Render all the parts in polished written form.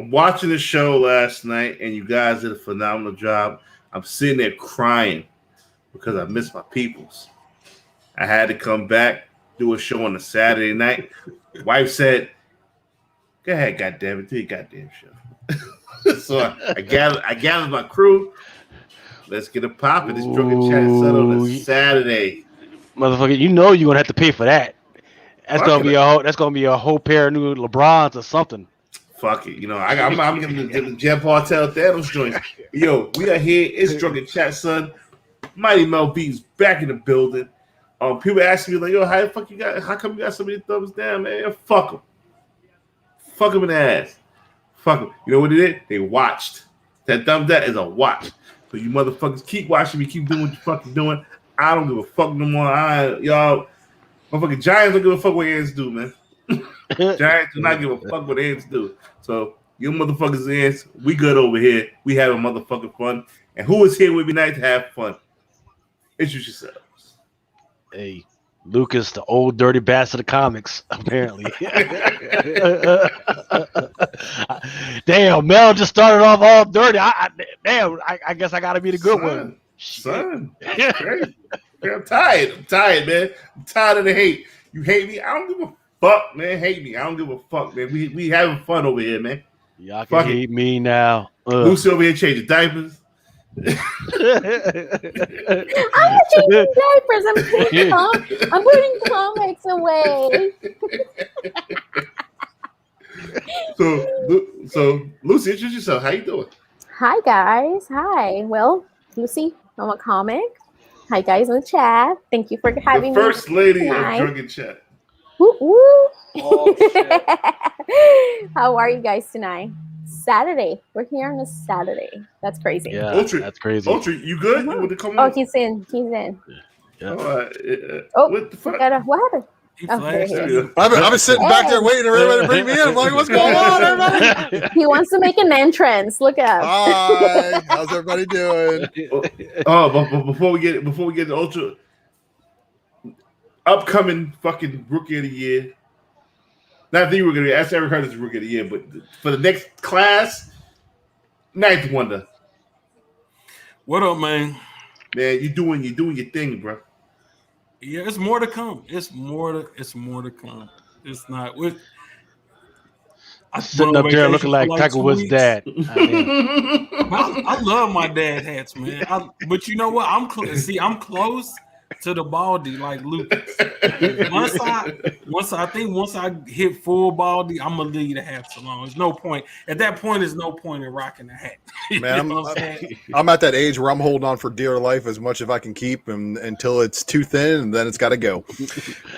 I'm watching the show last night, and you guys did a phenomenal job. I'm sitting there crying because I miss my peoples. I had to come back, do a show on a Saturday night. Wife said, "Go ahead, goddamn it, do your goddamn show." So I gathered my crew. Let's get it popping. This Drunken Chat Son on a Saturday. Motherfucker, you know you're gonna have to pay for that. That's gonna be a whole pair of new LeBrons or something. Fuck it, I'm giving the Jean Paul Thanos joints. Yo, we are here. It's Drunken Chat, son. Mighty Mel B's back in the building. People asking me like, "Yo, how the fuck you got? How come you got so many thumbs down, man?" Fuck them. Fuck them in the ass. Fuck them. You know what it is? They watched. That thumb down is a watch. So you motherfuckers keep watching me. Keep doing what you fucking doing. I don't give a fuck no more. Y'all, motherfucking Giants don't give a fuck what ants do, man. Giants do not give a fuck what ants do. So you motherfuckers ants, we good over here. We having motherfucking fun. And who is here with me tonight to have fun? Introduce yourselves. Hey, Lucas, the old dirty bastard of comics, apparently. Damn, Mel just started off all dirty. I guess I got to be the good one. Son, that's crazy. I'm tired, man. I'm tired of the hate. You hate me? I don't give a fuck, man. Hate me. I don't give a fuck, man. We having fun over here, man. Y'all can hate me now. Lucy over here changing diapers. I'm not changing diapers. I'm putting comics away. So Lucy, introduce yourself. How you doing? Hi guys. Hi. Well, Lucy, I'm a comic. Hi guys in the chat. Thank you for having me. First lady of Drunken Chat. Woo woo. Oh, shit. How are you guys tonight? Saturday. We're here on a Saturday. That's crazy. Yeah, that's crazy. Ultra, you good? You want to come on? Oh, he's in. Yeah. What the fuck? What happened? I've been sitting back there waiting for everybody to bring me in. I'm like, what's going on, everybody? He wants to make an entrance. Look out. Hi. How's everybody doing? But before we get to Ultra, upcoming fucking Rookie of the Year. Not the Rookie of the Year. That's Eric Curtis Rookie of the Year, but for the next class, Ninth Wonder. What up, man? Man, you doing your thing, bro. Yeah, it's more to come. It's more to come. It's not. I'm sitting up there looking like Tiger Woods' dad. I love my dad hats, man. But you know what? I'm close to the baldy like Lucas. Once I hit full baldy, I'm gonna leave the hats alone. There's no point. At that point, there's no point in rocking the hat. Man, I'm at that age where I'm holding on for dear life as much as I can keep, until it's too thin, and then it's got to go.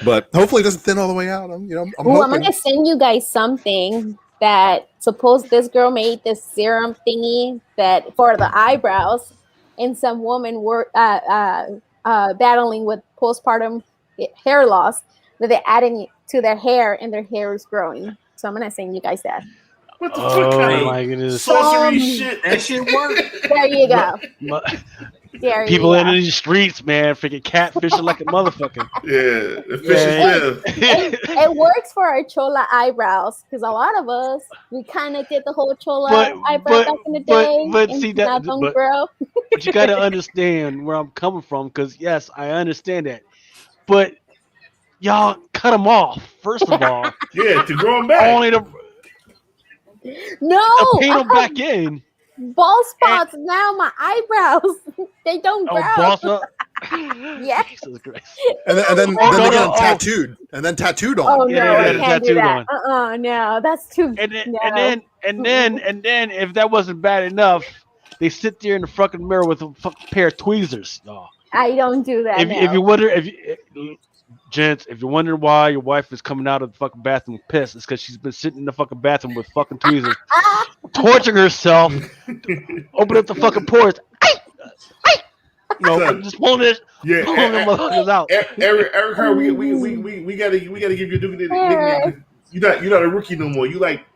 But hopefully, it doesn't thin all the way out. I'm gonna send you guys something. That suppose this girl made this serum thingy that for the eyebrows, and some woman were battling with postpartum hair loss that they're adding to their hair, and their hair is growing. So I'm gonna send you guys that. What the fuck kind of sorcery shit? That shit work. There you go. People in the streets, man, freaking catfishing like a motherfucker. Yeah, the fish live. It works for our chola eyebrows because a lot of us we kind of did the whole chola eyebrow back in the day. But see that, grow. But you got to understand where I'm coming from, because yes, I understand that, but y'all cut them off first of all. Yeah, to grow them back. Only to paint them back in. Bald spots now, my eyebrows they don't grow. Yeah. And then they get them tattooed, and then tattooed on. Oh no, I can't do that. No, that's too. And then if that wasn't bad enough, they sit there in the fucking mirror with a fucking pair of tweezers. Oh. I don't do that. If you wonder, gents, if you're wondering why your wife is coming out of the fucking bathroom pissed, it's because she's been sitting in the fucking bathroom with fucking tweezers, torturing herself. Open up the fucking pores. Just pulling this. Yeah, pulling them motherfuckers out. Eric, we gotta give you a nickname. You're not a rookie no more. You like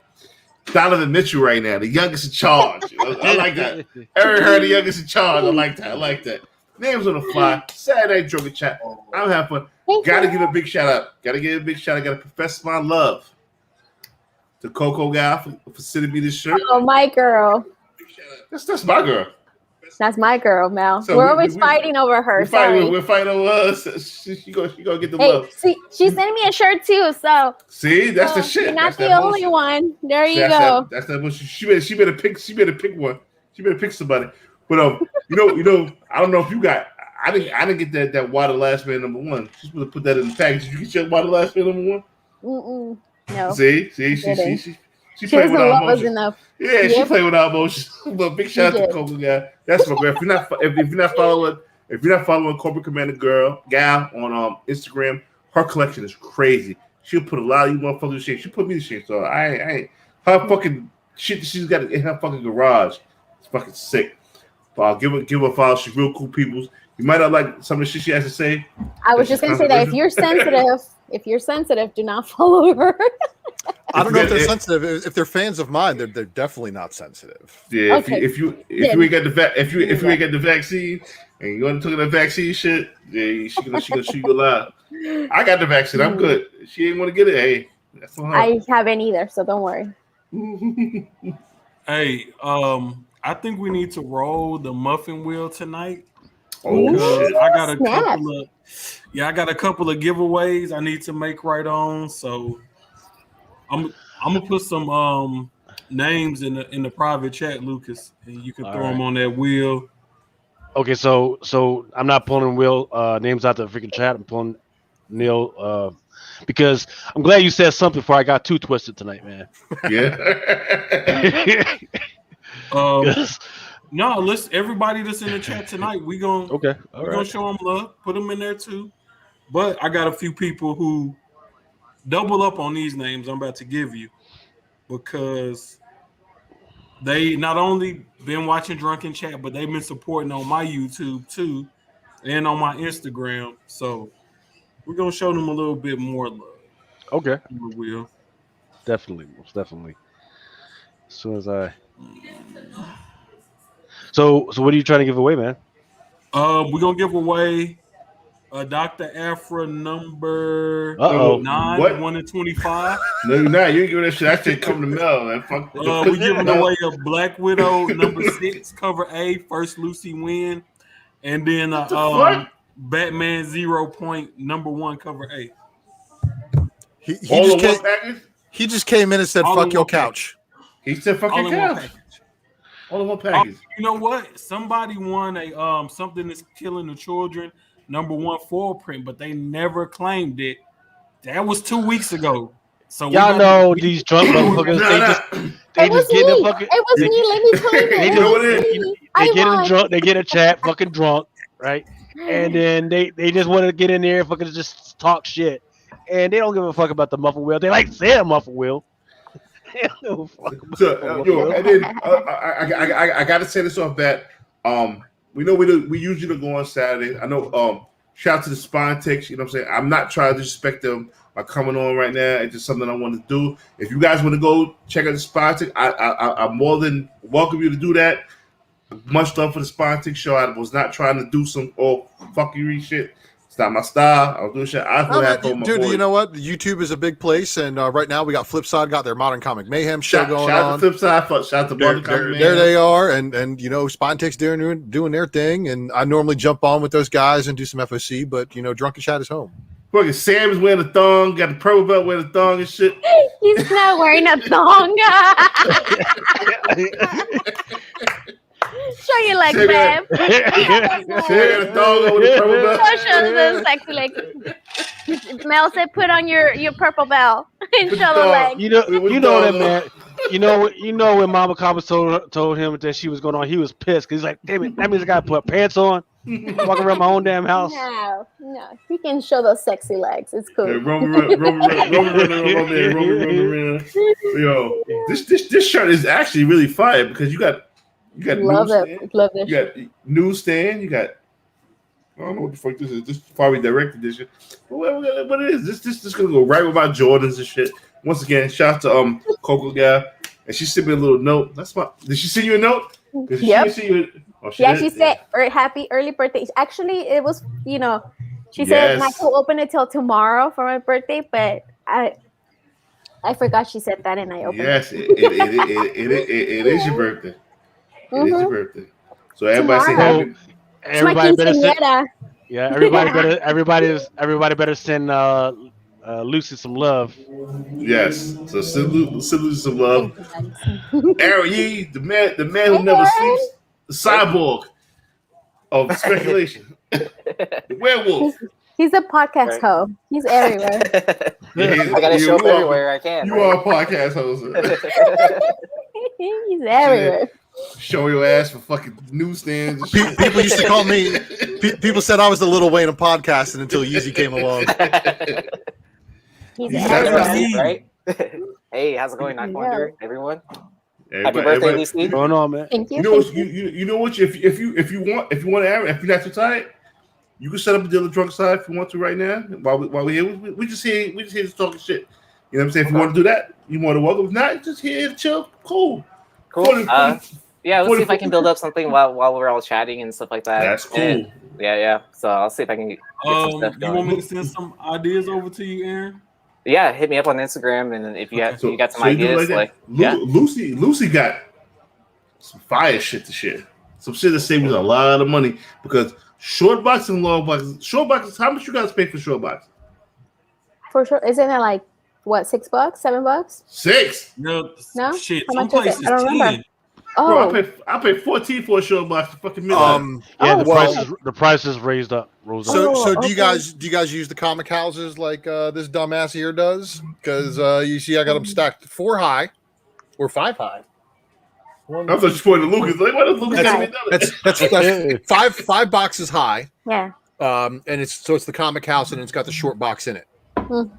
Donovan Mitchell right now, the youngest in charge. I like that. Eric Hurd, the youngest in charge. I like that. Names on the fly. Saturday Drunken Chat. I'm having fun. Gotta give a big shout out. Gotta profess my love to Coco guy for sending me this shirt. Oh, my girl. That's my girl. That's my girl, Mel. So we're always fighting over her. We're fighting over us. She gonna get the love. See, she sent me a shirt too. So see, that's the shit. You're not that's the only one. There you go. That's that bullshit. She better pick one. She better pick somebody. But you know, I don't know if you got. I didn't get that Why the Last Man #1. She's supposed to put that in the package. Did you get your Why the Last Man #1? No. See, she played with our emotions. Enough. Yeah, she played with our emotions. But big shout out to Coco guy. That's my girl. If you're not following Corporate Commander gal on Instagram, her collection is crazy. She'll put a lot of you motherfuckers in shape. She put me in shape. So I ain't her fucking shit that she's got in her fucking garage. It's fucking sick. But give her a follow. She's real cool people. You might not like some of the shit she has to say. I was just gonna say that if you're sensitive, do not follow her. I don't know if they're sensitive. If they're fans of mine, they're definitely not sensitive. Yeah, okay. if you ain't got the vaccine and you want to take the vaccine shit, yeah, she gonna shoot you alive. I got the vaccine. I'm good. She ain't want to get it. Hey, that's on her. I haven't either, so don't worry. Hey, I think we need to roll the muffin wheel tonight. Oh shit! I got a couple of giveaways I need to make right on. So I'm gonna put some names in the private chat, Lucas, and you can throw them on that wheel. Okay, so I'm not pulling names out the freaking chat. I'm pulling Neil because I'm glad you said something before I got too twisted tonight, man. Yeah. No, listen, everybody that's in the chat tonight, we're gonna show them love, put them in there too. But I got a few people who double up on these names I'm about to give you because they not only been watching Drunken Chat, but they've been supporting on my YouTube too and on my Instagram. So we're gonna show them a little bit more love. Okay. We will. Definitely, most definitely. As soon as I So what are you trying to give away, man? We're gonna give away a Dr. Afra number 9, what? 1 in 25. No, you're not. You're giving that shit. That shit come to Mel. Man. Fuck. We're giving away a Black Widow number 6, cover A, first Lucy win, and then Batman 0 point number 1, cover A. He just came in and said, "Fuck your couch." He said, "Fuck your couch." All in one package. You know what? Somebody won a Something That's Killing the Children number 1 4 print, but they never claimed it. That was 2 weeks ago. So y'all know these drunk motherfuckers. They just get the fucking. It was me. Let me tell you. They get them drunk. They get a chat fucking drunk, right? And then they just want to get in there and fucking just talk shit, and they don't give a fuck about the muffin wheel. They like say a muffin wheel. And then I got to say this off bat. We know we usually don't go on Saturday. I know. Shout out to the Spine Techs. You know what I'm saying? I'm not trying to disrespect them by coming on right now. It's just something I want to do. If you guys want to go check out the Spine Tech, I'm more than welcome you to do that. Much love for the Spine Tech show. I was not trying to do some fuckery shit. It's not my style. I was doing shit. Dude, you know what? YouTube is a big place, and right now we got Flipside, got their Modern Comic Mayhem show going on. Shout out to Flipside. Shout out to Modern Comic Mayhem. There they are, and you know, Spine Tech's doing their thing, and I normally jump on with those guys and do some FOC, but you know, Drunken Chat is home. Fucking Sam's wearing a thong, got the purple belt wearing a thong and shit. He's not wearing a thong. Show your legs, babe. Show the sexy legs. Mel said, "Put on your purple belt and show the legs." You know that, man. You know when Mama Kaba told him that she was going on, he was pissed because he's like, "Damn it, that means I gotta put pants on, walking around my own damn house." No, he can show those sexy legs. It's cool. Roman. Yo, this shirt is actually really fire because you got love it. Love this. You got newsstand. You got. I don't know what the fuck this is. This is probably direct edition. What it is? This gonna go right with my Jordans and shit. Once again, shout out to Coco guy, and she sent me a little note. Did she send you a note? Yep. She said happy early birthday. Actually, it was she said not to open it till tomorrow for my birthday, but I forgot she said that, and I opened. Yes, it is your birthday. It is your birthday. So everybody say Tomorrow. happy. Everybody better send. Quinceañera. Yeah, everybody better send Lucy some love. Yes. So salute some love. Aaron Yee, the man who Hey, never Aaron. sleeps, the cyborg of speculation, the werewolf. He's a podcast host. He's everywhere. I gotta show up everywhere I can. You right? are a podcast host. He's everywhere. Show your ass for fucking newsstands. People used to call me. People said I was the Little Wayne of podcasting until Yeezy came along. He's That's everywhere. Right? Hey, how's it going, Knockwinder? Everyone? Happy Everybody- birthday, Lucy. What's going on, man? Thank you. You know what? thank you. You know what? If you want, Aaron, if you're not too tired, you can set up a deal of drunk side if you want to right now. While we're here, we just here to talking shit. You know what I'm saying? If you want to do that, you more than welcome. If not, just here to chill. Cool. Cool. Yeah, let's see if I can build up something while we're all chatting and stuff like that. That's cool. And, yeah. So I'll see if I can get some stuff You going. want me to send some ideas over to you, Aaron? Yeah, hit me up on Instagram, and if you have you got some so you do ideas, that? yeah. Lucy got some fire shit to share. Some shit that saves a lot of money because short boxes and long boxes. Short boxes. How much you guys pay for short boxes? For sure. Isn't it like what, $6, $7? 6. No, No? shit. How Some much is it? places I don't remember. 10. Oh, Bro, I pay 14 for a short box. Fucking midnight. Yeah, Oh, the prices rose up. So do you okay. guys use the comic houses like this dumbass here does? Because you see, I got them stacked 4 high or 5 high. I thought you pointed to Lucas. Like, what is Lucas got me done? That's five boxes high. yeah. And it's the comic house and it's got the short box in it. Mm.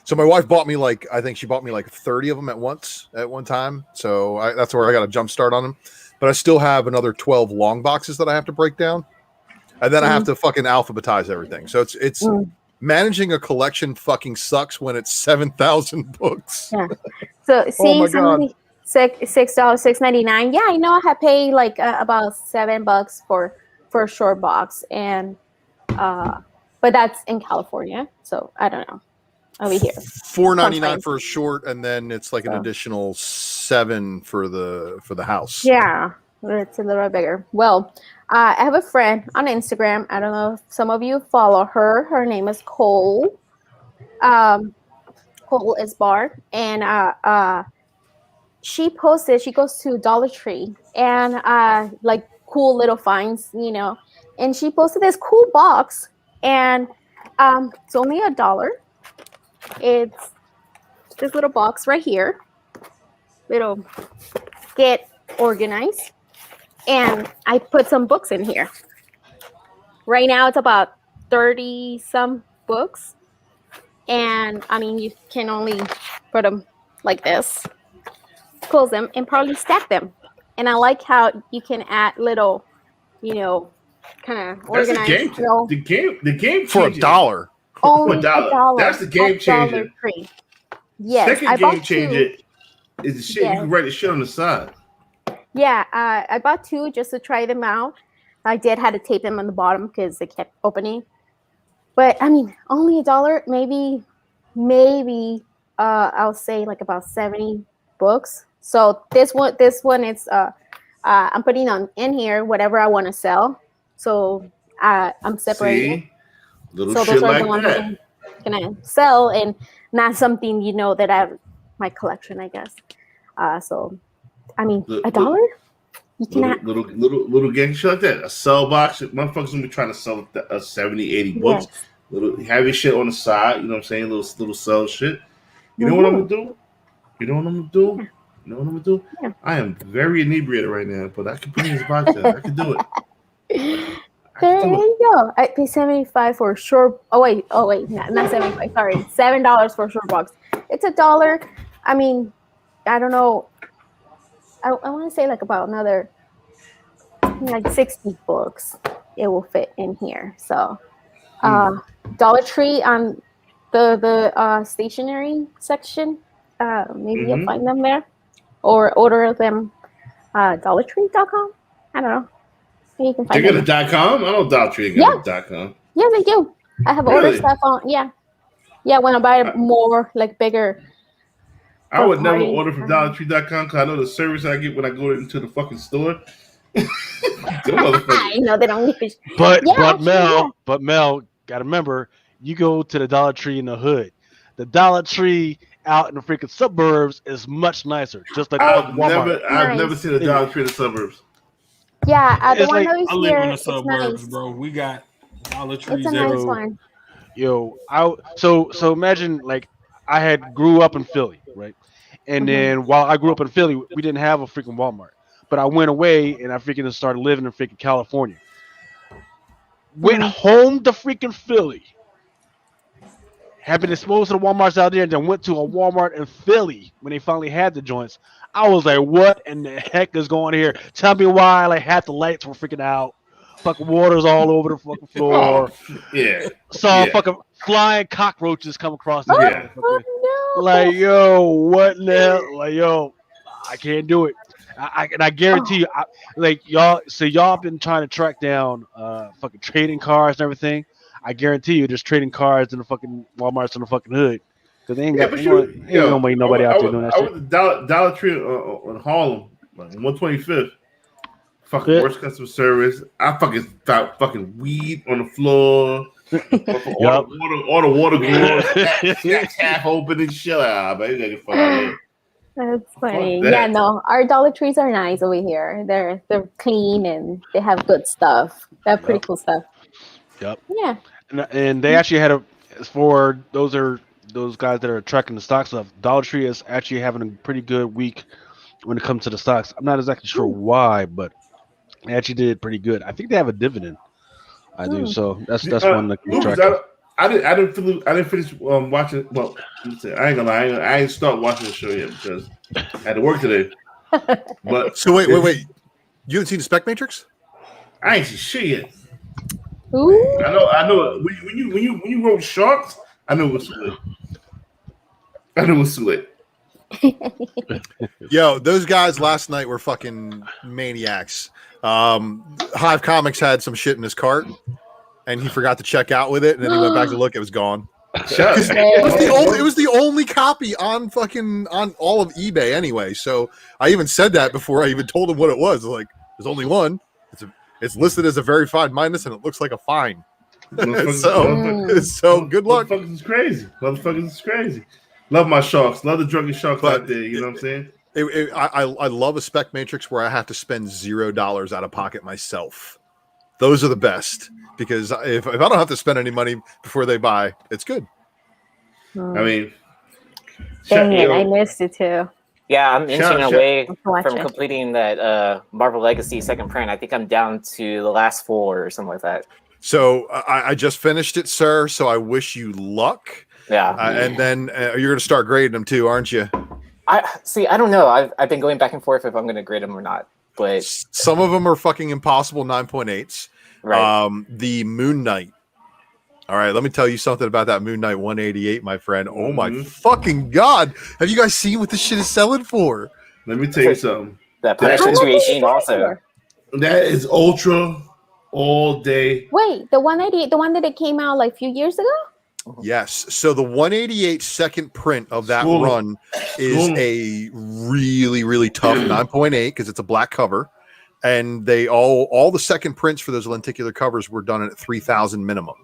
So my wife bought me I think she bought me 30 of them at one time. So that's where I got a jump start on them. But I still have another 12 long boxes that I have to break down, and then I have to fucking alphabetize everything. So it's managing a collection fucking sucks when it's 7,000 books. Yeah. So Oh see, my God. somebody $6.99. Yeah, I know I had paid about $7 for a short box, and but that's in California, so I don't know. Over here, $4.99 for a short, and then it's an additional $7 for the house. yeah, it's a little bit bigger. Well, I have a friend on Instagram. I don't know if some of you follow her. Her name is Cole. Cole is Bar, and she posted. She goes to Dollar Tree and cool little finds, And she posted this cool box, and it's only $1. It's this little box right here. It'll get organized, and I put some books in here. Right now, it's about 30 some books, and I mean, you can only put them like this, close them, and probably stack them. And I like how you can add little, kind of organized. The game For $1. Only $1. That's the game changer. $1. Yes, Second I bought game changer is the shit. Yeah. You can write the shit on the side. Yeah, I bought 2 just to try them out. I did have to tape them on the bottom because they kept opening. But I mean, only $1. Maybe I'll say about 70 books. So this one is I'm putting in here whatever I want to sell. So I'm separating. See? Little So shit those are like the ones that. I'm gonna sell, and not something that I have my collection, I guess. So I mean, $1. You cannot. Little gang shit like that. A sell box. Motherfuckers gonna be trying to sell 70, 80 books. Yes. Have your shit on the side. You know what I'm saying? Little sell shit. You know what I'm gonna do? You know what I'm gonna do? Yeah. I am very inebriated right now, but I can put in this box. I can do it. There you go. I pay $75 for a short. Oh wait, not 75. Sorry, $7 for a short box. It's $1. I mean, I don't know. I want to say about another 60 books. It will fit in here. So, Dollar Tree on the stationery section. Maybe you'll find them there, or order them DollarTree.com. I don't know. You can find They got a .com? I know Dollar Tree got a .com. Yeah, they do. I have ordered stuff on. Yeah. Yeah, when I buy more, like bigger. I would never party. order from DollarTree.com because I know the service I get when I go into the fucking store. Them I motherfuckers. know they don't give a But Yeah, but actually, Mel, but Mel, gotta remember, you go to the Dollar Tree in the hood. The Dollar Tree out in the freaking suburbs is much nicer, just like the fucking Walmart. I've never Nice. seen a Dollar Tree in the suburbs. Yeah, the It's one like, over I live in here, the it's suburbs, nice. bro. We got Dollar It's Trees a nice everywhere. one. so imagine like I had grew up in Philly, right? And then while I grew up in Philly, we didn't have a freaking Walmart. But I went away and I freaking started living in freaking California. Went home to freaking Philly. Had been exposed to the Walmarts out there, and then went to a Walmart in Philly when they finally had the joints. I was like, "What in the heck is going here? Tell me why!" Like half the lights were freaking out. Fucking water's all over the fucking floor. Yeah. Saw Yeah. fucking flying cockroaches come across the Yeah. motherfucker. Oh no! Like, yo, what the hell? Like, yo, I can't do it. And I guarantee you, like y'all been trying to track down fucking trading cards and everything. I guarantee you, there's trading cards in the fucking Walmarts in the fucking hood because they ain't Yeah, got but ain't gonna make nobody out there doing that I shit. went to Dollar Tree on Harlem, like 125th. Fucking Yeah. worst customer service. I fucking found fucking weed on the floor. all the water glove half open and shit. Ah, man, you gotta get fuck out of here. That's funny. that. Yeah, no, our Dollar Trees are nice over here. They're clean and they have good stuff. They have pretty cool stuff. Yep. Yeah. And they actually had for those guys that are tracking the stock stuff. Dollar Tree is actually having a pretty good week when it comes to the stocks. I'm not exactly sure why, but they actually did pretty good. I think they have a dividend. I do. So that's one that can Lucas, track. I didn't finish watching. Well, I ain't gonna lie. I ain't start watching the show yet because I had to work today. But So wait. You haven't seen the Spec Matrix? I ain't see shit yet. Ooh. I know. When you wrote Sharks, I knew it was too late. Yo, those guys last night were fucking maniacs. Hive Comics had some shit in his cart, and he forgot to check out with it, and then he went back to look. It was gone. It was the only copy on all of eBay anyway. So I even said that before I even told him what it was. Like, there's only one. It's listed as a verified minus, and it looks like a fine. So good luck. Motherfuckers is crazy. Love my sharks. Love the drunken sharks out there. You know what I'm saying? I love a Spec Matrix where I have to spend $0 out of pocket myself. Those are the best because if I don't have to spend any money before they buy, it's good. I mean, Dang it, I missed it too. Yeah, I'm inching away Watch from it. completing that Marvel Legacy second print. I think I'm down to the last 4 or something like that. So I just finished it, sir. So I wish you luck. Yeah. And then you're going to start grading them too, aren't you? I don't know. I've been going back and forth if I'm going to grade them or not. But some of them are fucking impossible 9.8s. Right. The Moon Knight. All right, let me tell you something about that Moon Knight 188, my friend. Oh my fucking god! Have you guys seen what this shit is selling for? Let me tell you something. That Punisher 218 also. That is ultra all day. Wait, the 188, the one that it came out like a few years ago? Yes. So the 188 second print of that run is a really, really tough 9.8 because it's a black cover. And they all the second prints for those lenticular covers were done at 3,000 minimum.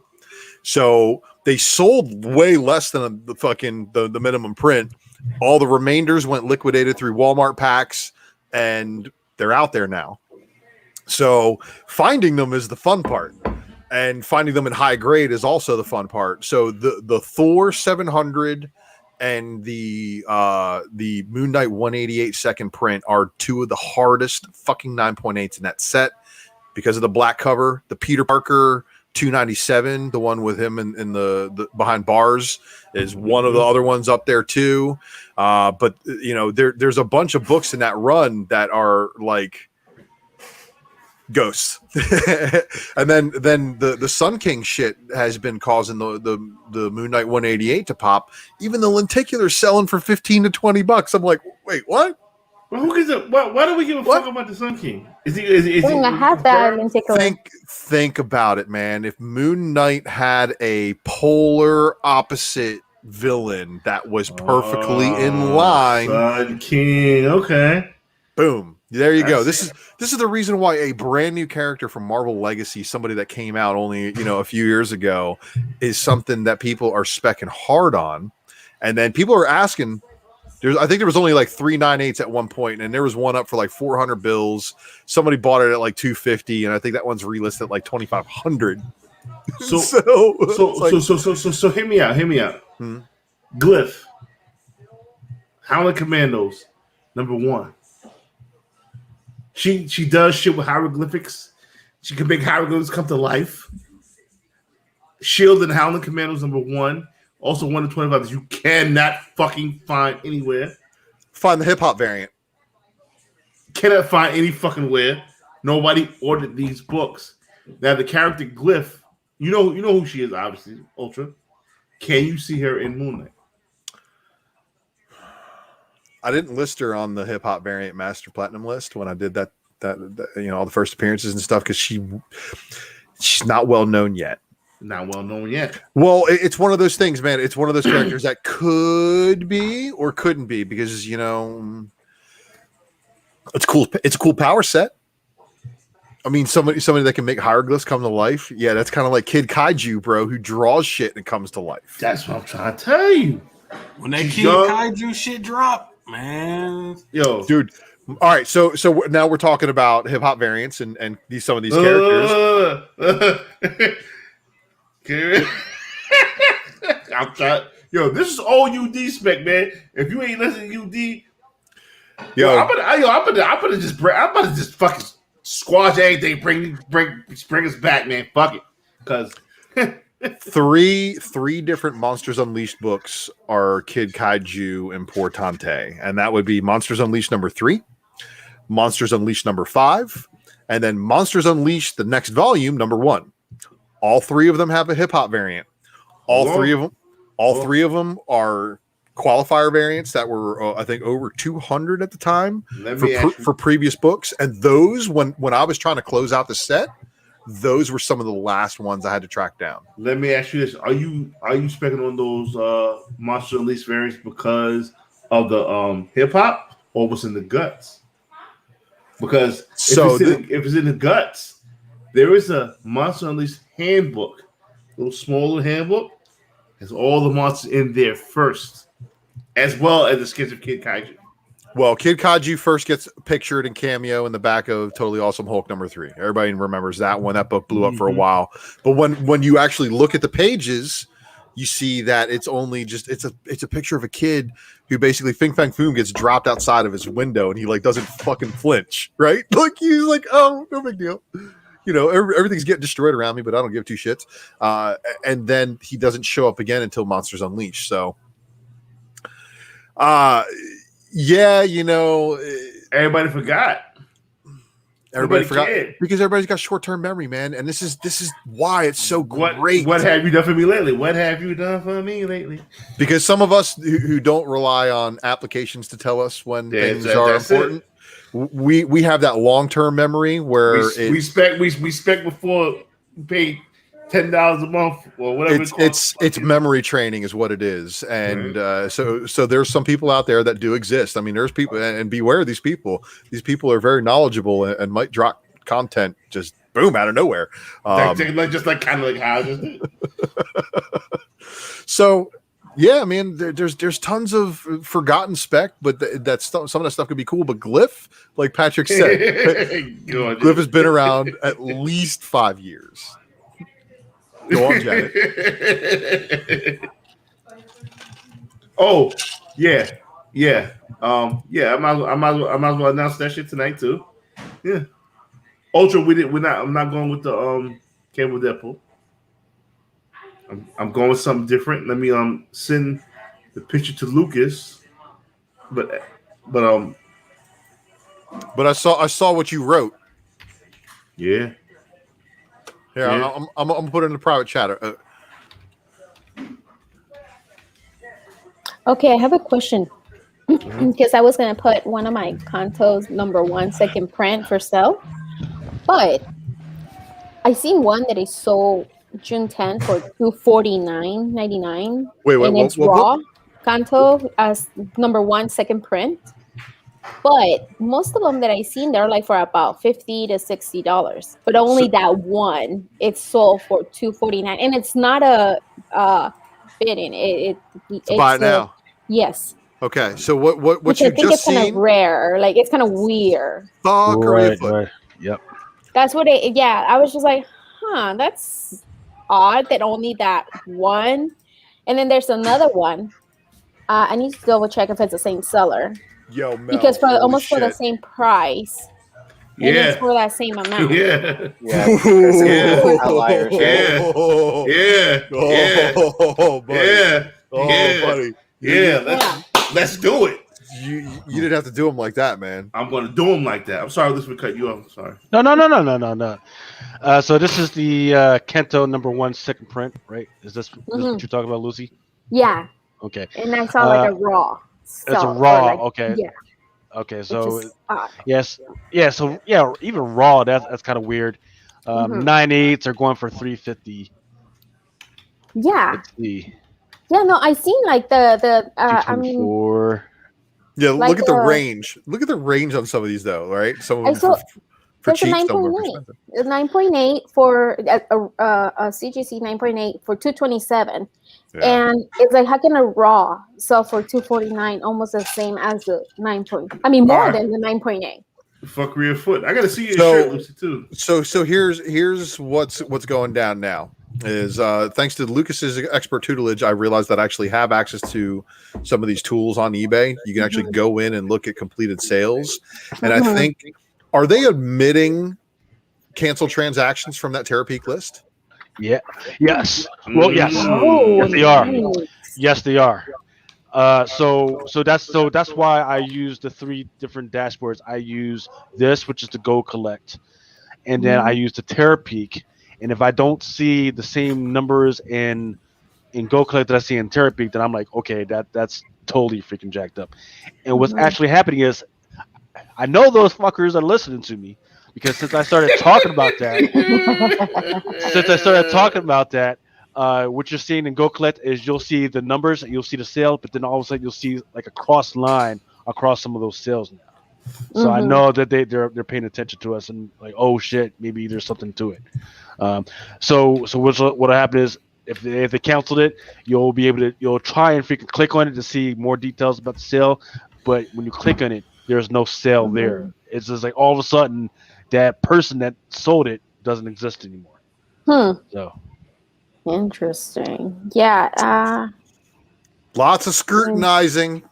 So they sold way less than the minimum print. All the remainders went liquidated through Walmart packs, and they're out there now. So finding them is the fun part, and finding them in high grade is also the fun part. So the Thor 700 and the Moon Knight 188 second print are two of the hardest fucking 9.8s in that set because of the black cover. The Peter Parker 297, the one with him in the behind bars, is one of the other ones up there too. But you know, there's a bunch of books in that run that are like ghosts. And then the Sun King shit has been causing the Moon Knight 188 to pop. Even the lenticular's selling for $15 to $20. I'm like, wait, what? Well, who gives a why do we give a fuck about the Sun King? Is he I have that in particular. Think about it, man. If Moon Knight had a polar opposite villain that was perfectly in line. Sun King. Okay. Boom. There you go. This is the reason why a brand new character from Marvel Legacy, somebody that came out only, a few years ago, is something that people are specking hard on. And then people are asking, I think there was only like 398s at one point, and there was one up for like 400 bills. Somebody bought it at like 250, and I think that one's relisted at like 2,500. So hear me out. Glyph, Howling Commandos, #1. She does shit with hieroglyphics. She can make hieroglyphics come to life. Shield and Howling Commandos #1. Also, 1 to 25 that you cannot fucking find anywhere. Find the hip hop variant. Cannot find any fucking where. Nobody ordered these books. Now the character Glyph, you know who she is, obviously, Ultra. Can you see her in Moon Knight? I didn't list her on the hip hop variant Master Platinum list when I did that all the first appearances and stuff because she's not well known yet. Not well known yet. Well, it's one of those things, man. It's one of those characters that could be or couldn't be because it's cool. It's a cool power set. I mean, somebody that can make hieroglyphs come to life. Yeah, that's kind of like Kid Kaiju, bro, who draws shit and it comes to life. That's what I'm trying to tell you. When that Kid Kaiju shit drop, man. Yo, dude. All right, so now we're talking about hip hop variants and some of these characters. I'm trying. Yo, this is all UD spec, man. If you ain't listening to UD, I'm about to just fucking squash everything. Bring us back, man. Fuck it, because three different Monsters Unleashed books are Kid Kaiju Importante, and that would be Monsters Unleashed #3, Monsters Unleashed #5, and then Monsters Unleashed the next volume #1. All three of them have a hip hop variant. All three of them are qualifier variants that were I think over 200 at the time for previous books. And those when I was trying to close out the set, those were some of the last ones I had to track down. Let me ask you this: Are you specking on those Monster Unleashed variants because of the hip hop, or what's in the guts? Because if it's in the guts, there is a Monster Unleashed handbook, a little smaller handbook, has all the monsters in there first, as well as the sketch of Kid Kaiju. Well, Kid Kaiju first gets pictured in cameo in the back of Totally Awesome Hulk #3. Everybody remembers that one. That book blew up for a while. But when you actually look at the pages, you see that it's only just it's a picture of a kid who basically Fing Fang Foom gets dropped outside of his window and he like doesn't fucking flinch, right? Like he's like, oh, no big deal. Everything's getting destroyed around me, but I don't give two shits. And then he doesn't show up again until Monsters Unleashed. So, everybody forgot. Everybody forgot because everybody's got short-term memory, man. And this is why it's so great. What have you done for me lately? Because some of us who don't rely on applications to tell us when things are important. We have that long-term memory where we spec before we pay $10 a month or whatever. It's memory training is what it is, and so there's some people out there that do exist. I mean, there's people, and beware of these people. These people are very knowledgeable and might drop content just boom out of nowhere. Just like how I just did. So. Yeah, I mean, there's tons of forgotten spec, but some of that stuff could be cool. But Glyph, like Patrick said, Glyph has been around at least 5 years. Go on, Janet. Oh, yeah. I might as well announce that shit tonight too. Yeah, Ultra. I'm not going with the Cable Deadpool. I'm going with something different. Let me send the picture to Lucas. But I saw what you wrote. Yeah. Yeah. I'm gonna put it in the private chat. Okay, I have a question because I was gonna put one of my Kantos #1 second print for sale, but I seen one that is so June 10th for $249.99. Wait, and it's raw. Kanto as number 1 second print. But most of them that I seen, they're like for about $50 to $60. But only that one, it's sold for $249, and it's not a bidding. It's buy it now. Yes. Okay, so what Which you I think just it's kind seen? of rare. Like it's kind of weird. Korea foot. Right. Yep. That's what it. Yeah, I was just like, that's odd that only that one. And then there's another one. I need to double check if it's the same seller. Yo, Mel, because for almost shit. for the same price. Yeah. And it's for that same amount. Yeah. Yeah. Yeah. Outliers, right? Yeah. Oh, buddy. Yeah. Oh, Yeah. buddy. Yeah. Let's do it. You didn't have to do them like that, man. I'm going to do them like that. I'm sorry, this would cut you off. I'm sorry. No. So this is the Kento number 1 second print, right? Is this what you're talking about, Lucy? Yeah. Okay. And I saw like a raw. It's a raw. Okay. Yeah. Okay. So yes. Yeah. So yeah, even raw. That's kind of weird. 9/8 are going for $350. Yeah. Let's see. Yeah. No, I seen like the. I mean. Yeah, like look at the range. Look at the range on some of these, though. Right? Some of them for there's a cheap, some of them for 9.8 for a CGC 9.8 for $227. Yeah. And it's like, how can a raw sell for $249, almost the same as the 9. I mean, more than the 9.8. Fuck Korea foot. I gotta see your shirt, Lucy, too. So here's what's going down now. Is thanks to Lucas's expert tutelage, I realized that I actually have access to some of these tools on eBay. You can actually go in and look at completed sales, and I think, are they admitting canceled transactions from that Terapeak list? Yeah. Yes. Well, yes. Oh, Yes, they are. nice. Yes, they are. So that's why I use the 3 different dashboards. I use this, which is the Go Collect, and then I use the Terapeak. And if I don't see the same numbers in Go Collect that I see in Terapeak, then I'm like, okay, that's totally freaking jacked up. And what's actually happening is, I know those fuckers are listening to me, because since I started talking about that, what you're seeing in Go Collect is you'll see the numbers, you'll see the sale, but then all of a sudden you'll see like a cross line across some of those sales now. So I know that they're paying attention to us and like, oh shit, maybe there's something to it. So what'll happen is, if they canceled it, you'll try and freaking click on it to see more details about the sale, but when you click on it, there's no sale there. It's just like all of a sudden that person that sold it doesn't exist anymore. So Interesting. Yeah. Lots of scrutinizing.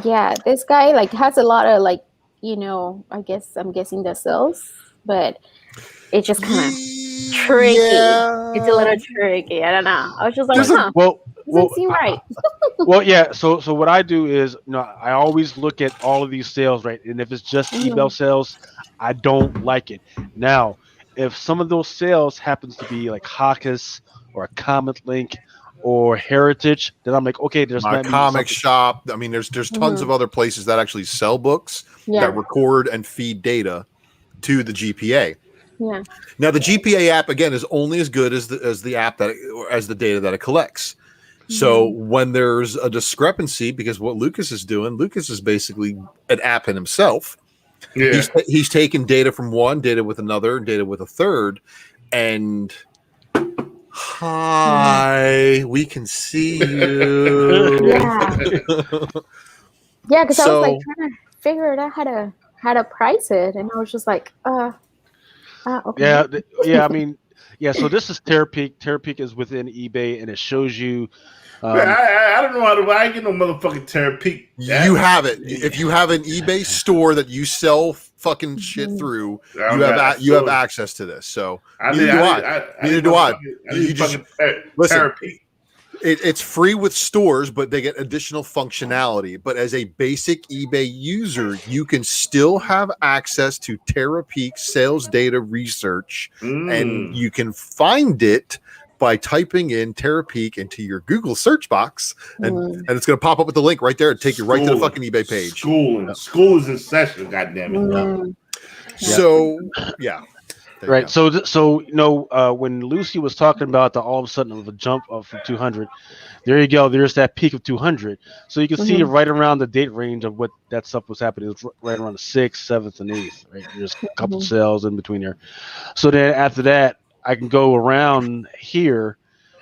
Yeah, this guy like has a lot of like, I guess I'm guessing the sales, but it's just kind of tricky. Yeah. It's a little tricky. I don't know. I was just like, doesn't seem right. Well, yeah. So what I do is, I always look at all of these sales, right? And if it's just email sales, I don't like it. Now, if some of those sales happens to be like Hawkes or a Comment Link or Heritage, then I'm like, okay, there's my comic shop. I mean, there's tons of other places that actually sell books that record and feed data to the GPA. Yeah. Now the GPA app again is only as good as the app as the data that it collects. So when there's a discrepancy, because what Lucas is doing, Lucas is basically an app in himself. Yeah. He's taking data from one, data with another, data with a third, and hi, we can see you. Yeah. Yeah, because I was like trying to figure it out how to price it, and I was just like, okay. Yeah. I mean, yeah. So this is Terapeak. Terapeak is within eBay, and it shows you. I don't know how to. I get no motherfucking Terapeak. You have it. If you have an eBay store that you sell fucking shit through, you have access to this. So neither do I. You just listen. It's free with stores, but they get additional functionality. But as a basic eBay user, you can still have access to Terapeak sales data research, and you can find it by typing in Terapeak into your Google search box, and it's going to pop up with the link right there and take you right to the fucking eBay page. School is in session, goddammit. So, yeah. There you Right. go. So when Lucy was talking about the all of a sudden of a jump up from 200, there you go. There's that peak of 200. So you can see right around the date range of what that stuff was happening. It was right around the 6th, 7th, and 8th. Right. There's a couple cells in between there. So then after that, I can go around here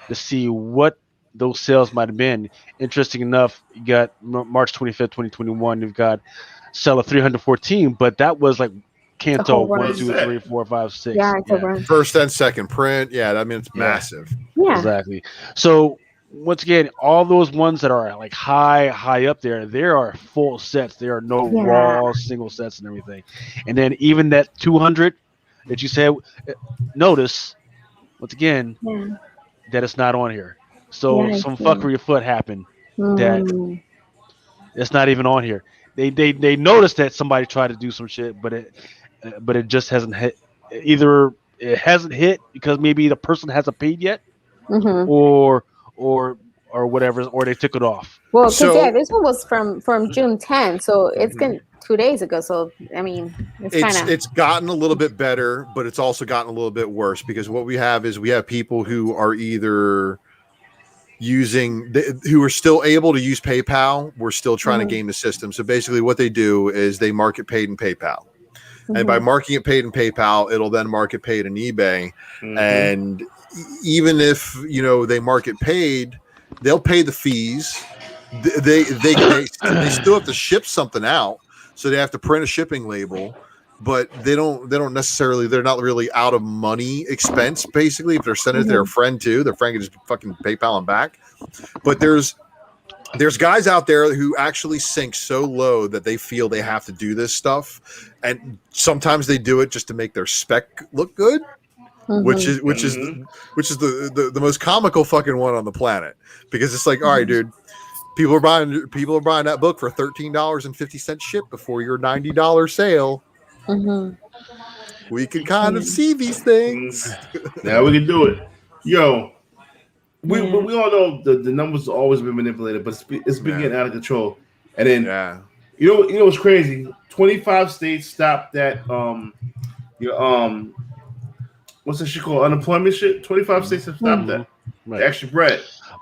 to see what those sales might have been. Interesting enough, you got March 25th, 2021. You've got sell of 314, but that was like Kanto whole run. 1, 2, 3, 4, 5, 6. Yeah, it's a run. First and second print. Yeah, I mean it's massive. Yeah. Exactly. So once again, all those ones that are like high up there are full sets. There are no raw single sets and everything. And then even that 200 that you said, notice once again that it's not on here. So some fuckery afoot happened that it's not even on here. They noticed that somebody tried to do some shit, but it just hasn't hit. Either it hasn't hit because maybe the person hasn't paid yet, or whatever, or they took it off. Well, because this one was from June 10th, so it's been 2 days ago. So I mean, it's gotten a little bit better, but it's also gotten a little bit worse because what we have people who are either who are still able to use PayPal. We're still trying to game the system. So basically what they do is they market paid in PayPal. And by marking it paid in PayPal, it'll then market paid in eBay. And even if, they market paid, they'll pay the fees. They still have to ship something out. So they have to print a shipping label, but they don't necessarily, they're not really out of money expense. Basically, if they're sending it to their friend too, their friend can just fucking PayPal them back. But there's guys out there who actually sink so low that they feel they have to do this stuff. And sometimes they do it just to make their spec look good. Which is the most comical fucking one on the planet, because it's like, all right, dude, people are buying that book for $13.50 shipped before your $90 sale. We can kind of see these things. Now we can do it. Yo, we all know the numbers have always been manipulated, but it's been getting out of control. And then you know what's crazy? 25 states stopped that what's that shit called? Unemployment shit. 25 states have stopped that. Right. The extra bread.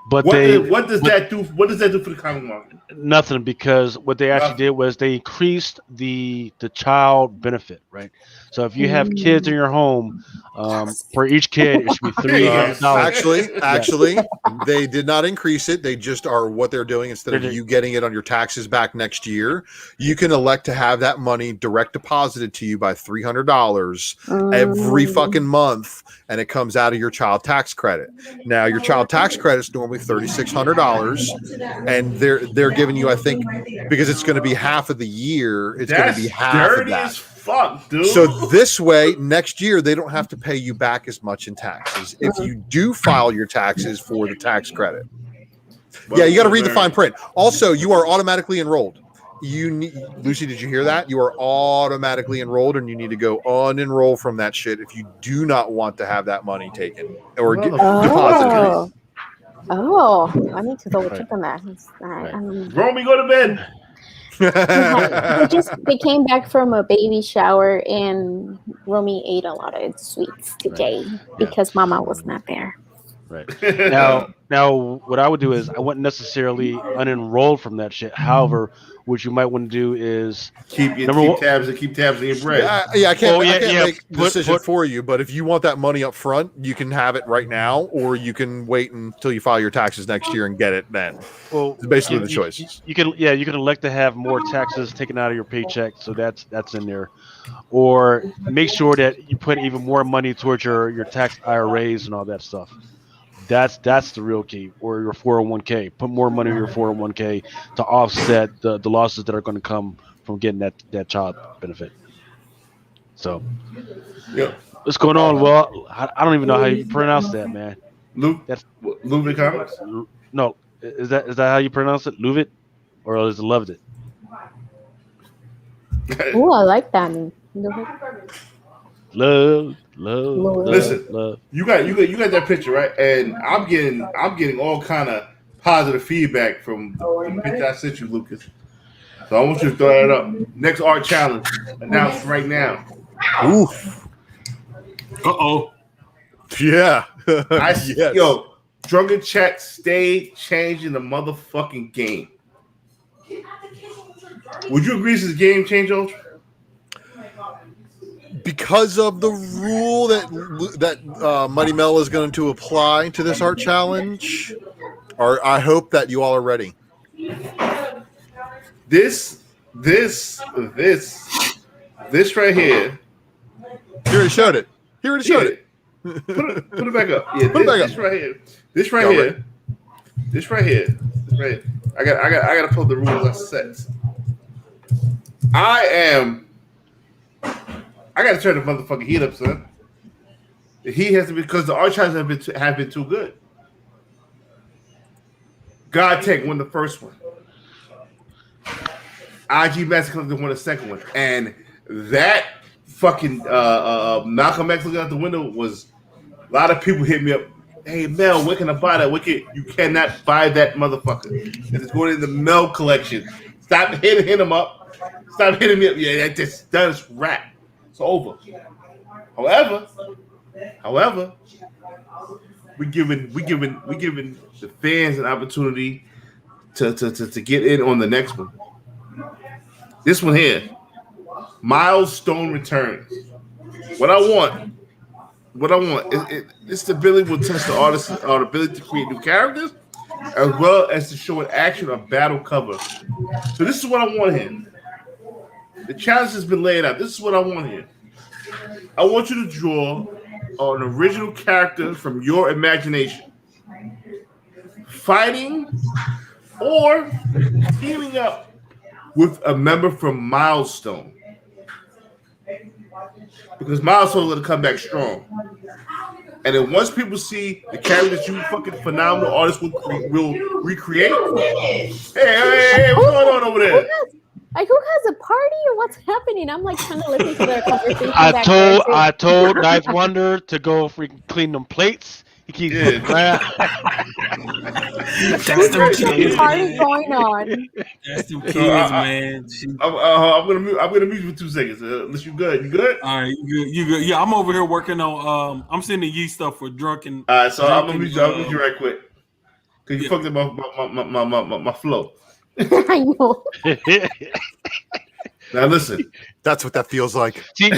But what does that do? What does that do for the comic market? Nothing, because what they actually did was they increased the child benefit, right? So if you have kids in your home, for each kid, it should be $300. Actually, they did not increase it. They just are what they're doing. Instead of you getting it on your taxes back next year, you can elect to have that money direct deposited to you by $300 every fucking month, and it comes out of your child tax credit. Now, your child tax credit is normally $3,600, and they're giving you, I think, because it's going to be half of the year, it's going to be half of that. Fuck, dude. So this way, next year they don't have to pay you back as much in taxes if you do file your taxes for the tax credit. Yeah, you got to read the fine print. Also, you are automatically enrolled. Lucy, did you hear that? You are automatically enrolled, and you need to go unenroll from that shit if you do not want to have that money taken or deposited. Oh, I need to double check on that. Romy, go to bed. They came back from a baby shower, and Romy ate a lot of sweets today because Mama was not there. Right. Now, what I would do is I wouldn't necessarily unenroll from that shit. However, what you might want to do is keep tabs on your bread. I can't make the decision for you, but if you want that money up front, you can have it right now, or you can wait until you file your taxes next year and get it then. Well, it's basically the choices. You can elect to have more taxes taken out of your paycheck, so that's in there. Or make sure that you put even more money towards your tax IRAs and all that stuff. That's the real key. Or your 401k. Put more money in your 401k to offset the losses that are going to come from getting that child benefit. So, what's going on? Well, I don't even know how you pronounce that, man. Luvit Comics? No, is that how you pronounce it? Luvit, or is it Loved It? Oh, I like that. Love. Listen, love. You got that picture, right? And I'm getting all kind of positive feedback from the picture I sent you, Lucas. So I want you to throw that up. Next art challenge announced right now. Oof. Uh-oh. Yeah. Yo, Drunken Chat, stay changing the motherfucking game. Would you agree this is a game change, Ultra? Because of the rule that Mighty Mel is going to apply to this art challenge, or I hope that you all are ready. This right here. He already showed it. Put it back up. Yeah, Put it back up. This right here. This right here. I got to pull the rules I set. I got to turn the motherfucking heat up, son. The heat has to be because the art challenges have been too good. God Tech won the first one. IG Massacre won the second one, and that fucking Malcolm X looking out the window was a lot of people hit me up. Hey Mel, where can I buy that? You cannot buy that motherfucker. It's going in the Mel collection. Stop hitting him up. Stop hitting me up. Yeah, that is rap. It's over. However, we giving the fans an opportunity to get in on the next one. This one here, Milestone Returns. What I want is the ability will test the artist's ability to create new characters, as well as to show an action or battle cover. So this is what I want here. The challenge has been laid out. This is what I want here. I want you to draw an original character from your imagination, fighting or teaming up with a member from Milestone. Because Milestone is going to come back strong. And then once people see the character that you fucking phenomenal artists will recreate, hey, what's going on over there? Who has a party or what's happening? I'm like trying to listen to their conversation. I told Ninth Wonder to go freaking clean them plates. He keeps looking around. That's them kids. Party going on. That's them kids, man. I'm gonna mute you for 2 seconds. Unless you good. You good? All right, you good. Yeah, I'm over here working on. I'm sending ye stuff for Drunken. All right, so I'm gonna mute you right quick because you fucked up my flow. I know. Now listen, that's what that feels like. See,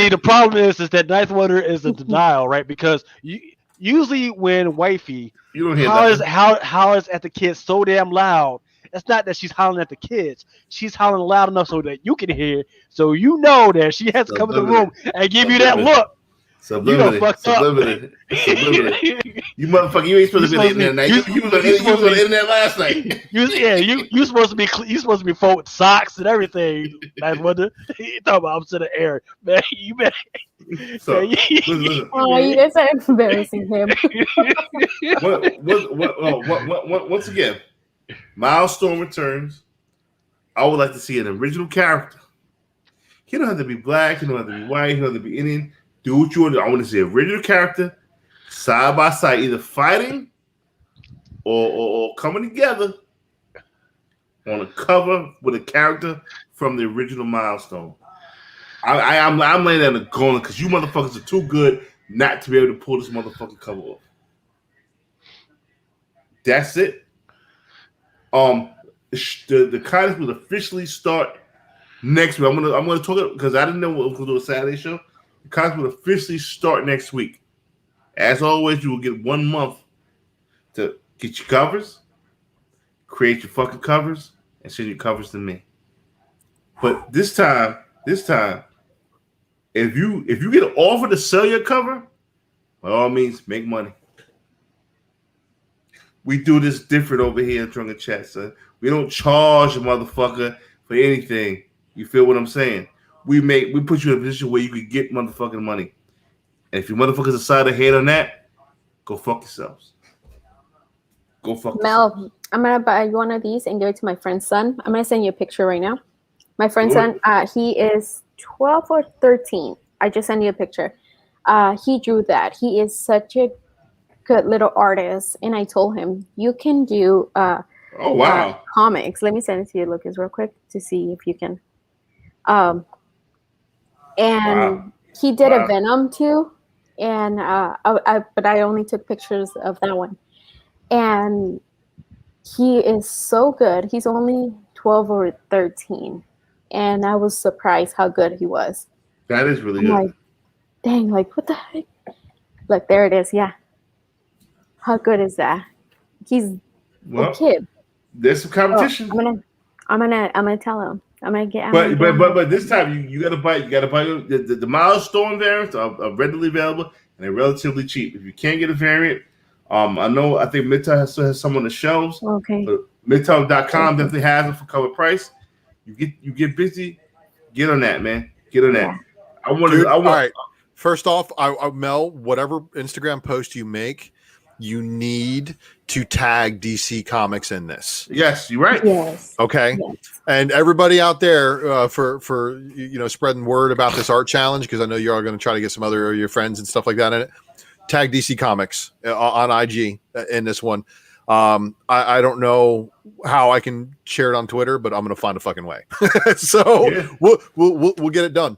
the problem is that Ninth Wonder is in denial, right? Because usually when wifey you don't hear hollers at the kids so damn loud, it's not that she's hollering at the kids. She's hollering loud enough so that you can hear, so you know that she has to come in the room and give you that look. Subliminally. You motherfucker, you ain't supposed to be on the internet. You was on the internet last night. You supposed to be folding socks and everything. That's what you talking about. I'm sitting there, man. You better. So, listen. Oh, you guys are embarrassing him. Once again, Milestone Returns. I would like to see an original character. He don't have to be black. He don't have to be white. He don't have to be Indian. Do what you want to do. I want to see an original character side by side, either fighting or coming together on a cover with a character from the original Milestone. I'm laying down the corner because you motherfuckers are too good not to be able to pull this motherfucking cover off. That's it. The contest will officially start next week. I'm gonna talk it because I didn't know what we were going to do a Saturday show. The contest will officially start next week. As always, you will get 1 month to get your covers, create your fucking covers, and send your covers to me. But this time, if you get an offer to sell your cover, by all means, make money. We do this different over here in Drunken Chat, son. We don't charge a motherfucker for anything. You feel what I'm saying? We put you in a position where you can get motherfucking money. And if you motherfuckers decide to hate on that, go fuck yourselves. Go fuck yourselves. Mel, I'm gonna buy one of these and give it to my friend's son. I'm gonna send you a picture right now. My friend's son, he is 12 or 13. I just sent you a picture. He drew that. He is such a good little artist. And I told him, you can do comics. Let me send it to you, Lucas, real quick to see if you can. He did Wow. a Venom too, and but I only took pictures of that one. And he is so good. He's only 12 or 13, and I was surprised how good he was. That is really I'm good. like, dang, like what the heck? Look, there it is. Yeah, how good is that? He's Well, a kid. there's some Oh, competition. I'm gonna tell him. I'm gonna get. But this time you gotta buy the milestone variants are readily available and they're relatively cheap. If you can't get a variant, I think Midtown still has some on the shelves. Okay. But Midtown.com definitely has them for cover price. You get busy, get on that, man. Get on that. Dude, all right. First off, Mel, whatever Instagram post you make, you need to tag DC Comics in this. Yes, you're right. Yes. Okay. Yes. And everybody out there, for spreading word about this art challenge, because I know you're all going to try to get some other of your friends and stuff like that in it. Tag DC Comics on IG in this one. I don't know how I can share it on Twitter, but I'm going to find a fucking way. So yeah. we'll get it done.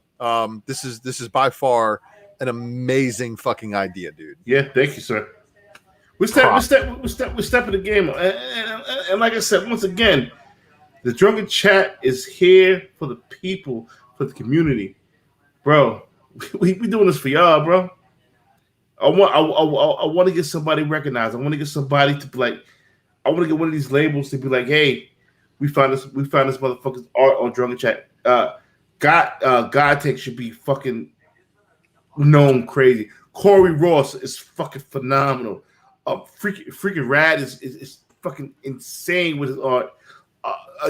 This is by far an amazing fucking idea, dude. Yeah, thank you, sir. We step in the game, and like I said, once again, the Drunken Chat is here for the people, for the community, bro. We doing this for y'all, bro. I want to get somebody recognized. I want to get somebody to be like, I want to get one of these labels to be like, hey, we found this motherfucker's art on Drunken Chat. God Tech should be fucking known crazy. Corey Ross is fucking phenomenal. Freaking Rad is fucking insane with his art.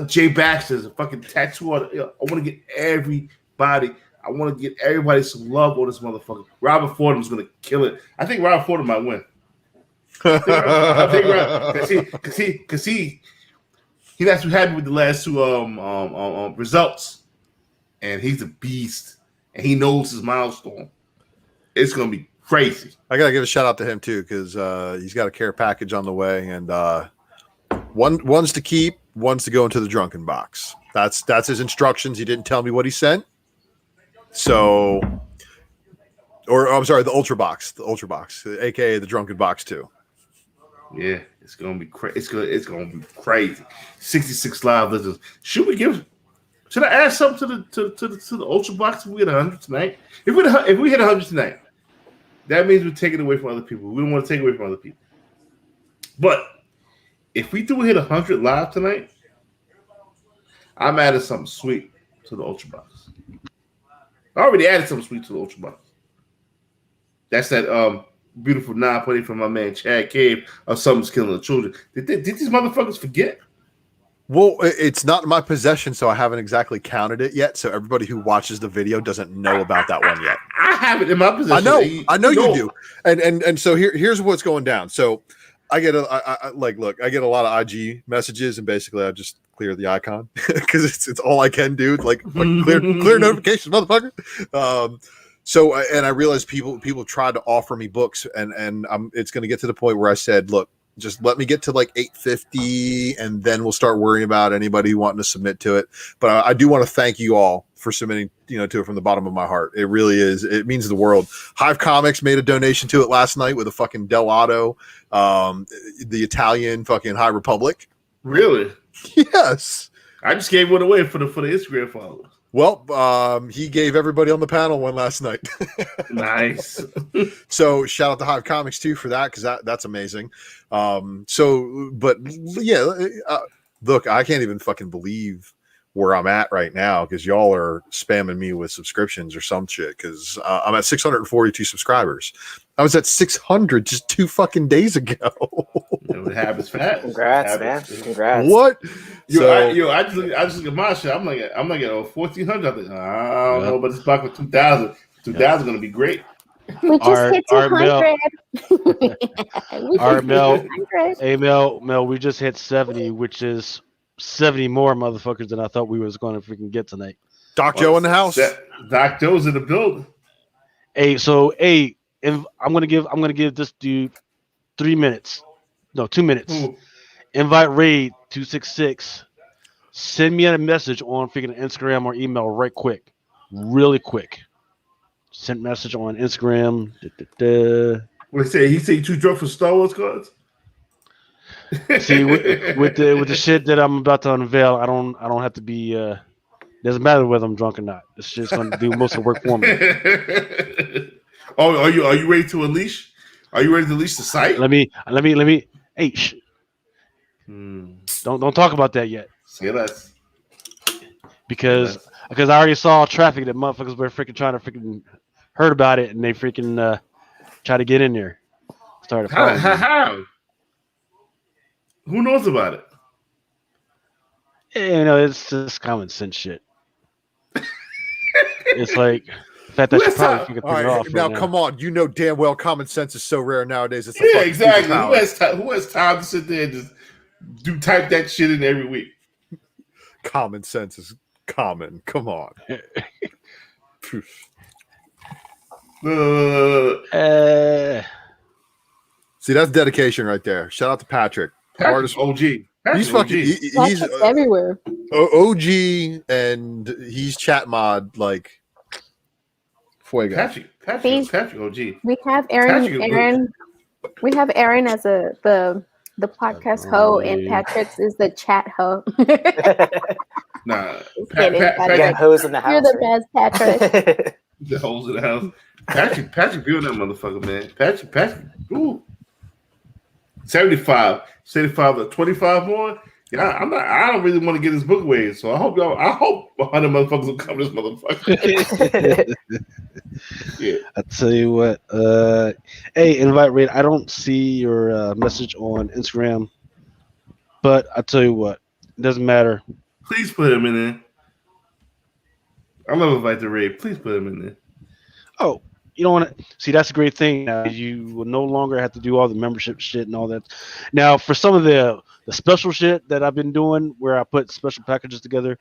Jay Baxter is a fucking tattoo art. I want to get everybody. I want to get everybody some love on this motherfucker. Robert Fordham's gonna kill it. I think Robert Fordham might win. I think because he not too happy with the last two results, and he's a beast, and he knows his milestone. It's gonna be crazy. I gotta give a shout out to him too, because he's got a care package on the way, and one's to keep, one's to go into the Drunken box. That's his instructions. He didn't tell me what he sent. So, or I'm sorry, the Ultra Box, aka the Drunken box too. Yeah, it's gonna be crazy. It's gonna be crazy. 66 live listeners. Should I add something to the Ultra Box if we hit 100 tonight? If we hit 100 tonight, that means we're taking away from other people. We don't want to take away from other people. But if we do hit 100 live tonight, I'm adding something sweet to the Ultra Box. I already added something sweet to the Ultra Box. That's that beautiful 9.8 from my man Chad Cave of Something's Killing the Children. Did these motherfuckers forget? Well, it's not in my possession, so I haven't exactly counted it yet. So everybody who watches the video doesn't know about that one yet. I have it in my possession. I know you do. And so here's what's going down. So I get I get a lot of IG messages, and basically I just clear the icon because it's all I can do. Like clear notifications, motherfucker. So and I realized people tried to offer me books, and it's going to get to the point where I said, look, just let me get to like 850, and then we'll start worrying about anybody wanting to submit to it. But I do want to thank you all for submitting, to it from the bottom of my heart. It really is. It means the world. Hive Comics made a donation to it last night with a fucking Del Otto, the Italian fucking High Republic. Really? Yes. I just gave one away for the Instagram followers. Well, he gave everybody on the panel one last night. Nice. So shout out to Hive Comics too for that, because that's amazing. But yeah, look, I can't even fucking believe where I'm at right now, because y'all are spamming me with subscriptions or some shit, because I'm at 642 subscribers. I was at 600 just 2 fucking days ago. It happens fast. Congrats, man. Congrats. What? I just look at my shit. I'm like at 1,400. I think, I don't know, but it's back with 2,000. 2,000 going to be great. We just hit 200. Our Mel, hey Mel, we just hit 70, which is 70 more motherfuckers than I thought we was going to freaking get tonight. Doc Joe in the house. Doc Joe's in the building. Hey, I'm gonna give this dude 3 minutes. No, 2 minutes. Ooh. Invite Raid 266. Send me a message on freaking Instagram or email right quick. Really quick. Sent message on Instagram. What he say? He say you too drunk for Star Wars cards. See, with the shit that I'm about to unveil, I don't have to be. Doesn't matter whether I'm drunk or not. This shit's gonna do most of the work for me. Oh, are you ready to unleash? Are you ready to unleash the site? Let me. Hey, don't talk about that yet. Say less. Because I already saw traffic that motherfuckers were freaking trying to freaking heard about it and they freaking try to get in there. Started How? Who knows about it? Yeah, it's just common sense shit. It's like the fact that you probably figure All it right, off. now, Right come on. You know damn well common sense is so rare nowadays. It's a Yeah, fucking exactly. superpower. Who has time to sit there and just type that shit in every week? Common sense is common. Come on. See, that's dedication right there. Shout out to Patrick. Patrick's OG. He's fucking. He's everywhere. OG, and he's chat mod like fuego. Patrick OG. We have Aaron. We have Aaron as the podcast hoe, and Patrick's is the chat hoe. Nah, Patrick hoes in the house. You're the best, Patrick. The hoes in the house. Patrick viewing that motherfucker, man. Patrick. Ooh. 75 to 25 more. Yeah, I don't really want to get this book away. So I hope 100 motherfuckers will cover this motherfucker. Yeah. I tell you what. Hey, invite rate. I don't see your message on Instagram, but I tell you what, it doesn't matter. Please put him in there. I love invite the raid. Please put him in there. Oh, you don't want to see. That's a great thing. Now you will no longer have to do all the membership shit and all that. Now, for some of the special shit that I've been doing, where I put special packages together,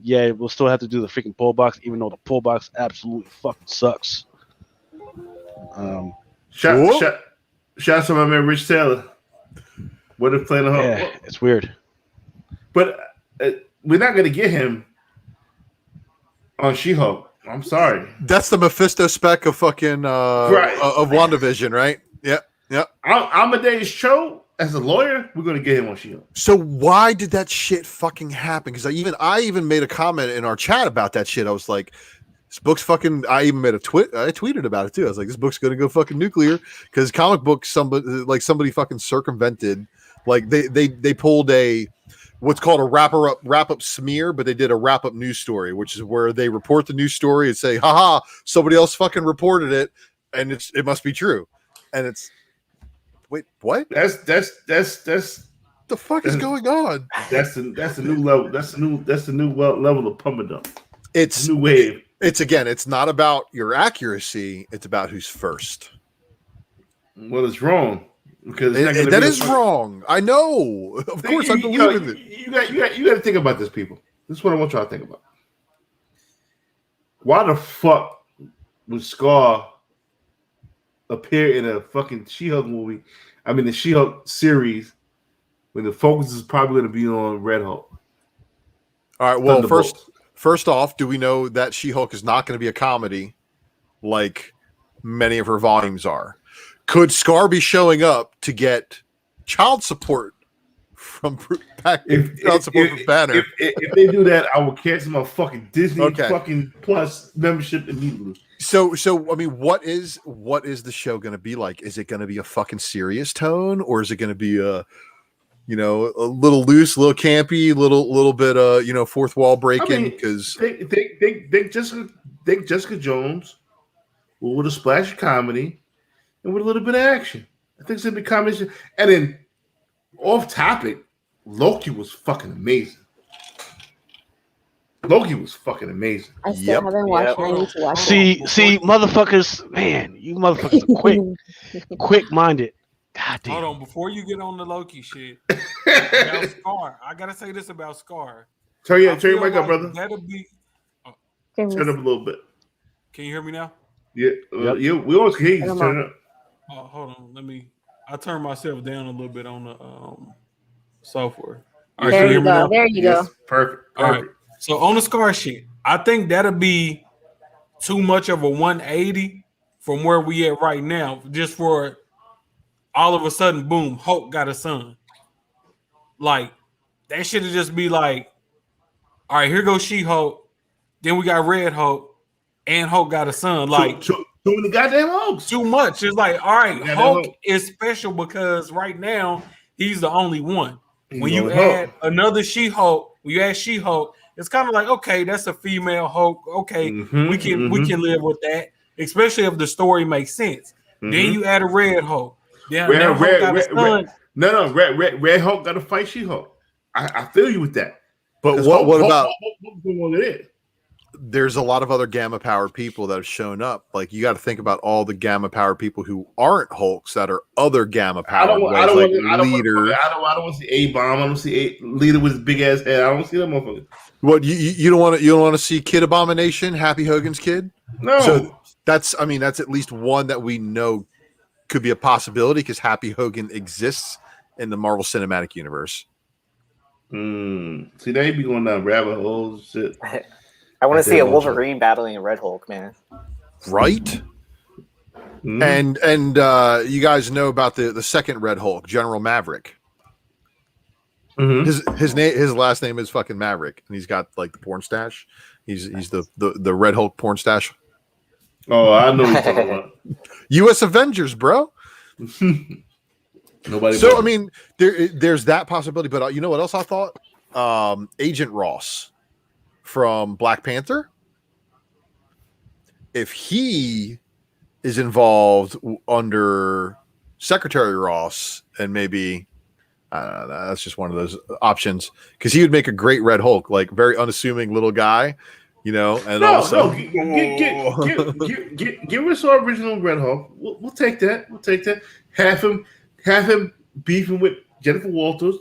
yeah, we'll still have to do the freaking pull box, even though the pull box absolutely fucking sucks. Shout out to my man Rich Taylor. What if playing a home? Yeah, it's weird. But we're not gonna get him on She-Hulk. I'm sorry. That's the Mephisto spec of fucking right. of WandaVision, right? Yep. Amadeus Cho, as a lawyer, we're gonna get him on She-Hulk. So why did that shit fucking happen? Because I even made a comment in our chat about that shit. I was like, this book's fucking. I even made I tweeted about it too. I was like, this book's gonna go fucking nuclear because comic books somebody fucking circumvented. Like they pulled a what's called a wrap up smear, but they did a wrap up news story, which is where they report the news story and say, haha, somebody else fucking reported it, and it must be true. And it's wait, what? That's the fuck is going on? That's the new level. That's the new level of pump and dump. It's a new wave. It's not about your accuracy, it's about who's first. Well, it's wrong. Because that is wrong. I know. Of course, I believe in it. You got to think about this, people. This is what I want y'all to think about. Why the fuck would Scar appear in a fucking She-Hulk movie? I mean, the She-Hulk series, when the focus is probably going to be on Red Hulk. All right. Well, first off, do we know that She-Hulk is not going to be a comedy like many of her volumes are? Could Scar be showing up to get child support from Banner? If they do that, I will cancel my fucking Disney fucking Plus membership immediately. So I mean, what is the show going to be like? Is it going to be a fucking serious tone, or is it going to be a little loose, a little campy, little bit fourth wall breaking? Because think Jessica Jones with a splash of comedy. And with a little bit of action. I think it's going to be combination. And then, off topic, Loki was fucking amazing. I still haven't watched it. I need to watch it. See, motherfuckers, man, you motherfuckers are quick-minded. God damn. Hold on, before you get on the Loki shit, about Scar, I got to say this about Scar. Turn your mic up, brother. That'll be... Turn up a little bit. Can you hear me now? Yeah, we always hear you. Turn it up. Oh, hold on. I turn myself down a little bit on the software. All right, there you go. There you go. Perfect. All right. So on the Scar shit, I think that'll be too much of a 180 from where we at right now, just for all of a sudden, boom, Hulk got a son. Like, that should have just be like, all right, here goes She-Hulk. Then we got Red Hulk, and Hulk got a son. Like, too many goddamn Hulks. too much. It's like, all right, Goddamn Hulk Hulk. is special because right now he's the only one. He's When the you only add Hulk. another She-Hulk, when you add She-Hulk, it's kind of like, okay, that's a female Hulk. Okay, we can live with that, especially if the story makes sense. Then you add a Red Hulk. Now Hulk got a son. Red Hulk got to fight She-Hulk. I feel you with that. But what about? Hulk's going on there? There's a lot of other gamma powered people that have shown up. Like, you got to think about all the gamma powered people who aren't Hulks that are other gamma powered. I don't want to see A-Bomb. I don't see Leader with his big ass head. I don't see that motherfucker. What you don't want to see Kid Abomination, Happy Hogan's kid? No. So that's at least one that we know could be a possibility because Happy Hogan exists in the Marvel Cinematic Universe. See, they be going down rabbit holes and shit. I want to see a Wolverine battling a Red Hulk, man. Right? And you guys know about the second Red Hulk, General Maverick. His last name is fucking Maverick, and he's got like the porn stash. He's the Red Hulk porn stash. Oh, I know what you're talking about. U.S. Avengers, bro. Nobody. So I mean, there's that possibility, but you know what else I thought? Agent Ross from Black Panther. If he is involved under Secretary Ross, and maybe that's just one of those options, because he would make a great Red Hulk, like very unassuming little guy, you know. And give us our original Red Hulk. We'll take that. We'll take that. Have him beefing with Jennifer Walters,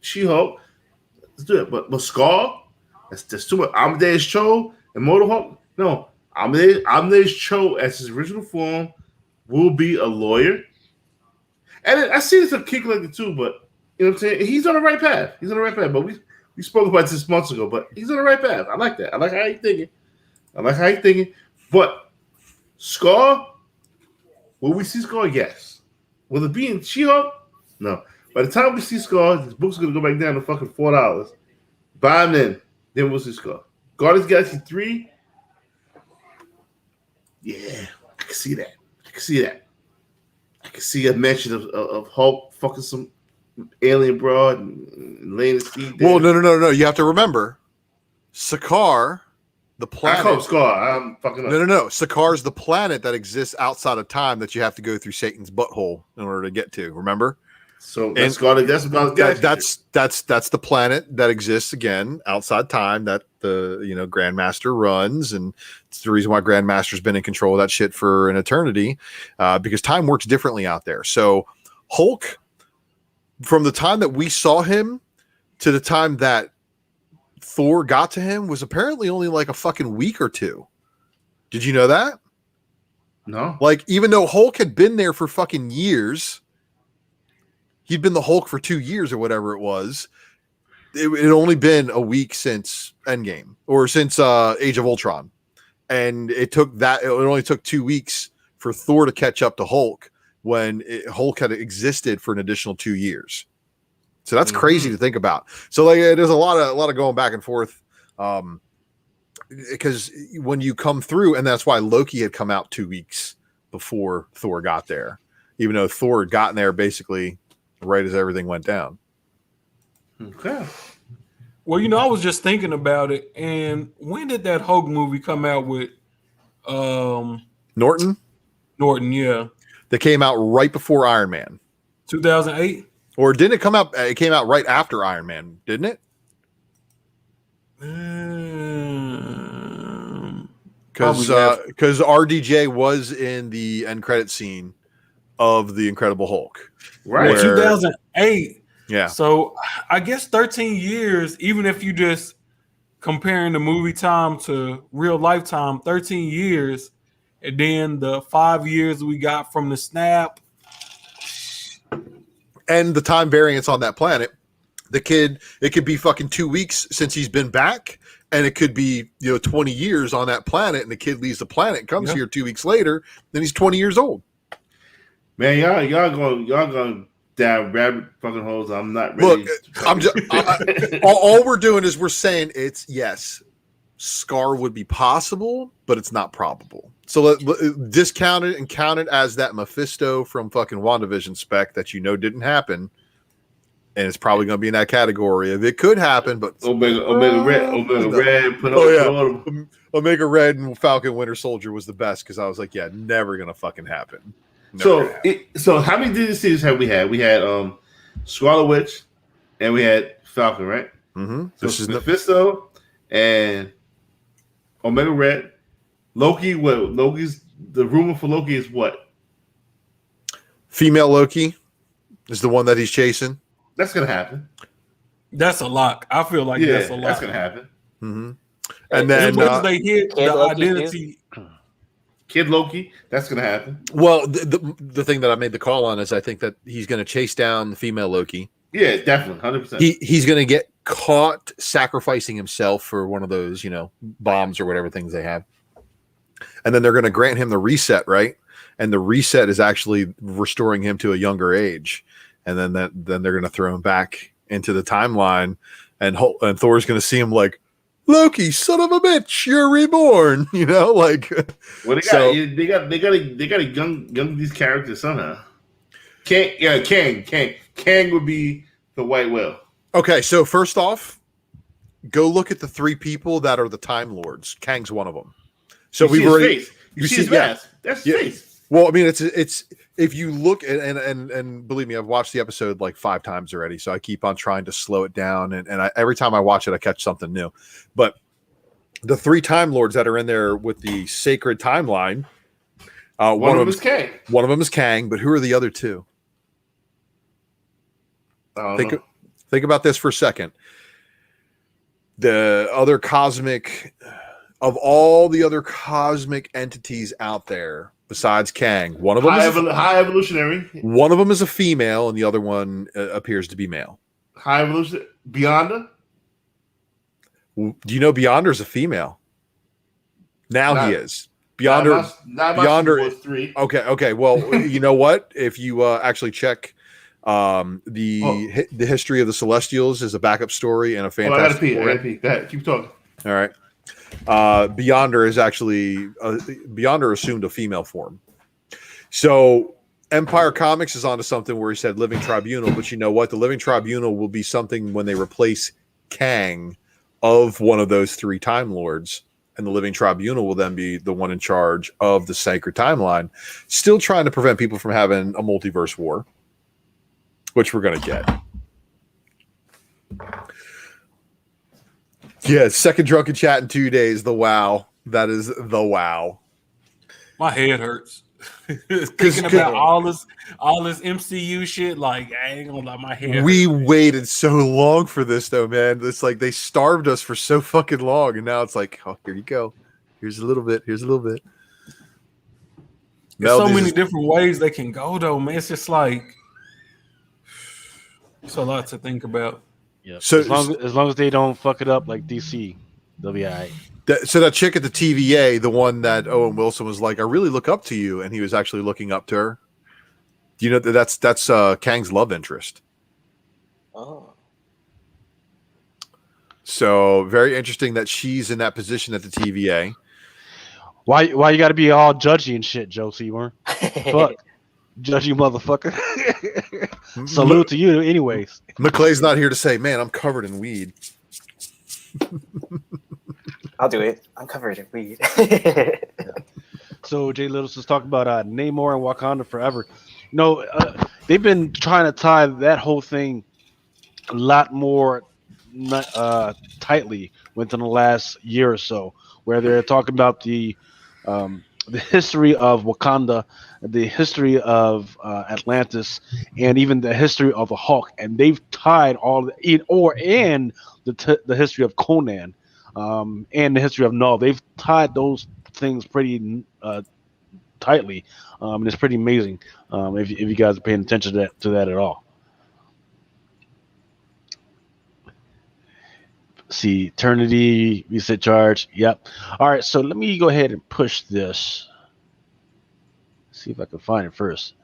She-Hulk. Let's do it. But Scar, that's too much. Amadeus Cho and Motor Hulk. No, Amadeus Cho as his original form will be a lawyer. And I see this a kick like the two, but you know what I'm saying? He's on the right path. But we spoke about this months ago, but he's on the right path. I like that. I like how he's thinking. But Scar, will we see Scar? Yes. Will it be in She-Hulk? No. By the time we see Scar, this book's going to go back down to fucking $4. Buy him then we'll see Scar. Guardians of the Galaxy 3. Yeah, I can see that. I can see a mention of Hulk fucking some alien broad and laying his feet down. Well, no. You have to remember, Sakaar, the planet. I call him Scar. I'm fucking up. No. Sakaar's the planet that exists outside of time that you have to go through Satan's butthole in order to get to. Remember? So that's about that's the planet that exists again outside time that the Grandmaster runs, and it's the reason why Grandmaster's been in control of that shit for an eternity, because time works differently out there. So Hulk, from the time that we saw him to the time that Thor got to him, was apparently only like a fucking week or two. Did you know that? No. Like, even though Hulk had been there for fucking years. He'd been the Hulk for 2 years or whatever it was. It had only been a week since Endgame or since Age of Ultron. And it only took 2 weeks for Thor to catch up to Hulk when Hulk had existed for an additional 2 years. So that's crazy to think about. So like, there's a lot of going back and forth. Because when you come through, and that's why Loki had come out 2 weeks before Thor got there, even though Thor had gotten there basically right as everything went down. Okay. Well, I was just thinking about it, and when did that Hulk movie come out with Norton, yeah. That came out right before Iron Man. 2008? Or didn't it come out? It came out right after Iron Man, didn't it? Because RDJ was in the end credit scene of the Incredible Hulk. Right. 2008. Yeah. So I guess 13 years, even if you just comparing the movie time to real life time, 13 years, and then the 5 years we got from the snap. And the time variance on that planet. The kid, it could be fucking 2 weeks since he's been back, and it could be 20 years on that planet, and the kid leaves the planet, comes here 2 weeks later, then he's 20 years old. Man, y'all going down rabbit fucking holes. I'm not ready. Look, I'm just all we're doing is we're saying it's yes, Scar would be possible, but it's not probable. So let discount it and count it as that Mephisto from fucking WandaVision spec that didn't happen, and it's probably going to be in that category of it could happen, but Omega Red, Omega Red and Falcon Winter Soldier was the best because I was like, yeah, never going to fucking happen. So how many DCs have we had? We had Scarlet Witch, and we had Falcon, right? Mm-hmm. So this is Mephisto and Omega Red. Loki. What? Loki's the rumor for Loki is what? Female Loki is the one that he's chasing. That's gonna happen. That's a lock. I feel like that's a lock. That's gonna happen. Mm-hmm. And then once they hit the identity. Kid Loki, that's gonna happen. Well, the thing that I made the call on is I think that he's going to chase down the female Loki. Yeah, definitely, 100%. He's going to get caught sacrificing himself for one of those, bombs or whatever things they have, and then they're going to grant him the reset, right? And the reset is actually restoring him to a younger age, and then they're going to throw him back into the timeline, and Thor's going to see him like, Loki, son of a bitch, you're reborn. Like. Well, they got to young these characters somehow. Kang would be the White Whale. Okay, so first off, go look at the 3 people that are the Time Lords. Kang's one of them. So we've already you see his mask. That's his face. Well, I mean, it's if you look at, and believe me, I've watched the episode like 5 times already, so I keep on trying to slow it down, and every time I watch it, I catch something new. But the 3 Time Lords that are in there with the sacred timeline, one of them is Kang. One of them is Kang, but who are the other 2? Think about this for a second. The other cosmic, of all the other cosmic entities out there besides Kang, one of them high evolutionary. One of them is a female, and the other one appears to be male. High evolution. Beyonder. Do you know Beyonder's a female? Now he is. Beyonder was 3. Okay. Well, you know what? If you actually check the history of the Celestials is a backup story and a fantastic. I gotta pee. Go ahead. Keep talking. All right. Beyonder is actually Beyonder assumed a female form. So Empire Comics is onto something where he said Living Tribunal, but you know what? The Living Tribunal will be something when they replace Kang of one of those 3 Time Lords, and the Living Tribunal will then be the one in charge of the sacred timeline, still trying to prevent people from having a multiverse war, which we're going to get. Yeah, second drunken chat in 2 days. The wow. That is the wow. My head hurts. Thinking about all this MCU shit, like I ain't gonna lie, my head. We waited so long for this though, man. It's like they starved us for so fucking long, and now it's like, oh, here you go. Here's a little bit. Here's a little bit. There's so many different ways they can go though, man. It's just like it's a lot to think about. Yeah. So as long as they don't fuck it up like DC, they'll be all right. So that chick at the TVA, the one that Owen Wilson was like, I really look up to you, and he was actually looking up to her. Do you know that's Kang's love interest? Oh. So very interesting that she's in that position at the TVA. Why you got to be all judgy and shit, Joe Seymour? Fuck, judgy motherfucker. Salute to you, anyways. McClay's not here to say, man, I'm covered in weed. I'll do it. I'm covered in weed. So Jay Little's just talking about Namor and Wakanda forever. No, they've been trying to tie that whole thing a lot more tightly within the last year or so, where they're talking about the history of Wakanda, the history of Atlantis, and even the history of the Hulk, and they've tied all the history of Conan. And the history of Null, they've tied those things pretty tightly, and it's pretty amazing if you guys are paying attention to that at all. see, eternity, reset charge. Yep. All right, so let me go ahead and push this. See if I can find it first.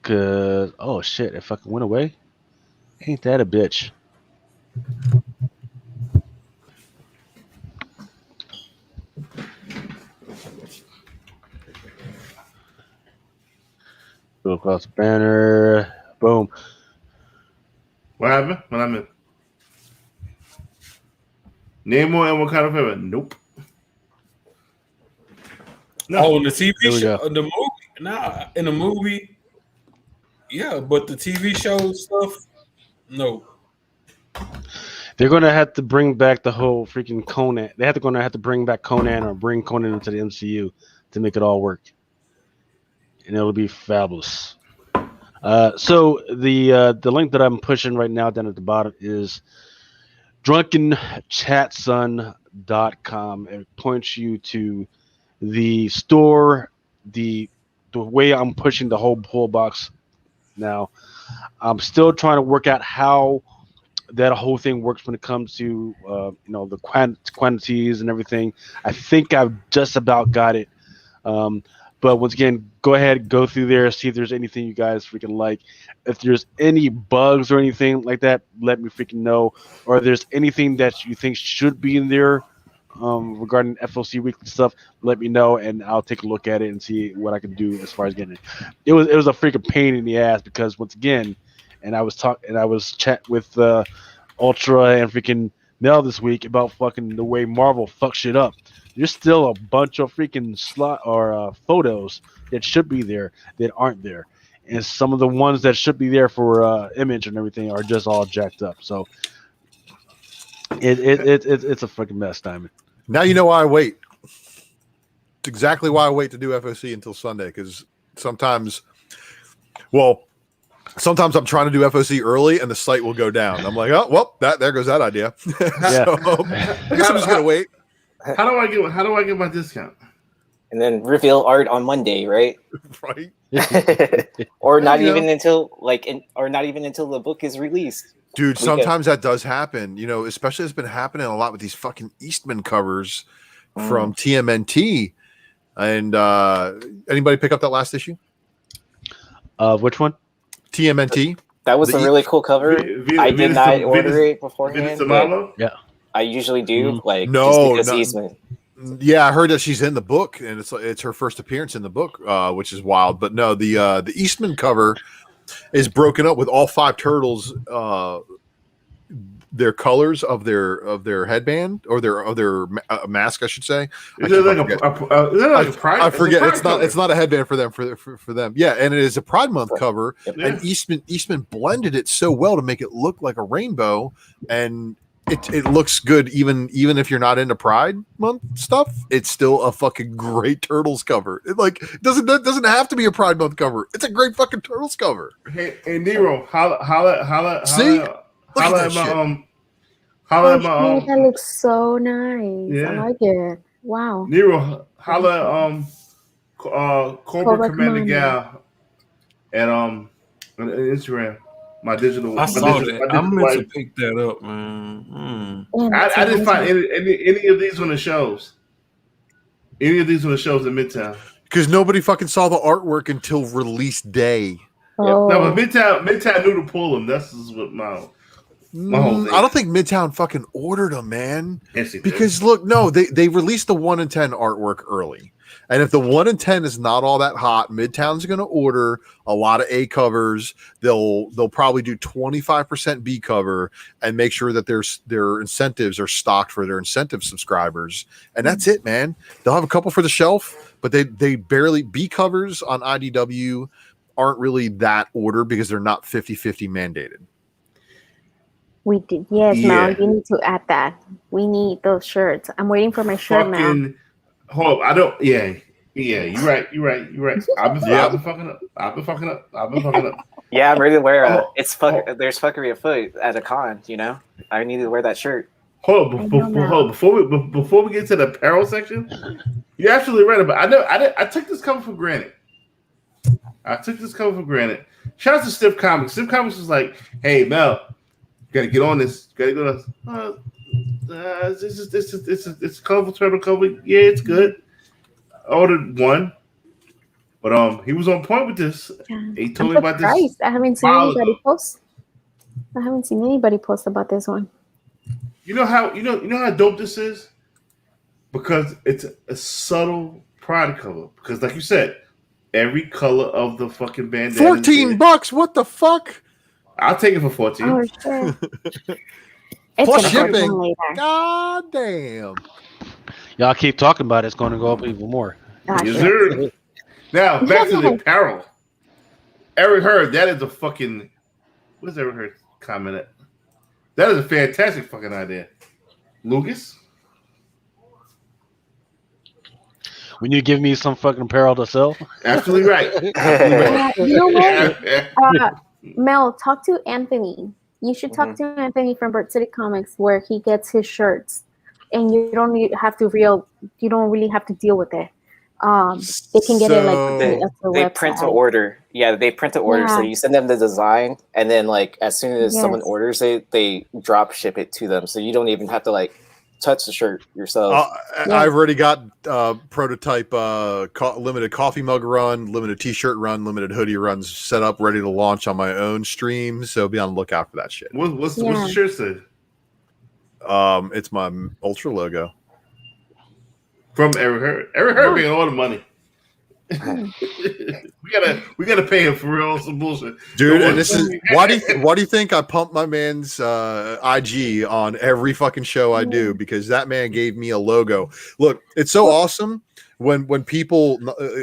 Cause oh shit, it fucking went away. Ain't that a bitch? Go across the banner. Boom. What happened? What happened? Name more and what kind of favor? Nope. No. Oh, in the TV There we show, go. the movie. Nah, in the movie, yeah, but the TV show stuff, no. They're gonna have to bring back the whole freaking Conan. Gonna have to bring back Conan or bring Conan into the MCU to make it all work, and it'll be fabulous. So the link that I'm pushing right now down at the bottom is drunkenchatson.com. It points you to the store, the way I'm pushing the whole pull box now. I'm still trying to work out how that whole thing works when it comes to the quantities and everything. I think I've just about got it. But once again, go ahead, go through there, see if there's anything you guys freaking like. If there's any bugs or anything like that, let me freaking know. Or if there's anything that you think should be in there regarding FOC weekly stuff, let me know, and I'll take a look at it and see what I can do as far as getting it. It was a freaking pain in the ass because once again, and I was chat with Ultra and freaking Mel this week about fucking the way Marvel fucks shit up. There's still a bunch of freaking photos that should be there that aren't there, and some of the ones that should be there for image and everything are just all jacked up. So it's a freaking mess, Diamond. Now you know why I wait. It's exactly why I wait to do FOC until Sunday, because sometimes I'm trying to do FOC early and the site will go down. I'm like, oh well, there goes that idea. Yeah. So I guess I'm just gonna wait. How do I get my discount? And then reveal art on Monday, right? Right. Or not Yeah. even until the book is released. Dude, sometimes that does happen. Especially it's been happening a lot with these fucking Eastman covers from TMNT. And anybody pick up that last issue? Which one? TMNT. That was a really cool cover. I did not order it beforehand. But Yeah. I usually do. No, just because he's yeah, I heard that she's in the book, and it's her first appearance in the book, which is wild. But no, the Eastman cover is broken up with all 5 turtles, their colors of their headband or their mask, I should say. Is it like a Pride? I forget. It's It's not a headband for them. For them, yeah. And it is a Pride Month cover, Yeah. and Eastman blended it so well to make it look like a rainbow, and it looks good even if you're not into Pride Month stuff. It's still a fucking great Turtles cover. It doesn't have to be a Pride Month cover. It's a great fucking Turtles cover. Hey Nero, holla See? Look at that shit. That looks so nice. Yeah. I like it. Wow. Nero, holla Cobra Commander Gal at on Instagram. My digital. I saw digital, that. I meant to pick that up, man. I didn't find any of these on the shows. Any of these on the shows in Midtown. Because nobody fucking saw the artwork until release day. Oh. No, but Midtown knew to pull them. That's just what my whole thing. I don't think Midtown fucking ordered them, man. Yes, it Because look, no, they released the 1 in 10 artwork early. And if the 1 in 10 is not all that hot, Midtown's going to order a lot of A covers. They'll probably do 25% B cover and make sure that their incentives are stocked for their incentive subscribers. And that's it, man. They'll have a couple for the shelf, but they barely B covers on IDW aren't really that ordered because they're not 50-50 mandated. We did. Yes, Yeah. Mel, you need to add that. We need those shirts. I'm waiting for my shirt, Mel. fucking hold up. I don't. Yeah. You're right. I've been fucking up. Yeah, I'm ready to wear there's fuckery afoot at a con, I need to wear that shirt. Hold up. Before we get to the apparel section, you're absolutely right about. I took this cover for granted. Shout out to Stiff Comics. Stiff Comics was like, "Hey Mel, Gotta get on this. Gotta go to it's a colorful turtle cover. Yeah, it's good. I ordered one. But he was on point with this. Yeah. He told me about this. I haven't seen anybody post. I haven't seen anybody post about this one. You know how dope this is? Because it's a subtle product cover. Because like you said, every color of the fucking bandana. $14. What the fuck? I'll take it for 14. Oh sure. Plus shipping. God damn. Y'all keep talking about it. It's going to go up even more. Yes, sir. Now back to the apparel. Eric Heard, that is a fucking. What's Eric Heard comment at? That is a fantastic fucking idea. Lucas? When you give me some fucking apparel to sell? Absolutely right. You know what? Mel, talk to Anthony. You should talk to Anthony from Bird City Comics where he gets his shirts. And you don't really have to deal with it. They can get it like they print to order. Yeah, they print to order. So you send them the design, and then like as soon as someone orders it, they drop ship it to them. So you don't even have to like touch the shirt yourself. I've already got prototype limited coffee mug run, limited t-shirt run, limited hoodie runs set up, ready to launch on my own stream. So be on the lookout for that shit. What's the shirt say? It's my Ultra logo. From Eric Heard. Eric Heard making all the money. we gotta pay him for real some bullshit, dude. And this is why do you think I pump my man's IG on every fucking show I do? Because that man gave me a logo. Look, it's so awesome when people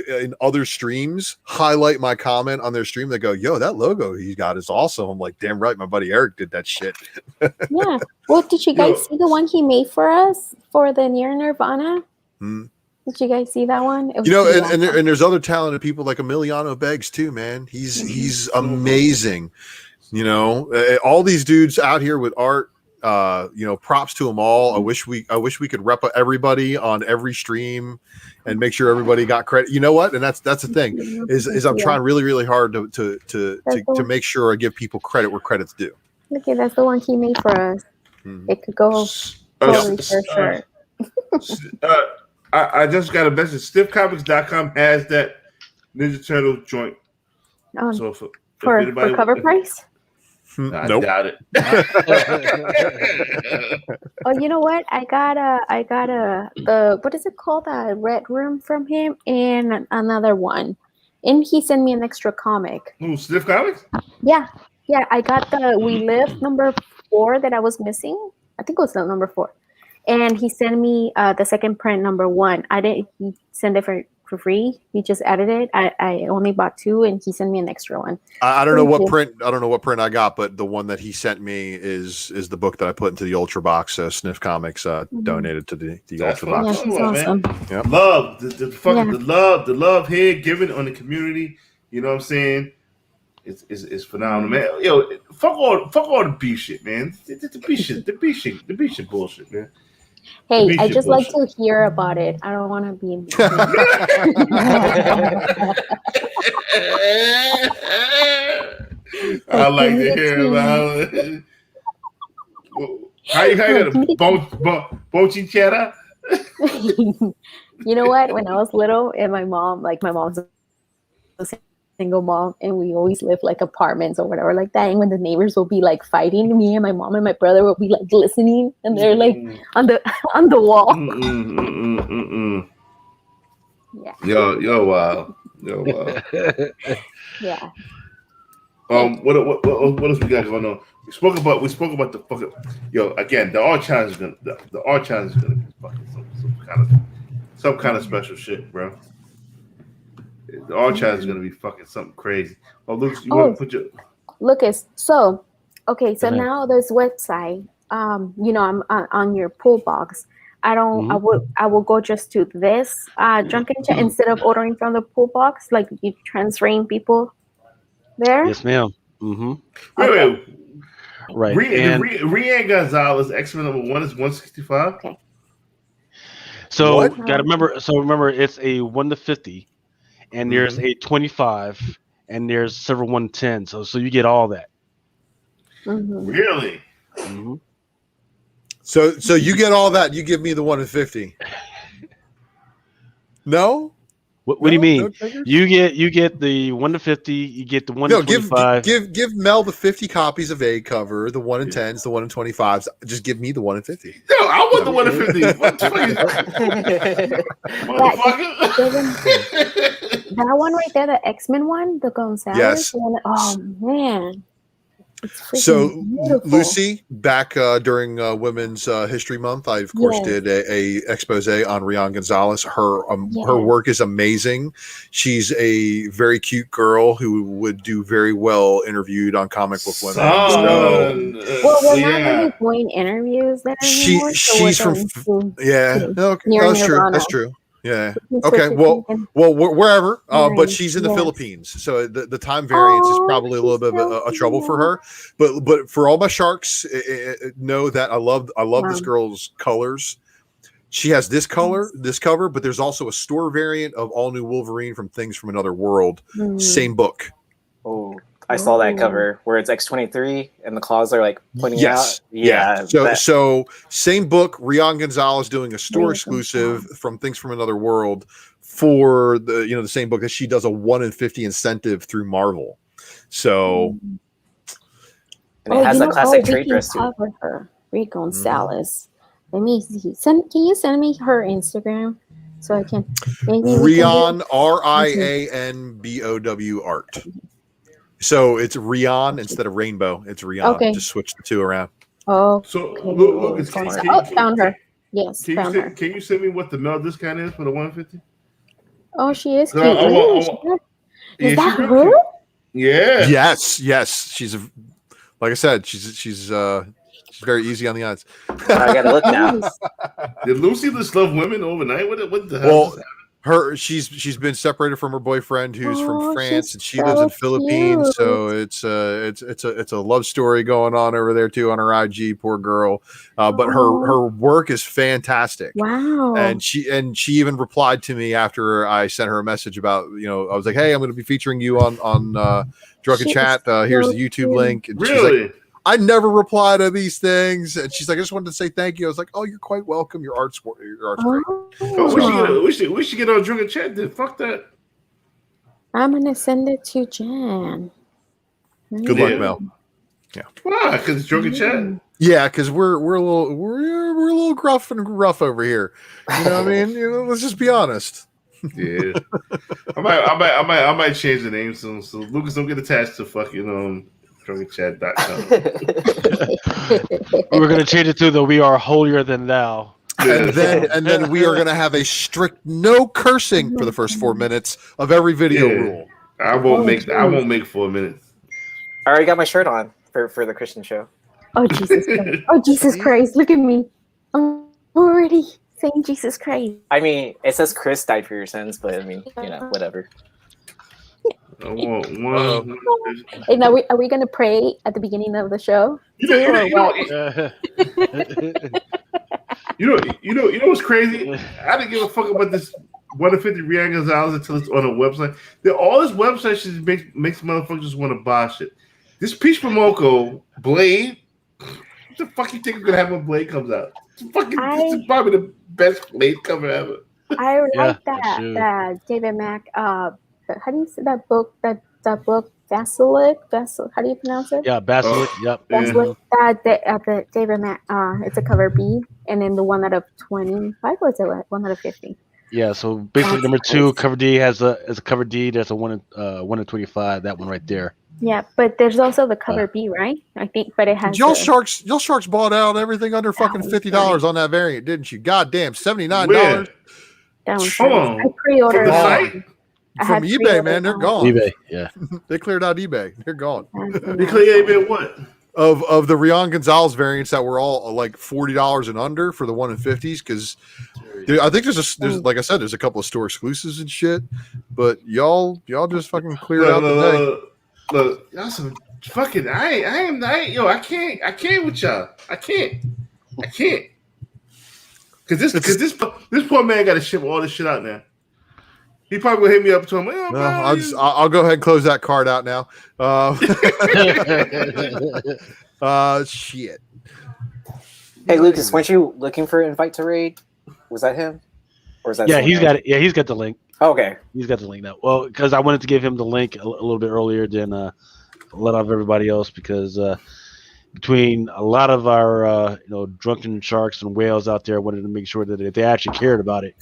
in other streams highlight my comment on their stream. They go, "Yo, that logo he got is awesome." I'm like, "Damn right, my buddy Eric did that shit." Yeah. Well, did you guys see the one he made for us for the Near Nirvana? Did you guys see that one? You know, and there's other talented people like Emiliano Beggs too, man. He's amazing. You know, all these dudes out here with art. You know, props to them all. I wish we could rep everybody on every stream and make sure everybody got credit. You know what? And that's the thing is I'm trying really, really hard to make sure I give people credit where credit's due. Okay, that's the one he made for us. It could go totally for sure. I just got a message. Stiffcomics.com has that Ninja Turtle joint. So for cover price? I nope. doubt it. Oh, you know what? I got the what is it called? The Red Room from him and another one. And he sent me an extra comic. Ooh, Stiff Comics? Yeah. I got the We Live number 4 that I was missing. I think it was the number 4. And he sent me the second print number 1. He sent it for free. He just added it. I only bought 2 and he sent me an extra one. I don't know what print I got, but the one that he sent me is the book that I put into the Ultra box. Sniff Comics donated to the Ultra box. Yeah, awesome. Yep. Love the love here given on the community. You know what I'm saying? It's phenomenal, man. Yo, fuck all the beef shit, man. The beef shit bullshit, man. Hey, I just like to hear about it. I don't want to be in I like to hear about it. How you got a bochi cheddar? You know what? When I was little, and my mom's a single mom, and we always lived like apartments or whatever like that. And when the neighbors will be like fighting, me and my mom and my brother will be like listening, and they're like on the wall. Yeah. Yo, wow. Yeah. What else we got going on? We spoke about the fucking again. The art challenge is gonna be fucking some kind of special shit, bro. The art challenge is gonna be fucking something crazy. Oh, Lucas, you want to put your Lucas? So now there's website. I'm on your pull box. I will go just to this Drunken Chat instead of ordering from the pull box. Like you transferring people there. Yes, ma'am. Mm-hmm. Wait. Right. Rion Gonzalez, X-Men number 1 is 165. Okay. So gotta remember. So remember, it's a 1 to 50, and there's a 25, and there's several 110. So you get all that. Mm-hmm. Really? Mm-hmm. So you get all that. You give me the 1 in 50. No. What do you mean? No takers? You get the 1 to 50. You get the 1 to 25. Give Mel the 50 copies of A cover, the 1 in 10s, the 1 in 25s. Just give me the 1 in 50. Yo, I want the 1 in 50. What the fuck is motherfucker? That one right there, the X-Men one, the Gonzalez. Yes. One, oh man. It's freaking So, beautiful. Lucy, back during Women's History Month, I of course did a expose on Rion Gonzalez. Her work is amazing. She's a very cute girl who would do very well interviewed on Comic Book Women. Well, we're not really doing interviews there anymore. She's from that's true. That's true. Yeah. Okay. Well, wherever. But she's in the Philippines, so the time variance is probably a little bit of a trouble for her. But for all my sharks, know that I love this girl's colors. She has this cover, but there's also a store variant of All New Wolverine from Things from Another World. Same book. Oh, I saw that cover where it's X-23 and the claws are like pointing out. Yeah. So same book, Rion Gonzalez doing a store exclusive from Things from Another World for the same book that she does a 1 in 50 incentive through Marvel. So and it has a classic trade dress too. Rion Gonzalez. Let me see. Can you send me her Instagram so I can Rion RIANBOW art. So it's Rion instead of Rainbow. It's Rion. Okay. Just switch the two around. Oh. So look, found her. Yes, can you send me what the Mel discount is for the 150? Oh, she is cute. Is that her? Yeah. Yes. She's like I said, she's very easy on the eyes. I gotta look now. Did Lucy just love women overnight? What the hell? Well, she's been separated from her boyfriend who's from France, and she lives in Philippines. So it's a love story going on over there too on her IG. Poor girl, but her work is fantastic. Wow! And she even replied to me after I sent her a message about I was like, hey, I'm going to be featuring you on Drunken Chat. Here's the YouTube link. And really? She's like, I never reply to these things, and she's like, I just wanted to say thank you. I was like, oh, you're quite welcome. Your art's great. We should get on Drunken Chat. Then fuck that. I'm gonna send it to Jan. Good luck, Mel. Yeah. Why? Because Drunken Chat. Yeah, because we're a little gruff and rough over here. You know what I mean? Let's just be honest. Yeah. I might change the name soon, so Lucas don't get attached to fucking DrunkenChat.com. We're gonna change it to the "We Are Holier Than Thou." And then we are going to have a strict no cursing for the first 4 minutes of every video rule. I won't make 4 minutes. I already got my shirt on for the Christian show. Oh Jesus Christ! Oh Jesus Christ! Look at me. I'm already saying Jesus Christ. I mean, it says Chris died for your sins, but I mean, whatever. Hey, now are we gonna pray at the beginning of the show? You know what's crazy? I didn't give a fuck about this 150 Rion Gonzalez until it's on a website. All this website shit makes motherfuckers just want to buy shit. This Peach Momoko Blade. What the fuck you think is gonna happen when Blade comes out? This is probably the best Blade cover ever. I like that David Mack. How do you say that book? That book, Basilic. How do you pronounce it? Yeah, Basilic. Yep. Basilic. The David Mack. It's a cover B, and then the 1 out of 25 was it 1 out of 50. Yeah. So basically, number 2, cover D has a cover D. There's a 1 in 25. That one right there. Yeah, but there's also the cover B, right? I think, but it has. Y'all sharks bought out everything under fucking $50 on that variant, didn't you? Goddamn, $79. I pre-ordered it. From eBay, man, they're gone. eBay, yeah. They cleared out eBay. They're gone. They cleared eBay what? Of the Rion Gonzalez variants that were all like $40 and under for the 1 in 50s, because I think there's like I said, there's a couple of store exclusives and shit, but y'all just fucking cleared out the thing. Look, y'all some fucking I can't with y'all. I can't. Cause this poor man got to ship all this shit out now. He probably will hit me up to him. Oh, I'll go ahead and close that card out now. Shit. Hey Lucas, weren't you looking for invite to raid? Was that him? Or is that Yeah, someone he's else? got it. Yeah, he's got the link. Oh, okay. He's got the link now. Well, because I wanted to give him the link a little bit earlier than let off everybody else, because between a lot of our drunken sharks and whales out there, wanted to make sure that if they actually cared about it,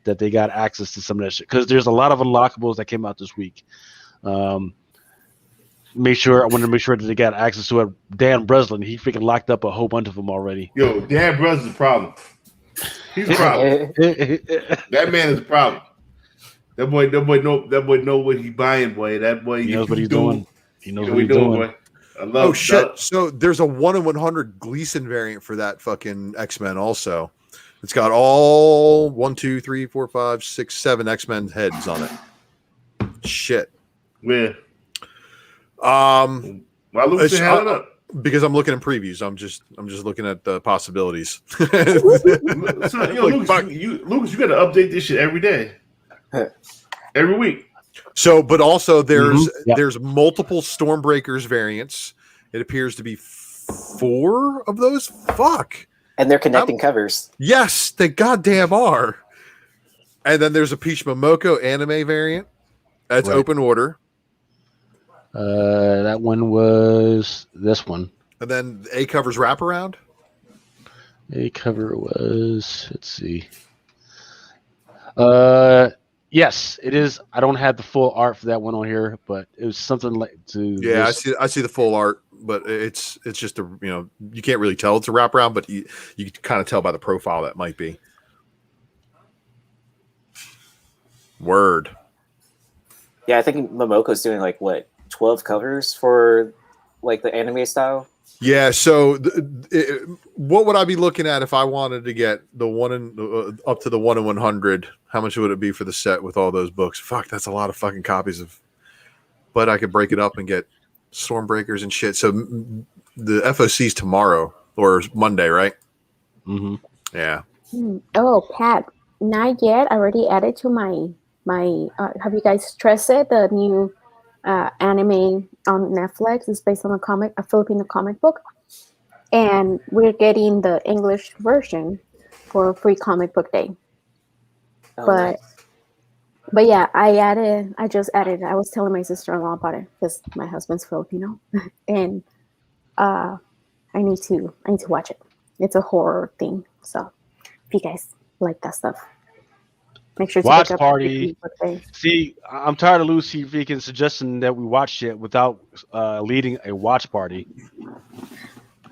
that they got access to some of that shit. Because there's a lot of unlockables that came out this week. I wanted to make sure that they got access to it. Dan Breslin, he freaking locked up a whole bunch of them already. Yo, Dan Brun's a problem. He's a problem. That man is a problem. That boy know what he buying, boy. That boy, He knows what he's doing. He knows what he's doing, doing. boy. I love. Oh shit! So there's a 1 in 100 Gleason variant for that fucking X-Men also. It's got all 1, 2, 3, 4, 5, 6, 7 X-Men heads on it. Shit. Where? Why Lucas had it up? Because I'm looking at previews. I'm just looking at the possibilities. So, Lucas, you got to update this shit every day, every week. So, but also there's Yep. there's multiple Stormbreakers variants. It appears to be 4 of those. Fuck. And they're connecting covers. Yes, they goddamn are. And then there's a Peach Momoko anime variant. That's Right. open order. That one was this one. And then A covers wraparound. A cover was, let's see. Yes, it is. I don't have the full art for that one on here, but it was something like to. Yeah, this. I see the full art, but it's just you can't really tell it's a wraparound, but you can kind of tell by the profile that might be. Word. Yeah, I think Momoko's doing 12 covers for the anime style. Yeah, so what would I be looking at if I wanted to get the up to the 1 in 100? How much would it be for the set with all those books? Fuck, that's a lot of fucking copies of. But I could break it up and get Stormbreakers and shit. So the FOC's tomorrow or Monday, right? Mm-hmm. Yeah. Oh, Pat, not yet. I already added to my. Have you guys stressed it? The new anime on Netflix is based on a Filipino comic book, and we're getting the English version for free comic book day. Oh, but nice. but yeah, I just added. I was telling my sister-in-law about it because my husband's Filipino, and I need to watch it. It's a horror thing, so if you guys like that stuff, make sure to Watch pick up party. the free book day. See, I'm tired of Lucy freaking suggesting that we watch shit without leading a watch party.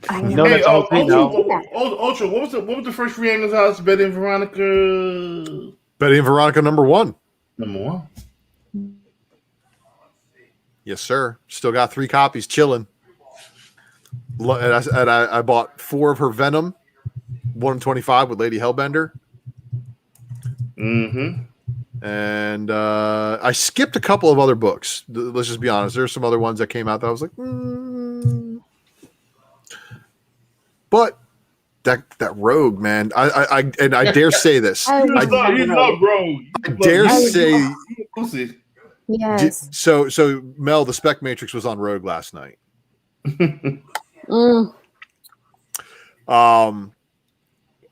I You know. know Hey, that's all thing now. Ultra, what was the first Rion Gonzalez, Betty and Veronica? Betty and Veronica #1. Number 1. Yes, sir. Still got 3 copies chilling. And I bought 4 of her Venom, 1 in 25 with Lady Hellbender. Mm-hmm. And I skipped a couple of other books. Let's just be honest. There's some other ones that came out that I was like, But that Rogue, man, I dare say this. I You love Rogue. I dare say. Lucy. Yes. So Mel, the Spec Matrix was on Rogue last night.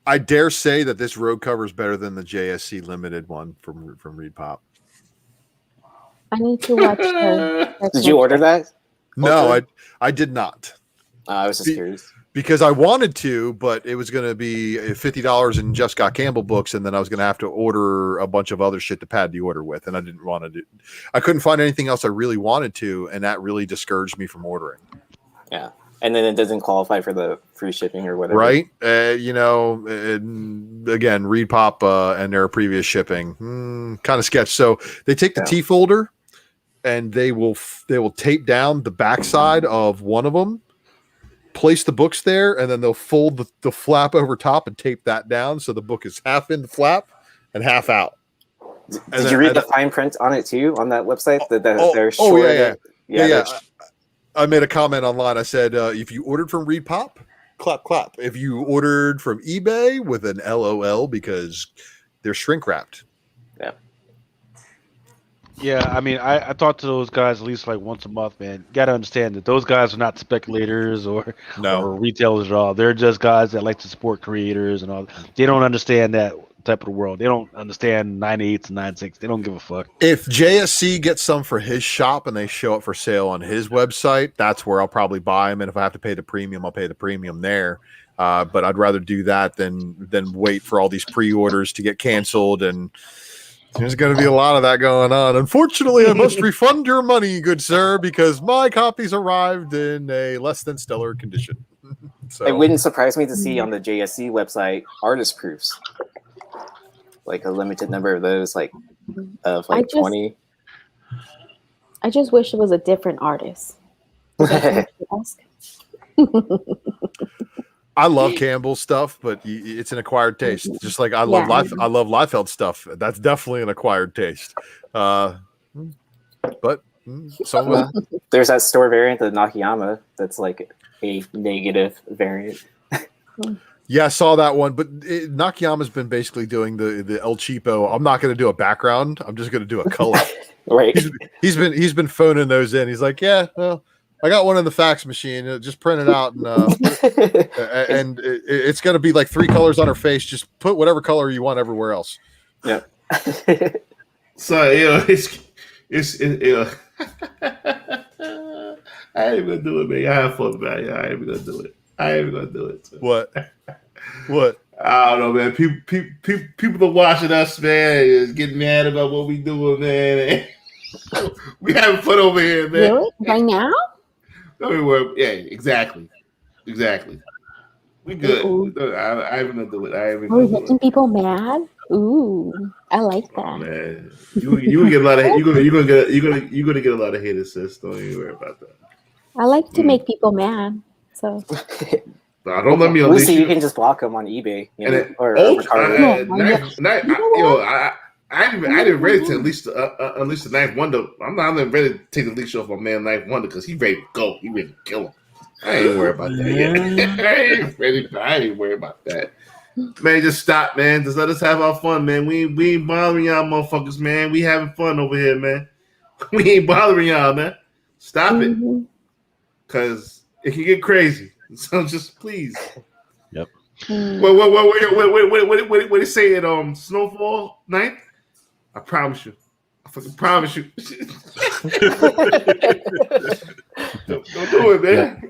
I dare say that this Rogue cover is better than the JSC limited one from Reed Pop. I need to watch the. Did you order that? No, I did not. I was just curious. Because I wanted to, but it was going to be $50 in Jeff Scott Campbell books, and then I was going to have to order a bunch of other shit to pad the order with, and I didn't want to do. I couldn't find anything else I really wanted to, and that really discouraged me from ordering. Yeah, and then it doesn't qualify for the free shipping or whatever. Right? Again, Reed Pop and their previous shipping, kind of sketch. So they take the T folder, and they will tape down the backside of one of them. Place the books there, and then they'll fold the flap over top and tape that down so the book is half in the flap and half out. Did you read the fine print on it too on that website? They're short. Yeah. I made a comment online. I said, if you ordered from Reed Pop, clap, clap. If you ordered from eBay, with an LOL because they're shrink wrapped. Yeah. Yeah, I mean, I talk to those guys at least like once a month, man. You gotta understand that those guys are not speculators No. or retailers at all. They're just guys that like to support creators and all. They don't understand that type of the world. They don't understand 9/8 and 9/6. They don't give a fuck. If JSC gets some for his shop and they show up for sale on his website, that's where I'll probably buy them. And if I have to pay the premium, I'll pay the premium there. But I'd rather do that than wait for all these pre-orders to get canceled. And there's going to be a lot of that going on. Unfortunately, I must refund your money, good sir, because my copies arrived in a less than stellar condition. So It wouldn't surprise me to see on the JSC website artist proofs, like a limited number of those, like of like 20. I just wish it was a different artist. I love Campbell's stuff, but it's an acquired taste. Just like I love Liefeld stuff. That's definitely an acquired taste. But there's that store variant, the Nakayama, that's like a negative variant. Yeah, I saw that one, but Nakayama's been basically doing the El Cheapo. I'm not going to do a background. I'm just going to do a color. Right. He's been phoning those in. He's like, yeah, well, I got one in the fax machine. Just print it out, and it's going to be like 3 colors on her face. Just put whatever color you want everywhere else. Yeah. So it's I ain't gonna do it, man. I have fun, man. I ain't gonna do it. So. What? I don't know, man. People are watching us, man, is getting mad about what we doing, man. We having fun over here, man. Really? Right now? Yeah, exactly. We good. I ain't gonna do it. Are we making people mad? Ooh, I like that. Oh, man, you gonna get a lot of you're gonna get a lot of haters, sis. Don't even worry about that. I like to make people mad. So don't let me Lucy, you can just block them on eBay, or I didn't ready to unleash the Ninth Wonder. I'm not ready to take the leash off my man Ninth Wonder because he ready to go. He ready to kill him. I ain't worried about that yet. I ain't worried about that. Man, just stop, man. Just let us have our fun, man. We ain't bothering y'all motherfuckers, man. We having fun over here, man. We ain't bothering y'all, man. Stop it. Because it can get crazy. So just please. Yep. What they say at Snowfall night? I promise you. I fucking promise you. Don't do it, man.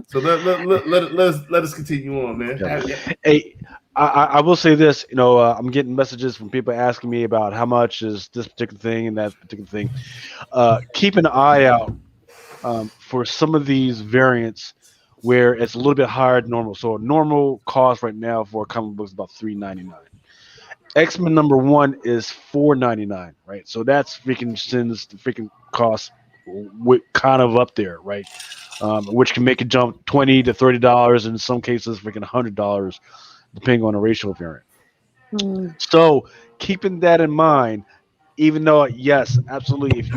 So let us continue on, man. Yeah. Hey, I will say this. I'm getting messages from people asking me about how much is this particular thing and that particular thing. Keep an eye out for some of these variants where it's a little bit higher than normal. So normal cost right now for a comic book is about $3.99. X-Men #1 is $4.99, right? So that's since the freaking cost kind of up there, right? Which can make it jump $20 to $30, in some cases freaking $100, depending on the ratio variant. So keeping that in mind, even though yes, absolutely, if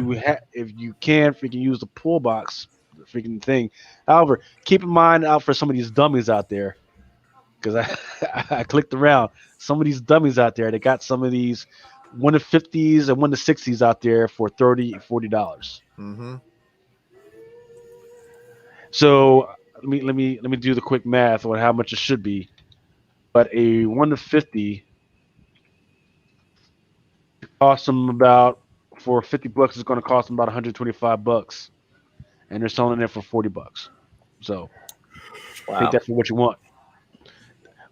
you can freaking use the pull box freaking thing. However, keep in mind out for some of these dummies out there, because I clicked around. Some of these dummies out there, they got some of these 1 to 50s and 1 to 60s out there for $30, $40. Mm-hmm. So let me do the quick math on how much it should be. But a 1 to 50 costs them about, for $50, it's going to cost them about $125, and they're selling it for $40. So take that for what you want.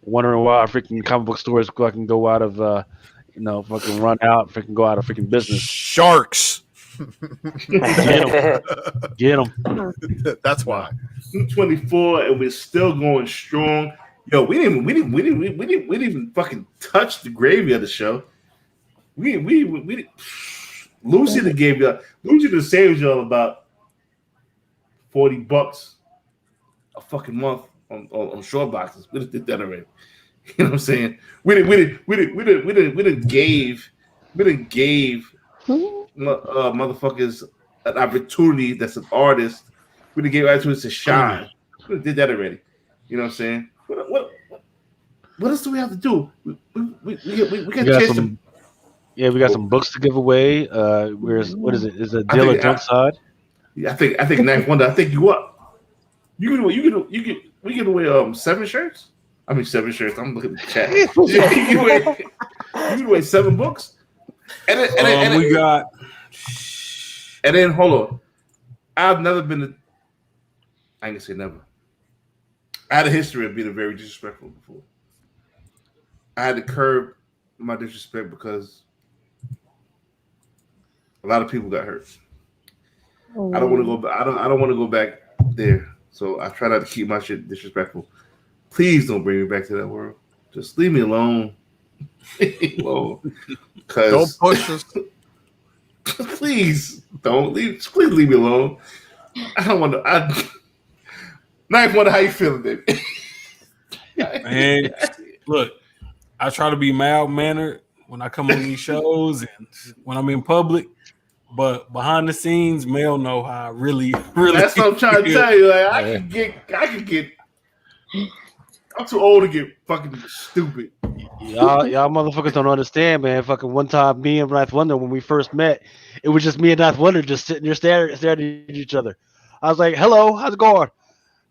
Wondering why freaking comic book stores can go out of fucking run out, freaking go out of freaking business. Sharks. Get them. That's why. 224, and we're still going strong. Yo, we didn't even fucking touch the gravy of the show. We Lucy the saves y'all about $40 a fucking month on short boxes. We did that already. You know what I'm saying? We didn't gave motherfuckers an opportunity that's an artist. We didn't give opportunities to shine. We did that already. You know what I'm saying? What else do we have to do? We got to chase them. Yeah, we got some books to give away. What is it? Is it Deal or Junk Side? Yeah, I think Knife Wonder. I think you up. We give away 7 shirts. I mean 7 shirts. I'm looking at the chat. You give away 7 books. And then we got. And then hold on. I've never been. I ain't gonna say never. I had a history of being very disrespectful before. I had to curb my disrespect because a lot of people got hurt. I don't want to go. I don't want to go back there. So I try not to keep my shit disrespectful. Please don't bring me back to that world. Just leave me alone. Leave me alone. Don't push us. Please don't leave. Please leave me alone. I don't want to. Knife Wonder, how you feeling, baby? Man, look, I try to be mild mannered when I come on these shows and when I'm in public. But behind the scenes, Mel know how I really. That's what I'm trying to tell you. Like I can get. I'm too old to get fucking stupid. Y'all motherfuckers don't understand, man. Fucking one time, me and Knife Wonder, when we first met, it was just me and Knife Wonder just sitting there staring at each other. I was like, "Hello, how's it going?"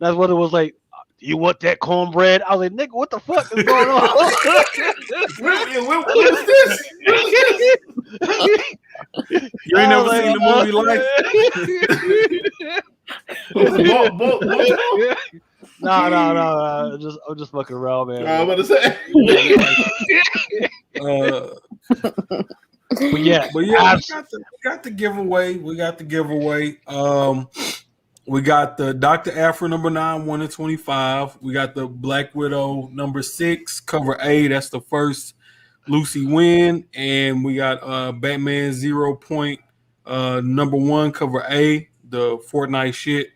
Knife Wonder was like, "You want that cornbread?" I was like, "Nigga, what the fuck is going on?" What is this? You ain't never seen the movie Life? No. I'm just fucking around, man. I'm about to say. But yeah, we got the giveaway. We got the Dr. Afro number 9, 1/25. We got the Black Widow number 6, cover A. That's the first Lucy win, and we got Batman 0 Point number 1, cover A, the Fortnite shit.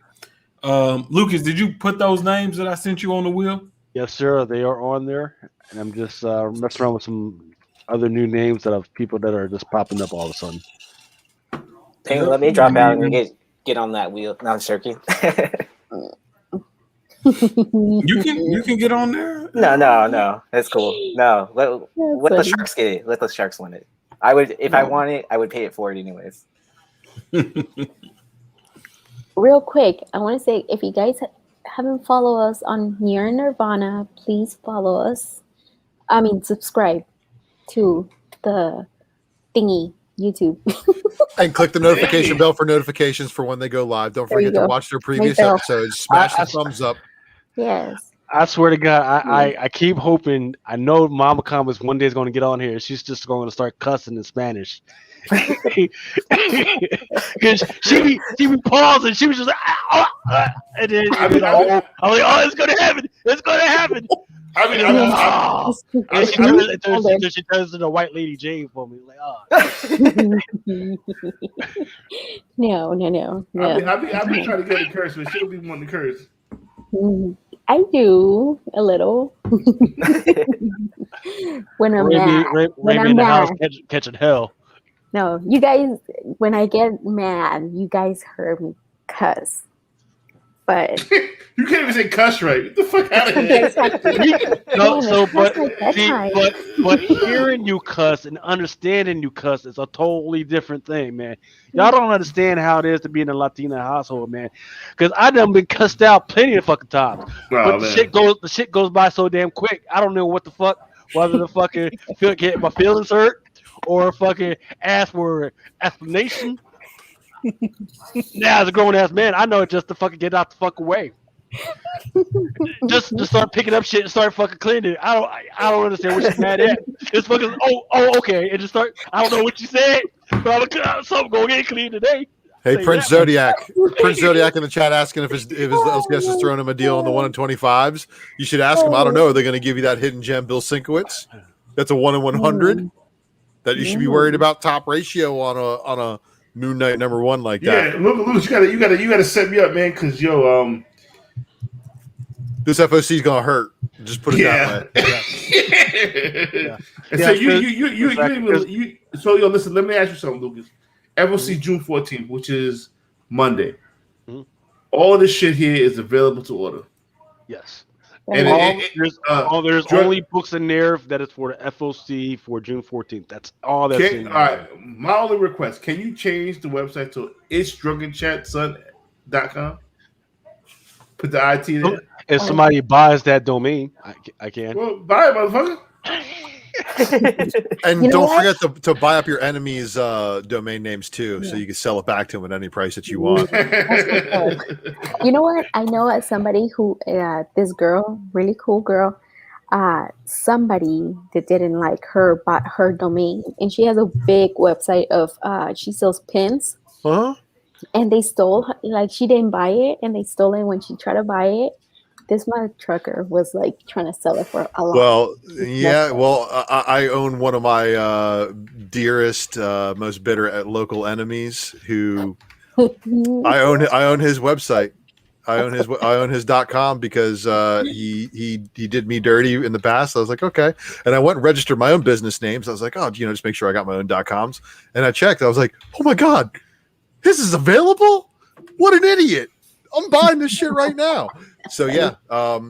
Lucas, did you put those names that I sent you on the wheel? Yes, sir. They are on there, and I'm just messing around with some other new names that have people that are just popping up all of a sudden. Hey, let me drop out and get on that wheel. No, I'm joking. You can get on there. No, that's cool. No, let the Sharks get it. Let the Sharks win it. I would, if I want it, I would pay it for it anyways. Real quick, I want to say, if you guys haven't followed us on Near Nirvana, please follow us. Subscribe to the thingy YouTube. And click the notification bell for notifications for when they go live. Don't forget to watch their previous episodes. Smash the thumbs up. Yes. I swear to God, I keep hoping. I know Mama Kama's one day is going to get on here. She's just going to start cussing in Spanish. Because she be pausing. She was just like, and then I'm like, oh, it's gonna happen. It's gonna happen. She turns into a white lady Jane for me. Like, No. I've been trying to get a curse, but she'll be wanting to curse. I do a little. When I'm mad. Raimi in the house catching hell. No, you guys, when I get mad, you guys heard me cuss. But you can't even say cuss right. Get the fuck out of here. But hearing you cuss and understanding you cuss is a totally different thing, man. Y'all don't understand how it is to be in a Latina household, man. Because I done been cussed out plenty of fucking times. But the shit goes by so damn quick. I don't know what the fuck, whether the fucking get my feelings hurt or fucking ask for explanation. Now, as a grown ass man, I know it just to fucking get out the fuck away. Just to start picking up shit and start fucking cleaning it. I don't understand what she's mad at. It's fucking okay, and just start. I don't know what you said, but something gonna get clean today. Hey, Prince Zodiac. Prince Zodiac in the chat asking if his LCS is throwing him a deal on the 1-in-25s. You should ask him. I don't know. Are they going to give you that hidden gem, Bill Sienkiewicz? That's a 1-in-100. That you should be worried about top ratio on a Moon Knight number 1 like that. Yeah, Louis, you gotta set me up, man, because this FOC is gonna hurt. Just put it that way. So listen. Let me ask you something, Lucas. FOC June 14th, which is Monday. Mm-hmm. All of this shit here is available to order. Yes. There's only books in there that is for the FOC for June 14th. That's all that's in there. All right. My only request: can you change the website to it'sdrunkenchatson.com? Put the IT there. If somebody buys that domain, I can. Well, buy it, motherfucker. And don't forget to buy up your enemies' domain names too, so you can sell it back to them at any price that you want. You know what? I know somebody who, this girl, really cool girl, somebody that didn't like her bought her domain, and she has a big website of, she sells pins. Huh? And they stole, like, she didn't buy it, and they stole it when she tried to buy it. This mother trucker was like trying to sell it for a lot. Well, yeah. Well, I own one of my dearest, most bitter local enemies. Who I own his website. I own his .com because he did me dirty in the past. I was like, okay, and I went and registered my own business names. I was like, oh, just make sure I got my own .coms. And I checked. I was like, oh my god, this is available. What an idiot! I'm buying this shit right now. So yeah,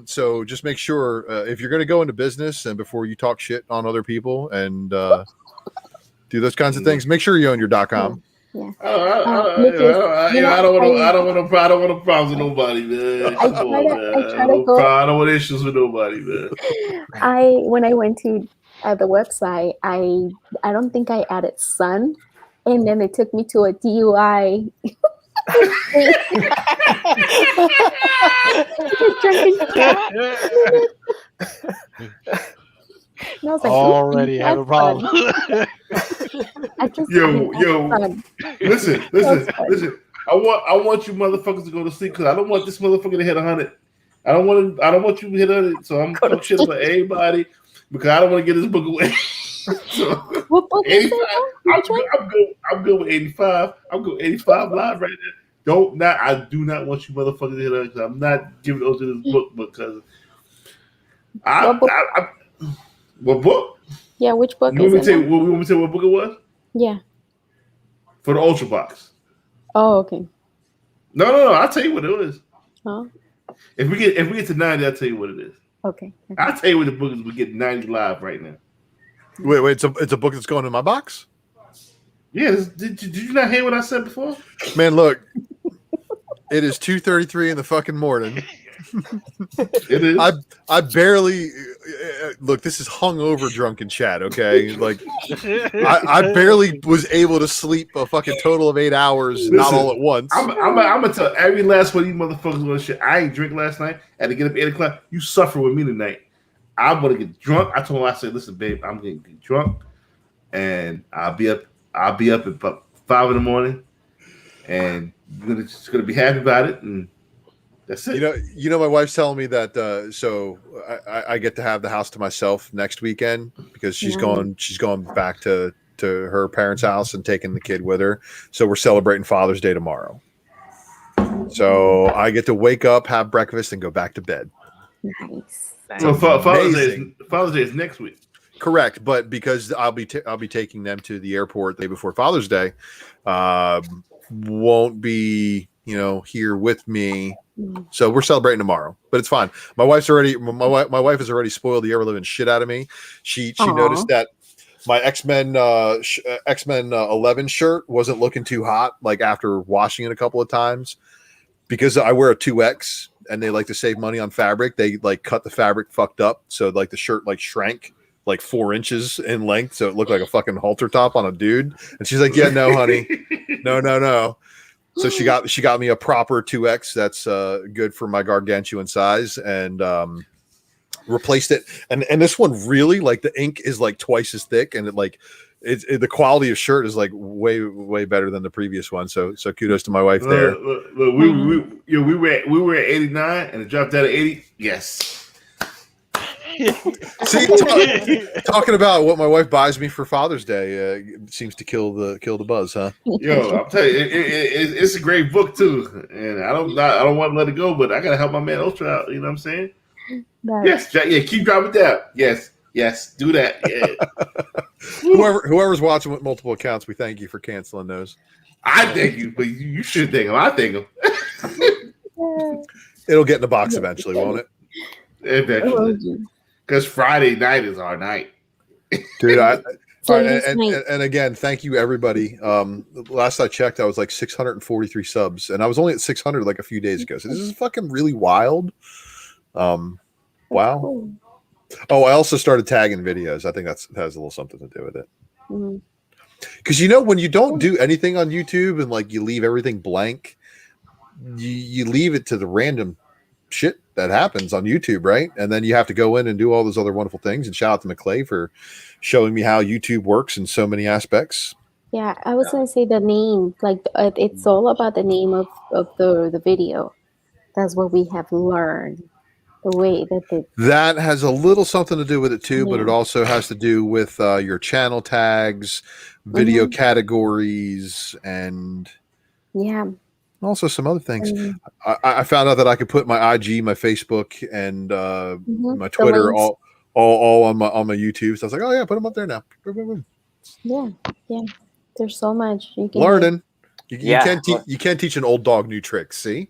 so just make sure if you're going to go into business and before you talk shit on other people and do those kinds of things, make sure you own your .com. Yeah. I don't want no problems with nobody, man. I don't want issues with nobody, man. When I went to the website, I don't think I added son, and then it took me to a DUI. And I was like, already have a problem. Listen. I want you motherfuckers to go to sleep because I don't want this motherfucker to hit 100. I don't want you to hit 100. So I'm talking shit about everybody because I don't want to get this book away. So, what book is it? I'm good with 85. I'm good with 85 live right now. I do not want you motherfuckers to hit 100 because I'm not giving those to this book because what book? Yeah, which book you want me to tell you what book it was? Yeah. For the Ultra Box. Oh, okay. No, I'll tell you what it is. Huh? If we get to 90, I'll tell you what it is. Okay. I'll tell you what the book is. We get 90 live right now. Wait, it's a book that's going in my box? Yeah, did you not hear what I said before? Man, look. It is 2:33 in the fucking morning. It is. I barely look. This is hungover drunken chat. Okay, like I barely was able to sleep a fucking total of 8 hours, listen, not all at once. I'm gonna tell every last one of you motherfuckers on shit. I ain't drink last night. I had to get up at 8 o'clock. You suffer with me tonight. I'm gonna get drunk. I told him, I said, listen, babe, I'm gonna get drunk, and I'll be up at about 5 in the morning, and you're just gonna be happy about it, and that's it. You know, my wife's telling me that so I get to have the house to myself next weekend because she's going back to her parents' house and taking the kid with her. So we're celebrating Father's Day tomorrow. So I get to wake up, have breakfast, and go back to bed. Nice. So Father's Day is next week. Correct, but because I'll be taking them to the airport the day before Father's Day, won't be here with me. So we're celebrating tomorrow, but it's fine. My wife has already spoiled the ever living shit out of me. She noticed that my X-Men 11 shirt wasn't looking too hot, like after washing it a couple of times, because I wear a 2X and they like to save money on fabric. They like cut the fabric fucked up, so like the shirt like shrank like 4 inches in length, so it looked like a fucking halter top on a dude. And she's like, "Yeah, no, honey, no." So she got me a proper 2X that's good for my gargantuan size, and replaced it. And this one really, like, the ink is like twice as thick, and the quality of shirt is like way better than the previous one. So kudos to my wife there. Look, we were at 89 and it dropped down to 80. Yes. See, talking about what my wife buys me for Father's Day seems to kill the buzz, huh? Yo, I'm telling you, it's a great book too, and I don't want to let it go, but I gotta help my man Ultra out. You know what I'm saying? Yes, yeah, keep dropping down. Yes, do that. Yeah. Whoever's watching with multiple accounts, we thank you for canceling those. I thank you, but you should thank them. I thank them. It'll get in the box eventually, won't it? Eventually, because Friday night is our night, dude. So and again, thank you everybody. Last I checked, I was like 643 subs, and I was only at 600 like a few days ago. So this is fucking really wild. Wow. Cool. Oh, I also started tagging videos. I think that has a little something to do with it. Mm-hmm. Because you know, when you don't do anything on YouTube and like you leave everything blank, you leave it to the random shit that happens on YouTube, right? And then you have to go in and do all those other wonderful things. And shout out to McClay for showing me how YouTube works in so many aspects. Yeah, I was gonna say the name. Like it's all about the name of the video. That's what we have learned. The way that has a little something to do with it too, yeah. but it also has to do with your channel tags, video categories, and also some other things. I found out that I could put my IG, my Facebook, and my Twitter all on my YouTube. So I was like, oh yeah, put them up there now. Yeah. There's so much you can learning. You can't teach an old dog new tricks. See.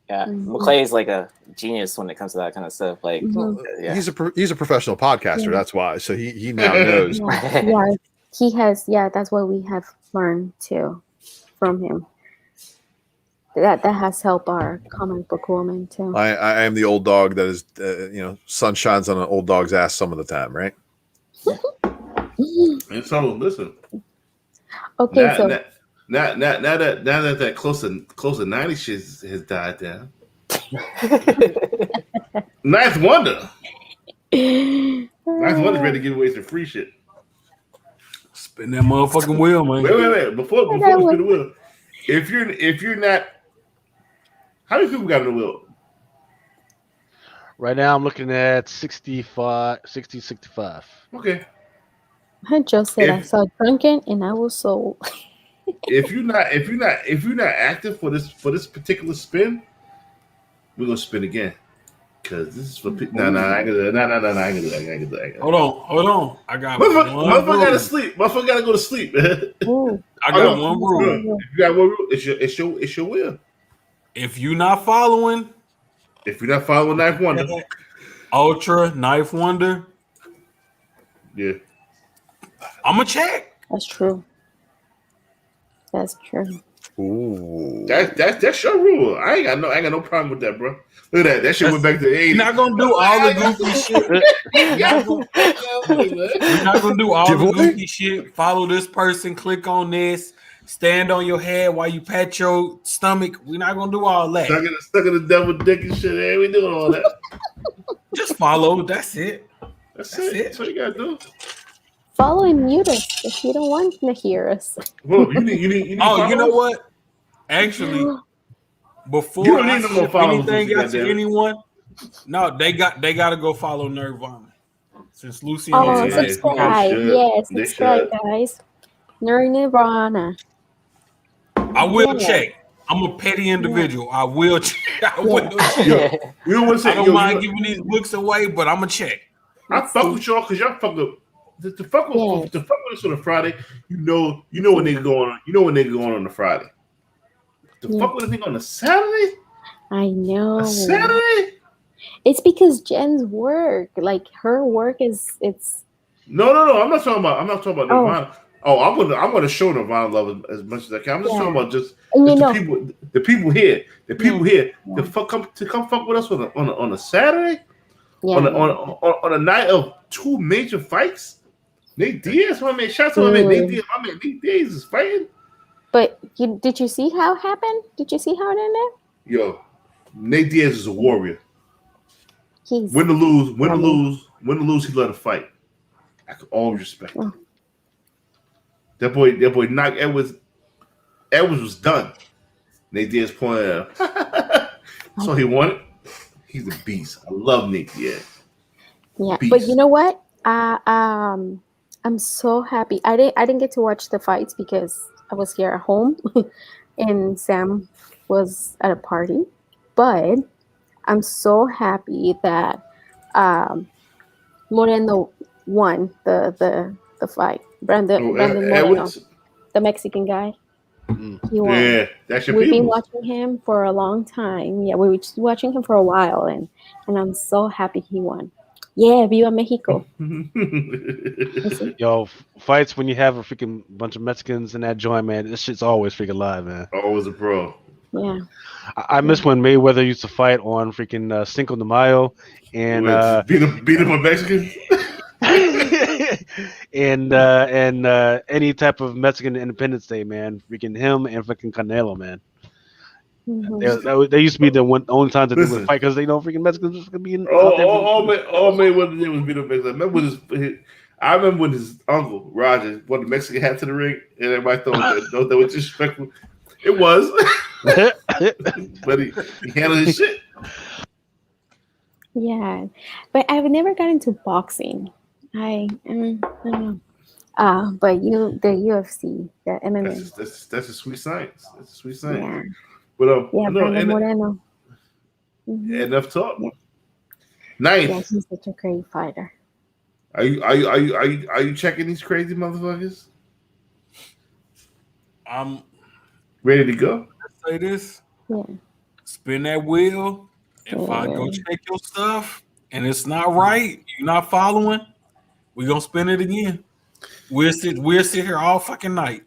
Yeah, McClay is like a genius when it comes to that kind of stuff. Like, he's a professional podcaster. That's why. So he now knows. Yeah, he has. Yeah, that's what we have learned too from him. That has helped our comic book woman too. I am the old dog that is, sun shines on an old dog's ass some of the time, right? And so listen. Okay, Now that close to 90 shit has died down. Ninth Wonder. Ninth Wonder's ready to give away some free shit. Spin that motherfucking wheel, man. Wait. Before we spin the wheel, if you're not, how many people got in the wheel? Right now, I'm looking at 65. Okay. Joe said I saw Drunken and I was sold. If you're not active for this particular spin, we're gonna spin again. Cause this is for I ain't gonna do that. Hold on. I got motherfucker gotta sleep. Motherfucker gotta go to sleep. I got one rule. If you got one rule, it's your will. If you're not following Knife Wonder, Ultra Knife Wonder, yeah, I'ma check. That's true. Ooh. That's your rule. I ain't got no problem with that, bro. Look at that. That shit went back to the 80s. You're not gonna do all the goofy shit. You're not gonna do all the goofy shit. Follow this person, click on this, stand on your head while you pat your stomach. We're not gonna do all that. Stuck in the devil dick and shit. Ain't we doing all that? Just follow. That's it. That's it. That's what you gotta do. Follow and mute us if you don't want to hear us. Well, you need oh, you know what? Actually, before I ship anything out to anyone, no, they got to go follow Nirvana. Since Lucy subscribe. Yes, subscribe, guys. Nirvana. I will check. I'm a petty individual. I will check. I don't mind giving these books away, but I'm gonna check. I fuck with y'all because y'all fuck up. To fuck with us on a Friday, you know when they go on. You know when they go on a Friday. To fuck with a thing on a Saturday. I know. A Saturday. It's because Jen's work, like her work is. It's. No. I'm not talking about Nirvana. Oh, I'm gonna show Nirvana love as much as I can. I'm just talking about just the people here. The people here to come fuck with us on a Saturday. Yeah. On a night of two major fights. Nate Diaz, my man. Shout out to my man Nate Diaz. My man Nate Diaz is fighting. But did you see how it happened? Did you see how it ended? Yo, Nate Diaz is a warrior. Win to lose, he let a fight. I can always respect him. That boy knocked Edwards. Edwards was done. Nate Diaz pointed at him. So he won it. He's a beast. I love Nate Diaz. Yeah, beast. But you know what? I'm so happy. I didn't get to watch the fights because I was here at home and Sam was at a party. But I'm so happy that Moreno won the fight. Brandon Moreno, the Mexican guy. He won. Yeah, that's your We've been people. watching him for a long time. Yeah, we were just watching him for a while, and I'm so happy he won. Yeah, Viva Mexico. Yo, fights when you have a freaking bunch of Mexicans in that joint, man. This shit's always freaking live, man. Always a pro. Yeah. I miss when Mayweather used to fight on freaking Cinco de Mayo and beat up a Mexican. and any type of Mexican Independence Day, man. Freaking him and freaking Canelo, man. They used to be the only time that they would fight because they know freaking Mexicans was being. All Mayweather did was beat up Mexican. I remember when his uncle Roger won the Mexican hat to the ring, and everybody thought that was disrespectful. It was, but he handled his shit. Yeah, but I've never got into boxing. I don't know. But the UFC, the MMA. That's a sweet science. That's a sweet science. Yeah. But Brandon Moreno. Enough talk. Yeah. Ninth. Yeah, he's such a great fighter. Are you checking these crazy motherfuckers? I'm ready to go. Let's say this. Yeah. Spin that wheel. If I go check your stuff and it's not right, you're not following, we're gonna spin it again. We'll sit here all fucking night.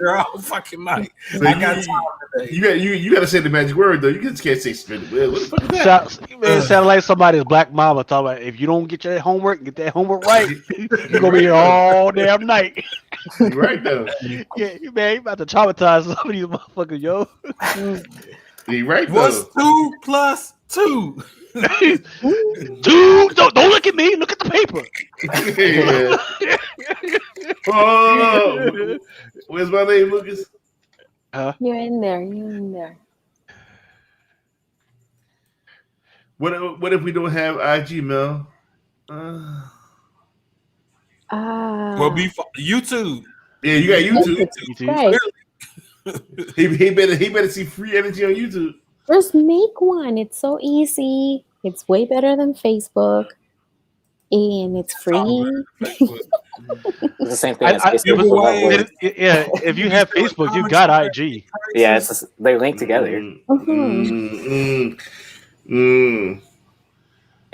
All fucking night. So I got time today. You gotta say the magic word though. You just can't say spin the wheel. What the fuck is that? Man, it sounded like somebody's black mama talking about if you don't get your homework, get that homework right, you're gonna be here all damn night. You're right though. Yeah, man, you about to traumatize some of these motherfuckers, yo. You're right though. What's 2 plus 2? Dude, don't look at me. Look at the paper. Oh, where's my name, Lucas? You're in there. What if we don't have IG, Mel? Well, be YouTube. Yeah, you got YouTube. Right. He better see free energy on YouTube. Just make one. It's so easy. It's way better than Facebook, and it's free. It's the same thing as Facebook. Yeah, if you have Facebook, you got IG. Yeah, they link together. It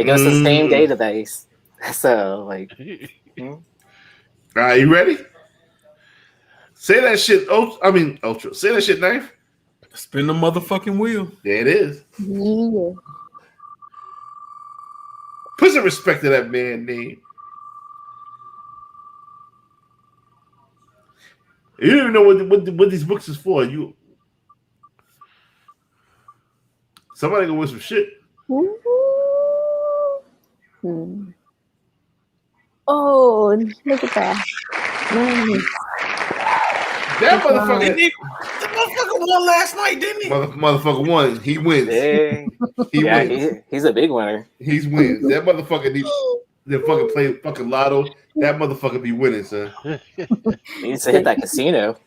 goes to the same database. So, like, all right, you ready? Say that shit. Ultra. Say that shit, Knife. Spin the motherfucking wheel. There it is. Yeah. Put some respect to that man name. You don't even know what these books is for. Somebody gonna win some shit. Oh, look at that. Nice. That motherfucker. The motherfucker won last night, didn't he? Motherfucker won. He wins. He wins. He's a big winner. He wins. That motherfucker they fucking play fucking lotto. That motherfucker be winning, son. He needs to hit that casino.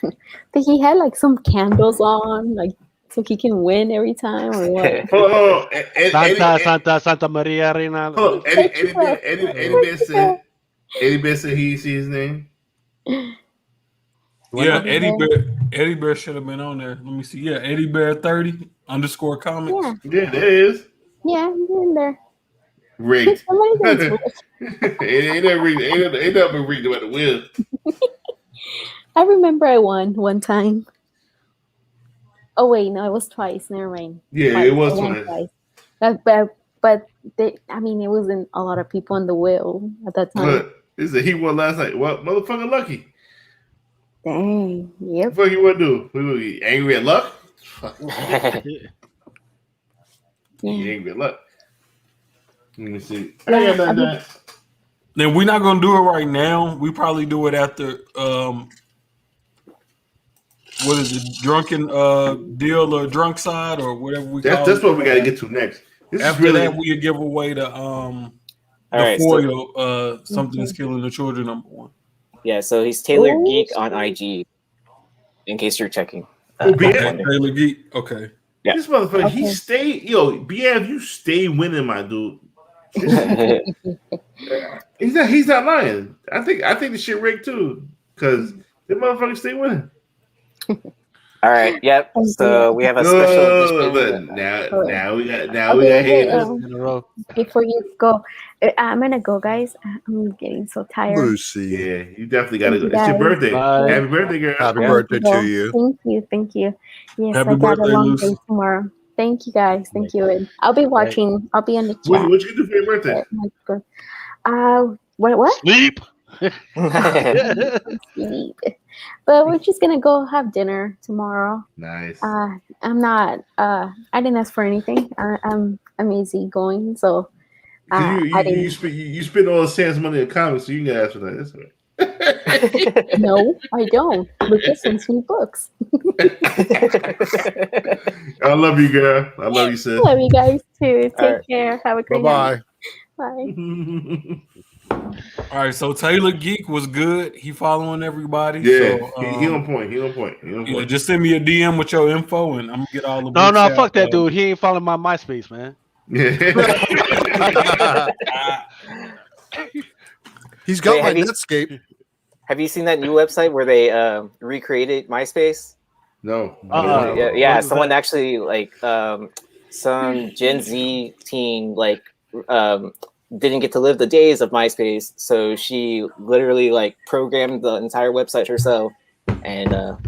But he had like some candles on, like so he can win every time or what? Hold on. Santa Maria Reina. Eddie Bear said he see his name. Yeah, Eddie Bear should have been on there. Let me see. Yeah, Eddie Bear 30 _ comics. Yeah, there is. Yeah, he's in there. Rigged. Ain't never been rigged about the wheel. I remember I won one time. Oh wait, no, it was twice. Never mind. Yeah, twice. it was twice. But it wasn't a lot of people on the wheel at that time. Look, he won last night. What motherfucking lucky? Dang. Yep. What you want to do? We will be angry at luck? Angry at luck. Let me see. Then we're not gonna do it right now. We probably do it after what is it, drunken deal or drunk side or whatever we call it. That's what we gotta get to next. After that, we give away the foil, Something's Killing the Children #1. Yeah, so he's Taylor Geek on IG, in case you're checking. Taylor Geek, okay. Yeah. This motherfucker, he stayed, BF, you stay winning, my dude. He's not lying. I think the shit rigged too. Cause Them motherfuckers stay winning. All right. Yep. So we have a special edition. Now we got Okay, haters. In a row. before you go, I'm gonna go, guys. I'm getting so tired. Lucy. Yeah, you definitely gotta go. Thank you, it's your guys. birthday. Bye. Happy birthday, girl. Happy Yeah. birthday to you. Thank you. Yes, Happy I got birthday, a long Lucy. day tomorrow. Thank you, guys. Thank you. And I'll be watching. I'll be in the What chat. you gonna do for your birthday? What? Sleep. Sleep. But we're just gonna go have dinner tomorrow. Nice. I'm not. I didn't ask for anything. I'm easygoing, so I didn't. You spend all the Sam's money in comics, so you can ask for that. That's right. No, I don't. Lucas sends me books. I love you, girl. I love you, sis. Love you guys too. Take right. care. Have a great Bye-bye. night. Bye. All right, so Taylor Geek was good. He following everybody. Yeah, so, he on point. Yeah, just send me a DM with your info, and I'm gonna get all the. No, books fuck out, that dude. He ain't following my MySpace, man. He's got Wait, my have you- Netscape. Have you seen that new website where they recreated MySpace? No. Yeah. what is Someone that? actually some Gen Z teen didn't get to live the days of MySpace, so she literally programmed the entire website herself, and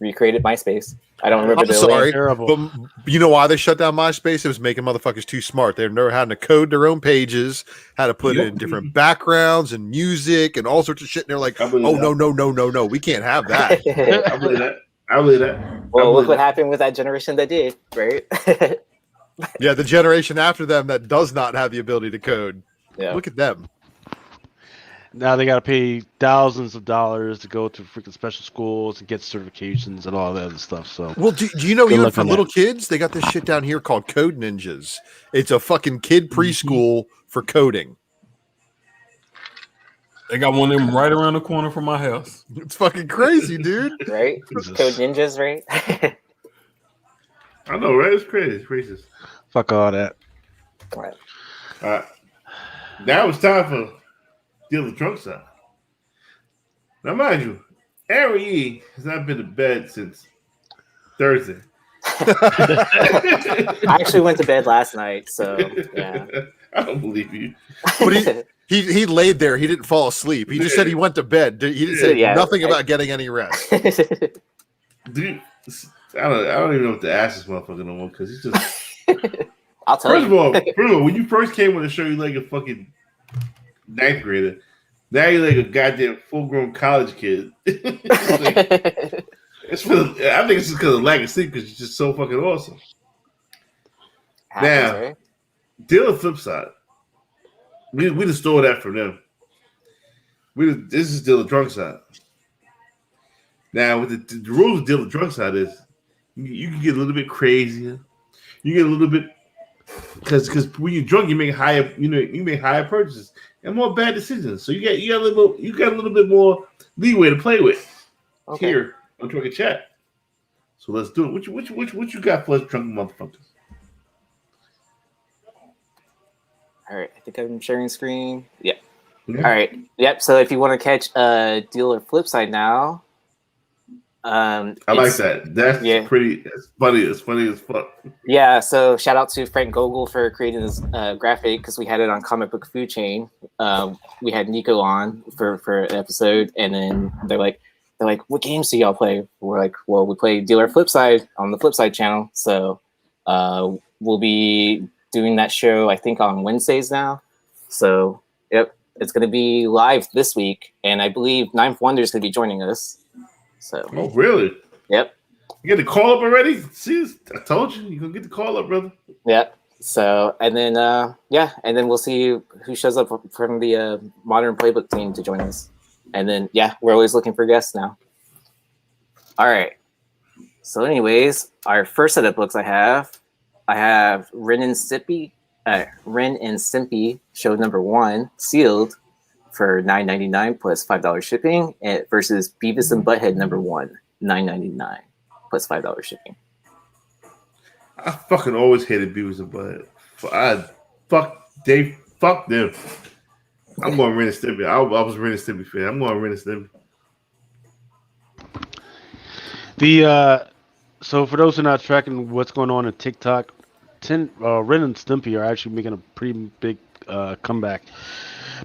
recreated MySpace. I don't remember I'm the sorry, link. Terrible. but you know why they shut down MySpace? It was making motherfuckers too smart. They never had to code their own pages, had to put it in different backgrounds and music and all sorts of shit. And they're like, I believe "Oh that. no, we can't have that." I believe that. Well, look what happened with that generation that did, right? Yeah, the generation after them that does not have the ability to code. Yeah. Look at them. Now they got to pay thousands of dollars to go to freaking special schools and get certifications and all that other stuff. So, Well, do you know, Good even luck for on little kids, they got this shit down here called Code Ninjas. It's a fucking kid preschool for coding. They got one of them right around the corner from my house. It's fucking crazy, dude. Right? Jesus. Code Ninjas, right? I know, right? It's crazy. It's racist. fuck all that. Right. Now it's time for Deal the Drunk Side. Now, mind you, Aaron E has not been to bed since Thursday. I actually went to bed last night, so yeah. I don't believe you. But he laid there. He didn't fall asleep. He just said he went to bed. He didn't say nothing about getting any rest. Dude, I don't even know what to ask this motherfucker no more because he's just. I'll tell First you. of all, when you first came on the show, you like a fucking ninth grader. Now you're like a goddamn full-grown college kid. I think it's just because of lack of sleep because you're just so fucking awesome. Happens, Now, right? Deal the flip side. We just stole that from them. This is Deal the drunk side. Now, with the rules of Deal the drunk side is you can get a little bit crazier. You get a little bit because when you're drunk, you make higher purchases and more bad decisions. So you got a little bit more leeway to play with here on Drunken Chat. So let's do it. What you got for us drunken motherfuckers? All right, I think I'm sharing screen. Yeah. Yeah. All right. Yep. So if you want to catch Deal or Flip Side now, I like that. That's pretty. It's funny. It's funny as fuck. Yeah. So shout out to Frank Gogol for creating this graphic because we had it on Comic Book Food Chain. We had Nico on for an episode, and then they're like, "What games do y'all play?" We're like, "Well, we play Deal or Flip Side on the Flip Side channel." So we'll be doing that show, I think, on Wednesdays now. So, yep, it's going to be live this week, and I believe Ninth Wonder is going to be joining us. So, Oh, really? Yep. You get the call up already? See, I told you, you're going to get the call up, brother. Yep. So, and then, and then we'll see who shows up from the Modern Playbook team to join us. And then, we're always looking for guests now. All right. So, anyways, our first set of books I have Ren and Stimpy show number 1 sealed for $9.99 plus $5 shipping versus Beavis and Butthead number 1, $9.99 plus $5 shipping. I fucking always hated Beavis and Butthead. Fuck them. I'm going Ren and Stimpy. I was Ren and Stimpy fan. I'm going Ren and Stimpy. So for those who are not tracking what's going on in TikTok, Ren and Stimpy are actually making a pretty big comeback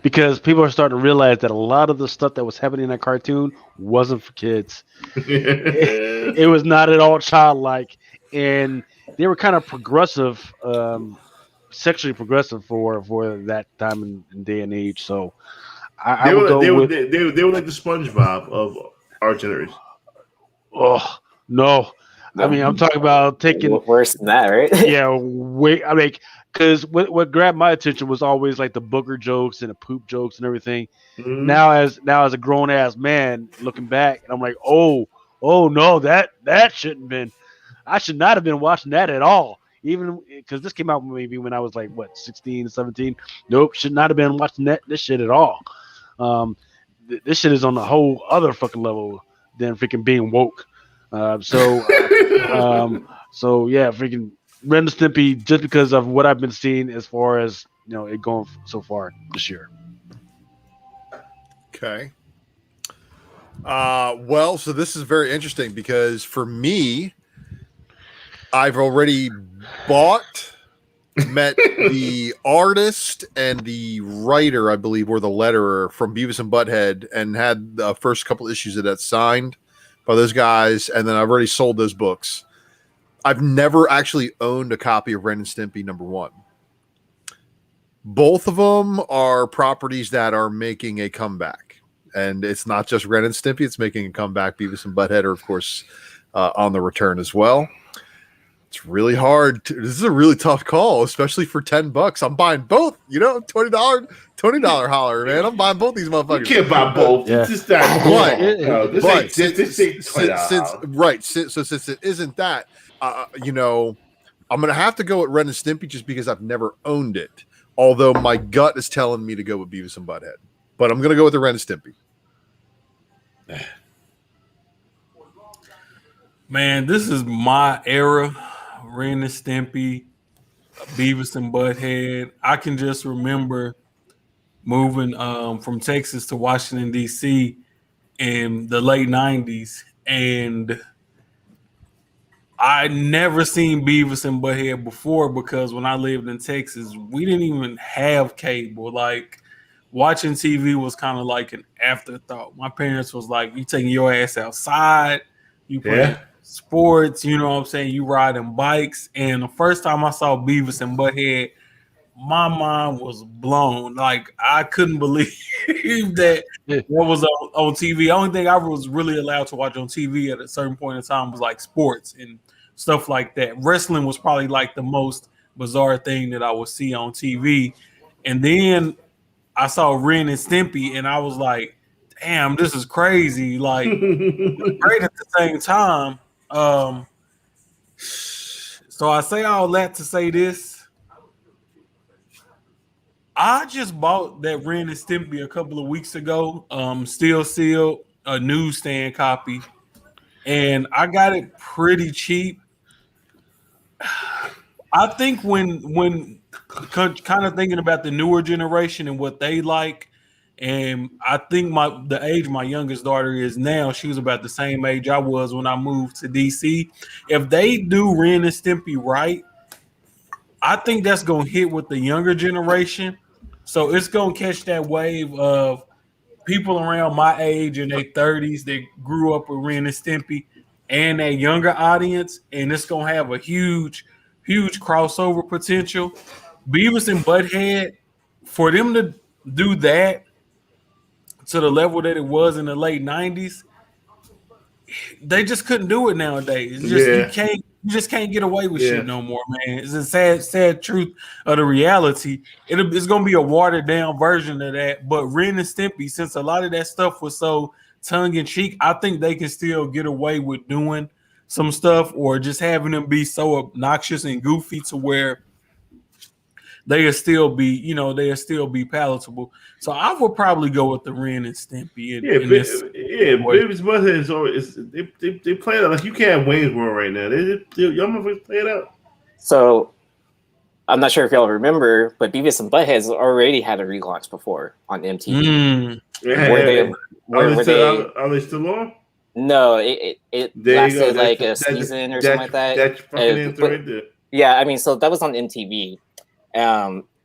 because people are starting to realize that a lot of the stuff that was happening in that cartoon wasn't for kids. It was not at all childlike, and they were kind of progressive, sexually progressive for that time and day and age. So I would go with they were like the SpongeBob of our generation. oh no. I mean, I'm talking about taking worse than that, right? yeah, wait. I mean, because what grabbed my attention was always like the booger jokes and the poop jokes and everything. Mhm. Now as a grown ass man looking back, and I'm like, oh no, that shouldn't been. I should not have been watching that at all. Even because this came out maybe when I was like 16, 17. Nope, should not have been watching this shit at all. This shit is on a whole other fucking level than freaking being woke. So yeah, freaking Ren and Stimpy, just because of what I've been seeing as far as it going so far this year. Okay. Well, so this is very interesting because for me, I've already met the artist and the writer, I believe, or the letterer from Beavis and Butthead, and had the first couple issues of that signed by those guys, and then I've already sold those books. I've never actually owned a copy of Ren and Stimpy #1. Both of them are properties that are making a comeback, and it's not just Ren and Stimpy; it's making a comeback. Beavis and Butthead are, of course, on the return as well. It's really hard. This is a really tough call, especially for $10. I'm buying both. $20 holler, man. I'm buying both these motherfuckers. You can't buy both. Yeah. It's just that. Since it isn't that, I'm gonna have to go with Ren and Stimpy just because I've never owned it. Although my gut is telling me to go with Beavis and Butthead, but I'm gonna go with the Ren and Stimpy. Man, this is my era. Ren and Stimpy, Beavis and Butthead. I can just remember moving from Texas to Washington, D.C. in the late 90s. And I never seen Beavis and Butthead before because when I lived in Texas, we didn't even have cable. Like, watching TV was kind of like an afterthought. My parents was like, you taking your ass outside, you play sports, you know what I'm saying? You riding bikes. And the first time I saw Beavis and Butthead, my mind was blown. Like, I couldn't believe that was on TV. The only thing I was really allowed to watch on TV at a certain point in time was like sports and stuff like that. Wrestling was probably like the most bizarre thing that I would see on TV. And then I saw Ren and Stimpy, and I was like, damn, this is crazy. Like, great at the same time. So I say all that to say this. I just bought that Ren and Stimpy a couple of weeks ago, still sealed, a newsstand copy, and I got it pretty cheap. I think when kind of thinking about the newer generation and what they like, and I think the age my youngest daughter is now, she was about the same age I was when I moved to DC. If they do Ren and Stimpy right, I think that's going to hit with the younger generation. So it's going to catch that wave of people around my age in their 30s that grew up with Ren and Stimpy and a younger audience, and it's going to have a huge crossover potential. Beavis and Butthead, for them to do that to the level that it was in the late 90s, they just couldn't do it nowadays. It's just, you just can't get away with shit no more, man. It's a sad truth of the reality. It's gonna be a watered down version of that. But Ren and Stimpy, since a lot of that stuff was so tongue in cheek, I think they can still get away with doing some stuff, or just having them be so obnoxious and goofy to where they'll still be palatable. So I would probably go with the Ren and Stimpy. Beavis Butthead is always they play it out like you can't have Wayne's World right now. Y'all motherfuckers play it out. So I'm not sure if y'all remember, but Beavis and Butthead's already had a relaunch before on MTV. Are they still on? No, it There you go. lasted like a season or something like that. That's fucking answer but, right there. yeah, I mean, so that was on MTV.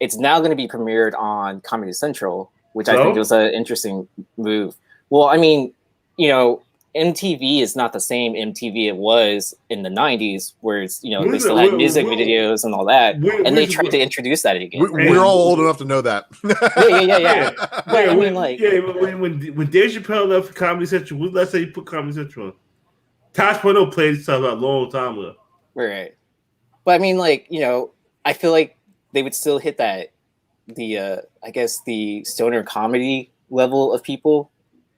It's now going to be premiered on Comedy Central, which I think was an interesting move. Well, I mean, you know, MTV is not the same MTV it was in the 90s, where it's, you know, they still had music videos and all that. And they tried to introduce that again. We're all old enough to know that. Yeah. But I mean, like... Yeah, when Dave Chappelle left for Comedy Central, let's say you put Comedy Central on. Tosh Point played stuff a long time ago. Right. But I mean, like, you know, I feel like they would still hit I guess the stoner comedy level of people.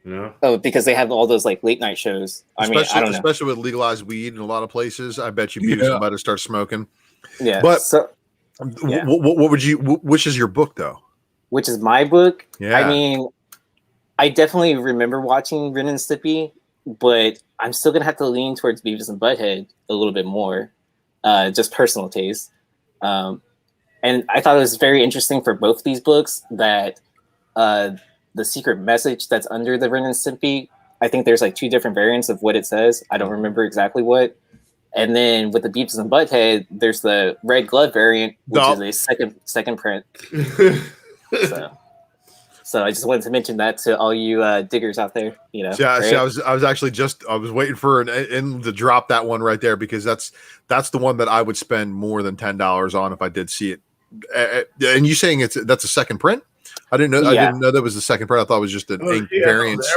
Yeah. Oh, because they have all those like late night shows. I don't know. Especially with legalized weed in a lot of places. I bet you Beavis might have started smoking. Yeah. But so, what would you? Which is your book though? Which is my book? Yeah. I mean, I definitely remember watching Ren and Stimpy, but I'm still gonna have to lean towards Beavis and Butthead a little bit more, just personal taste. And I thought it was very interesting for both these books that the secret message that's under the Ren and Stimpy, I think there's like 2 different variants of what it says. I don't remember exactly what. And then with the Beavis and Butthead, there's the red glove variant, which is a second print. So I just wanted to mention that to all you diggers out there. You know, I was actually I was waiting for an to drop that one right there, because that's the one that I would spend more than $10 on if I did see it. And you saying that's a second print? I didn't know. Yeah. I didn't know that was the second print. I thought it was just an ink variance.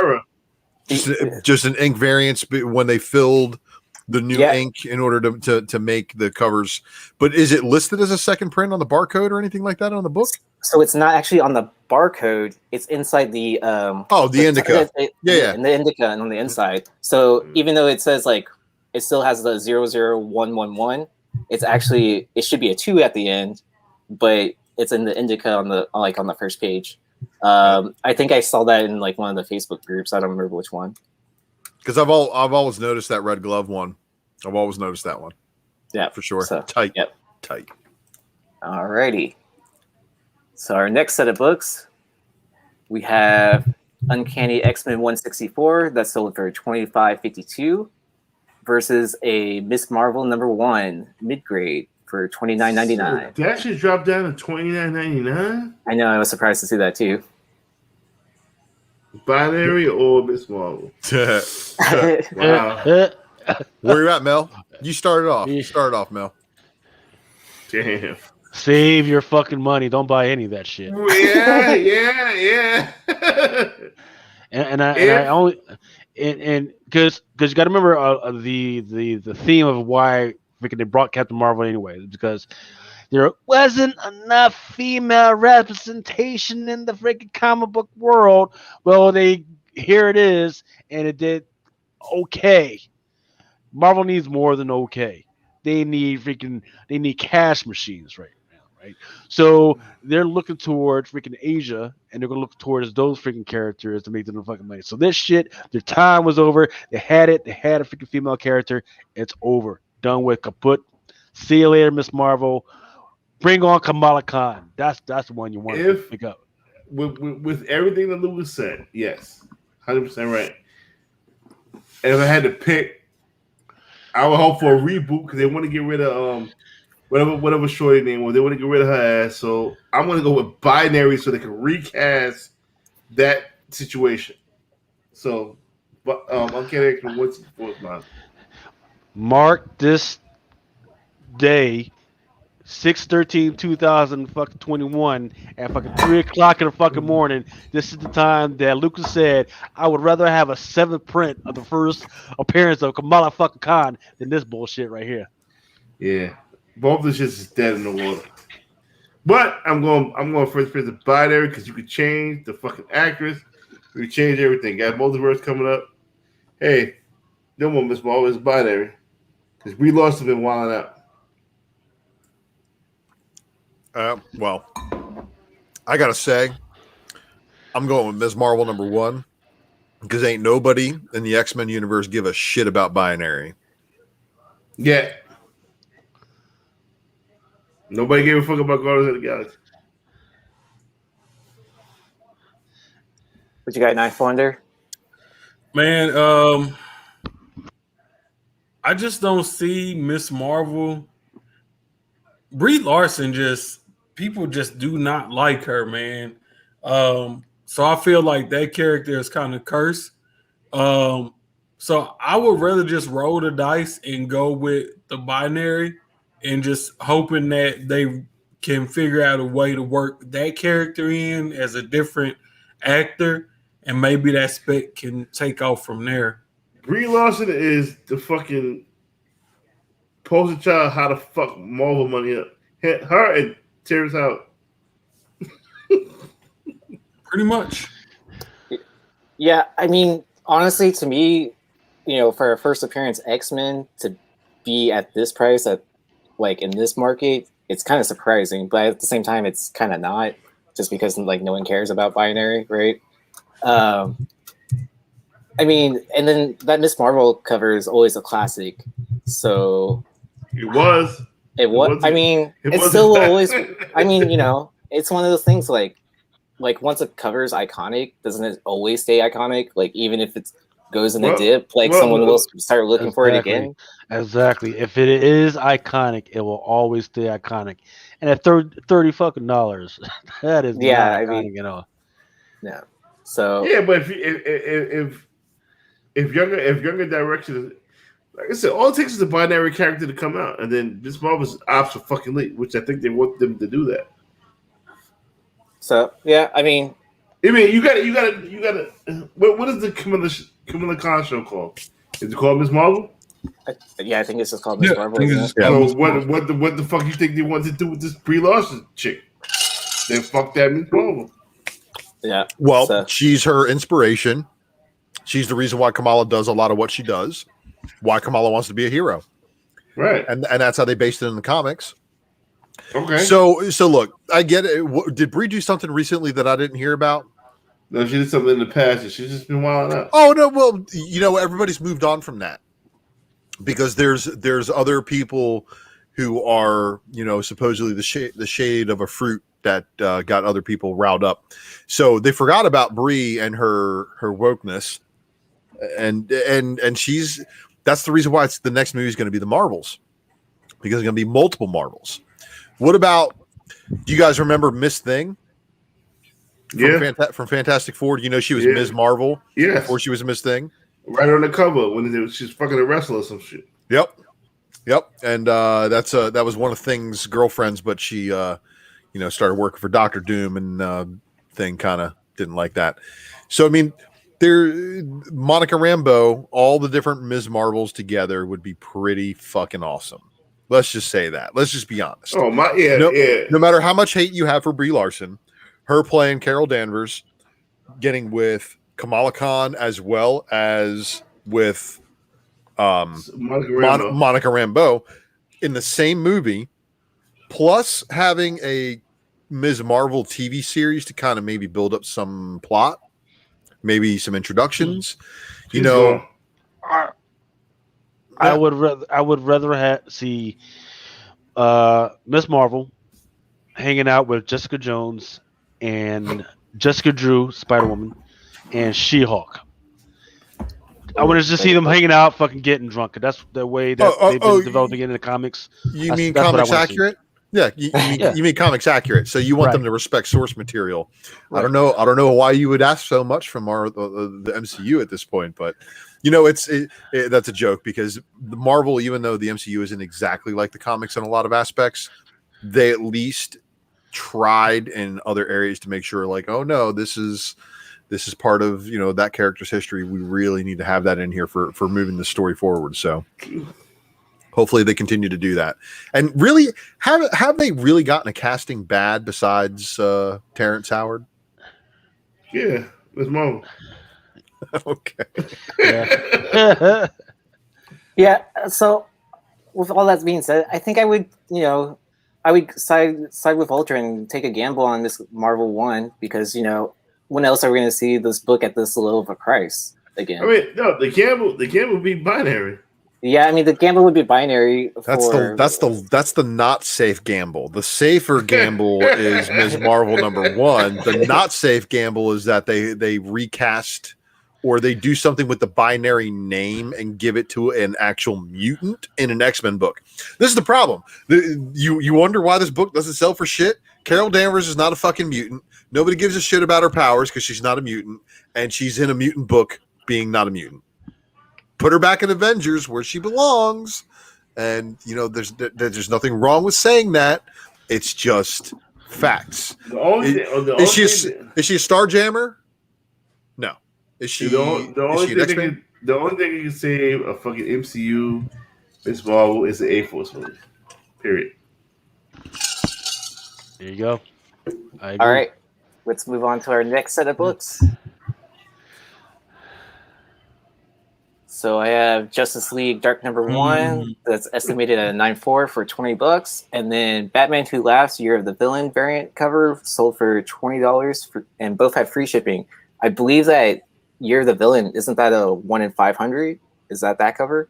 Just an ink variance when they filled the new ink in order to make the covers. But is it listed as a second print on the barcode or anything like that on the book? So it's not actually on the barcode. It's inside the the indica. In the indica and on the inside. So even though it says like it still has the 00111, it's actually it should be a 2 at the end, but it's in the indica on the first page. I think I saw that in like one of the Facebook groups. I don't remember which one. Because I've always noticed that red glove one. I've always noticed that one. Yeah, for sure. So, tight. Alrighty. So our next set of books, we have Uncanny X-Men 164 that sold for $25.52 versus a Miss Marvel #1 mid-grade for $29.99. That should drop down to $29.99. I know. I was surprised to see that too. Binary or Miss Marvel? Wow. Where you at, Mel? You started off. Mel. Damn. Save your fucking money. Don't buy any of that shit. Yeah. And I only because you got to remember the theme of why freaking they brought Captain Marvel anyway, because there wasn't enough female representation in the freaking comic book world. Well, here it is, and it did okay. Marvel needs more than okay. They need cash machines right now, right? So they're looking towards freaking Asia, and they're gonna look towards those freaking characters to make them fucking money. So this shit, their time was over. They had it. They had a freaking female character. It's over. Done with. Kaput. See you later, Miss Marvel. Bring on Kamala Khan. That's the one you want to pick up. With everything that Lewis said, yes, 100% right. And if I had to pick, I would hope for a reboot because they want to get rid of whatever shorty name was. They want to get rid of her ass. So I'm going to go with Binary so they can recast that situation. So, but Uncanny X-Men, what's mine? Mark this day, 6/13/2021 at fucking 3:00 in the fucking morning. This is the time that Lucas said, I would rather have a 7th print of the first appearance of Kamala fucking Khan than this bullshit right here. Yeah. Both of the shits is dead in the water. But I'm going first print of Binary because you could change the fucking actress. You could change everything. Got Multiverse coming up. Hey, no more Miss Marvel, it's Binary. Because we lost have been wilding out. Well, I gotta say, I'm going with Ms. Marvel #1 because ain't nobody in the X-Men universe give a shit about Binary. Yeah. Nobody gave a fuck about Guardians of the Galaxy. What you got, Knife Wonder? Man, I just don't see Miss Marvel. Brie Larson people just do not like her, man. So I feel like that character is kind of cursed. So I would rather just roll the dice and go with the binary and just hoping that they can figure out a way to work that character in as a different actor, and maybe that spec can take off from there. Brie Larson is the fucking poster child how to fuck Marvel money up. Her and Terrence Howard. Pretty much. Yeah, I mean, honestly, to me, for a first appearance X-Men to be at this price at like in this market, it's kind of surprising, but at the same time it's kind of not, just because like no one cares about binary, right? I mean, and then that Miss Marvel cover is always a classic. So it was. I mean, it's still always. I mean, it's one of those things like once a cover is iconic, doesn't it always stay iconic? Like even if it goes in a dip, someone will start looking for it again. Exactly. If it is iconic, it will always stay iconic. And at $30 fucking dollars, that is not iconic at all. Yeah. So yeah, but if younger direction, like I said, all it takes is a binary character to come out, and then Miss Marvel's ops are fucking late, which I think they want them to do that. So yeah, I mean, you gotta. What is the Kamala Khan show called? Is it called Miss Marvel? I think it's just called Miss Marvel. So what the fuck you think they want to do with this Brie Larson chick? Then fuck that Miss Marvel. Yeah. Well, she's her inspiration. She's the reason why Kamala does a lot of what she does. Why Kamala wants to be a hero, right? And that's how they based it in the comics. Okay. So look, I get it. Did Brie do something recently that I didn't hear about? No, she did something in the past, and she's just been wilding out. Oh no, well, everybody's moved on from that because there's other people who are supposedly the shade of a fruit that got other people riled up. So they forgot about Brie and her wokeness, and that's the reason why the next movie is going to be the Marvels, because it's going to be multiple Marvels. What about? Do you guys remember Miss Thing? From Fantastic Four. She was Ms. Marvel before she was Miss Thing. Right on the cover when she's fucking a wrestler or some shit. Yep. And that was one of Thing's girlfriends, but she started working for Dr. Doom, and Thing kind of didn't like that. So I mean, Monica Rambeau, all the different Ms. Marvels together would be pretty fucking awesome. Let's just say that. Let's just be honest. Oh my, No matter how much hate you have for Brie Larson, her playing Carol Danvers, getting with Kamala Khan as well as with Monica Rambeau in the same movie, plus having a Ms. Marvel TV series to kind of maybe build up some plot, maybe some introductions. I would rather see Miss Marvel hanging out with Jessica Jones and Jessica Drew, Spider-Woman, and She-Hulk. I want to just see them hanging out, fucking getting drunk. That's the way that they've been developing it in the comics. You mean comics accurate? Yeah, you mean comics accurate. So you want them to respect source material. Right. I don't know why you would ask so much from the MCU at this point, but that's a joke, because the Marvel, even though the MCU isn't exactly like the comics in a lot of aspects, they at least tried in other areas to make sure, like, oh no, this is part of that character's history. We really need to have that in here for moving the story forward. So hopefully they continue to do that. And really, have they really gotten a casting bad besides Terrence Howard? Yeah, Miss Marvel. Okay. Yeah. Yeah. So with all that being said, I think I would side with Ultra and take a gamble on this Marvel one, because when else are we going to see this book at this low of a price again? I mean, no, the gamble would be binary. Yeah, I mean the gamble would be binary. That's the not safe gamble. The safer gamble is Ms. Marvel #1. The not safe gamble is that they recast or they do something with the binary name and give it to an actual mutant in an X-Men book. This is the problem. You wonder why this book doesn't sell for shit. Carol Danvers is not a fucking mutant. Nobody gives a shit about her powers because she's not a mutant, and she's in a mutant book being not a mutant. Put her back in Avengers where she belongs, and there's nothing wrong with saying that. It's just facts. Is she a Starjammer? No. Is she? The only thing you can save a fucking MCU, Miss Marvel, is the A-Force movie. Period. There you go. All right, let's move on to our next set of books. So I have Justice League Dark #1 that's estimated at a 9.4 for $20, and then Batman Who Laughs Year of the Villain variant cover sold for $20, and both have free shipping. I believe that Year of the Villain, isn't that a 1 in 500? Is that cover?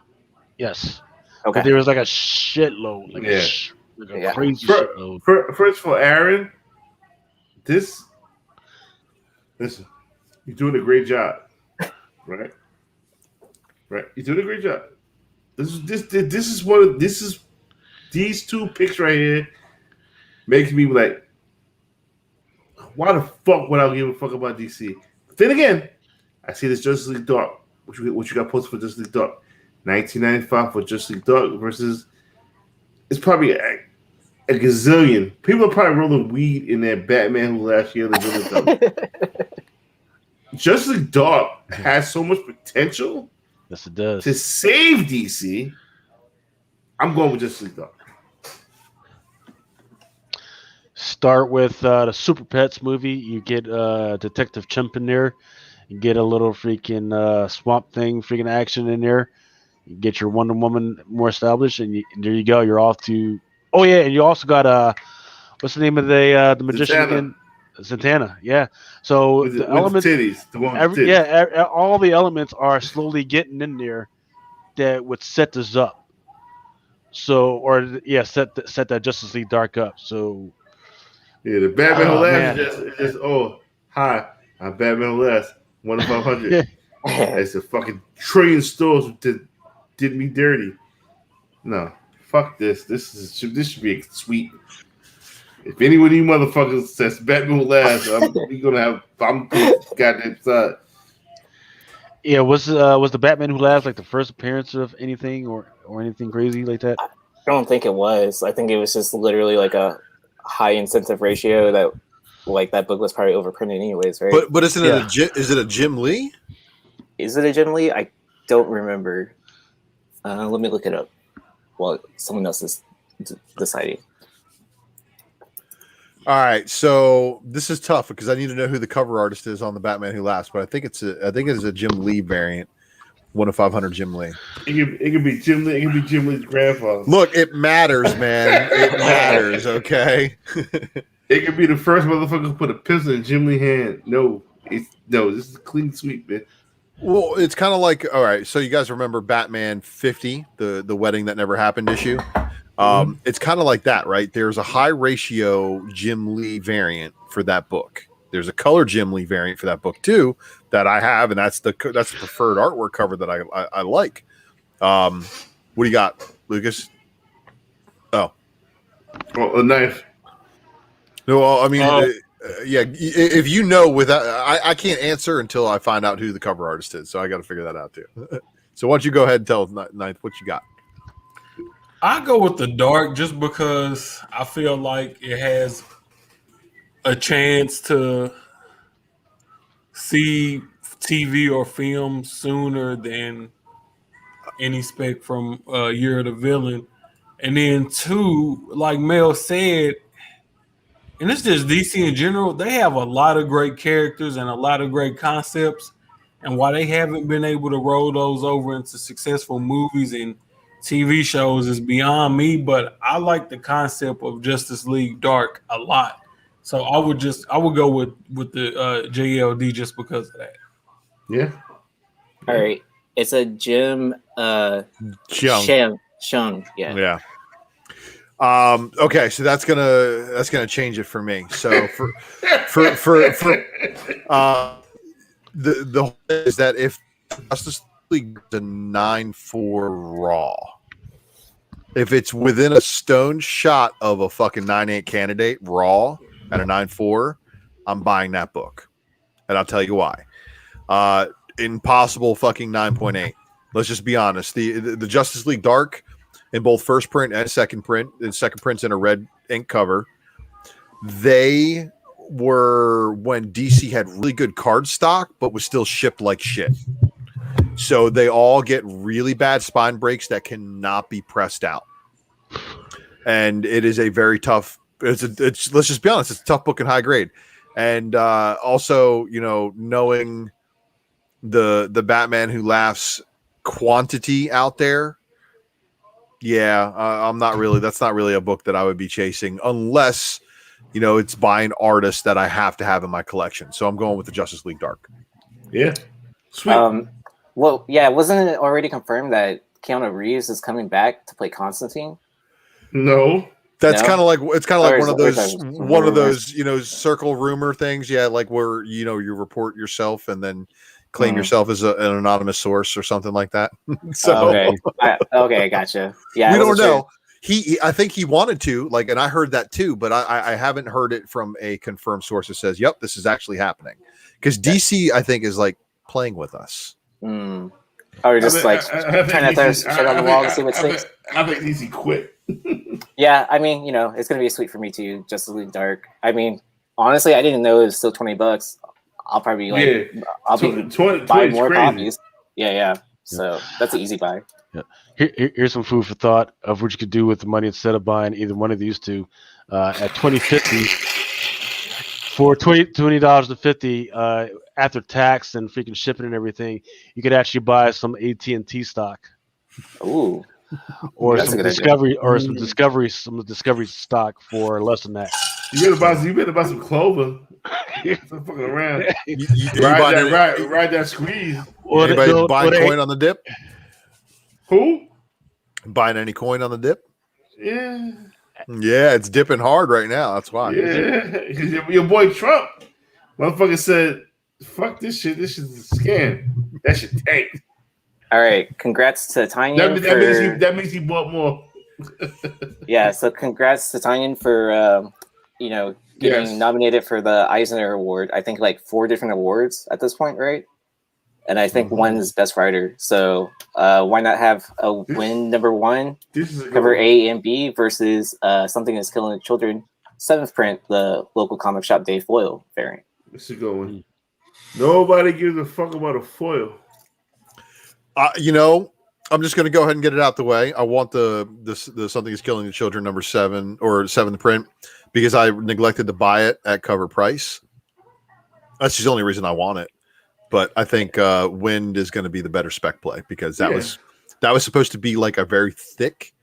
Yes. Okay. But there was like a shitload, a crazy shitload. First of all, Aaron, listen, you're doing a great job, right? Right, you're doing a great job. These two picks right here makes me like, why the fuck would I give a fuck about DC? But then again, I see this Justice League Dark, what you got posted for Justice League Dark, $19.95 for Justice League Dark versus it's probably a gazillion. People are probably rolling weed in their Batman Who Last Year the Villain. Justice League Dark has so much potential. Yes, it does. To save DC, I'm going with Justice League Dark. Start with the Super Pets movie. You get Detective Chimp in there. You get a little freaking Swamp Thing freaking action in there. You get your Wonder Woman more established, and there you go. You're off to. Oh yeah, and you also got what's the name of the magician again? Santana, yeah. So the elements, titties, the one with titties. Yeah, all the elements are slowly getting in there that would set this up. So, set that Justice League Dark up. So, yeah, the Batman Who Laughs is just hi, I'm Batman Who Laughs, 1 in 500. It's a fucking trillion stores that did me dirty. No, fuck this. This should be a sweet. If any of you motherfuckers says Batman Who Laughs, I'm goddamn side. Yeah, was the Batman Who Laughs like the first appearance of anything or anything crazy like that? I don't think it was. I think it was just literally like a high incentive ratio that like that book was probably overprinted anyways, right? But isn't it is it a Jim Lee? Is it a Jim Lee? I don't remember. Let me look it up while someone else is deciding. All right, so this is tough because I need to know who the cover artist is on the Batman Who Laughs, but I think it is a Jim Lee variant, 1 in 500 Jim Lee. It could be Jim Lee. It could be Jim Lee's grandfather. Look, it matters, man. It matters. Okay. It could be the first motherfucker who put a pistol in Jim Lee's hand. No, this is a clean sweep, man. Well, it's kind of like, all right. So you guys remember Batman 50, the wedding that never happened issue? It's kind of like that, right? There's a high ratio Jim Lee variant for that book. There's a color Jim Lee variant for that book too that I have, and that's the preferred artwork cover that I like. What do you got, Lucas? Oh, a knife. No, I mean, yeah. If you know, without I can't answer until I find out who the cover artist is, so I got to figure that out too. So why don't you go ahead and tell Ninth what you got? I go with the dark just because I feel like it has a chance to see TV or film sooner than any spec from Year of the Villain. And then two, like Mel said, and it's just DC in general, they have a lot of great characters and a lot of great concepts. And while they haven't been able to roll those over into successful movies and TV shows is beyond me, but I like the concept of Justice League Dark a lot. So I would go with the JLD just because of that. Yeah. All right. It's a Jim Shung. Yeah. Okay, so that's gonna change it for me. So for the whole thing is that if Justice League is a 9.4 Raw, if it's within a stone shot of a fucking 9.8 candidate Raw at a 9.4, I'm buying that book, and I'll tell you why. Impossible fucking 9.8. Let's just be honest. The Justice League Dark in both first print and second print, and second print's in a red ink cover. They were when DC had really good card stock, but was still shipped like shit. So they all get really bad spine breaks that cannot be pressed out. And it is a very tough. It's let's just be honest. It's a tough book in high grade. And also, knowing the Batman Who Laughs quantity out there, I'm not really. That's not really a book that I would be chasing unless it's by an artist that I have to have in my collection. So I'm going with the Justice League Dark. Yeah, sweet. Well, yeah, wasn't it already confirmed that Keanu Reeves is coming back to play Constantine? No. That's No? kind of like one of those rumors? Circle rumor things, like where you report yourself and then claim yourself as an anonymous source or something like that. So okay, gotcha. Yeah, we don't know. Sure. I think he wanted to, and I heard that too, but I haven't heard it from a confirmed source that says, "Yep, this is actually happening." Because DC, I think, is playing with us. Or just trying to throw shit on the wall to see what sticks. I think DC quit. Yeah, I mean, it's gonna be sweet for me too. Justice League Dark. I mean, honestly, I didn't know it was still $20. I'll probably I'll be buying more copies. Yeah. So that's an easy buy. Yeah. Here's some food for thought of what you could do with the money instead of buying either one of these two. At $20.50 for $20.50 after tax and freaking shipping and everything, you could actually buy some AT&T stock. Ooh. Or some discovery stock for less than that. You better buy some Clover. Stop fucking around. Ride that squeeze. Anybody buying coin on the dip? Who? Buying any coin on the dip? Yeah. Yeah, it's dipping hard right now. That's why. Yeah. Your boy Trump, motherfucker said, "Fuck this shit. This shit's a scam. That shit tanked." All right, congrats to Tanyan. That means he bought more. Yeah, so congrats to Tanyan for getting nominated for the Eisner Award. I think 4 different awards at this point, right? And I think one is Best Writer. So why not have a win number 1, cover A and B versus Something That's Killing the Children, 7th print, the local comic shop day foil variant. This is going. Nobody gives a fuck about a foil. I'm just going to go ahead and get it out the way. I want the Something Is Killing the Children number 7 or 7th print because I neglected to buy it at cover price. That's just the only reason I want it. But I think Wind is going to be the better spec play because that was supposed to be a very thick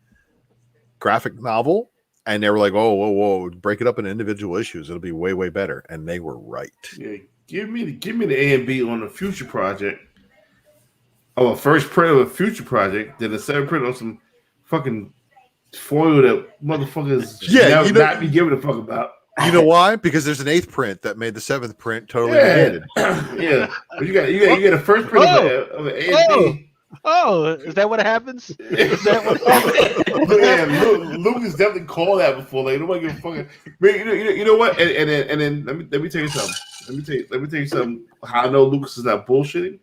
graphic novel, and they were like, whoa, break it up into individual issues. It'll be way, way better, and they were right. Yeah, give me the A and B on the Future Project. Oh, a first print of a Future Project, then a 7th print on some fucking foil that motherfuckers not be giving a fuck about. You know why? Because there's an 8th print that made the 7th print totally negated. Yeah, but you got a first print of an A and B. Oh, is that what happens? Is that what happens? Yeah, Luke has definitely called that before. Nobody give a fucking. You know what? And then let me tell you something. Let me tell you something. How I know Lucas is not bullshitting.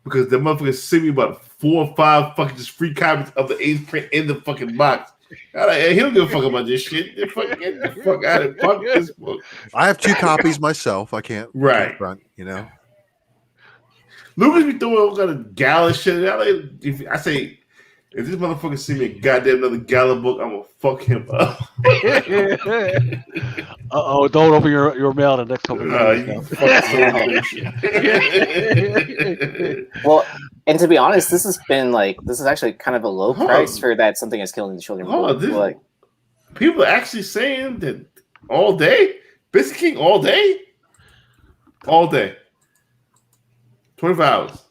Because the motherfucker sent me about 4 or 5 fucking just free copies of the 8th print in the fucking box. He don't give a fuck about this shit. Get the fuck out of it. Fuck this book. I have 2 copies myself. I can't. Right. Front, Lucas be doing all kind of gala shit. I say, if this motherfucker send me a goddamn another gala book, I'm gonna fuck him up. Don't open your mail the next couple of days. Well, and to be honest, this has been this is actually kind of a low price for that Something Is Killing the Children. People are actually saying that all day, Biscuit King all day, 24 hours.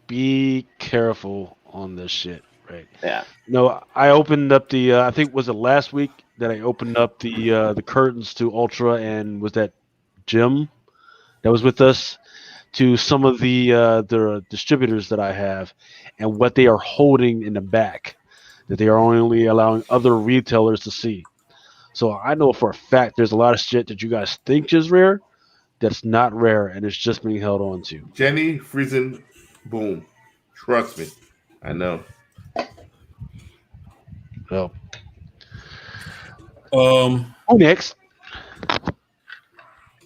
Be careful on this shit. Right. Yeah. No, I opened up the. I think was it last week that I opened up the curtains to Ultra, and was that Jim that was with us? to some of the distributors that I have and what they are holding in the back that they are only allowing other retailers to see. So I know for a fact there's a lot of shit that you guys think is rare that's not rare and it's just being held on to. Jenny Friesen, boom. Trust me, I know. So Um, who next?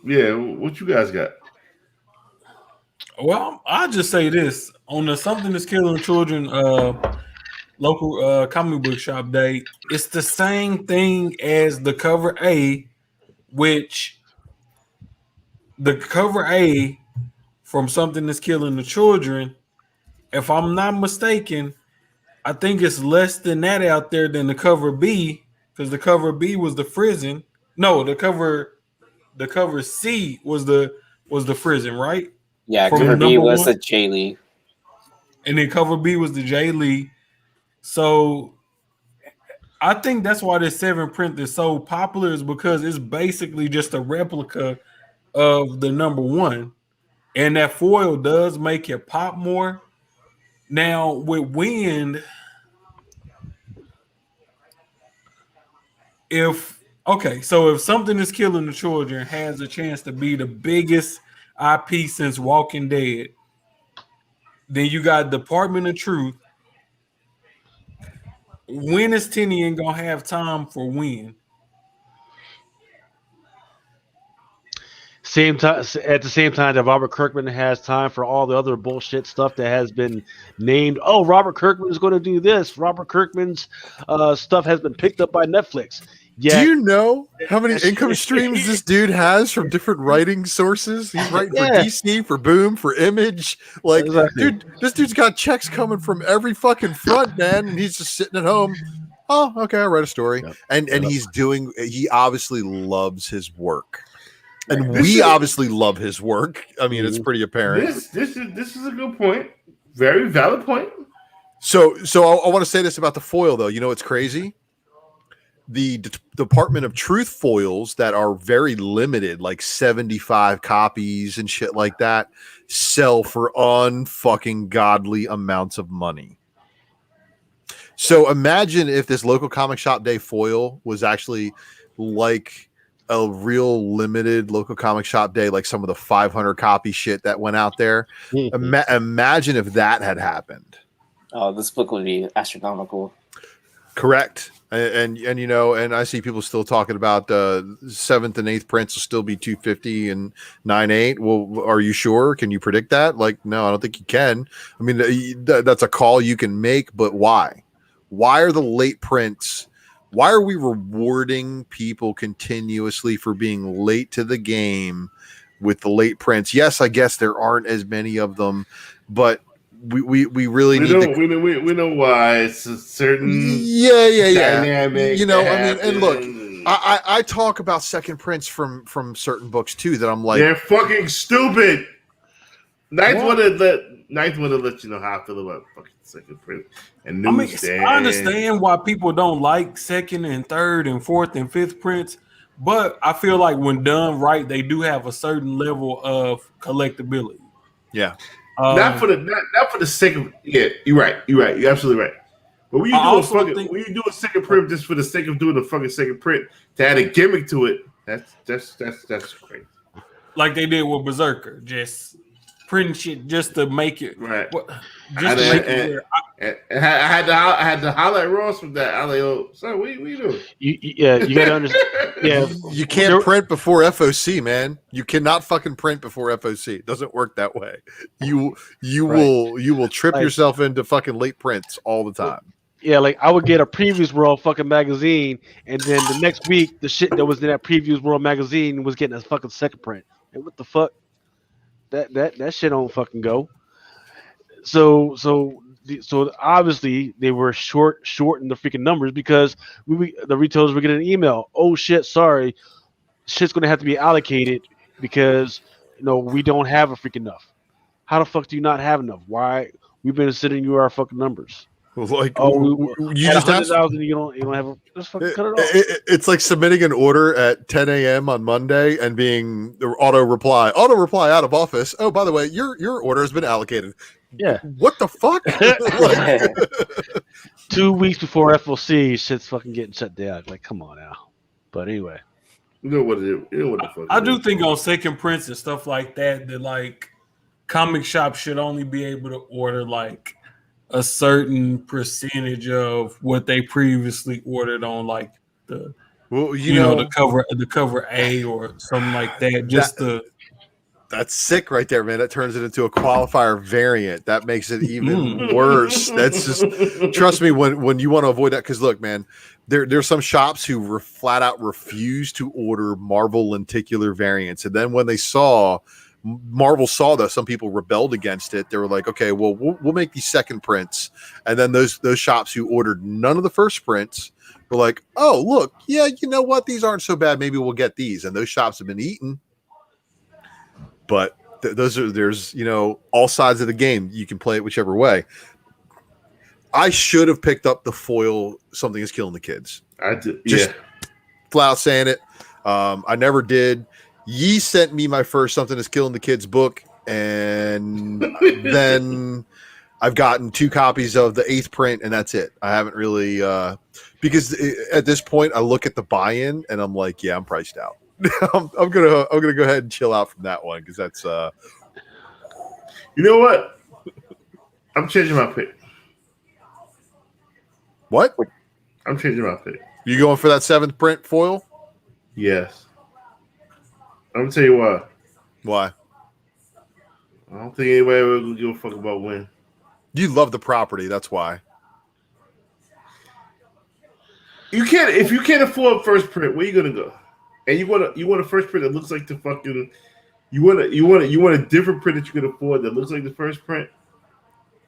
Yeah, what you guys got? well, I'll just say this on the Something That's Killing Children local comic book shop day. It's the same thing as the cover A, which the cover A from Something That's Killing the Children, if I'm not mistaken, I think it's less than that out there than the cover B, because the cover B was the Friesen. No, the cover C was the Friesen, right? Yeah, From cover B number was one. the J Lee. And then cover B was the J Lee. So I think that's why this 7 print is so popular, is because it's basically just a replica of the number one. And that foil does make it pop more. Now with Wind, if Something Is Killing the Children has a chance to be the biggest IP since Walking Dead, then you got Department of Truth. When is Tinian gonna have time for When? Same time at the same time that Robert Kirkman has time for all the other bullshit stuff that has been named. Oh, Robert Kirkman is going to do this. Robert Kirkman's stuff has been picked up by Netflix. Yeah, Do you know how many income streams this dude has from different writing sources? He's writing for DC, for Boom, for Image. Like, Exactly. dude, this dude's got checks coming from every fucking front, man, and he's just sitting at home. Oh, okay, I read a story, Yep. and he's doing. He obviously loves his work, and This we is- obviously love his work. I mean, it's pretty apparent. This is a good point. Very valid point. So I want to say this about the foil, though. You know, it's crazy. The Department of Truth foils that are very limited, like 75 copies and shit like that, sell for unfucking godly amounts of money. So imagine if this local comic shop day foil was actually like a real limited local comic shop day, like some of the 500 copy shit that went out there. Imagine if that had happened. Oh, this book would be astronomical. Correct. And you know, and I see people still talking about 7th and 8th prints will still be 250 and 9.8. Well, are you sure? Can you predict that? Like, no, I don't think you can. I mean, that's a call you can make, but why? Why are the late prints? Why are we rewarding people continuously for being late to the game with the late prints? Yes, I guess there aren't as many of them, but we really need to. We know why. It's a certain dynamic. You know, that I mean, and look, happens. I talk about second prints from certain books too that I'm like, They're fucking stupid. Ninth one to let you know how I feel about fucking second print and I mean, newsstand. I understand why people don't like 2nd and 3rd and 4th and 5th prints, but I feel like when done right, they do have a certain level of collectability. yeah, Not for the sake of You're right. You're absolutely right. But when you do a second print just for the sake of doing a fucking second print to add a gimmick to it, that's crazy. Like they did with Berserker, just printing shit just to make it Right. just to make it weird. I had to highlight Ross with that. I was like, oh, sorry, what are you doing? You got to understand. Yeah, you can't print before FOC, man. You cannot fucking print before FOC. It doesn't work that way. You will trip yourself into fucking late prints all the time. Yeah, like I would get a Previews World fucking magazine, and then the next week the shit that was in that Previews World magazine was getting a fucking second print. And what the fuck? That shit don't fucking go. So obviously they were short in the freaking numbers because the retailers were getting an email. Oh shit, sorry, shit's gonna have to be allocated because we don't have a freaking enough. How the fuck do you not have enough? Why we've been sending you our fucking numbers? Like, Oh, you at just asked. 100,000, you don't have a just fucking cut it off. It's like submitting an order at 10 a.m. on Monday and being the auto reply out of office. Oh, by the way, your order has been allocated. Yeah. What the fuck? Like, 2 weeks before FOC, shit's fucking getting shut down. Like, come on now. But anyway, You know what it is. You know what the fuck. I it do is. think on second prints and stuff like that, that like comic shops should only be able to order like a certain percentage of what they previously ordered on like the well, the cover A or something like that. That's sick right there, man. That turns it into a qualifier variant. That makes it even worse. That's just trust me when you want to avoid that. Because look, man, there's some shops who flat out refuse to order Marvel lenticular variants, and then when Marvel saw that some people rebelled against it, they were like, okay, well, we'll make these second prints. And then those shops who ordered none of the first prints were like, oh, look, yeah, you know what? These aren't so bad. Maybe we'll get these. And those shops have been eaten. But there's all sides of the game. You can play it whichever way. I should have picked up the foil Something Is Killing the Kids. I did. Just flat out saying it. I never did. Ye sent me my first Something Is Killing the Kids book, and then I've gotten 2 copies of the 8th print, and that's it. I haven't really because at this point I look at the buy-in and I'm like, yeah, I'm priced out. I'm gonna go ahead and chill out from that one because that's You know what? I'm changing my pick. What? I'm changing my pick. You going for that 7th print foil? Yes. I'm gonna tell you why. Why? I don't think anybody will give a fuck about when. You love the property, that's why. If you can't afford first print, where you gonna go? And you want a first print that looks like the fucking you want a different print that you can afford that looks like the first print.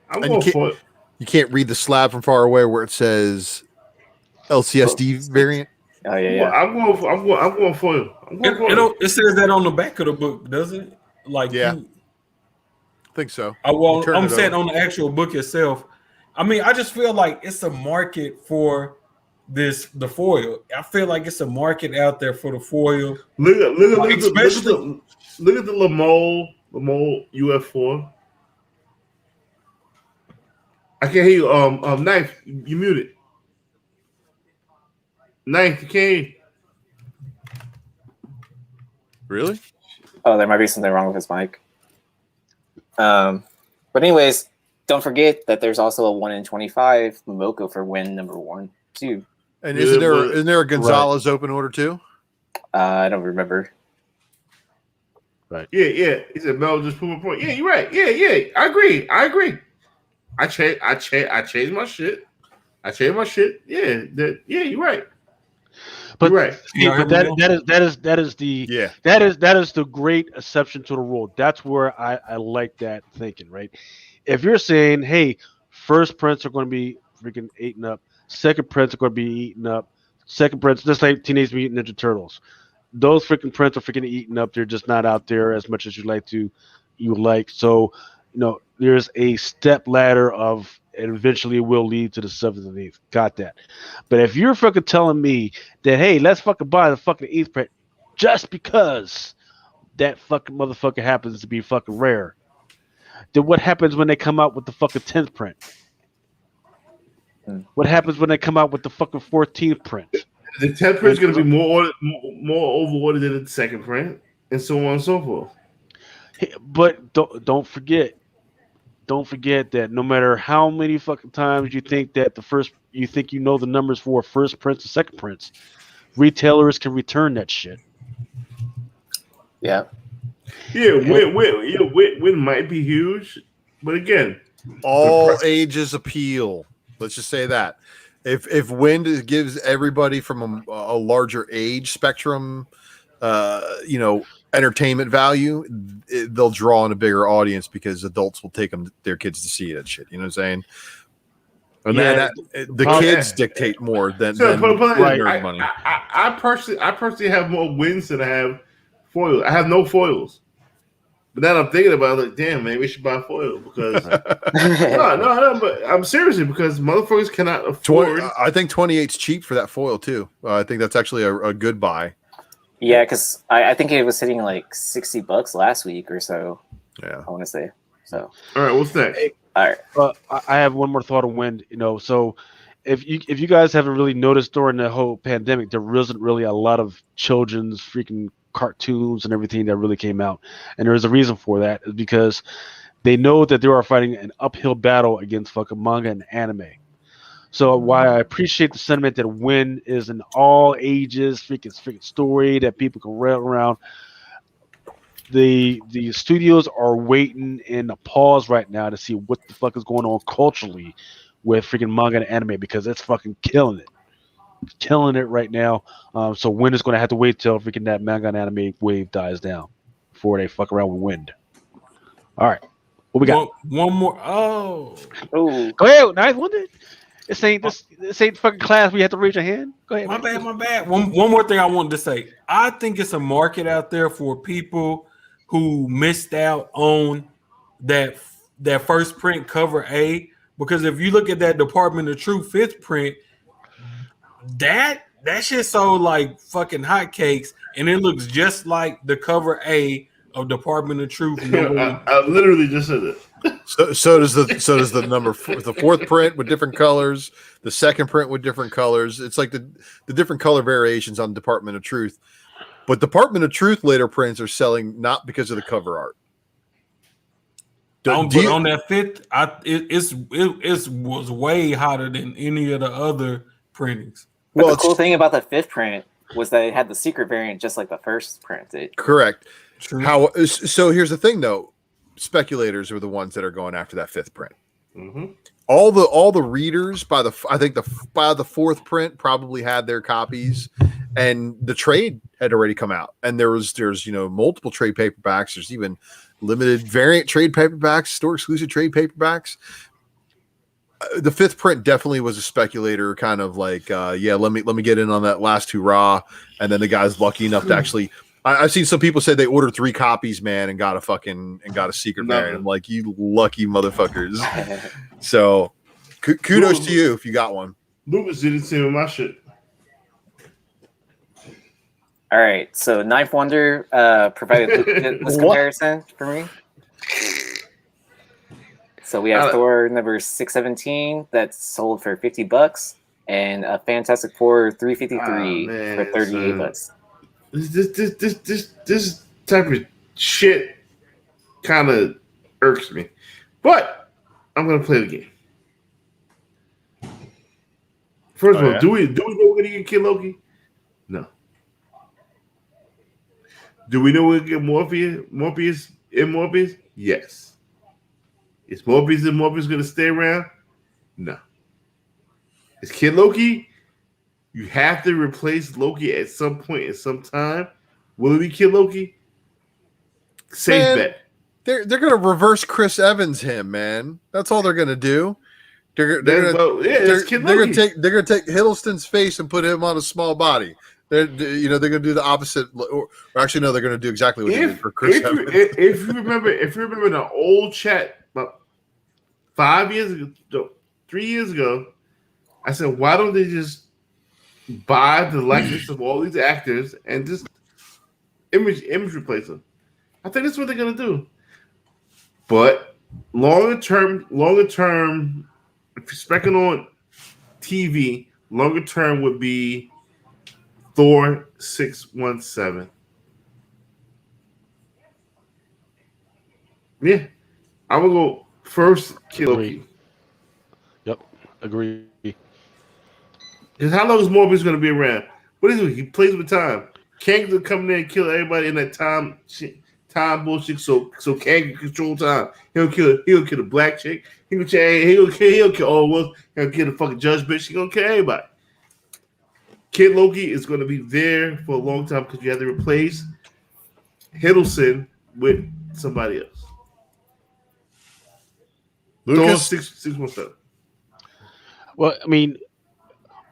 I'm going for it. You can't read the slab from far away where it says LCSD variant. Oh yeah. Well, I'm going for it. It says that on the back of the book, doesn't it? Like yeah, I think so. I'm saying on the actual book itself. I mean, I just feel like it's a market for the foil. I feel like it's a market out there for the foil. Look at the Lamole UF4. I can't hear you. Knife, you muted. Knife, you can't hear you. Really? Oh, there might be something wrong with his mic. But anyways, don't forget that there's also a 1 in 25 Momoko for win number 1 too. And isn't there a Gonzalez open order too? I don't remember. Right. Yeah. He said Mel just proved a point. Yeah, you're right. Yeah. I agree. I changed my shit. Yeah. You're right. but You're right. but that is the great exception to the rule. That's where I like that thinking, right? If you're saying, hey, first prints are going to be freaking eaten up, second prints are going to be eaten up, second prints just like Teenage Mutant Ninja Turtles. Those freaking prints are freaking eaten up. They're just not out there as much as you would like. So, there's a step ladder of, and eventually it will lead to the 7th and 8th. Got that. But if you're fucking telling me that, hey, let's fucking buy the fucking 8th print just because that fucking motherfucker happens to be fucking rare, then what happens when they come out with the fucking 10th print? What happens when they come out with the fucking 14th print? The 10th print is going to be more over ordered than the second print, and so on and so forth. But don't forget that no matter how many fucking times you think that the numbers for first prints and second prints, retailers can return that shit. Yeah. Yeah, win might be huge, but again, all ages appeal. Let's just say that if wind gives everybody from a larger age spectrum, entertainment value, they'll draw in a bigger audience because adults will take their kids to see that shit. You know what I'm saying? And the kids dictate more than nerd money. I personally have more wins than I have foils. I have no foils. But now I'm thinking about it, like, damn, maybe we should buy foil because no, but I'm seriously because motherfuckers cannot afford. I think 28's cheap for that foil too. I think that's actually a good buy. Yeah, because I think it was hitting like $60 last week or so. Yeah, I want to say. So. All right, what's next? All right. I have one more thought on wind. So if you guys haven't really noticed during the whole pandemic, there wasn't really a lot of children's freaking cartoons and everything that really came out, and there's a reason for that. Is because they know that they are fighting an uphill battle against fucking manga and anime. So while I appreciate the sentiment that Wind is an all ages freaking story that people can rail around, the studios are waiting in a pause right now to see what the fuck is going on culturally with freaking manga and anime because it's fucking killing it. It's killing it right now. So Wind is going to have to wait till freaking that manga and anime wave dies down before they fuck around with Wind. All right. What we got? One more. Oh. Go ahead. Nice one. This ain't fucking class. We have to raise your hand. Go ahead. My bad. One more thing I wanted to say. I think it's a market out there for people who missed out on that first print cover A. Because if you look at that Department of Truth 5th print, that shit sold like fucking hotcakes, and it looks just like the cover A of Department of Truth. I literally just said it. So does the number the 4th print with different colors, the 2nd print with different colors. It's like the different color variations on Department of Truth. But Department of Truth later prints are selling not because of the cover art. On that 5th, it was way hotter than any of the other printings. But the cool thing about the 5th print was that it had the secret variant just like the first print did. Correct. True. So here's the thing though. Speculators are the ones that are going after that 5th print. Mm-hmm. All the readers by the 4th print probably had their copies, and the trade had already come out, and there's multiple trade paperbacks. There's even limited variant trade paperbacks, store exclusive trade paperbacks. The 5th print definitely was a speculator kind of like, let me get in on that last hurrah, and then the guy's lucky enough to actually. I've seen some people say they ordered 3 copies, man, and got a secret variant. I'm like, you lucky motherfuckers. So, kudos to you if you got one. Lucas didn't see my shit. All right, so Ninth Wonder provided this comparison for me. So we have Thor number 617 that's sold for $50, and a Fantastic Four 353 for $38. This type of shit kind of irks me, but I'm gonna play the game. First of all, do we know we're gonna get Kid Loki? No. Do we know we're gonna get Morbius in Morbius? Yes. Is Morbius and Morbius gonna stay around? No. Is Kid Loki? You have to replace Loki at some point at some time. Will it be Kid Loki? Safe bet. They're gonna reverse Chris Evans him, man. That's all they're gonna do. They're gonna take Hiddleston's face and put him on a small body. They're gonna do the opposite. Or actually, no, they're gonna do exactly what they did for Chris Evans. If you remember the old chat about 5 years ago, 3 years ago, I said, why don't they just buy the likeness of all these actors and just image replace them? I think that's what they're gonna do. But longer term, if you're specking on TV, longer term would be Thor 617. Yeah, I would go first. Kid Loki. Yep, agree. Because how long is Morbius going to be around? What is it? He plays with time. Kang will come in and kill everybody in that time bullshit. So Kang can control time. He'll kill the black chick. He'll kill all of us. He'll kill the fucking judge bitch. He's gonna kill everybody. Kid Loki is going to be there for a long time because you have to replace Hiddleston with somebody else. Lucas, 617. Well, I mean,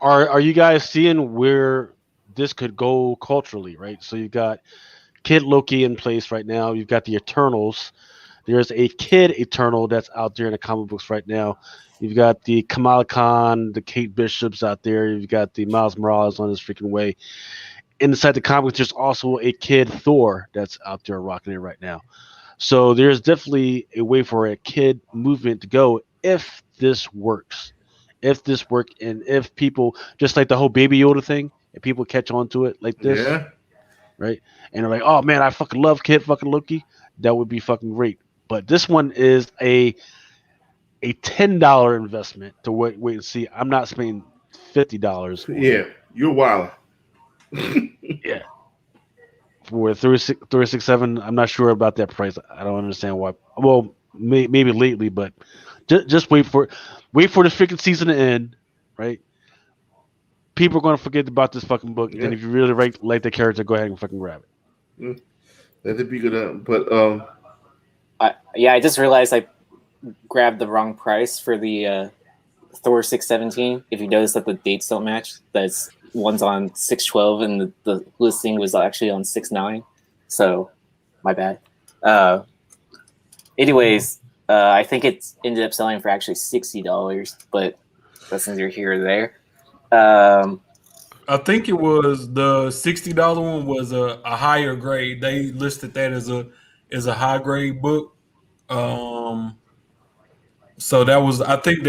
are you guys seeing where this could go culturally, right? So you got Kid Loki in place right now. You've got the Eternals. There's a Kid Eternal that's out there in the comic books right now. You've got the Kamala Khan, the Kate Bishops out there. You've got the Miles Morales on his freaking way. Inside the comics, there's also a Kid Thor that's out there rocking it right now. So there's definitely a way for a kid movement to go if this works. If this works, and if people, just like the whole Baby Yoda thing, if people catch on to it like this, Yeah. right? And they're like, oh man, I fucking love Kid fucking Loki. That would be fucking great. But this one is a $10 investment to wait and see. I'm not spending $50. Yeah, you're wild. Yeah. For 367, I'm not sure about that price. I don't understand why. Well, maybe lately, but just wait for the freaking season to end, right? People are going to forget about this fucking book. Yeah. And if you really like the character, go ahead and fucking grab it. That'd be good. But I just realized I grabbed the wrong price for the Thor 617. If you notice that the dates don't match, that's one's on 6/12 and the listing was actually on 6/9. So my bad. Anyways, I think it ended up selling for actually $60, but that's neither here or there. I think it was the $60 one was a higher grade. They listed that as a high grade book. So that was, I think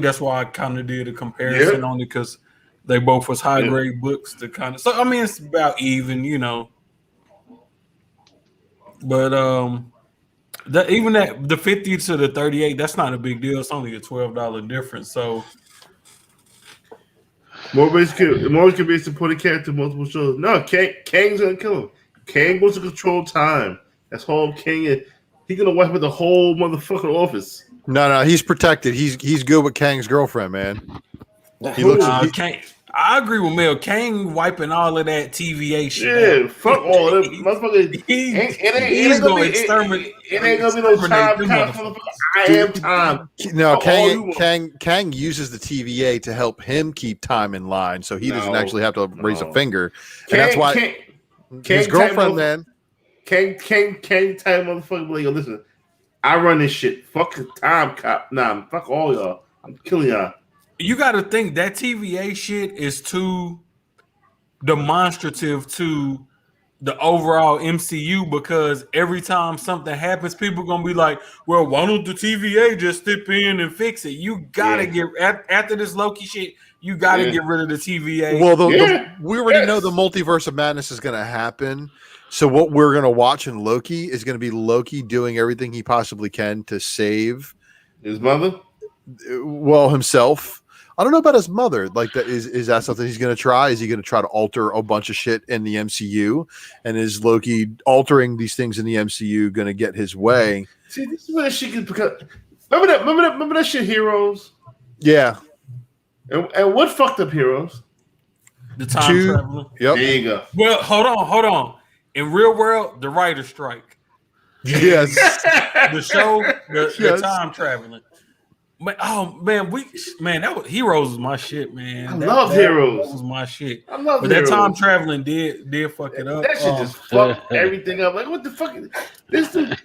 that's why I kind of did a comparison on it, because they both was high grade books to kind of. So I mean, it's about even, you know. But even that the 50 to the 38, that's not a big deal. It's only a $12 difference. So more ways can be supporting character multiple shows. No, Kang's gonna kill him. Kang wants to control time. That's all Kang is. He's gonna wipe out the whole motherfucking office. No, he's protected. He's good with Kang's girlfriend, man. He looks. I agree with Mel. Kang wiping all of that TVA shit. Yeah, fuck all of them motherfuckers. He's gonna exterminate. It ain't gonna be no time. Motherfucker. I am time. No, Kang uses the TVA to help him keep time in line, so he doesn't actually have to raise a finger. And that's why his girlfriend, man. Kang, time motherfucker. Like, yo, listen, I run this shit. Fuck the time cop. Nah, fuck all y'all. I'm killing y'all. You got to think that TVA shit is too demonstrative to the overall MCU, because every time something happens, people gonna be like, "Well, why don't the TVA just step in and fix it?" You gotta get after this Loki shit. You gotta get rid of the TVA. Well, we already know the multiverse of madness is gonna happen. So what we're gonna watch in Loki is gonna be Loki doing everything he possibly can to save his mother. Well, himself. I don't know about his mother. Like, that is that something he's going to try? Is he going to try to alter a bunch of shit in the MCU? And is Loki altering these things in the MCU going to get his way? See, this is where she can become. Remember that shit, Heroes. Yeah. And what fucked up Heroes? The time traveler. Yep. There you go. Well, hold on. In real world, the writer's strike. Yes. The show, the time traveling. Oh man, that was Heroes was my shit, man. I love Heroes. That was my shit. I love but Heroes. That time traveling did fuck it up. That shit just fucked everything up. Like, what the fuck? This the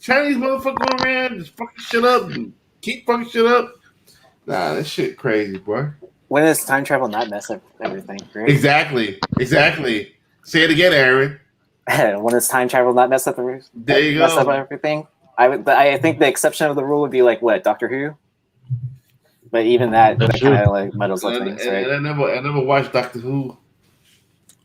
Chinese motherfucker going around just fucking shit up and keep fucking shit up. Nah, that shit crazy, bro. When does time travel not mess up everything? Right? Exactly. Say it again, Aaron. When does time travel not mess up everything? There you go. Mess up everything. I think the exception of the rule would be like what, Doctor Who? But even that kind of like muddles up things, right? And I never watched Doctor Who.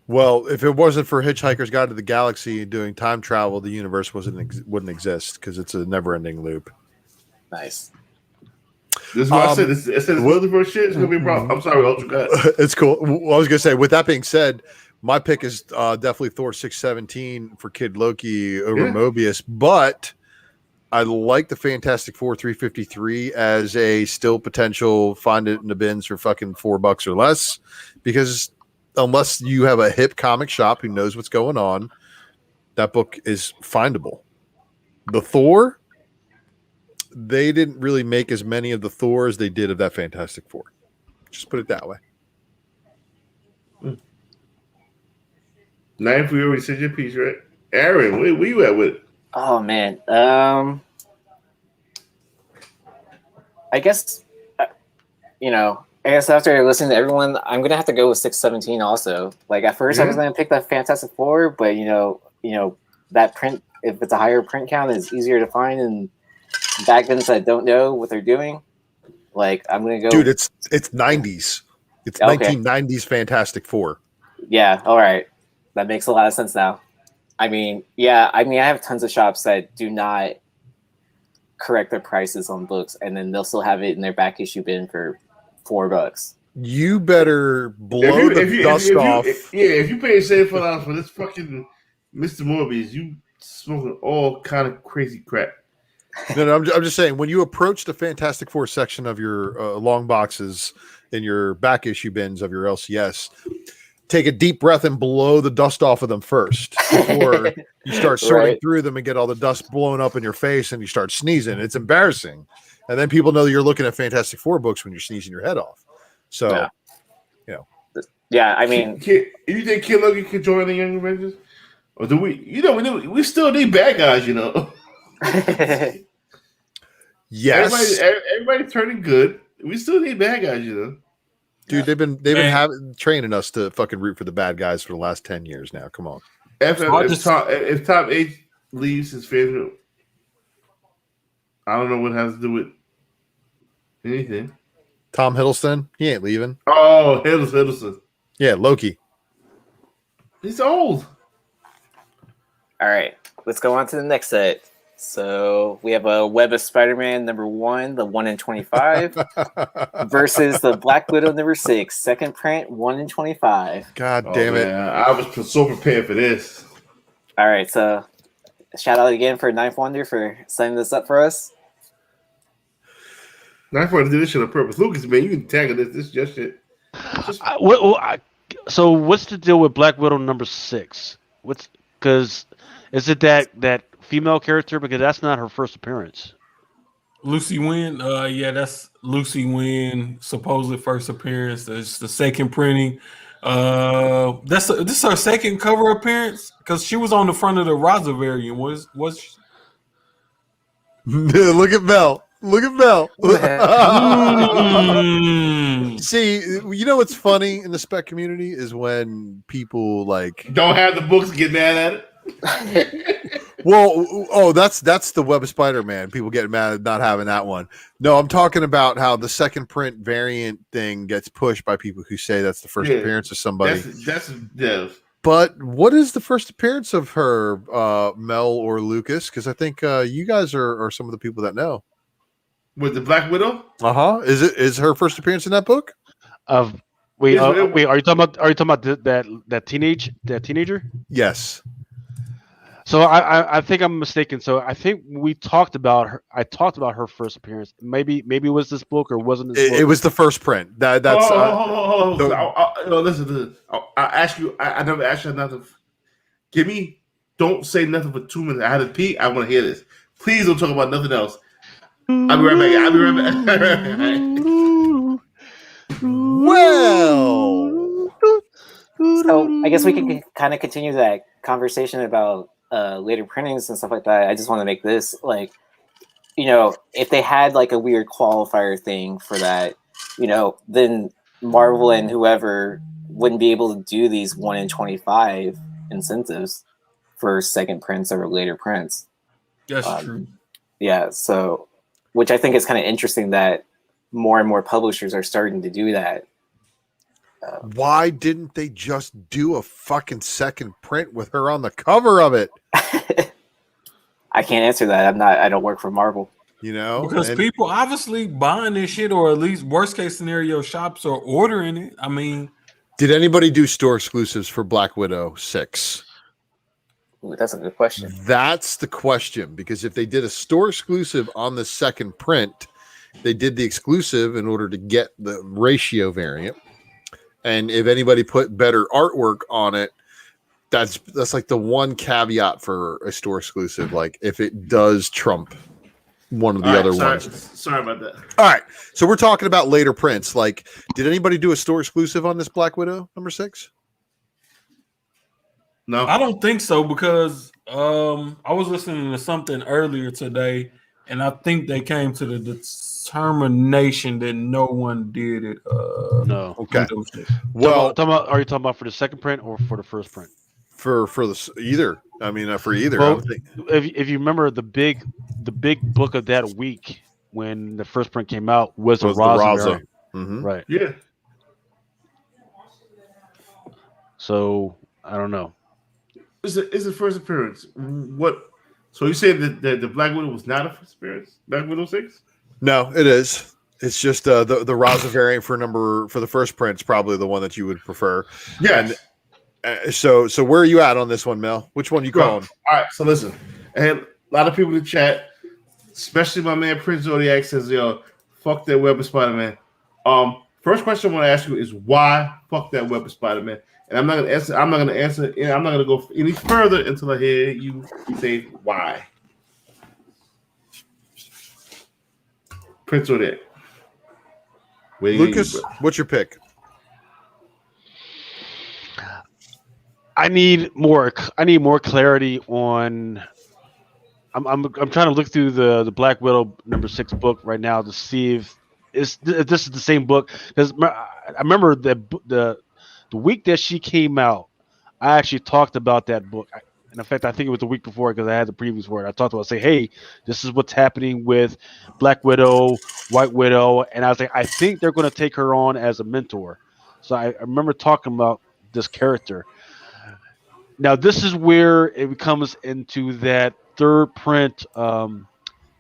Well, if it wasn't for Hitchhiker's Guide to the Galaxy doing time travel, the universe wouldn't exist, because it's a never-ending loop. Nice. This is what I said. It says multiverse shit. It's gonna be a problem. I'm sorry, Ultra God. It's cool. Well, I was gonna say, with that being said, my pick is definitely Thor 617 for Kid Loki over Mobius, but I like the Fantastic Four 353 as a still potential find it in the bins for fucking $4 or less, because unless you have a hip comic shop who knows what's going on, that book is findable. The Thor, they didn't really make as many of the Thor as they did of that Fantastic Four. Just put it that way. Knife, we already said your piece, right? Aaron, where you at with it? Oh man, I guess I guess after listening to everyone, I'm gonna have to go with 617 also. Like at first, I was gonna pick the Fantastic Four, but that print, if it's a higher print count, is easier to find, and back then that don't know what they're doing. Like I'm gonna go. Dude, it's 90s. It's 1990s Fantastic Four. Yeah. All right, that makes a lot of sense now. I mean, I have tons of shops that do not correct their prices on books, and then they'll still have it in their back issue bin for $4. You better blow the dust off. If you pay $75 for this fucking Mr. Morbius, you smoking all kind of crazy crap. No, I'm just saying, when you approach the Fantastic Four section of your long boxes in your back issue bins of your LCS, take a deep breath and blow the dust off of them first before you start sorting through them and get all the dust blown up in your face and you start sneezing. It's embarrassing. And then people know that you're looking at Fantastic Four books when you're sneezing your head off. So, I mean, you think Kid Loki could join the Young Avengers? Or do we, we still need bad guys, Yes. Everybody's turning good. We still need bad guys, Dude, they've been training us to fucking root for the bad guys for the last 10 years now. Come on. If Top 8 leaves his favorite, I don't know what it has to do with anything. Tom Hiddleston, he ain't leaving. Oh, Hiddleston. Yeah, Loki. He's old. All right, let's go on to the next set. So we have a Web of Spider-Man #1, the 1 in 25, versus the Black Widow #6, second print, 1 in 25. God damn it! Man, I was so prepared for this. All right, so shout out again for Ninth Wonder for setting this up for us. Ninth Wonder did this shit on purpose. Lucas, man, you can tag this. This is just shit. So what's the deal with Black Widow #6? Because is it that female character? Because that's not her first appearance. Lucy Wynn, that's Lucy Wynn, supposedly first appearance. That's the second printing. This is her second cover appearance because she was on the front of the Raza variant. Was she? Look at Mel. See, what's funny in the spec community is when people don't have the books and get mad at it. Well, that's the Web of Spider-Man. People get mad at not having that one. No, I'm talking about how the second print variant thing gets pushed by people who say that's the first appearance of somebody. That's Dev. But what is the first appearance of her, Mel or Lucas? Because I think you guys are some of the people that know. With the Black Widow? Is her first appearance in that book? Wait, are you talking about that teenager? Yes. So I think I'm mistaken. So I think we talked about her. I talked about her first appearance. Maybe it was this book or wasn't this book? It was the first print. That's. Listen. I ask you. I never asked you nothing. Don't say nothing for 2 minutes. I had to pee. I want to hear this. Please don't talk about nothing else. I'll be right back. Well. So I guess we can kind of continue that conversation about later printings and stuff like that. I just want to make this if they had a weird qualifier thing for that, then Marvel and whoever wouldn't be able to do these 1 in 25 incentives for second prints or later prints. That's true. Yeah, so which I think is kind of interesting that more and more publishers are starting to do that. Why didn't they just do a fucking second print with her on the cover of it? I can't answer that. I don't work for Marvel. Because people obviously buying this shit, or at least worst case scenario, shops are ordering it. I mean, did anybody do store exclusives for Black Widow 6? Ooh, that's a good question. That's the question, because if they did a store exclusive on the second print, they did the exclusive in order to get the ratio variant. And if anybody put better artwork on it, that's the one caveat for a store exclusive. If it does trump one of the other ones. Sorry about that. All right. So we're talking about later prints. Did anybody do a store exclusive on this Black Widow #6? No, I don't think so because I was listening to something earlier today, and I think they came to the determination that no one did it. No. Okay. Well, Well, are you talking about for the second print or for the first print? for the either. I mean, for either. I Well, don't think. if you remember the big book of that week when the first print came out was a Was the Raza Raza. variant, Mm-hmm. right? yeah. So I don't know. It's the first appearance. What? So you said that the Black Widow was not a first appearance? Black Widow 6? No, it is. It's just the Raza variant for the first print is probably the one that you would prefer. Yes. And, so where are you at on this one, Mel? Which one you calling? All right, so listen. I had a lot of people in the chat, especially my man Prince Zodiac says, yo, fuck that web of Spider-Man. First question I want to ask you is why fuck that web of Spider-Man? And I'm not gonna answer, I'm not gonna go any further until I hear you say why. Prince Zodiac. Lucas, what's your pick? I need more clarity on. I'm trying to look through the Black Widow #6 book right now to see if this is the same book, because I remember the week that she came out, I actually talked about that book. And in fact, I think it was the week before because I had the previews for it. I talked about, say, hey, this is what's happening with Black Widow, White Widow, and I was like, I think they're going to take her on as a mentor. So I remember talking about this character. Now, this is where it comes into that third print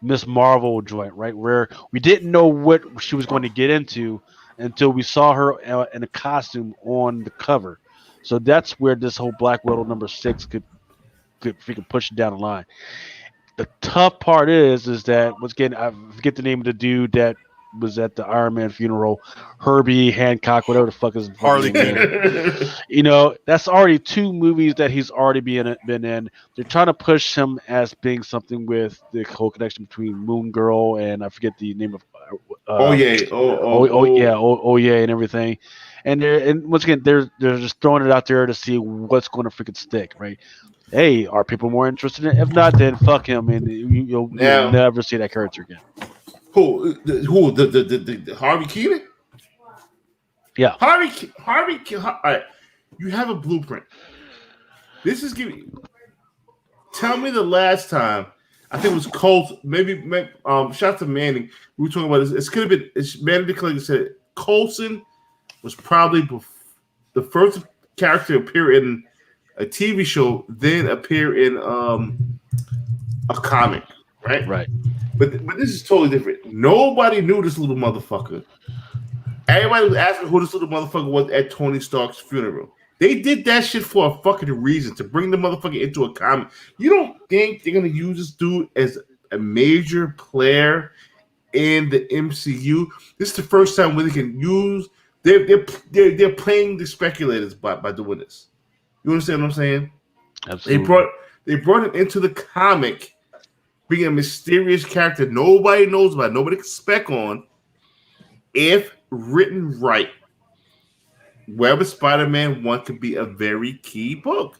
Miss Marvel joint, right? Where we didn't know what she was going to get into until we saw her in a costume on the cover. So that's where this whole Black Widow #6 could freaking push it down the line. The tough part is that once again, I forget the name of the dude that was at the Iron Man funeral, Herbie Hancock, whatever the fuck is Harley Quinn. You know, that's already 2 movies that he's already been in. They're trying to push him as being something with the whole connection between Moon Girl and I forget the name of. Yeah, and everything. And once again, they're just throwing it out there to see what's going to freaking stick, right? Hey, are people more interested in it? If not, then fuck him, and you'll never see that character again. Who? The Harvey Keenan? Yeah. Harvey. All right. You have a blueprint. This is giving. Tell me the last time. I think it was Colt. Maybe shout out to Manning. We were talking about this. It could have been. Manning declared said Coulson was probably the first character to appear in a TV show, then appear in a comic, right? Right. But this is totally different. Nobody knew this little motherfucker. Everybody was asking who this little motherfucker was at Tony Stark's funeral. They did that shit for a fucking reason, to bring the motherfucker into a comic. You don't think they're gonna use this dude as a major player in the MCU? This is the first time where they can use. They're playing the speculators by doing this. You understand what I'm saying? Absolutely. They brought him into the comic, being a mysterious character nobody knows about, nobody can spec on. If written right, Web of Spider-Man 1 could be a very key book.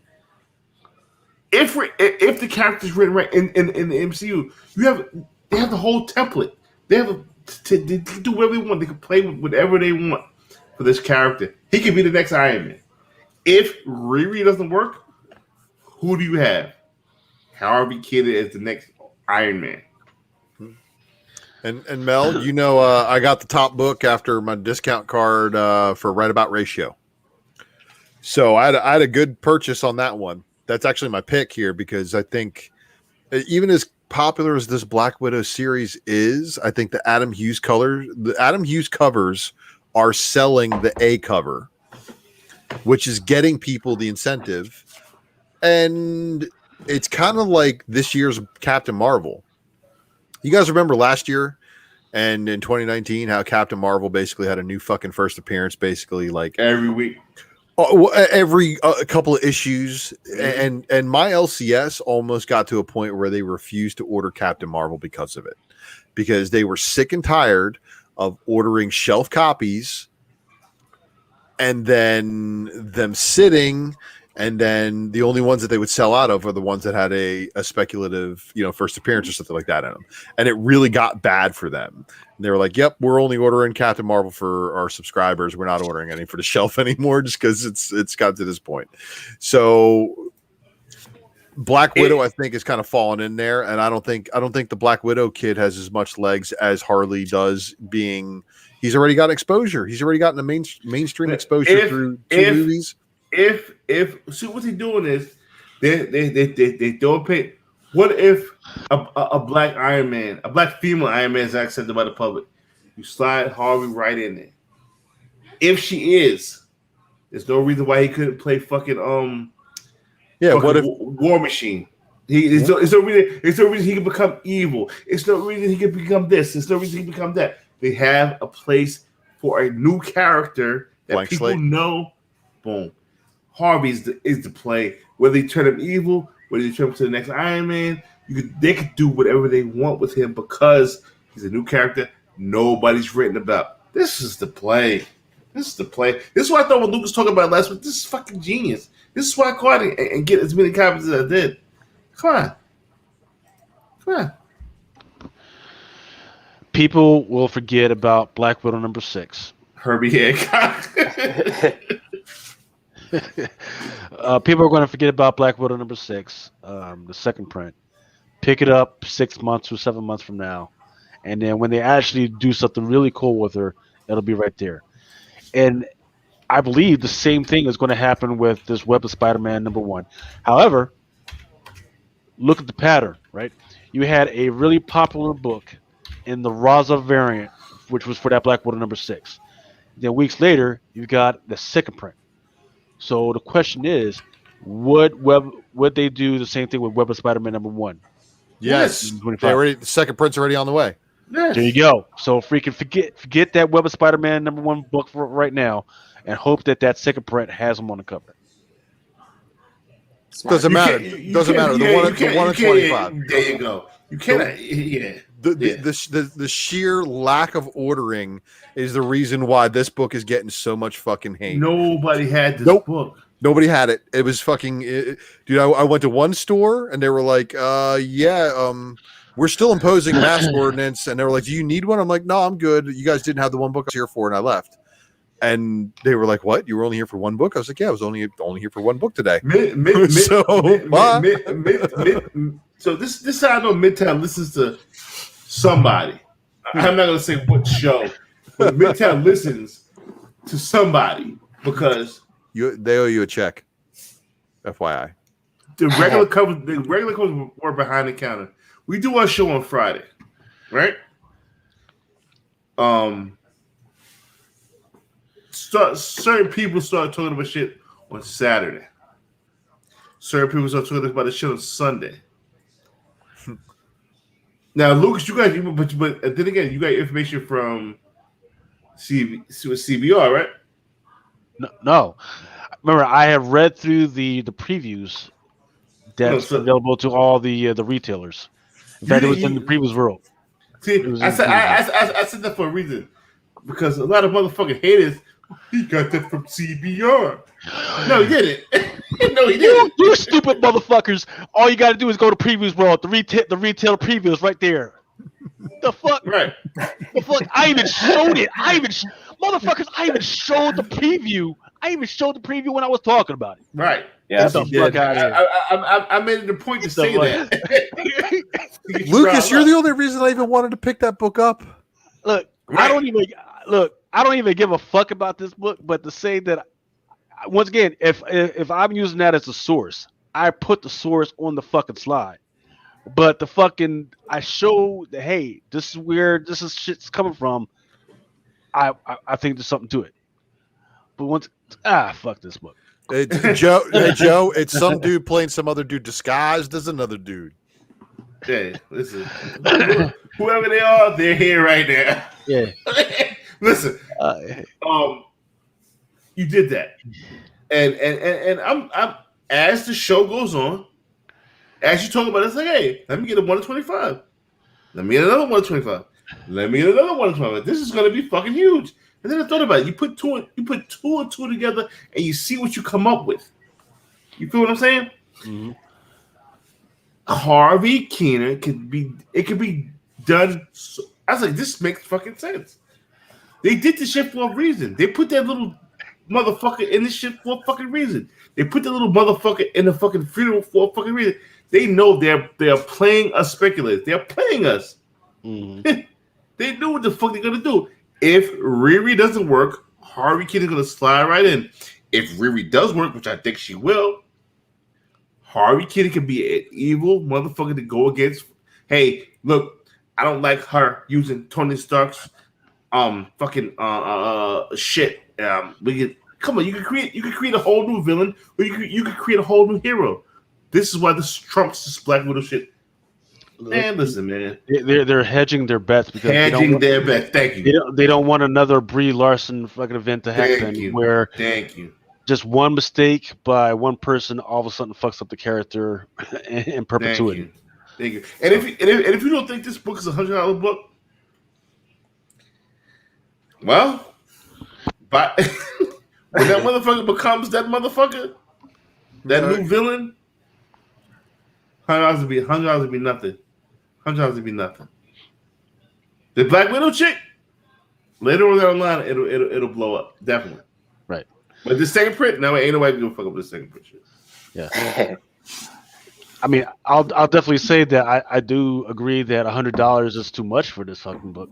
If the character's written right in the MCU, they have the whole template. They can do whatever they want. They can play with whatever they want for this character. He could be the next Iron Man. If Riri doesn't work, who do you have? Harvey Keenan as the next Iron Man. And Mel, I got the top book after my discount card for Right About Ratio. So I had a good purchase on that one. That's actually my pick here because I think even as popular as this Black Widow series is, I think the Adam Hughes covers are selling the A cover, which is getting people the incentive. And it's kind of like this year's Captain Marvel. You guys remember last year and in 2019 how Captain Marvel basically had a new fucking first appearance basically like every week, every couple of issues, and my LCS almost got to a point where they refused to order Captain Marvel because of it, because they were sick and tired of ordering shelf copies and then them sitting And then the only ones that they would sell out of are the ones that had a speculative, first appearance or something like that in them. And it really got bad for them. And they were like, "Yep, we're only ordering Captain Marvel for our subscribers. We're not ordering any for the shelf anymore, just because it's got to this point." So Black Widow, I think, is kind of fallen in there, and I don't think the Black Widow kid has as much legs as Harley does. He's already got exposure. He's already gotten the mainstream exposure through two movies. If see what they're doing is they don't pay. What if a black Iron Man, a black female Iron Man is accepted by the public? You slide Harvey right in there. If she is, there's no reason why he couldn't play fucking what if War Machine? It's no reason he can become evil. It's no reason he can become this. It's no reason he can become that. They have a place for a new character that Blank people slate. know. Boom. Harvey is the play. Whether they turn him evil, whether they turn him to the next Iron Man, they could do whatever they want with him because he's a new character nobody's written about. This is the play. This is the play. This is what I thought when Luke was talking about last week. This is fucking genius. This is why I caught it and get as many copies as I did. Come on. People will forget about Black Widow number 6. Herbie Hancock. People are going to forget about Black Widow number 6, the second print. Pick it up 6 months or 7 months from now, and then when they actually do something really cool with her, it'll be right there. And I believe the same thing is going to happen with this Web of Spider-Man number 1. However, look at the pattern, right? You had a really popular book in the Raza variant, which was for that Black Widow number 6. Then weeks later, you got the second print. So the question is, would they do the same thing with Web of Spider-Man number 1? Yes. The second print's already on the way. Yes. There you go. So freaking forget that Web of Spider-Man number 1 book for right now, and hope that second print has them on the cover. Doesn't matter. Doesn't matter. The one at 25. There you go. You cannot. Yeah. The sheer lack of ordering is the reason why this book is getting so much fucking hate. Nobody had this book. Nobody had it. It was fucking dude. I went to one store and they were like, we're still imposing mask ordinance, and they were like, "Do you need one?" I'm like, "No, I'm good. You guys didn't have the one book I was here for," and I left. And they were like, "What? You were only here for one book?" I was like, "Yeah, I was only here for one book today." So this is how I know Midtown listens to somebody. I'm not gonna say what show, but Midtown listens to somebody because they owe you a check. FYI. The regular covers were behind the counter. We do our show on Friday, right? Certain people start talking about shit on Saturday. Certain people start talking about the shit on Sunday. Now, Lucas, you guys, but then again, you got information from CBR, right? No. Remember, I have read through the previews that's available to all the retailers. In fact, it was in the previews world. See, I said that for a reason. Because a lot of motherfucking haters, he got that from CBR. No, he didn't. No, he didn't. You stupid motherfuckers. All you got to do is go to previews world. The retail previews right there. The fuck? Right. The fuck? I even showed it. Motherfuckers, I even showed the preview. I even showed the preview when I was talking about it. Right. Yeah. Get the fuck out of here. I made it a point to say that. Lucas, you're the only reason I even wanted to pick that book up. Look, right. I don't even give a fuck about this book, but to say that, once again, if I'm using that as a source, I put the source on the fucking slide. But I show that, hey, this is where shit's coming from. I think there's something to it. But fuck this book. Joe, it's some dude playing some other dude disguised as another dude. Hey, listen. Whoever they are, they're here right now. Yeah. Listen. You did that. And I'm as the show goes on, as you talk about it, it's like, hey, let me get a 1 to 25. Let me get another 1 to 25. Let me get another 1 to 25. This is gonna be fucking huge. And then I thought about it. You put two and two together and you see what you come up with. You feel what I'm saying? Mm-hmm. Harvey Keener could be done. I was like, this makes fucking sense. They did this shit for a reason. They put that little motherfucker in this shit for a fucking reason. They put the little motherfucker in the fucking funeral for a fucking reason. They know they're playing us speculators. They're playing us. Mm-hmm. They knew what the fuck they're gonna do. If Riri doesn't work, Harvey Keener's gonna slide right in. If Riri does work, which I think she will, Harvey Keener can be an evil motherfucker to go against. Hey, look, I don't like her using Tony Stark's shit. Come on, you can create a whole new villain, or you could create a whole new hero. This is why this trumps this Black Widow shit. Man, listen, man. They're hedging their bets because their bets. Thank you. They don't want another Brie Larson fucking event to happen where just one mistake by one person all of a sudden fucks up the character in perpetuity. Thank you. And if you don't think this book is $100 book, well, but when that motherfucker becomes that motherfucker, that new villain, $100 would be nothing. $100 would be nothing. The Black Widow chick, later on down the line, it'll blow up definitely. Right. But the second print, no, ain't nobody gonna fuck up the second print shit. Yeah. I mean, I'll definitely say that I do agree that $100 is too much for this fucking book.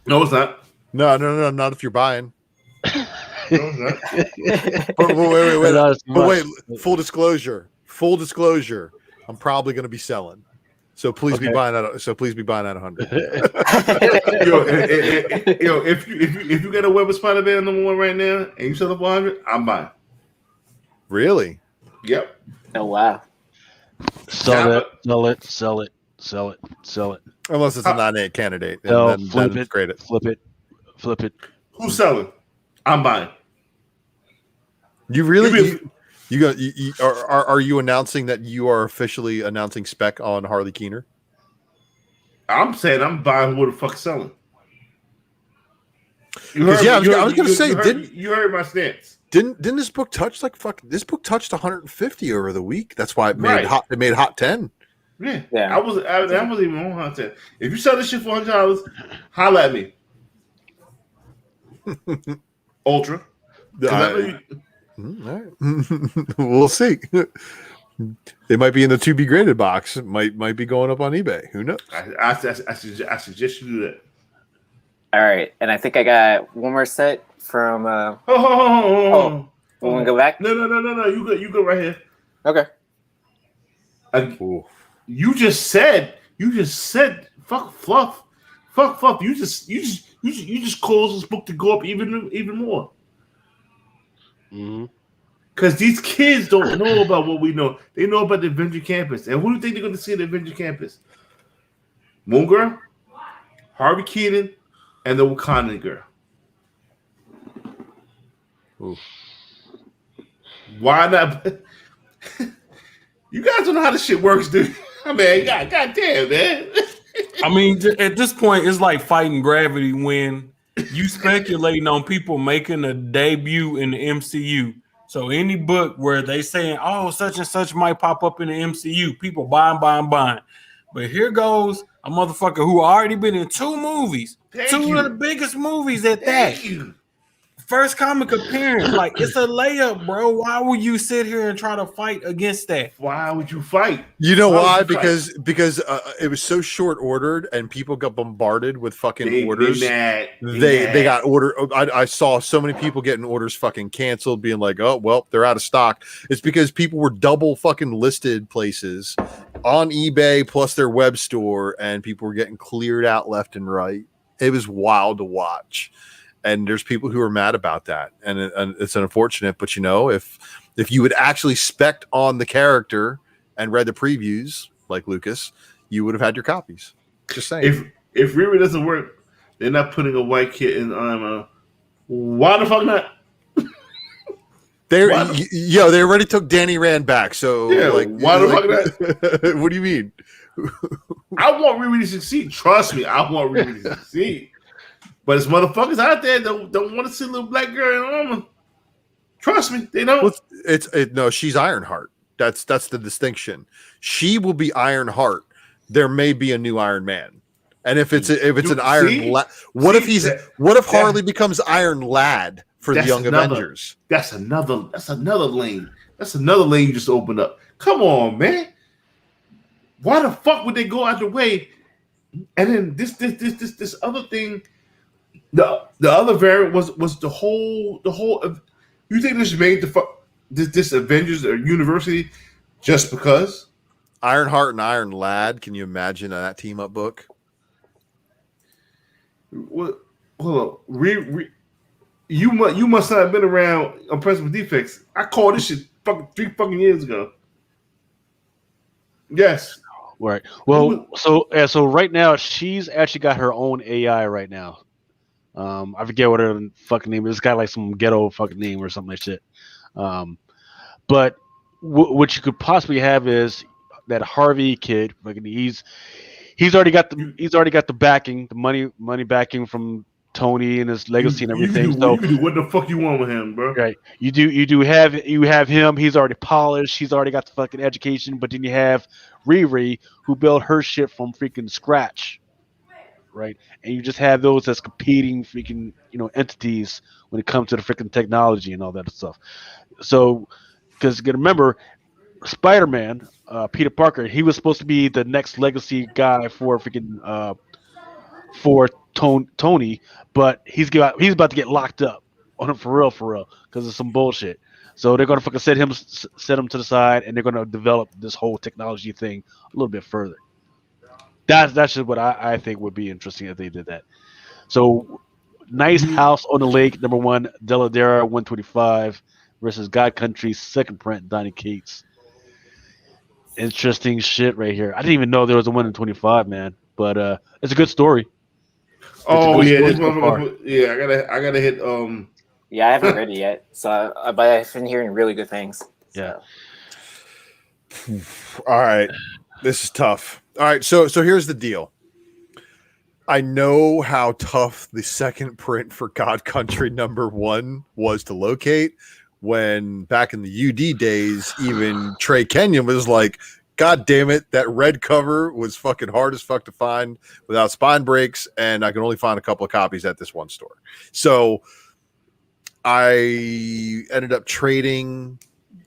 No, it's not. No, not if you're buying. No, it's not. Wait. Full disclosure. I'm probably going to be selling. So please be buying at. So please be buying at 100. If you got a Web of Spider-Man #1 right now and you sell it for 100, I'm buying. Really? Yep. Oh wow. Sell it. Unless it's a 9/8 candidate, No, then flip it's it. great. Flip it. Who's selling? I'm buying. You really? Are you announcing that you are officially announcing spec on Harley Keener? I'm saying I'm buying who the fuck selling. You heard my stance. Didn't this book touch this book touched 150 over the week. That's why it made hot 10. Yeah. I wasn't even on hot 10. If you sell this shit for $100, holla at me. Ultra. All right. We'll see. It might be in the to be graded box. It might be going up on eBay. Who knows? I suggest you do that. All right, and I think I got one more set from. You want to go back? No. You go right here. Okay. You just said fuck fluff. You just caused this book to go up even more. Because these kids don't know about what we know. They know about the Avenger Campus. And who do you think they're going to see at the Avenger Campus? Moon Girl, Harvey Keenan, and the Wakandan girl. Ooh. Why not? You guys don't know how this shit works, dude. I mean, goddamn, man. I mean, at this point, it's like fighting gravity when you speculating on people making a debut in the MCU. So any book where they saying, oh, such and such might pop up in the MCU, people buying. But here goes a motherfucker who already been in 2 movies, two of the biggest movies at that. First comic appearance, like it's a layup, bro. Why would you sit here and try to fight against that? Why would you fight? You know why? Because it was so short ordered, and people got bombarded with fucking orders. They got order. I saw so many people getting orders fucking canceled, being like, "Oh well, they're out of stock." It's because people were double fucking listed places on eBay plus their web store, and people were getting cleared out left and right. It was wild to watch. And there's people who are mad about that, and it's unfortunate. But you know, if you would actually spec on the character and read the previews like Lucas, you would have had your copies. Just saying. If Riri doesn't work, they're not putting a white kid in armor. Why the fuck not? They already took Danny Rand back. So yeah, like, why the fuck not? What do you mean? I want Riri to succeed. Trust me, I want Riri to succeed. But there's motherfuckers out there that don't want to see a little black girl in armor. Trust me, they don't. No, she's Ironheart. That's the distinction. She will be Iron Heart. There may be a new Iron Man. And if it's an Iron Lad, what if Harley becomes Iron Lad for the Young Avengers? That's another lane. That's another lane you just opened up. Come on, man. Why the fuck would they go out the way? And then this other thing, the other variant was the whole. You think this made this Avengers or University just because Ironheart and Iron Lad? Can you imagine that team up book? Well, hold on. You must not have been around Impressed with Defects. I called this shit 3 fucking years ago. Yes. Right. Well, so right now she's actually got her own AI right now. I forget what her fucking name is. It's got like some ghetto fucking name or something like shit. But what you could possibly have is that Harvey kid. Like he's already got the backing, the money backing from Tony and his legacy and everything. You can do what the fuck you want with him, bro. Right. You have him. He's already polished. He's already got the fucking education. But then you have Riri, who built her shit from freaking scratch. Right. And you just have those as competing freaking entities when it comes to the freaking technology and all that stuff. So, because you got to remember, Spider-Man, Peter Parker, he was supposed to be the next legacy guy for freaking for Tony, but he's about to get locked up on him for real, because of some bullshit. So they're gonna fucking set him to the side, and they're gonna develop this whole technology thing a little bit further. That's just what I think would be interesting if they did that. So, Nice House on the Lake, #1, Deladera 125 versus God Country, second print, Donny Cates. Interesting shit right here. I didn't even know there was a 125, man. But it's a good story. Oh yeah, this one. Yeah, I gotta hit. Yeah, I haven't read it yet, but I've been hearing really good things. Yeah. All right, this is tough. All right, so here's the deal. I know how tough the second print for God Country #1 was to locate. When back in the UD days, even Trey Kenyon was like, God damn it, that red cover was fucking hard as fuck to find without spine breaks, and I can only find a couple of copies at this one store. So I ended up trading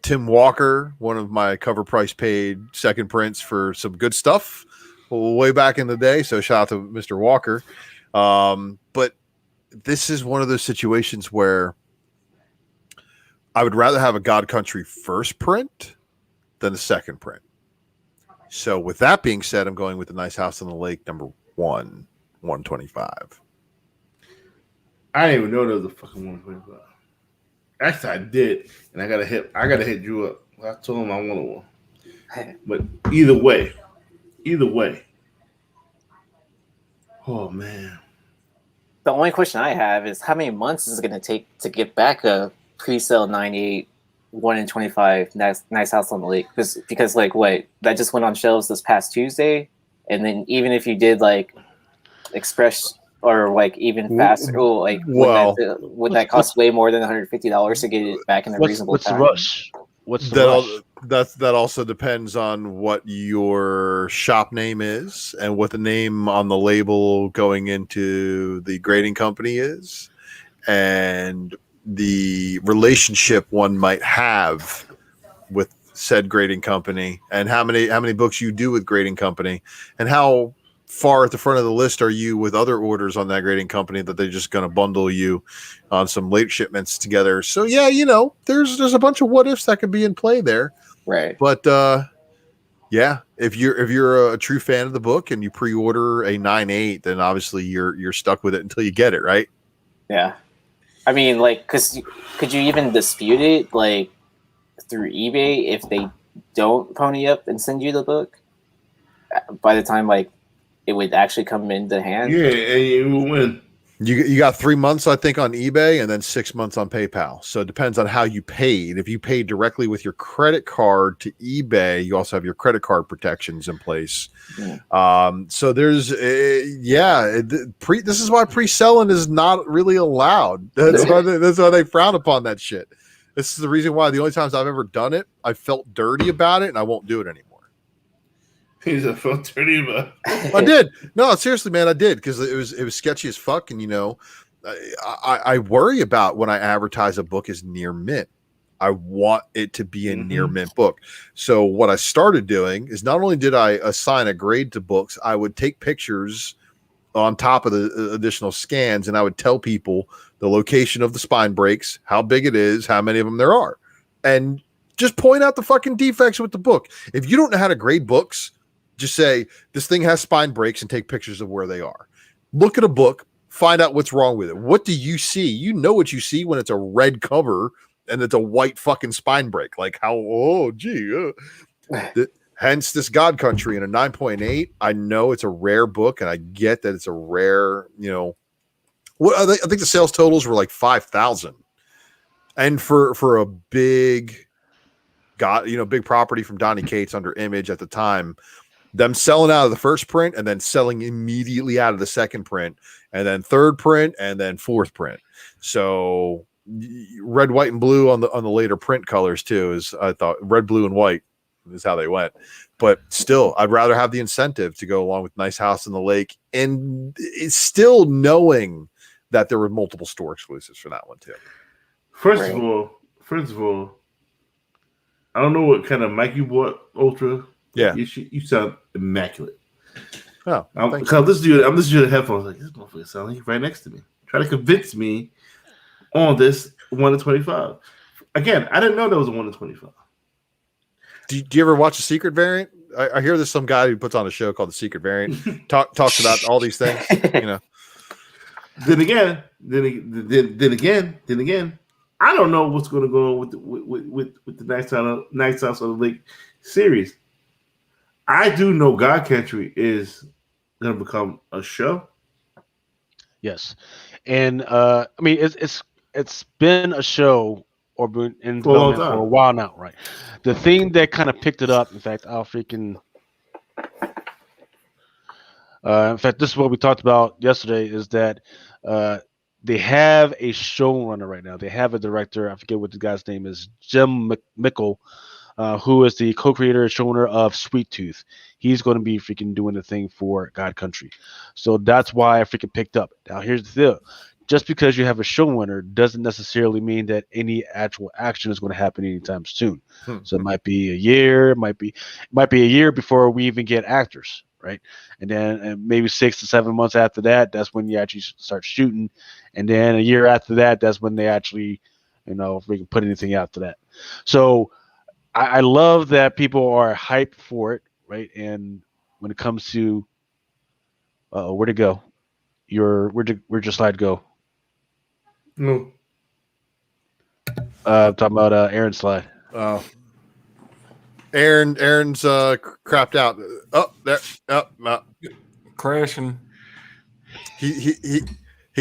Tim Walker, one of my cover price paid second prints, for some good stuff way back in the day. So shout out to Mr. Walker. But this is one of those situations where I would rather have a God Country first print than a second print. So with that being said, I'm going with the Nice House on the Lake #1, 125. I didn't even know there was a fucking 125. Actually, I did, and I gotta hit Drew up. I told him I wanted one. But either way. Oh man. The only question I have is how many months is it going to take to get back a pre-sale 98 1 in 25 nice house on the lake? Because like what that just went on shelves this past Tuesday, and then even if you did like express or like even faster, would that cost way more than $150 to get it back in a reasonable time? What's the rush? That also depends on what your shop name is and what the name on the label going into the grading company is, and the relationship one might have with said grading company, and how many books you do with grading company, and how far at the front of the list are you with other orders on that grading company that they're just going to bundle you on some late shipments together. So yeah, there's a bunch of what ifs that could be in play there. Right. But yeah, if you're a true fan of the book and you pre-order a 9.8, then obviously you're stuck with it until you get it, right? Yeah. I mean, like, because could you even dispute it, like, through eBay if they don't pony up and send you the book? By the time, like, it would actually come into hand? Yeah, and you will win. You got 3 months, I think, on eBay, and then 6 months on PayPal. So it depends on how you paid. If you paid directly with your credit card to eBay, you also have your credit card protections in place. Yeah. So there's, this is why pre-selling is not really allowed. That's why they frown upon that shit. This is the reason why the only times I've ever done it, I felt dirty about it, and I won't do it anymore. He's a felt dirty about. I did. No, seriously, man, I did because it was sketchy as fuck, and I worry about when I advertise a book as near mint. I want it to be a near mint book. So what I started doing is not only did I assign a grade to books, I would take pictures on top of the additional scans, and I would tell people the location of the spine breaks, how big it is, how many of them there are, and just point out the fucking defects with the book. If you don't know how to grade books, just say this thing has spine breaks and take pictures of where they are. Look at a book, find out what's wrong with it. What do you see? You know what you see when it's a red cover and it's a white fucking spine break. Like hence this God Country in a 9.8. I know it's a rare book, and I get that it's a rare, what I think the sales totals were like 5,000. And for a big big property from Donny Cates under Image at the time, them selling out of the first print and then selling immediately out of the second print, and then third print, and then fourth print. So red, white, and blue on the later print colors too, is I thought red, blue, and white is how they went. But still, I'd rather have the incentive to go along with Nice House on the Lake, and it's still knowing that there were multiple store exclusives for that one too. First of all, I don't know what kind of mic you bought, Ultra. Yeah, you sound immaculate. Oh, I'm listening to the headphones. Like, this motherfucker sound like right next to me. Try to convince me on this 1 in 25. Again, I didn't know there was a 1 in 25. Do you ever watch a secret variant? I hear there's some guy who puts on a show called The Secret Variant. Talks about all these things. Then again, I don't know what's going to go on with the Nice House on the Lake series. I do know God Country is going to become a show. Yes, and I mean it's been a show or been in development for a while now, right? The thing that kind of picked it up, in fact, this is what we talked about yesterday, is that they have a showrunner right now. They have a director. I forget what the guy's name is, Jim Mickle, who is the co-creator and showrunner of Sweet Tooth. He's going to be freaking doing the thing for God Country. So that's why I freaking picked up. Now, here's the deal. Just because you have a showrunner doesn't necessarily mean that any actual action is going to happen anytime soon. So it might be a year, it might be a year before we even get actors, right? And then maybe 6 to 7 months after that, that's when you actually start shooting. And then a year after that, that's when they actually, if we can put anything after that. So I love that people are hyped for it, right? And when it comes to where'd it go? Where'd your slide go? No. Talking about Aaron's slide. Oh, Aaron's crapped out. Oh, there. Oh, Crashing. He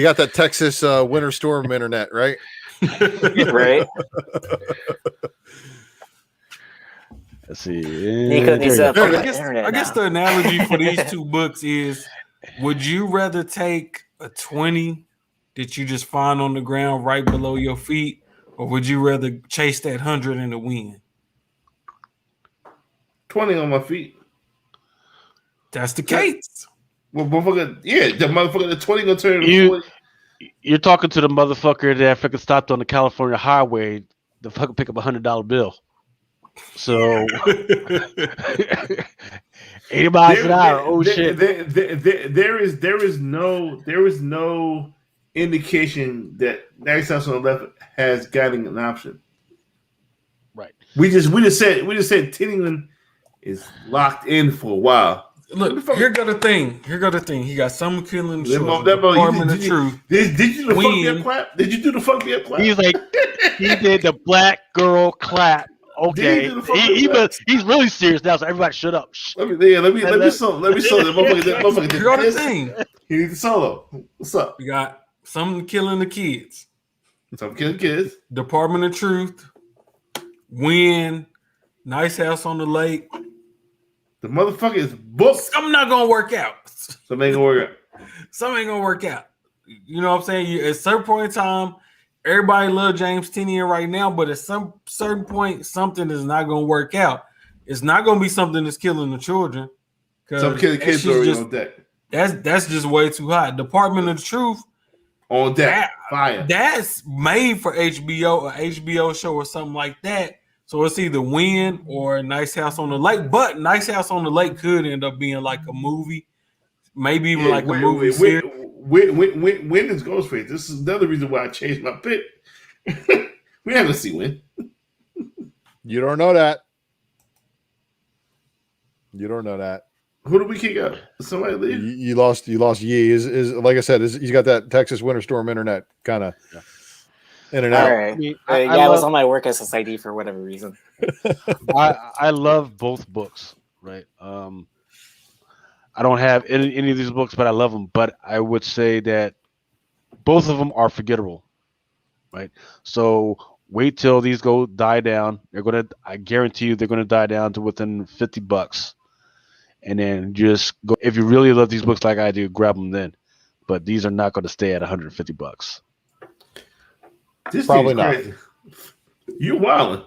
got that Texas winter storm internet, right? Right. Let's see. Nico needs to I guess the analogy for these two books is: would you rather take a 20 that you just find on the ground right below your feet, or would you rather chase that 100 in the wind? 20 on my feet. That's the case. Well, motherfucker, the 20 gonna turn into 40. You're talking to the motherfucker that freaking stopped on the California highway to fucking pick up $100 bill. So 80 miles an hour. Oh shit! There is no indication that Nice House on the Left has gotten an option. Right. We just said Tittingland is locked in for a while. Look, here go the thing. He got some killing the Department of Truth. Did you do the fuck me up clap? Did you do the fuck me up clap? He's like, he did the black girl clap. Okay, he's really serious now. So everybody, shut up. Let me solo. That motherfucker. Here go the thing. He needs to solo. What's up? We got some killing the kids. Some killing kids. Department of Truth. Win. Nice House on the Lake. The motherfucker is booked. Something not gonna work out. Something ain't gonna work out. Something ain't gonna work out. You know what I'm saying? At a certain point in time, everybody love James Tynion right now, but at some certain point, something is not going to work out. It's not going to be something that's killing the children. Some kids already on deck. That's just way too hot. Department of the Truth on deck. Fire. That's made for HBO, an HBO show or something like that. So it's either Win or Nice House on the Lake. But Nice House on the Lake could end up being like a movie, maybe even like a movie series. Win is Ghostface. This is another reason why I changed my pick. We haven't seen Win. You don't know that. You don't know that. Who did we kick out? Somebody leave? You lost Yee. Is like I said, he's got that Texas winter storm internet kind of in and out. All right. I was on my work SSID for whatever reason. I love both books, right? I don't have any of these books, but I love them. But I would say that both of them are forgettable, right? So wait till these die down. I guarantee you, they're gonna die down to within $50. And then just go. If you really love these books like I do, grab them then. But these are not going to stay at $150. This probably not. You wildin'.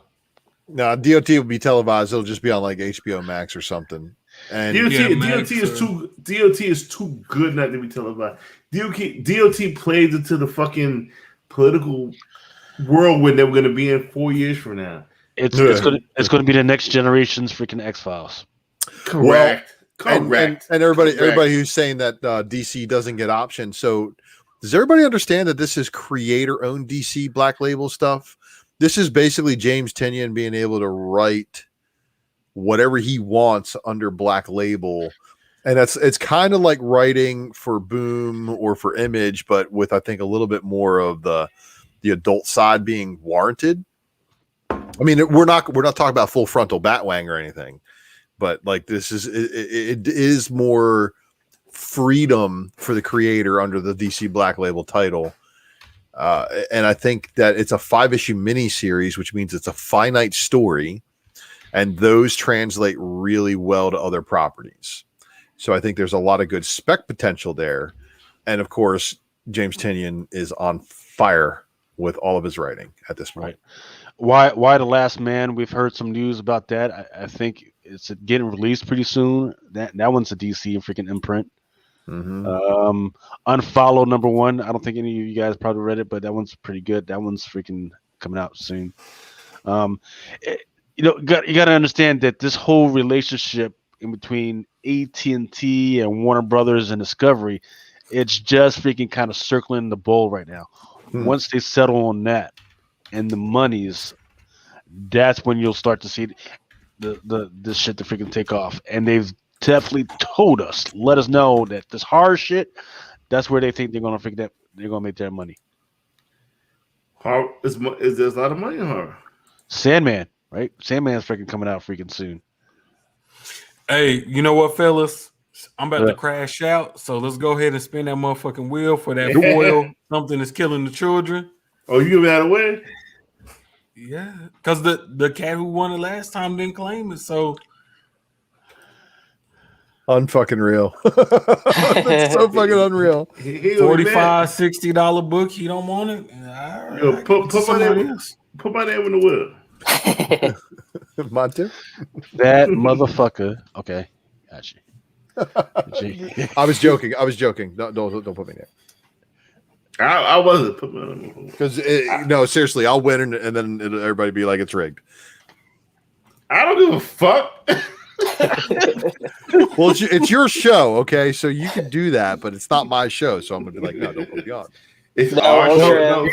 No, DOT will be televised. It'll just be on like HBO Max or something. And DOT is too good not to be televised. DOT plays into the fucking political whirlwind that we're going to be in 4 years from now. It's going to be the next generation's freaking X-Files. Correct. And everybody who's saying that DC doesn't get options. So does everybody understand that this is creator-owned DC Black Label stuff? This is basically James Tynion being able to write whatever he wants under Black Label. And it's kind of like writing for Boom or for Image, but with, I think, a little bit more of the adult side being warranted. I mean, we're not talking about full frontal Batwang or anything. But like this is it is more freedom for the creator under the DC Black Label title, and I think that it's a 5-issue miniseries, which means it's a finite story, and those translate really well to other properties. So I think there's a lot of good spec potential there, and of course James Tynion is on fire with all of his writing at this point. Right. Why The Last Man? We've heard some news about that. I think it's getting released pretty soon. That one's a DC freaking imprint. Mm-hmm. Unfollow #1. I don't think any of you guys probably read it, but that one's pretty good. That one's freaking coming out soon. You got to understand that this whole relationship in between AT&T and Warner Brothers and Discovery, it's just freaking kind of circling the bowl right now. Once they settle on that and the monies, that's when you'll start to see the shit to freaking take off. And they've definitely told us, let us know that this horror shit, that's where they think they're gonna make their money. Horror is there's a lot of money in horror. Sandman, right? Sandman's freaking coming out freaking soon. Hey, you know what, fellas? I'm about to crash out, so let's go ahead and spin that motherfucking wheel for that foil. Something is killing the children. Oh, you giving that away? Yeah, because the cat who won it last time didn't claim it, so unfucking real. It's so fucking unreal. $45, $60 book. He don't want it. Right. Yo, put my name in the wheel. Mine too. That motherfucker. Okay, got you. I was joking. Don't put me there. I wasn't putting because no, seriously, I'll win and then everybody be like it's rigged. I don't give a fuck. Well, it's your show, okay? So you can do that, but it's not my show, so I'm gonna be like, no, don't put me on. It's our show.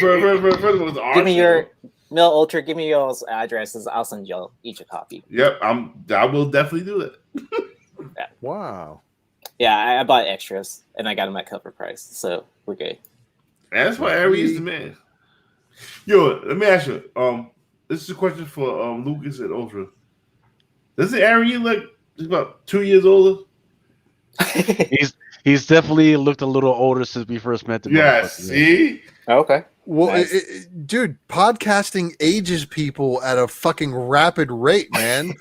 Give me your Mill Ultra. Give me y'all's addresses. I'll send y'all each a copy. Yep, I will definitely do that. Yeah. Wow. Yeah, I bought extras and I got them at cover price, so we're good. That's why Ari is the man. Yo, let me ask you. This is a question for Lucas and Ultra. Doesn't Ari look about 2 years older? He's definitely looked a little older since we first met. Yes. See. Okay. Well, nice. Dude, podcasting ages people at a fucking rapid rate, man.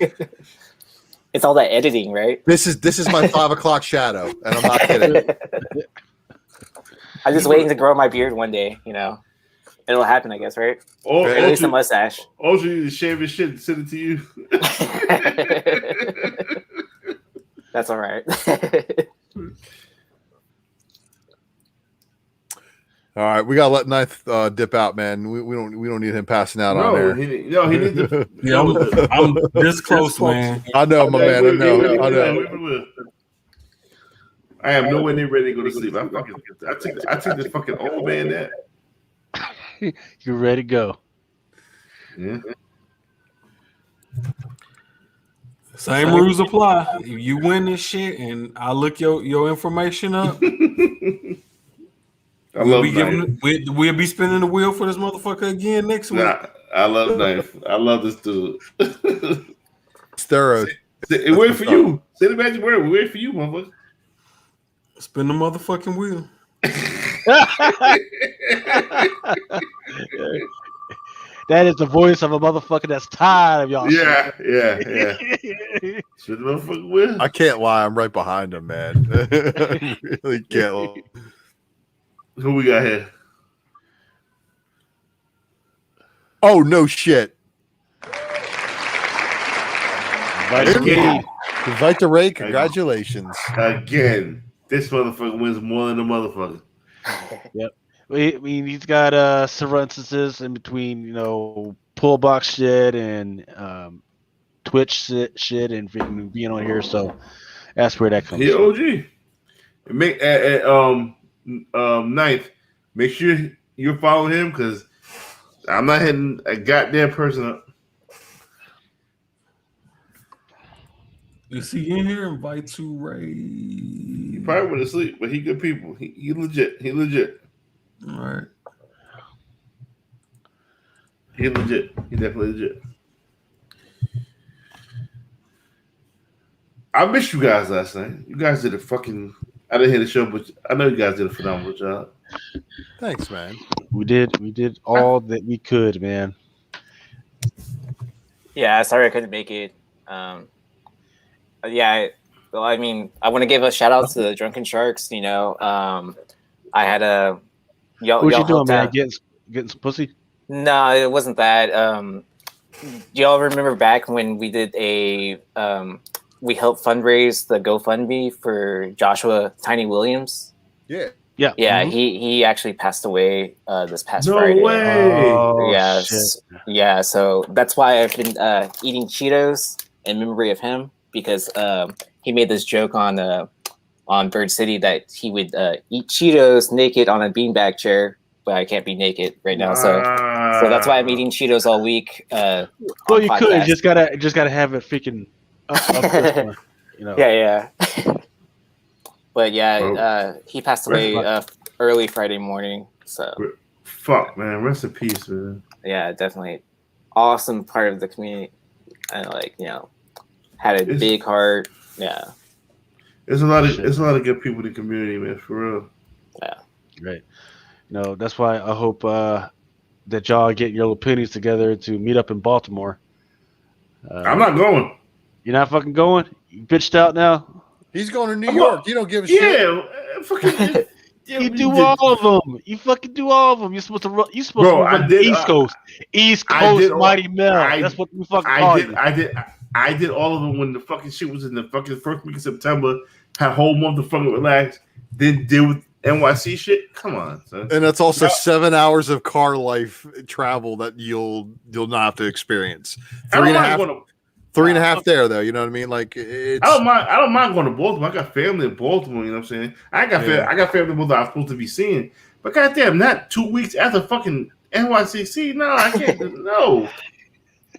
It's all that editing, right? This is my 5 o'clock shadow, and I'm not kidding. I'm just waiting to grow my beard one day, you know. it'll happen, I guess, right? Or At least a mustache. Also, you need to shave his shit and send it to you. That's all right. All right, we gotta let Ninth dip out, man. We don't need him passing out on there. He needs to. Yeah, I'm this close, man. I know, my man. I know. I am nowhere near ready to go to sleep. I take this fucking old man nap. You're ready to go. Yeah. Same rules apply. If you win this shit, and I look your information up. We'll be spinning the wheel for this motherfucker again next week. I love Knife. I love this dude. Steroid. It wait for you. Say the magic word. We wait for you, motherfucker. Spin the motherfucking wheel. That is the voice of a motherfucker that's tired of y'all. Yeah. Spin the motherfucking wheel. I can't lie. I'm right behind him, man. I really can't lie. Who we got here? Oh, no shit. Invite the Ray. Congratulations. Again. This motherfucker wins more than the motherfucker. Yep. I mean, he's got several instances in between, pull box shit and Twitch shit and freaking being on here. So that's where that comes from. OG. Make Ninth. Make sure you're following him because I'm not hitting a goddamn person up. Is he in here? Invite to Ray. He probably went to sleep, but he good people. He legit. He legit. All right. He legit. He definitely legit. I missed you guys last night. You guys did a fucking. I didn't hear the show, but I know you guys did a phenomenal job. Thanks, man. We did all that we could, man. Yeah, sorry I couldn't make it. Yeah, well, I mean, I want to give a shout out to the Drunken Sharks. I had a y'all. What you doing, helped man? out. Getting some pussy? No, it wasn't that. Y'all remember back when we did we helped fundraise the GoFundMe for Joshua Tiny Williams? Yeah. Yeah, Mm-hmm. he actually passed away this past No Friday. way. Oh, Yes. shit. Yeah, so that's why I've been eating Cheetos in memory of him because he made this joke on Bird City that he would eat Cheetos naked on a beanbag chair, but I can't be naked right now. So that's why I'm eating Cheetos all week. Well, you podcast. could just gotta have it freaking up, Yeah. But yeah, he passed away early Friday morning. So fuck, man, rest in peace, man. Yeah, definitely awesome part of the community, and had a big heart. Yeah, There's a lot of good people in the community, man, for real. Yeah, right. That's why I hope that y'all get your little pennies together to meet up in Baltimore. I'm not going. You're not fucking going? You bitched out now? He's going to New York. You don't give a shit. Yeah, fucking. You do all of them. You fucking do all of them. You're supposed to run. You're supposed to run the East Coast. East Coast Mighty Mel. That's what we fucking call you. I did all of them when the fucking shit was in the fucking first week of September. Had a whole month to fucking relax. Then deal with NYC shit. Come on, son. And that's also 7 hours of car life travel that you'll not have to experience. 3.5 there, though. You know what I mean? Like it's. I don't mind going to Baltimore. I got family in Baltimore. You know what I'm saying? I got family in Baltimore that I'm supposed to be seeing. But goddamn, not 2 weeks after fucking NYCC. No, I can't. No.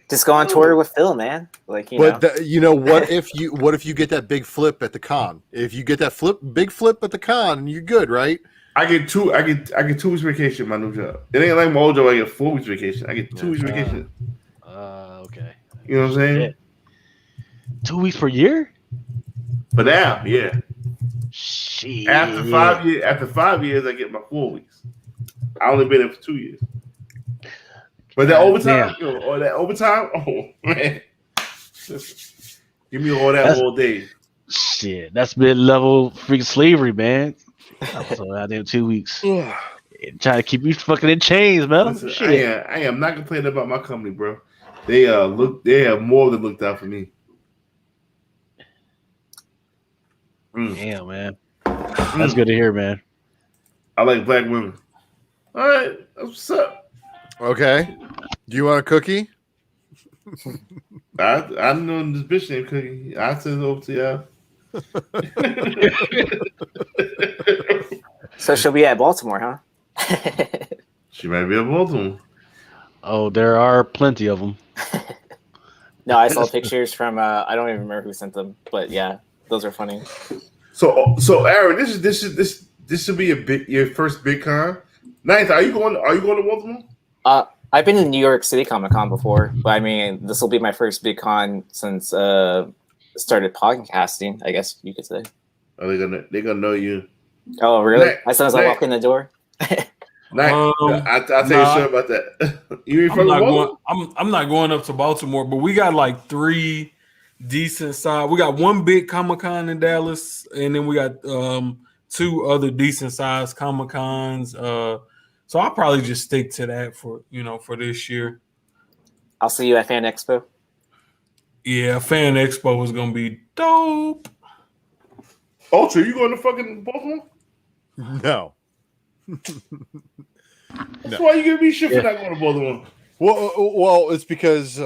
just go on tour with Phil, man. What if you get that big flip at the con? If you get that big flip at the con, you're good, right? I get 2 weeks vacation at my new job. It ain't like my old job. I get 4 weeks vacation. I get 2 weeks vacation. Okay. You know what I'm saying? Yeah. 2 weeks per year? But now, yeah. Shit. After 5 years, I get my 4 weeks. I only been there for 2 years. But that overtime, oh man. Give me all that all day. Shit, that's mid-level freaking slavery, man. I was out there 2 weeks. Trying to keep you fucking in chains, man. Listen, Shit. I am not complaining about my company, bro. They have more than looked out for me. Damn, man. That's good to hear, man. I like black women. All right, that's what's up. Okay. Do you want a cookie? I know this bitch named Cookie. I send it over to y'all. So she'll be at Baltimore, huh? She might be at Baltimore. Oh, there are plenty of them. No, I saw pictures from I don't even remember who sent them, but yeah, those are funny. So Aaron, this should be your first big con. Ninth, are you going to Baltimore? I've been in New York City Comic Con before, but I mean, this will be my first big con since started podcasting, I guess you could say. Are they gonna know you? Oh, really? Night, As soon as I walk in the door. I'll tell you something about that. I'm not going up to Baltimore, but we got like 3 decent size. We got one big Comic Con in Dallas, and then we got 2 other decent sized Comic Cons. So I'll probably just stick to that for this year. I'll see you at Fan Expo. Yeah, Fan Expo is gonna be dope. Ultra, you going to fucking Baltimore? No. That's why you giving me shit for not going to Baltimore. Well, it's because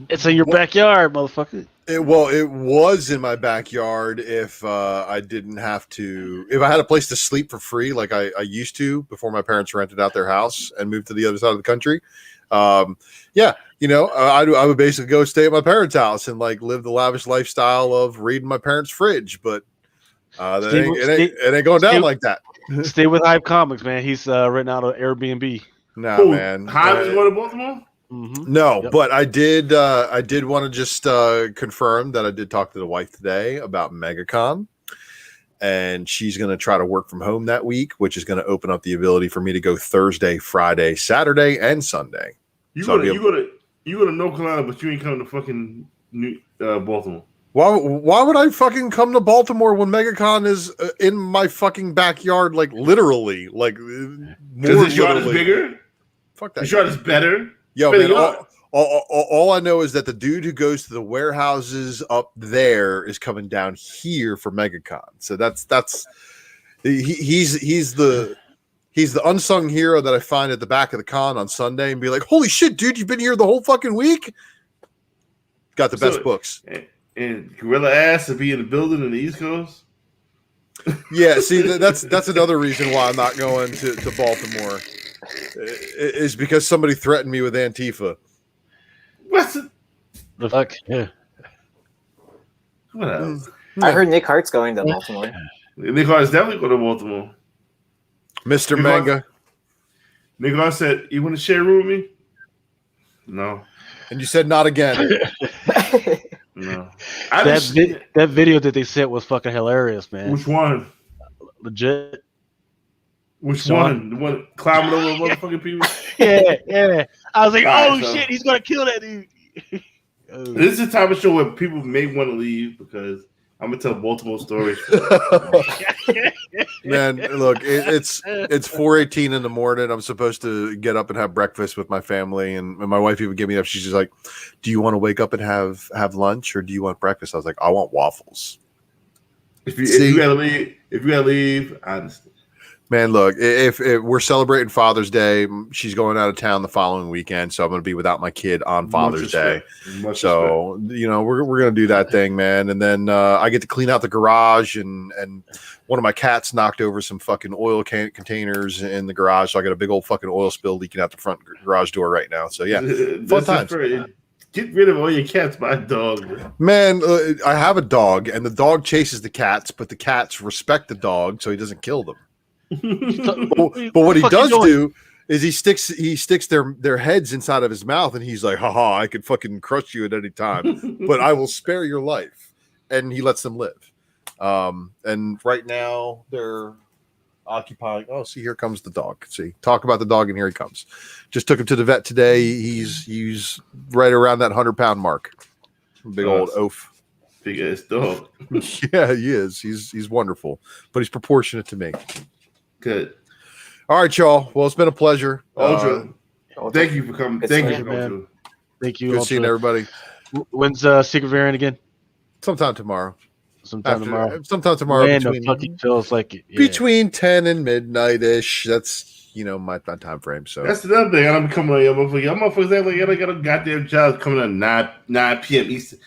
It's in your backyard, motherfucker. It was in my backyard if I didn't have to. If I had a place to sleep for free, like I used to before my parents rented out their house and moved to the other side of the country. I would basically go stay at my parents' house and like live the lavish lifestyle of reading my parents' fridge. But it ain't going down like that. Stay with Hype Comics, man. He's written out an Airbnb. Nah, man. Hype is going to Baltimore? Mm-hmm. No, but I did want to just confirm that I did talk to the wife today about MegaCon, and she's going to try to work from home that week, which is going to open up the ability for me to go Thursday, Friday, Saturday, and Sunday. You go to North Carolina, but you ain't coming to fucking Baltimore. Why would I fucking come to Baltimore when MegaCon is in my fucking backyard? Like literally, like because the yard is bigger. Fuck that. The yard is better. Yo, man, all I know is that the dude who goes to the warehouses up there is coming down here for MegaCon. So he's the unsung hero that I find at the back of the con on Sunday and be like, holy shit, dude, you've been here the whole fucking week? Got the best books. And Gorilla Ass to be in the building in the East Coast. Yeah, see, that's another reason why I'm not going to Baltimore. Is because somebody threatened me with Antifa. What's the fuck? Yeah. What else? I heard Nick Hart's going to Baltimore. Nick Hart's definitely going to Baltimore. Mr. Manga. Nick Hart said, "You want to share a room with me?" No. And you said not again. No. That video that they sent was fucking hilarious, man. Which one? Legit. Which one? The one climbing over motherfucking people? Yeah. I was like, Right, shit, he's gonna kill that dude. This is the type of show where people may want to leave because I'm gonna tell Baltimore stories. Man, look, it's 4:18 in the morning. I'm supposed to get up and have breakfast with my family, and my wife even gave me up. She's just like, "Do you want to wake up and have lunch, or do you want breakfast?" I was like, "I want waffles." If you gotta leave, I understand. Man, look, if we're celebrating Father's Day, she's going out of town the following weekend, so I'm going to be without my kid on Father's Day. So, we're going to do that thing, man. And then I get to clean out the garage, and one of my cats knocked over some fucking oil containers in the garage, so I got a big old fucking oil spill leaking out the front garage door right now. So, yeah, fun times. Get rid of all your cats by a dog. Man, I have a dog, and the dog chases the cats, but the cats respect the dog, so he doesn't kill them. But what he does do is he sticks their heads inside of his mouth, and he's like, haha, I could fucking crush you at any time, but I will spare your life. And he lets them live. And right now they're occupying. Oh, see, here comes the dog. See, talk about the dog, and here he comes. Just took him to the vet today. He's right around that 100-pound mark. Big old oaf. Big ass dog. Yeah, he is. He's wonderful, but he's proportionate to me. Good. All right, y'all. Well, it's been a pleasure. Ultra. Thank you for coming. Good Thank you seeing for you, coming. man. Thank you. Good seeing everybody. When's Secret Variant again? Sometime tomorrow. Sometime tomorrow. Sometime tomorrow When the fuck it feels like it. Yeah. between 10 and midnight ish. That's my time frame. So That's another thing. I'm becoming like, y'all motherfuckers act like y'all got a goddamn job coming at 9 p.m. Eastern.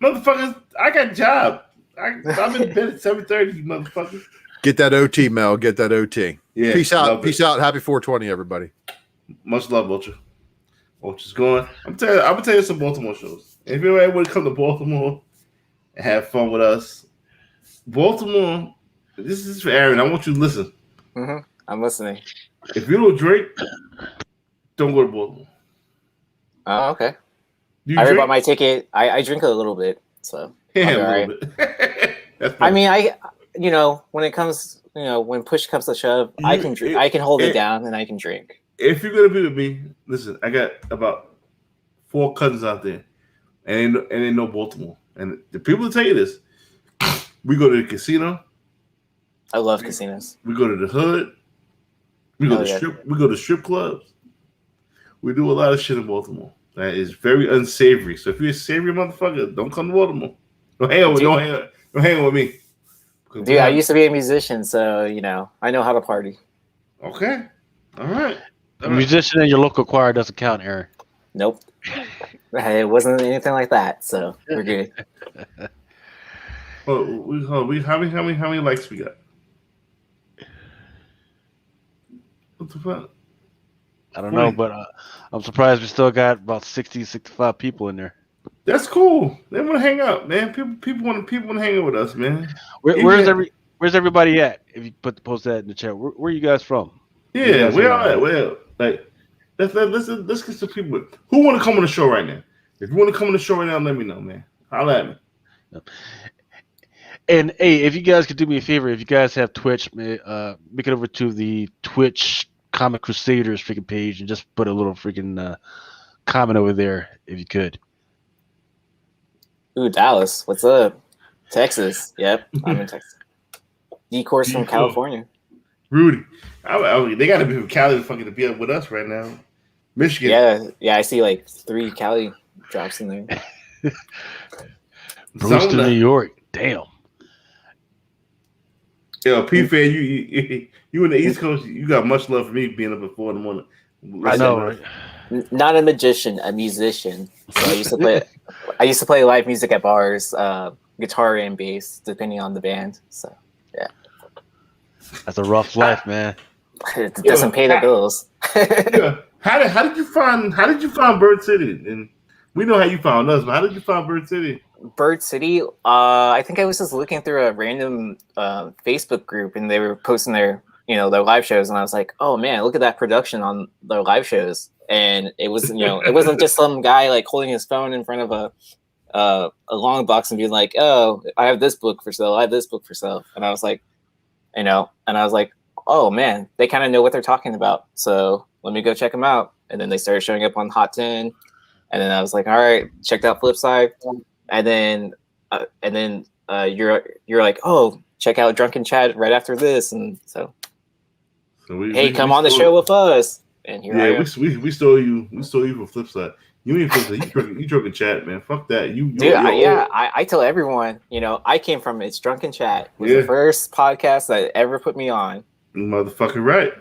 Motherfuckers, I got a job. I'm in bed at 7:30, you motherfuckers. get that OT, Mel. Get that OT. Yeah, Peace out. love Peace it. out. Happy 420, everybody. Much love, Ultra. Ultra's going. I'm gonna tell you some Baltimore shows. If you ever want to come to Baltimore and have fun with us, Baltimore. This is for Aaron. I want you to listen. Mm-hmm. I'm listening. If you don't drink, don't go to Baltimore. Oh, okay. Do you I already drink? bought my ticket. I drink a little bit, so Yeah, I'll be a all right. little bit. That's I mean, when it comes, when push comes to shove, I can drink. I can hold it down and I can drink. if you're gonna be with me, listen. I got about 4 cousins out there, and they know Baltimore. And the people will tell you this: we go to the casino, I love casinos. we go to the hood, we go Oh, to yeah. strip, we go to strip clubs. We do a lot of shit in Baltimore that is very unsavory. So if you're a savory motherfucker, don't come to Baltimore. Don't hang out with me. Dude, I used to be a musician, so I know how to party. Okay, all right. A musician in your local choir doesn't count, Aaron. Nope. It wasn't anything like that, so we're good. How many likes we got? What the fuck? I don't know, but I'm surprised we still got about 60, 65 people in there. That's cool. They want to hang out, man. People want to hang out with us, man. Where's everybody at? If you post that in the chat, where are you guys from? Yeah, where are at? Well, like let's get some people. Who want to come on the show right now? If you want to come on the show right now, let me know, man. Holla at me. And hey, if you guys could do me a favor, if you guys have Twitch, make it over to the Twitch Comic Crusaders freaking page and just put a little freaking comment over there if you could. Ooh, Dallas, what's up? Texas, yep, I'm in Texas. D-Course from California. Rudy, they got to be from Cali to be up with us right now. Michigan, Yeah, I see like 3 Cali drops in there. Brewster, New York, damn. Yo, P-Fan, you in the East Coast, you got much love for me being up at 4 in the morning. I know, right? Not a magician, a musician. So I used to play live music at bars, guitar and bass, depending on the band. So yeah, that's a rough life, man. It doesn't pay the bills. Yeah. How did you find Bird City? And we know how you found us, but how did you find Bird City? Bird City. I think I was just looking through a random Facebook group, and they were posting their their live shows, and I was like, oh man, look at that production on their live shows. And it was, it wasn't just some guy like holding his phone in front of a long box and being like, oh, I have this book for sale. I have this book for sale. And I was like, oh man, they kind of know what they're talking about. So let me go check them out. And then they started showing up on Hot 10. And then I was like, all right, checked out Flipside. And then you're like, oh, check out Drunken Chat right after this. And so come on the show with us. And here I am. we stole you from Flipside. You ain't Flipside. You drunken chat, man. Fuck that. I tell everyone, I came from It's Drunken Chat. It was the first podcast that ever put me on. You motherfucking right.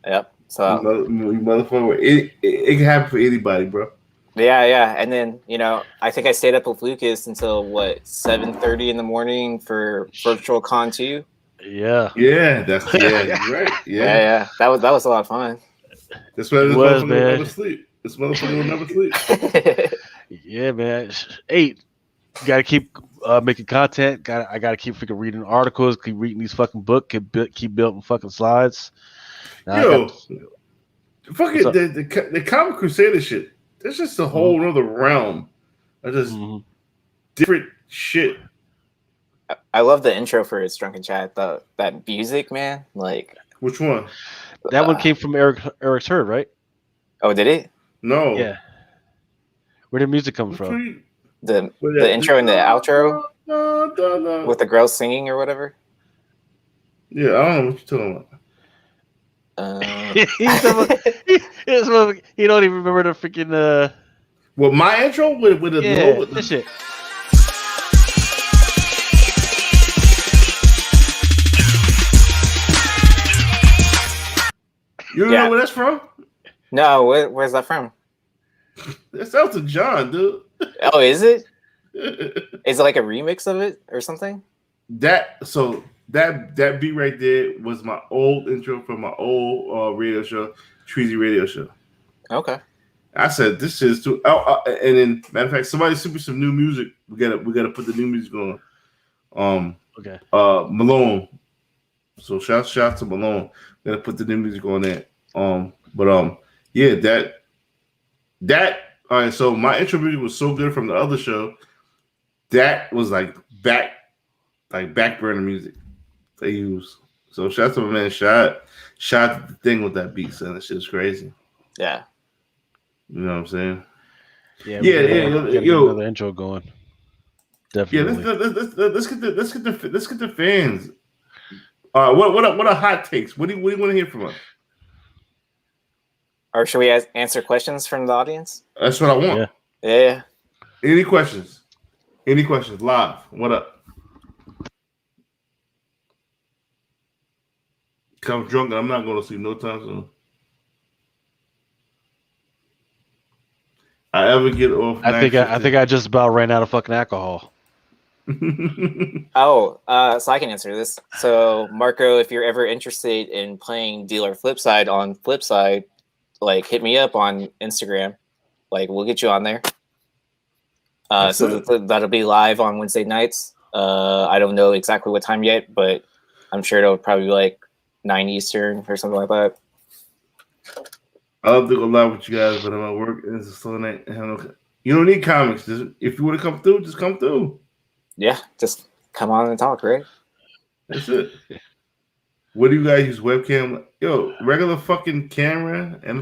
Yep. So you motherfucker. It can happen for anybody, bro. Yeah. And then, I think I stayed up with Lucas until 7:30 in the morning for Virtual Con 2. Yeah. Yeah, you're right. Yeah. That was a lot of fun. That's why this motherfucker will never sleep. This motherfucker will never sleep. Yeah, man. Hey, you gotta keep making content. I gotta keep freaking reading articles. Keep reading these fucking books. Keep building fucking slides. Fucking the Comic Crusader shit. That's just a whole other realm of just different shit. I love the intro for It's Drunken Chat. That music, man. Like, which one? That one came from Eric's Herd, right? Oh, did it? No. Yeah. Where did music come from? The intro and the outro with the girls singing or whatever. Yeah, I don't know what you're talking about. He's he don't even remember the freaking Well, my intro with the low with the this shit. You don't know where that's from? No, where's that from? That's Elton John, dude. Oh, is it? Is it like a remix of it or something? That beat right there was my old intro from my old radio show, Treasy Radio Show. Okay. I said this is too. And then matter of fact, somebody sent me some new music. We gotta put the new music on. Okay. Malone. So shout out to Malone. Gotta put the new music on that. Yeah, that. All right. So my intro music was so good from the other show. That was like back burner music they use. So shout out to my man. Shot the thing with that beat, son. That shit's crazy. Yeah. You know what I'm saying? Yeah. Yo, another intro going. Definitely. Yeah, let's get the fans. What are hot takes? What do you want to hear from us? Or should we answer questions from the audience? That's what I want. Yeah. Any questions? Live. What up? I'm drunk and I'm not going to sleep no time soon. I ever get off. I think I just about ran out of fucking alcohol. So I can answer this. So Marco, if you're ever interested in playing Dealer Flipside on Flipside, like hit me up on Instagram. Like we'll get you on there. That'll be live on Wednesday nights. I don't know exactly what time yet, but I'm sure it'll probably be like 9 Eastern or something like that. I love to go live with you guys, but I'm at work and it's a slow night. You don't need comics. If you want to come through, just come through. Yeah, just come on and talk, right? That's it. What do you guys use? Webcam? Yo, regular fucking camera and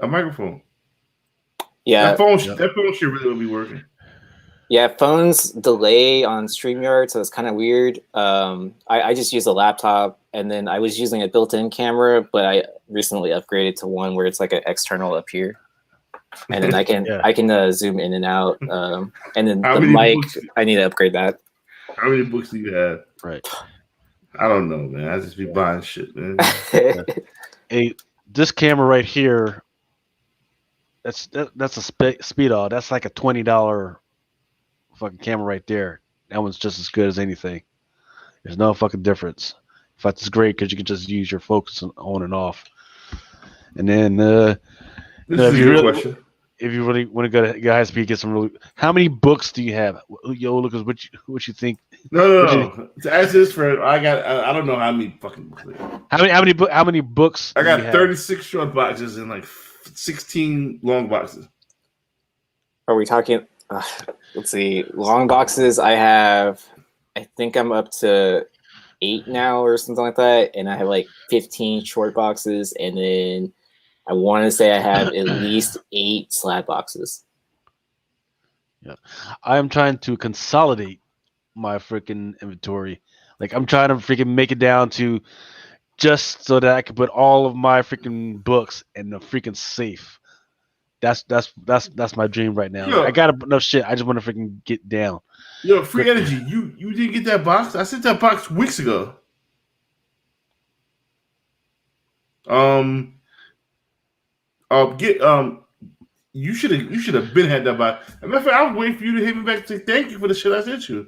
a microphone. Yeah. That phone should really be working. Yeah, phones delay on StreamYard, so it's kind of weird. I just use a laptop, and then I was using a built-in camera, but I recently upgraded to one where it's like an external up here, and then I can zoom in and out. And then the mic, I need to upgrade that. How many books do you have? Right. I don't know, man. I just be buying shit, man. This camera right here, that's a speedo. That's like a $20 fucking camera right there. That one's just as good as anything. There's no fucking difference. In fact, it's great because you can just use your focus on and off. And then if you really want to go to high speed, get some really. How many books do you have? Yo, Lucas, what you think? No. As this for I don't know how many fucking books. How many books? I got 36 short boxes and like 16 long boxes. Are we talking? Let's see. Long boxes. I think I'm up to 8 now or something like that, and I have like 15 short boxes, and then I want to say I have at least 8 slab boxes. Yeah, I am trying to consolidate my freaking inventory. Like I'm trying to freaking make it down to just so that I can put all of my freaking books in the freaking safe. That's my dream right now. Yo, I got enough shit. I just want to freaking get down. Yo, free energy. You didn't get that box? I sent that box weeks ago. You should have been had that box. As a matter of fact, I was waiting for you to hit me back to say thank you for the shit I sent you.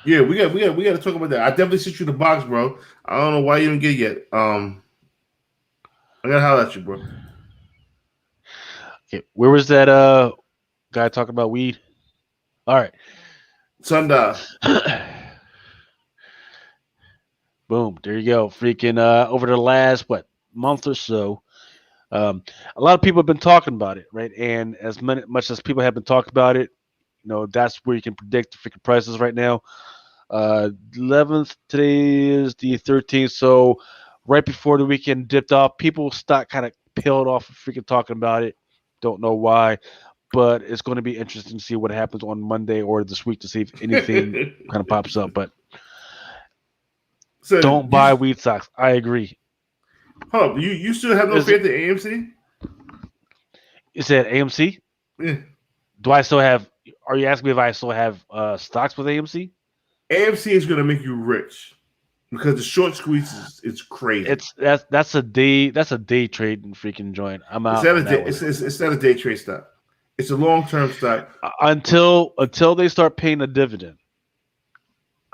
Yeah, we got to talk about that. I definitely sent you the box, bro. I don't know why you didn't get it yet. I gotta holler at you, bro. Okay, where was that guy talking about weed? All right, Sundial. Boom, there you go. Freaking over the last month or so, a lot of people have been talking about it, right? And as much as people have been talking about it, that's where you can predict the freaking prices right now. 11th, today is the 13th, so right before the weekend dipped off, people stopped kind of peeled off of freaking talking about it. Don't know why, but it's going to be interesting to see what happens on Monday or this week to see if anything kind of pops up. But So Don't buy weed socks. I agree. Hold up, you still have no faith in AMC? You said AMC? Yeah. Do I still have? Are you asking me if I still have stocks with AMC? AMC is going to make you rich because the short squeeze is crazy. That's a day trading freaking joint. I'm out. It's not a day trade stock. It's a long term stock until they start paying a dividend.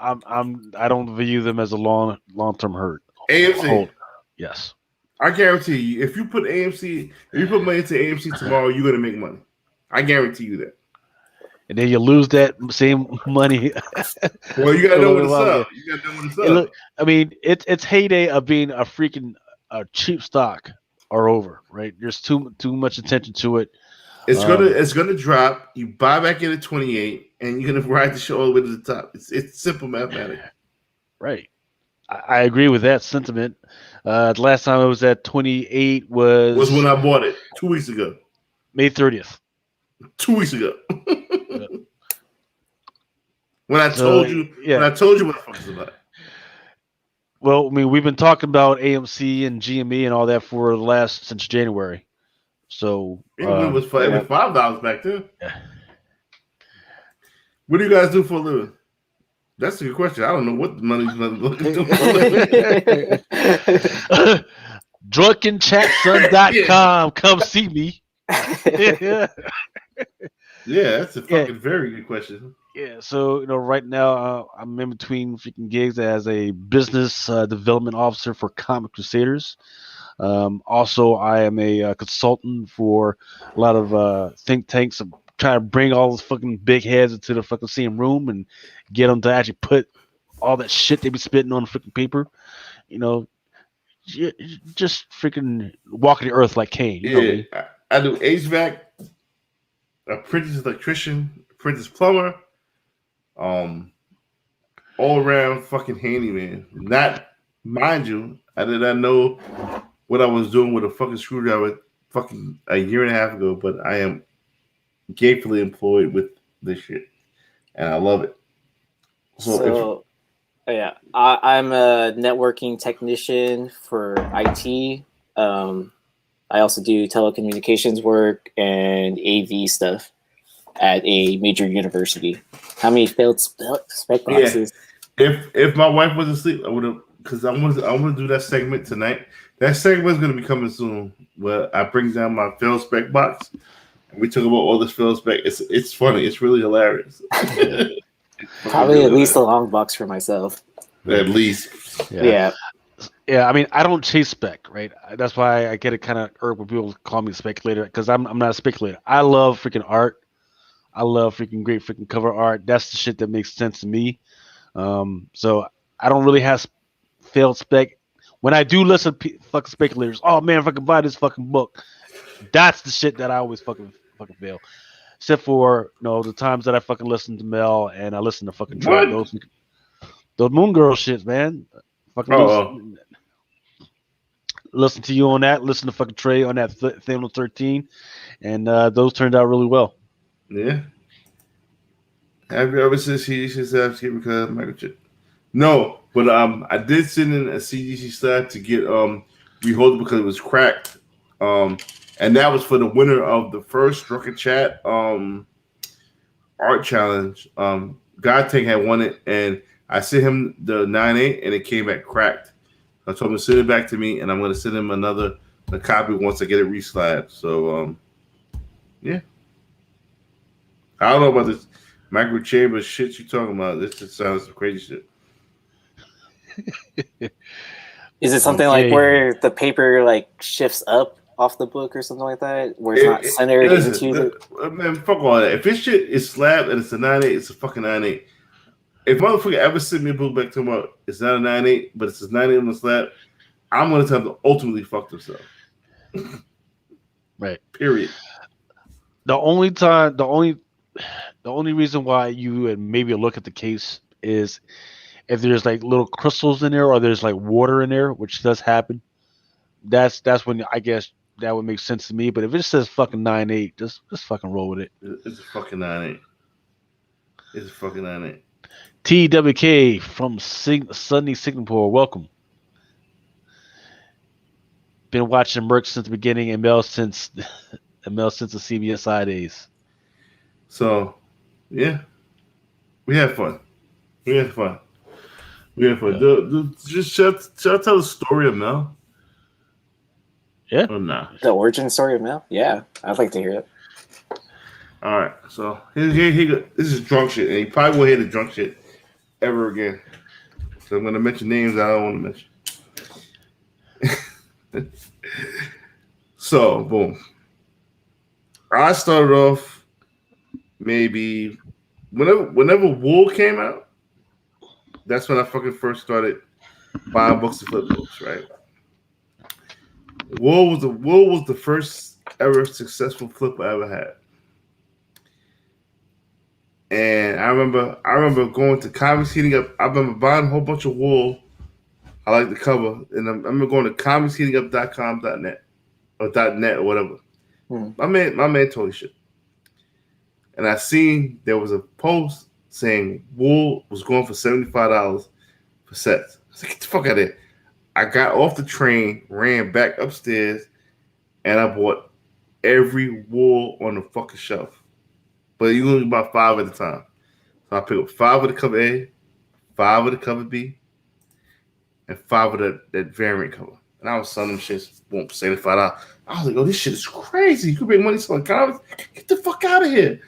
I don't view them as a long term hurt. AMC. Yes. I guarantee you, if you put money into AMC tomorrow, you're going to make money. I guarantee you that. And then you lose that same money. Well, you got to know what it's up. You got to know what it's up. Look, I mean, its heyday of being a freaking cheap stock are over, right? There's too much attention to it. It's gonna drop. You buy back in at 28, and you're gonna ride the show all the way to the top. It's simple mathematics. Right. I agree with that sentiment. The last time it was at 28 was when I bought it 2 weeks ago. May 30th. 2 weeks ago. When I told you what the fuck is about. Well, I mean, we've been talking about AMC and GME and all that since January. So it was $5 back then. Yeah. What do you guys do for a living? That's a good question. I don't know what the money's looking for. DrunkenChatSon.com. Come see me. Yeah, that's a fucking very good question. Yeah, so right now I'm in between freaking gigs as a business development officer for Comic Crusaders. Also, I am a consultant for a lot of think tanks. I'm trying to bring all those fucking big heads into the fucking same room and get them to actually put all that shit they be spitting on the freaking paper. Just freaking walking the earth like Kane. You know what I mean? I do HVAC, apprentice electrician, apprentice plumber, all around fucking handyman. Not, mind you, I did not know what I was doing with a fucking screwdriver fucking a year and a half ago, but I am gainfully employed with this shit, and I love it. I'm a networking technician for IT. I also do telecommunications work and AV stuff at a major university. How many failed spec boxes? Yeah. If my wife was asleep, I would have, because I want to do that segment tonight. That segment is going to be coming soon, where I bring down my failed spec box, and we talk about all this failed spec. It's funny. It's really hilarious. Probably at least a long box for myself. At least. Yeah. Yeah, I mean, I don't chase spec, right? That's why I get it kind of irked when people call me a speculator, because I'm not a speculator. I love freaking art. I love freaking great freaking cover art. That's the shit that makes sense to me. So I don't really have failed spec. When I do listen to fucking speculators, oh man, if I could buy this fucking book, that's the shit that I always fucking fail. Except for the times that I fucking listen to Mel and I listen to fucking Trey. Those Moon Girl shits, man. Fucking listen to you on that. Listen to fucking Trey on that Thanos 13, and those turned out really well. Yeah. Have you ever since he says housekeeping because of microchip? No, but I did send in a CDC stat to get rehold because it was cracked. And that was for the winner of the first Drunken Chat art challenge. God Tank had won it, and I sent him the 9.8 and it came back cracked. I told him to send it back to me, and I'm going to send him a copy once I get it reslabbed. So, yeah. I don't know about this micro chamber shit you talking about. This just sounds some crazy shit. Is it something like where the paper like shifts up off the book or something like that? Where it's not centered into man, fuck all that. If this shit is slabbed and it's a 9.8, it's a fucking 9.8. If motherfucker ever send me a book back tomorrow, it's not a 9.8, but it's a 9.8 on the slab, I'm gonna tell them to ultimately fuck themselves. Right. Period. The only reason why you would maybe look at the case is if there's like little crystals in there or there's like water in there, which does happen. That's when I guess that would make sense to me. But if it says fucking 9.8, just fucking roll with it. It's a fucking 9.8. It's a fucking 9.8. TWK from Sunny Singapore. Welcome. Been watching Merc since the beginning, and Mel since the CBSI days. So, yeah, we had fun. Yeah. Just shall I tell the story of Mel? Yeah. Or nah? The origin story of Mel? Yeah, I'd like to hear it. All right. So here this is drunk shit, and you probably won't hear the drunk shit ever again. So I'm gonna mention names I don't want to mention. So boom. I started off maybe whenever Wool came out. That's when I fucking first started buying books and flip books, right? Wool was the first ever successful flip I ever had. And I remember going to Comics Heating Up. I remember buying a whole bunch of Wool. I like the cover. And I remember going to comicsheatingup.com.net or .net or whatever. My man told me shit. And I seen there was a post saying Wool was going for $75 for sets. I was like, get the fuck out of there. I got off the train, ran back upstairs, and I bought every Wool on the fucking shelf. But you only buy 5 at a time. So I picked up 5 of the cover A, 5 of the cover B, and 5 of that variant cover. And I was selling them shits, boom, $75. I was like, oh, this shit is crazy. You could make money selling comics? Get the fuck out of here.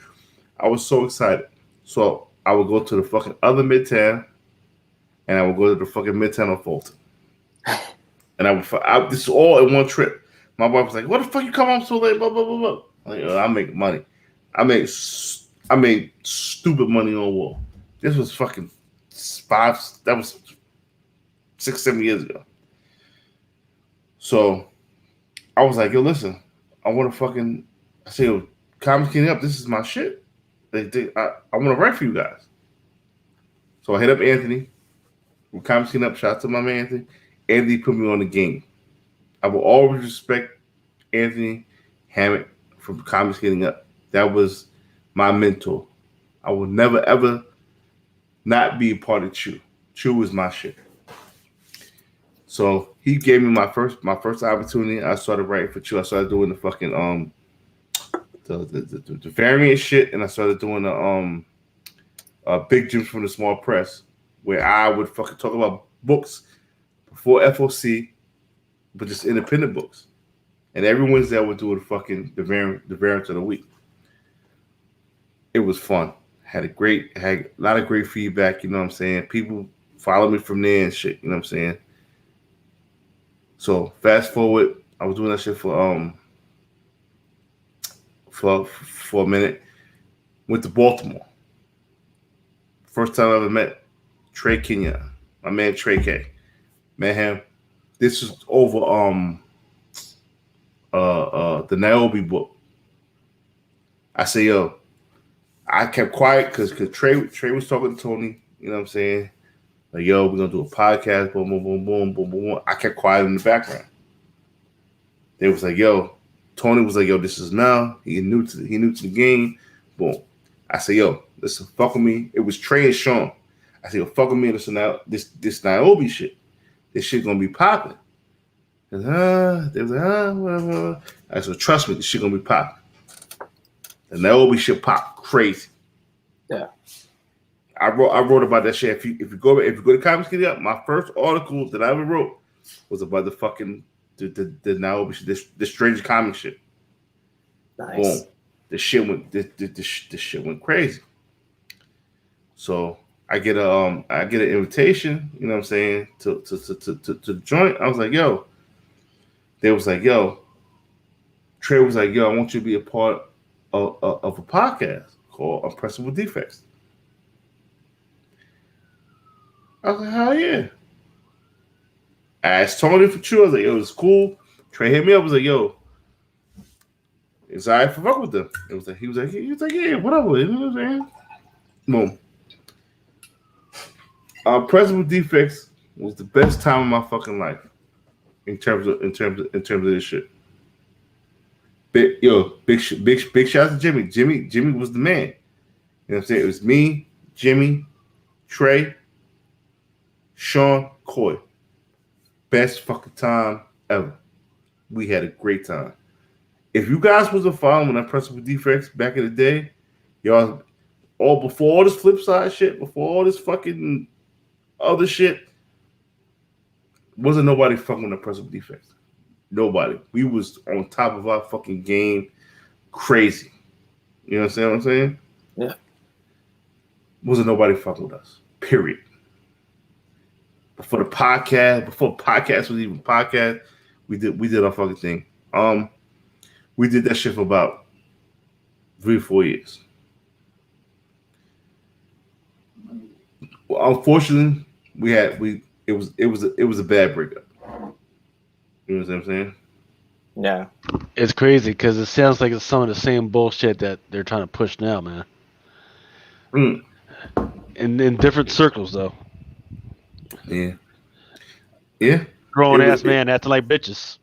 I was so excited. So I would go to the fucking other Midtown, and I would go to the fucking Midtown on Fulton. And this is all in one trip. My wife was like, what the fuck you come home so late? Blah, blah, blah, blah. I'm like, I make money. I made stupid money on Wool. This was fucking 6-7 years ago. So I was like, yo, listen, I want to fucking, I said, yo, Comics Heating Up, this is my shit. I want to write for you guys. So I hit up Anthony from Comics Heating Up. Shout out to my man Anthony. Anthony put me on the game. I will always respect Anthony Hammett from Comics Heating Up. That was my mentor. I will never, ever not be a part of Chew. Chew was my shit. So he gave me my first opportunity. I started writing for Chew. I started doing the fucking the variant shit, and I started doing the Big Jim from the Small Press, where I would fucking talk about books before FOC, but just independent books. And every Wednesday I would do the variant of the week. It was fun. Had a lot of great feedback, you know what I'm saying? People follow me from there and shit, you know what I'm saying? So fast forward, I was doing that shit for a minute. Went to Baltimore. First time I ever met Trey Kenya, my man Trey K. Met him. This was over the Niobe book. I say, yo, I kept quiet because Trey was talking to Tony, you know what I'm saying? Like, yo, we're gonna do a podcast, boom, boom, boom, boom, boom, boom. I kept quiet in the background. They was like, yo, Tony was like, yo, this is Mel. He new to the game. Boom. I said, yo, listen, fuck with me. It was Trey and Sean. I said, yo, fuck with me. Listen now, this Niobe shit. This shit gonna be popping. They was like, whatever. I said, trust me, this shit gonna be popping. The Niobe shit pop crazy. Yeah. I wrote about that shit. If you go to Comics Heating Up, my first article that I ever wrote was about the fucking the Niobe shit, the strange comic shit. Nice. Boom. The shit went crazy. So I get an invitation, you know what I'm saying, to the joint. I was like, yo. They was like, yo. Trey was like, yo, I want you to be a part of a podcast called Unpressable Defects. I was like, hell yeah. I asked Tony for True. I was like, yo, it's cool. Trey hit me up. I was like, yo, it's all right for fuck with them. He was like, yeah, whatever. You know what I'm saying? Boom. Unpressable Defects was the best time of my fucking life in terms of this shit. Big shout out to Jimmy. Jimmy was the man. You know what I'm saying? It was me, Jimmy, Trey, Sean, Coy. Best fucking time ever. We had a great time. If you guys wasn't following that Principal Defects back in the day, y'all, all before all this flip side shit, before all this fucking other shit, wasn't nobody fucking with the Principal Defects. Nobody. We was on top of our fucking game, crazy. You understand what I'm saying? Yeah. Wasn't nobody fucking with us. Period. Before podcast was even podcast, we did our fucking thing. We did that shit for about 3-4 years. Well, unfortunately, it was a bad breakup. You know what I'm saying? Yeah. It's crazy because it sounds like it's some of the same bullshit that they're trying to push now, man. In different circles, though. Yeah. Yeah. Grown ass man acting like bitches.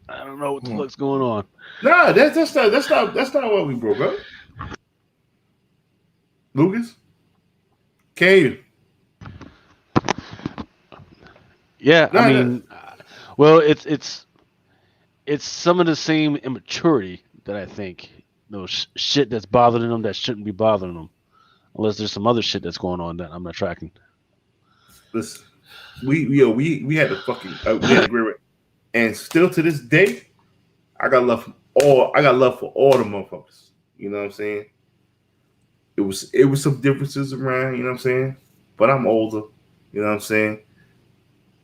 I don't know what the fuck's going on. Nah, that's not why we broke up. Lucas, can you? Yeah, I mean, well, it's some of the same immaturity that I think, shit that's bothering them that shouldn't be bothering them, unless there's some other shit that's going on that I'm not tracking. Listen, we had a fucking we had a great, and still to this day, I got love for all the motherfuckers. You know what I'm saying? It was some differences around. You know what I'm saying? But I'm older. You know what I'm saying?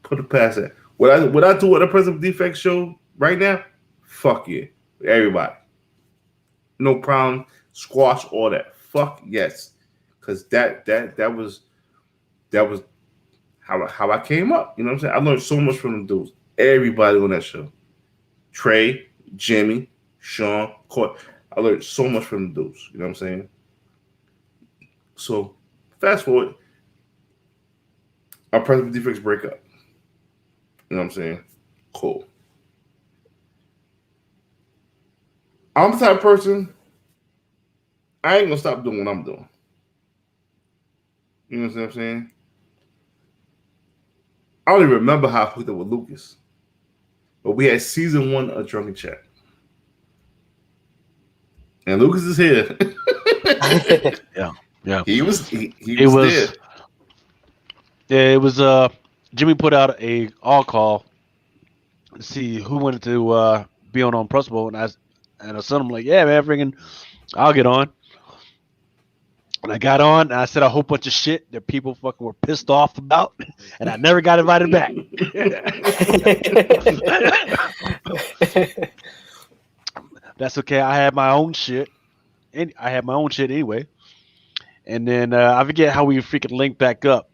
Put it past that. What I do at a Principal Defect show right now? Fuck yeah, everybody. No problem. Squash all that. Fuck yes, because that was how I came up. You know what I'm saying? I learned so much from them dudes. Everybody on that show. Trey, Jimmy, Sean, Court. I learned so much from the dudes. You know what I'm saying? So fast forward, our Principal Defects break up. You know what I'm saying? Cool. I'm the type of person, I ain't gonna stop doing what I'm doing. You know what I'm saying? I don't even remember how I hooked up with Lucas. But we had season 1 of Drunken Chat. And Lucas is here. Yeah. He was there. Yeah, it was Jimmy put out a all call to see who wanted to be on Principal, and I said, I'm like, yeah, man, freaking, I'll get on. And I got on, and I said a whole bunch of shit that people fucking were pissed off about, and I never got invited back. That's okay. I had my own shit. Anyway. And then I forget how we freaking linked back up.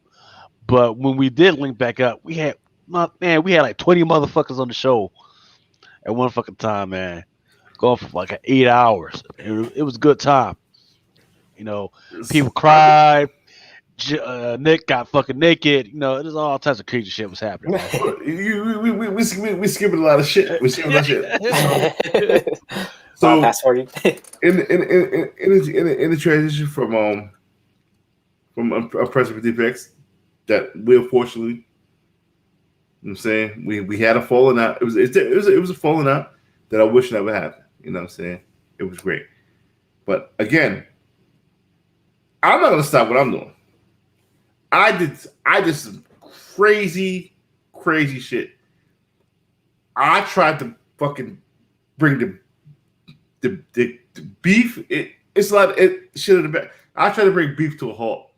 But when we did link back up, we had like 20 motherfuckers on the show at one fucking time, man. Going for like 8 hours. It was a good time. You know, people cried. Nick got fucking naked. You know, there's all types of crazy shit was happening. We skipping a lot of shit. We skipping a lot of shit. So in the transition from Principal Defects, that we unfortunately, you know what I'm saying, we had a falling out. It was a falling out that I wish never happened. You know what I'm saying? It was great, but again, I'm not gonna stop what I'm doing. I did some crazy shit. I tried to fucking bring the beef. It's a lot. Shit in the back. I tried to bring beef to a halt,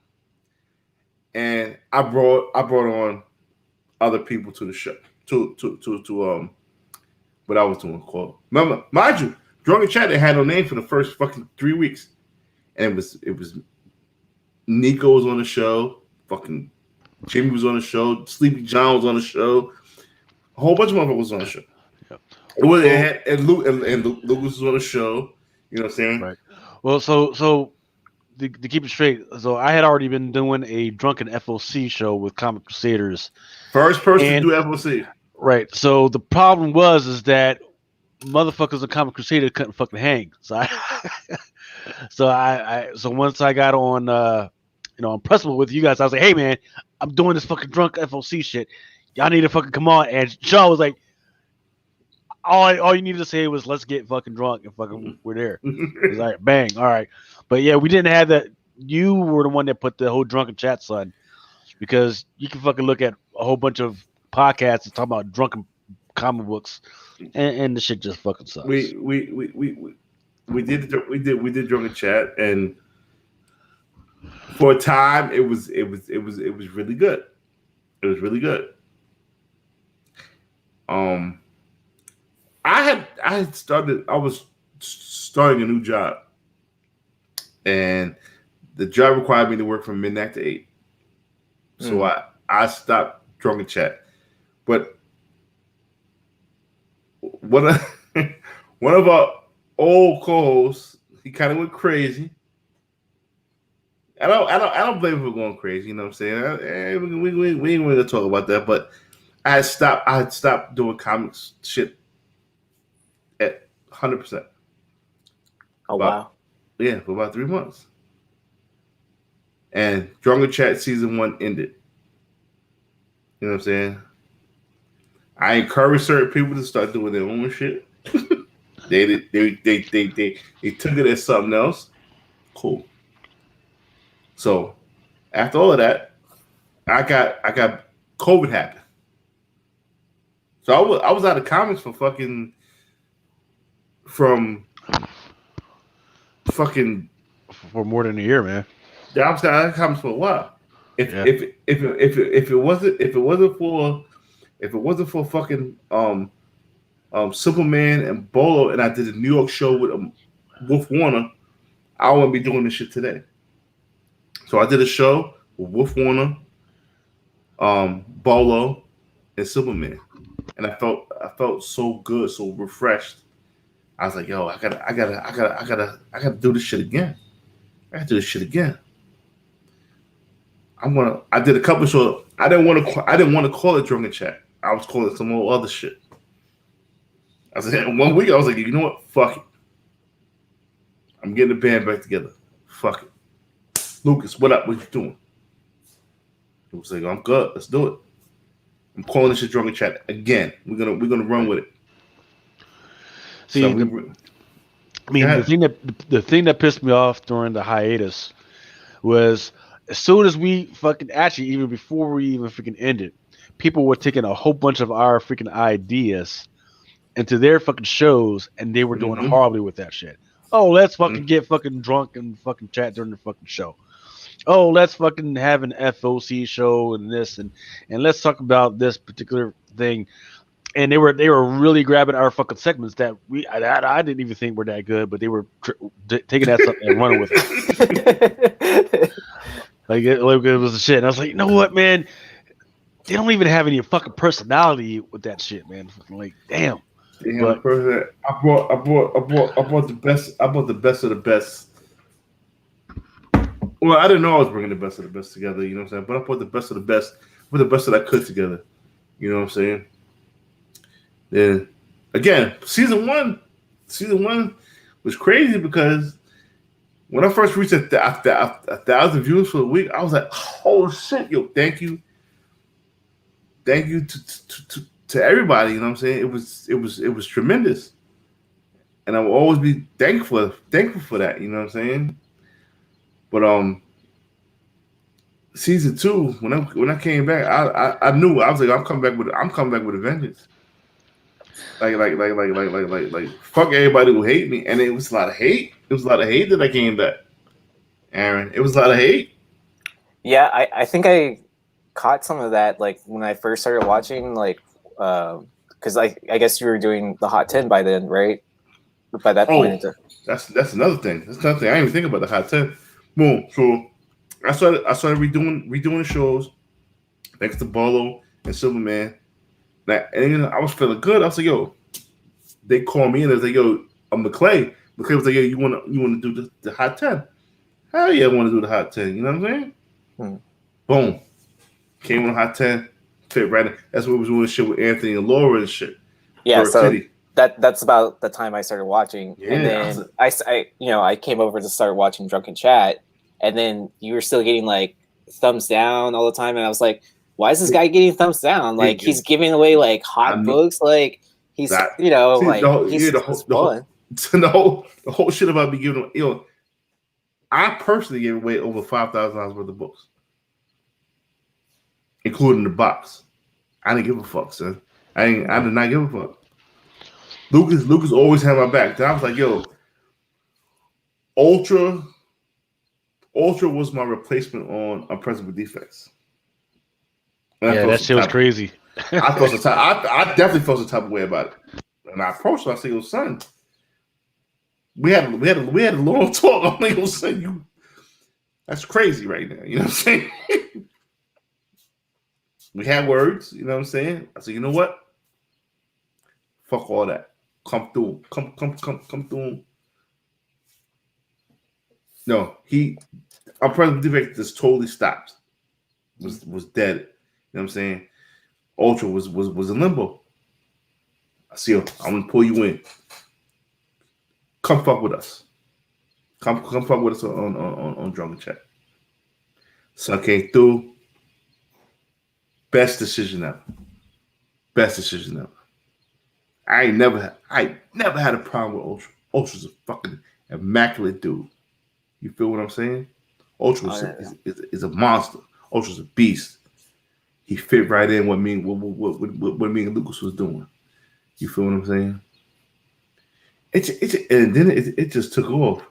and I brought on other people to the show to what I was doing. Called, remember, mind you, Drunken Chat had no name for the first fucking 3 weeks, and it was Nico was on the show, fucking Jimmy was on the show, Sleepy John was on the show, a whole bunch of motherfuckers was on the show. Yep. And Lucas was on the show. You know what I'm saying? Right. Well, so to keep it straight, so I had already been doing a Drunken FOC show with Comic Crusaders. First person to do FOC. Right. So the problem is that motherfuckers of Comic Crusaders couldn't fucking hang. So so once I got on impressible with you guys. I was like, hey man, I'm doing this fucking drunk FOC shit. Y'all need to fucking come on. And Shaw was like, all you needed to say was let's get fucking drunk and fucking we're there. It was like bang, all right. But yeah, we didn't have that. You were the one that put the whole drunken chat, son, because you can fucking look at a whole bunch of podcasts and talk about drunken comic books, and the shit just fucking sucks. We did drunken chat, and for a time it was really good. It was really good. I was starting a new job, and the job required me to work from midnight to 8. So I stopped drunken chat. But one of our old co-hosts, he kind of went crazy. I don't blame him for going crazy. You know what I'm saying? We ain't going to talk about that. But I had stopped doing comics shit at 100%. Oh wow! Yeah, for about 3 months. And Drunken Chat season 1 ended. You know what I'm saying? I encourage certain people to start doing their own shit. They took it as something else. Cool. So after all of that, I got COVID happen. So I was out of comics for more than a year, man. Yeah, I was out of comics for a while. If it wasn't for fucking Superman and Bolo, and I did a New York show with Wolf Warner, I wouldn't be doing this shit today. So I did a show with Wolf Warner, Bolo, and Superman, and I felt so good, so refreshed. I was like, yo, I gotta do this shit again. I gotta do this shit again. I did a couple shows. I didn't want to call it Drunken Chat. I was calling it some old other shit. I said 1 week I was like, you know what? Fuck it. I'm getting the band back together. Fuck it. Lucas, what up? What you doing? He was like, I'm good. Let's do it. I'm calling this shit Drunken Chat again. We're gonna run with it. See, So the thing that pissed me off during the hiatus was as soon as we fucking actually even before we even freaking ended, people were taking a whole bunch of our freaking ideas into their fucking shows, and they were doing horribly with that shit. Oh, let's fucking get fucking drunk and fucking chat during the fucking show. Oh, let's fucking have an FOC show and this and let's talk about this particular thing. And they were really grabbing our fucking segments that I didn't even think were that good, but they were taking that stuff and running with it. Like it was the shit. And I was like, you know what, man? They don't even have any fucking personality with that shit, man. Like, damn. But I bought the best. I bought the best of the best. Well, I didn't know I was bringing the best of the best together. You know what I'm saying? But I bought the best of the best. Put the best that I could together. You know what I'm saying? Then again, season one was crazy because when I first reached a 1,000 views for the week, I was like, "Oh shit, yo! Thank you to everybody." You know what I'm saying? It was tremendous, and I will always be thankful for that. You know what I'm saying? But season 2, when I came back, I knew I was like, I'm coming back with a vengeance. Like fuck everybody who hate me, and it was a lot of hate. It was a lot of hate that I came back, Aaron. It was a lot of hate. Yeah, I think I caught some of that like when I first started watching, like because I guess you were doing the Hot 10 by then, right? By that point, that's another thing. That's another thing. I didn't even think about the Hot 10. Boom. So I started redoing the shows thanks to Bolo and Superman. And I was feeling good. I was like, yo, they called me and they was like, yo, I'm McClay. McClay was like, yo, you want to do the Hot 10? Hell yeah, I want to do the Hot 10. You know what I'm saying? Boom. Came on the Hot 10. Fit right in. That's what was doing shit with Anthony and Laura and shit. Yeah, so that's about the time I started watching. Yeah, and then I came over to start watching Drunken Chat, and then you were still getting like thumbs down all the time, and I was like, why is this guy getting thumbs down? Like he's giving away like hot books, like he's the whole shit about me giving, I personally gave away over $5,000 worth of books, including the box. I didn't give a fuck, son. I did not give a fuck. Lucas always had my back. Then I was like, yo, Ultra was my replacement on Unpresentable Defects. Yeah, that shit was crazy. I definitely felt some type of way about it. And I approached him. I said, yo, son, we had a long talk. I'm like, yo, son, that's crazy right now. You know what I'm saying? We had words, you know what I'm saying? I said, you know what? Fuck all that. Come through. Come through. No, Unpresentable Defect just totally stopped. Was dead. You know what I'm saying? Ultra was in limbo. I see you. I'm gonna pull you in. Come fuck with us. Come fuck with us on Drunken Chat. Son came through. Best decision ever. I never had a problem with Ultra. Ultra's a fucking immaculate dude. You feel what I'm saying? Ultra is a monster. Ultra's a beast. He fit right in what me and Lucas was doing. You feel what I'm saying? And then it just took off.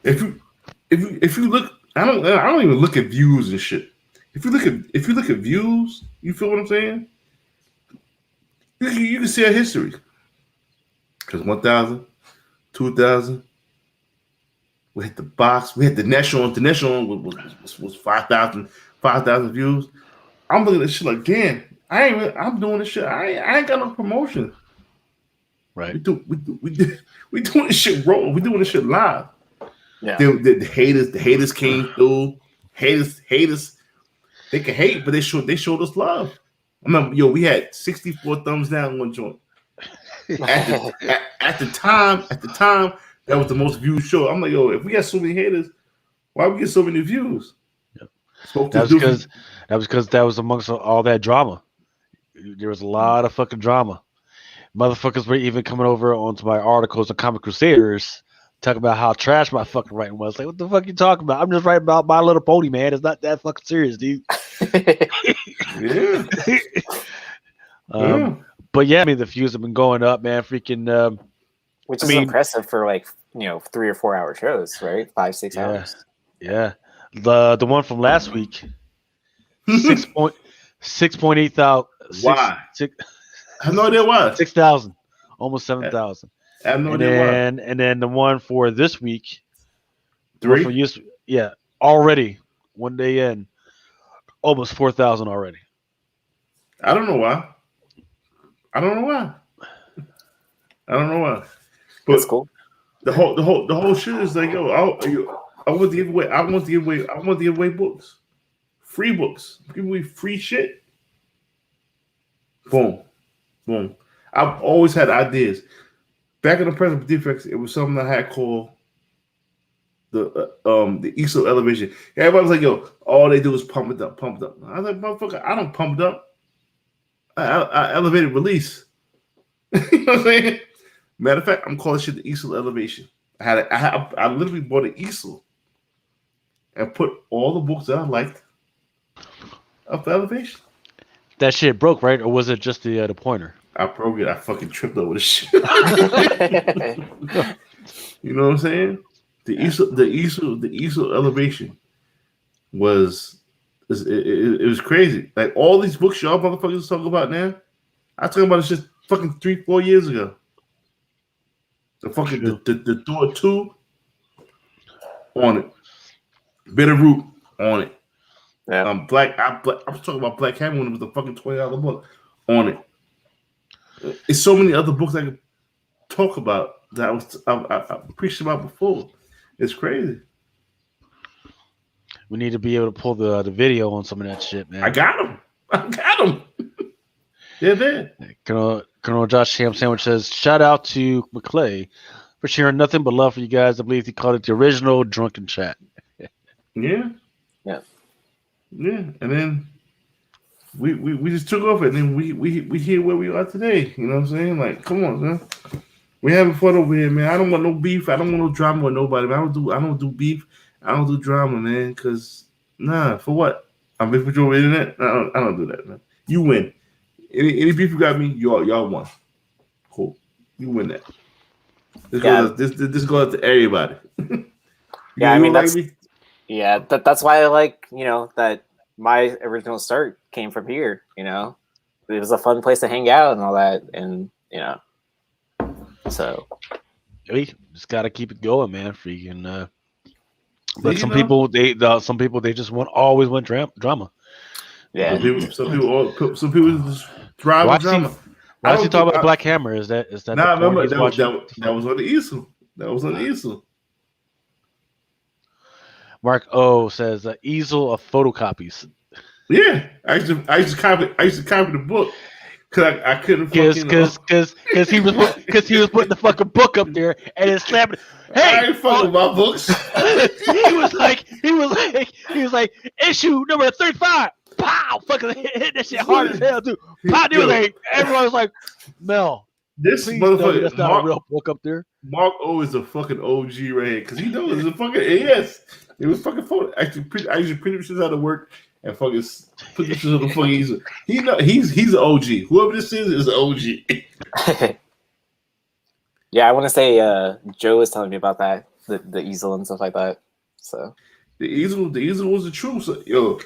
If you look, I don't even look at views and shit. If you look at views, you feel what I'm saying? You can see our history. Because 1,000, 2,000, we hit the box. We hit the national. The national was 5,000 views. I'm looking at this shit like, damn, I'm doing this shit. I ain't got no promotion. Right. We doing this shit raw. We doing this shit live. Yeah. The haters came through. Haters. They can hate, but they showed us love. I remember, we had 64 thumbs down one joint. At the time, that was the most viewed show. I'm like, if we got so many haters, why we get so many views? Yep. That was because that was amongst all that drama. There was a lot of fucking drama. Motherfuckers were even coming over onto my articles on Comic Crusaders talking about how trash my fucking writing was. Like, what the fuck you talking about? I'm just writing about My Little Pony, man. It's not that fucking serious, dude. Yeah. But yeah, I mean, the views have been going up, man. Freaking, which is impressive for 3 or 4 hour shows, right? 5-6 hours. Yeah. The one from last week, 6.8 thousand. Why? I have no idea why. 6,000, almost 7,000. I have no idea why. And then the one for this week, 3. Already 1 day in, almost 4,000 already. I don't know why. But that's cool. The whole shit is like, I want to give away books, free books, give away free shit. Boom. I've always had ideas. Back in the present defects, it was something I had called the ESO elevation. Everybody was like, yo, all they do is pump it up. I was like, motherfucker, I don't pump it up. I elevated release. You know what I'm saying? Matter of fact, I'm calling shit the ESO elevation. I literally bought an ESO and put all the books that I liked up the elevation. That shit broke, right? Or was it just the pointer? I broke it. I fucking tripped over the shit. You know what I'm saying? The ESO elevation was crazy. Like all these books y'all motherfuckers talk about now, I talking about this shit fucking 3-4 years ago. The fucking the Thor 2 on it, Bitterroot on it. Yeah. I'm talking about Black Hammer when it was a fucking $20 book on it. It's so many other books I could talk about that I preached about before. It's crazy. We need to be able to pull the video on some of that shit, man. I got them. They're there. Colonel Josh Ham Sandwich says, shout out to McClay for sharing nothing but love for you guys. I believe he called it the original Drunken Chat. Yeah. Yeah. Yeah. And then we just took off it, and then we here where we are today. You know what I'm saying? Like, come on, man. We having fun over here, man. I don't want no beef. I don't want no drama with nobody. Man. I don't do beef. I don't do drama, man. Cause for what? I'm beef with you over the internet. I don't do that, man. You win. Any beef you got me, y'all won. Cool. You win that. This goes out to everybody. Yeah, I mean that's why I like, that my original start came from here, it was a fun place to hang out and all that, and so we just gotta keep it going, man. Freaking but some people they just always want drama. Yeah. Some people just thrive on drama. Why is he talking about Black Hammer? Is that nah, the remember that was on the easel. That was on the easel. Mark O says easel of photocopies. Yeah, I used to copy the book because I couldn't because he was putting the fucking book up there and then slamming. Hey, I ain't fucking my books. he was like issue number 35. Pow! Fucking hit that shit hard as hell too. Pow! Everyone was like, Mel, this motherfucker, that's not a real book up there. Mark O is a fucking OG right here because he knows it's a fucking yes. It was fucking photo. Actually, I usually print shit out of work and fucking put this shit on the fucking easel. He's an OG. Whoever this is an OG. Yeah, I want to say Joe was telling me about that, the easel and stuff like that. So the easel was the truth. So, yo,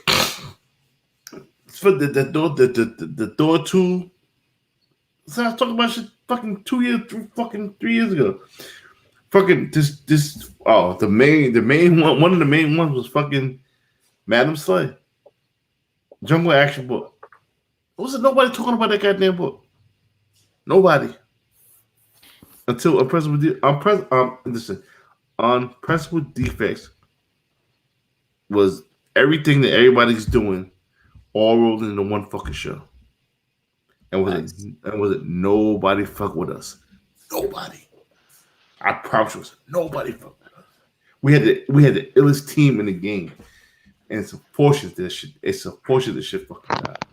for the Thor 2. So I was talking about shit fucking 3 years ago. Fucking the main one of the main ones was fucking Madam Slay. Jungle Action book. Wasn't nobody talking about that goddamn book. Nobody. Until Unpressible Defects was everything that everybody's doing all rolled into one fucking show. And was it nobody fuck with us? Nobody. I promise you, nobody fuck with us. We had the illest team in the game, and it's a portion of this shit. It's a portion of this shit fucking died.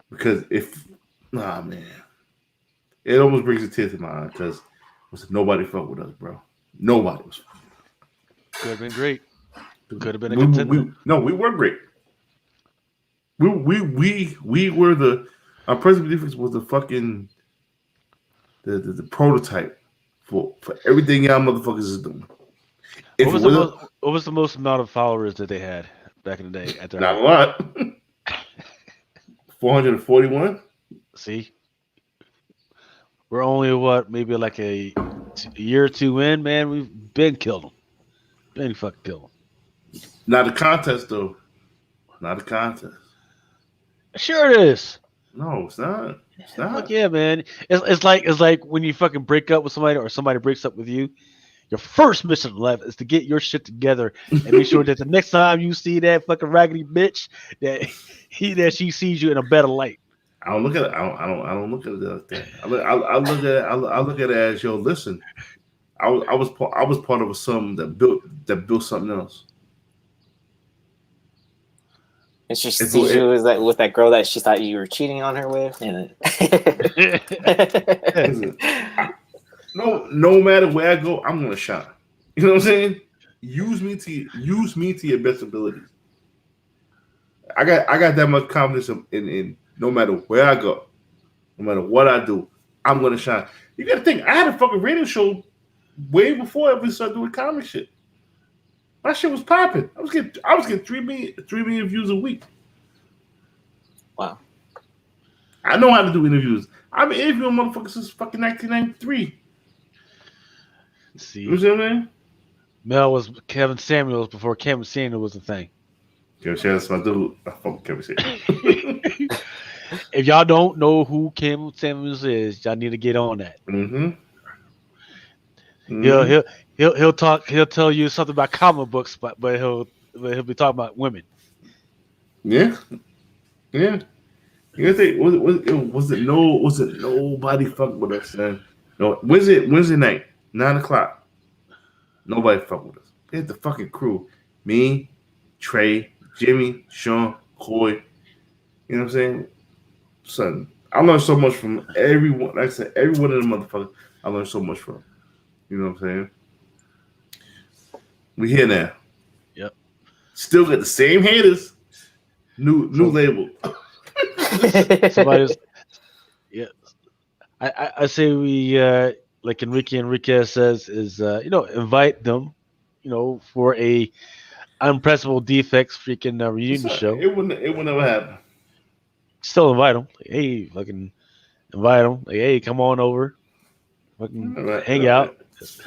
Because man, it almost brings a tear to my eye because nobody fuck with us, bro. Nobody was. Could have been great. Could have been a contender. We were great. We were the Unpressible Defects was the fucking the prototype for everything y'all motherfuckers is doing. What was the most amount of followers that they had back in the day? Not a lot. 441. See, we're only maybe like a year or two in, man. We've been killed them. Been fucking killed them. Not a contest though. Not a contest. Sure it is. No, it's not. It's not. Fuck yeah, man. It's like when you fucking break up with somebody or somebody breaks up with you. Your first mission in life is to get your shit together and make sure that the next time you see that fucking raggedy bitch that she sees you in a better light. I don't look at it. I don't look at it like that. I look at it as listen. I was part of something that built something else. And she sees you as with that girl that she thought you were cheating on her with. And no matter where I go, I'm gonna shine. You know what I'm saying? Use me to your best abilities. I got that much confidence in no matter where I go, no matter what I do, I'm gonna shine. You gotta think, I had a fucking radio show way before I ever started doing comic shit. My shit was popping. I was getting 3 million views a week. Wow. I know how to do interviews. I've been interviewing motherfuckers since fucking 1993. See, you know what I mean? Mel was Kevin Samuels before Kevin Samuels was a thing. Kevin Samuels, my dude. I fucking Kevin Samuels. If y'all don't know who Kevin Samuels is, y'all need to get on that. Mm-hmm. He'll talk. He'll tell you something about comic books, but he'll be talking about women. Yeah. You think was it nobody fuck with us, man? No, Wednesday night, 9:00. Nobody fuck with us. We had the fucking crew. Me, Trey, Jimmy, Sean, Coy. You know what I'm saying? Son, I learned so much from everyone. Like I said, every one of the motherfuckers I learned so much from. You know what I'm saying? We here now. Yep. Still got the same haters. New label. Somebody's. Yeah. I say we like Enrique Enriquez says is invite them, for a unpressable defects freaking reunion show. It would never happen. Still invite them. Like, hey, fucking invite them. Like, hey, come on over. Fucking hang out.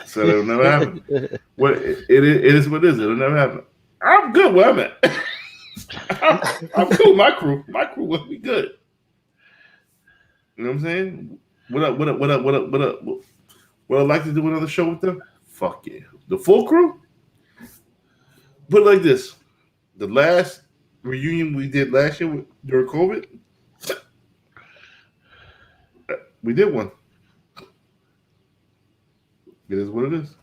So it'll never happen. What it is what it is. It'll never happen. I'm good where I'm at. I'm cool. My crew will be good. You know what I'm saying? What up? Would I like to do another show with them? Fuck yeah. The full crew? Put it like this. The last reunion we did last year during COVID, we did one. It is what it is.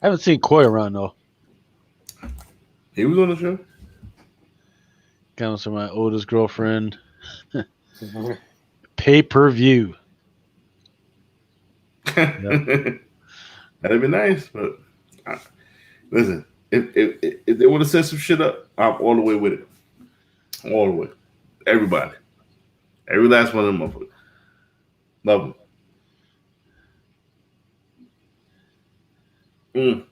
I haven't seen Coy around though. He was on the show. Comes from my oldest girlfriend. Pay-per-view. That'd be nice, but listen, if they want to set some shit up, I'm all the way with it. All the way. Everybody. Every last one of them motherfuckers. Love them.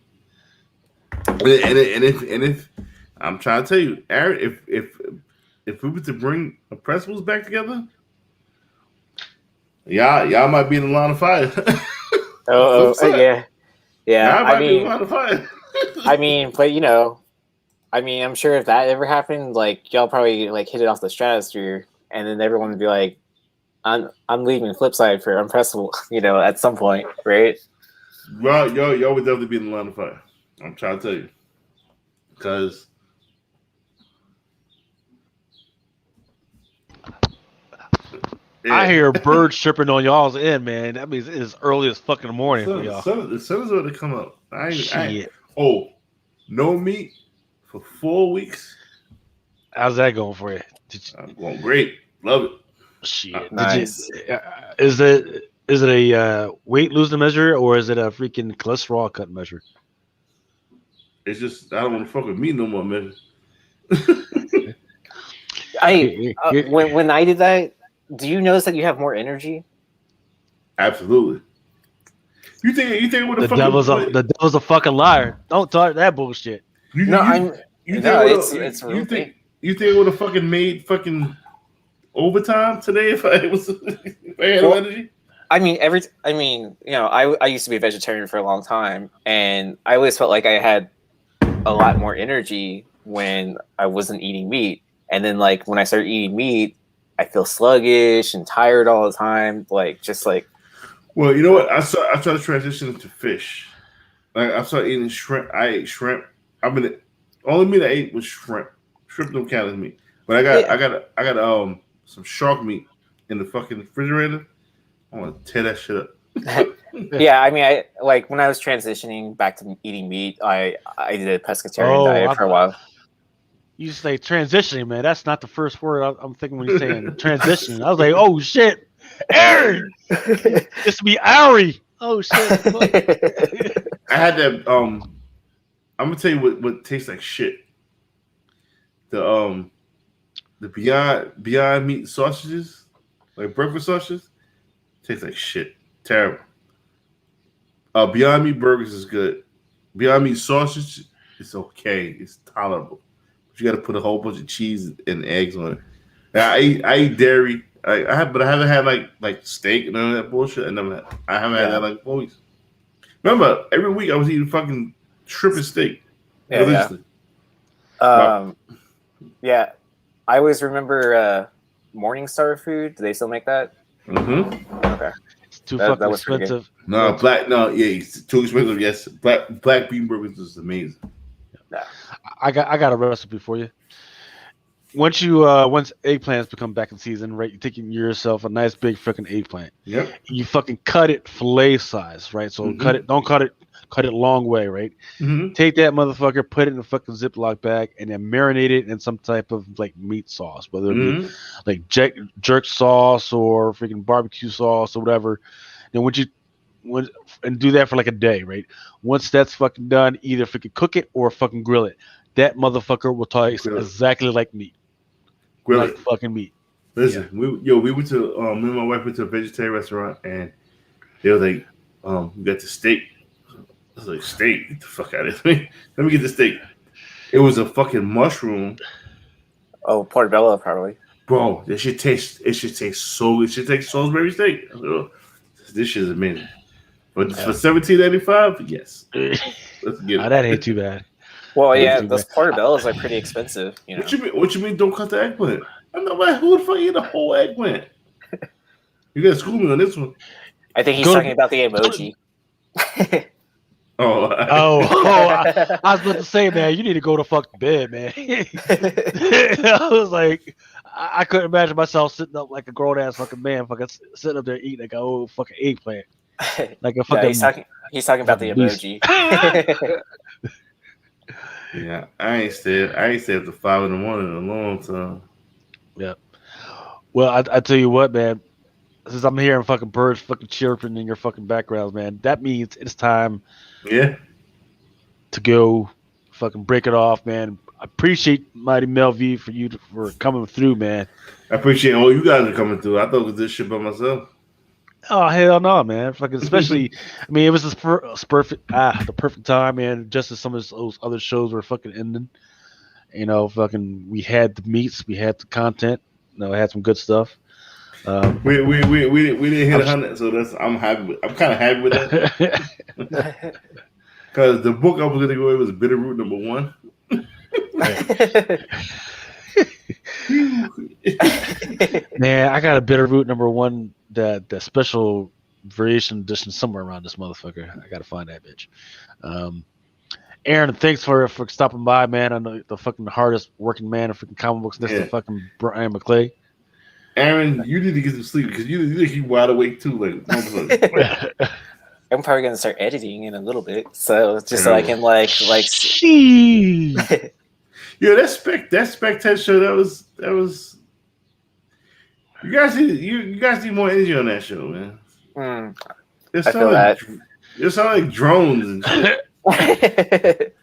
And if I'm trying to tell you, Aaron, if we were to bring the Principals back together, y'all might be in the line of fire. Yeah. Y'all might be in the line of fire. I mean, but I'm sure if that ever happened, like y'all probably like hit it off the stratosphere, and then everyone would be like, "I'm leaving Flipside for Unpressable," at some point, right? Well, y'all would definitely be in the line of fire. I'm trying to tell you, because I hear birds chirping on y'all's end, man. That means it's early as fucking the morning for y'all. The sun's about to come up. No meat for 4 weeks. How's that going for you? I'm going great. Love it. Shit. Nice. Is it a weight losing measure or is it a freaking cholesterol cut measure? It's just I don't want to fuck with meat no more, man. When I did that, do you notice that you have more energy? Absolutely. You think what the devil's a fucking liar. Don't talk that bullshit. You think I would have fucking made fucking overtime today if I had no energy? I used to be a vegetarian for a long time, and I always felt like I had a lot more energy when I wasn't eating meat. And then like when I started eating meat, I feel sluggish and tired all the time. Well, you know what? I tried to transition into fish. Like I started eating shrimp. I ate shrimp. Only meat I ate was shrimp. Shrimp don't count as meat. But I got some shark meat in the fucking refrigerator. I want to tear that shit up. Yeah, I when I was transitioning back to eating meat, I did a pescatarian diet for a while. You say transitioning, man. That's not the first word I'm thinking when you're saying transitioning. I was like, oh shit, Aaron. This would be Ari. Oh shit. I had that. I'm gonna tell you what tastes like shit. The Beyond Meat sausages, like breakfast sausages, taste like shit. Terrible. Beyond Meat burgers is good. Beyond Meat sausage is okay. It's tolerable. But you got to put a whole bunch of cheese and eggs on it. Now, I eat dairy. But I haven't had like steak and none of that bullshit. I haven't had that like 4 weeks. Remember, every week I was eating fucking shrimp and steak. Yeah. Yeah. I always remember Morningstar food. Do they still make that? Mm-hmm. Okay. It's too fucking expensive. It's too expensive. Yes, black bean burgers is amazing. Yeah. I got a recipe for you. Once eggplants become back in season, right? You're taking yourself a nice big freaking eggplant. Yep. You fucking cut it fillet size, right? So don't cut it cut it long way, right? Mhm. Take that motherfucker, put it in a fucking Ziploc bag, and then marinate it in some type of like meat sauce, whether it be Mhm. like jerk sauce or freaking barbecue sauce or whatever. And and do that for like a day, right? Once that's fucking done, either freaking cook it or fucking grill it. That motherfucker will taste Grill it. exactly like meat, Grill like it. fucking meat. Listen, we went to me and my wife went to a vegetarian restaurant, and they were like, we got the steak. I was like, steak? Get the fuck out of here. Let me get the steak. It was a fucking mushroom. Oh, portobello probably. Bro, it should taste so. It should taste Salisbury steak. I was like, oh, this shit is amazing. But for $17.95, yes, let's get it. That ain't too bad. Well, That's yeah, too those bad. portobellos are pretty expensive. You know. What you mean? Don't cut the eggplant? I'm not like, who the fuck eat a whole eggplant? You gotta school me on this one. I think he's Go to- talking about the emoji. Oh, I was about to say, man, you need to go to fuck bed, man. I was like, I couldn't imagine myself sitting up like a grown ass fucking man, fucking sitting up there eating like a old fucking eggplant, like a No, fucking. he's talking about the beast. emoji. yeah. I ain't stayed up to 5 in the morning in a long time. Yeah. Well, I tell you what, man. Since I'm hearing fucking birds fucking chirping in your fucking backgrounds, man, that means it's time Yeah. to go fucking break it off, man. I appreciate Mighty Mel V for coming through, man. I appreciate all you guys are coming through. I thought it was this shit by myself. Oh hell no, man! Fucking especially, I mean, it was the perfect time, man. Just as some of those other shows were fucking ending, you know, fucking we had the meats, we had the content, you know, it had some good stuff. We didn't hit 100, so I'm happy. I'm kind of happy with that because the book I was gonna go with was Bitterroot #1. Man, I got a Bitterroot #1 that special variation edition somewhere around this motherfucker. I gotta find that bitch. Aaron, thanks for stopping by, man. I know the fucking hardest working man in freaking comic books next to fucking Brian McClay. Aaron, you need to get some sleep because you keep wide awake too. Like, I'm probably gonna start editing in a little bit, so just so I can like. Yeah, that spec test show that was. You guys need more energy on that show, man. It I feel that. It sound like drones and shit.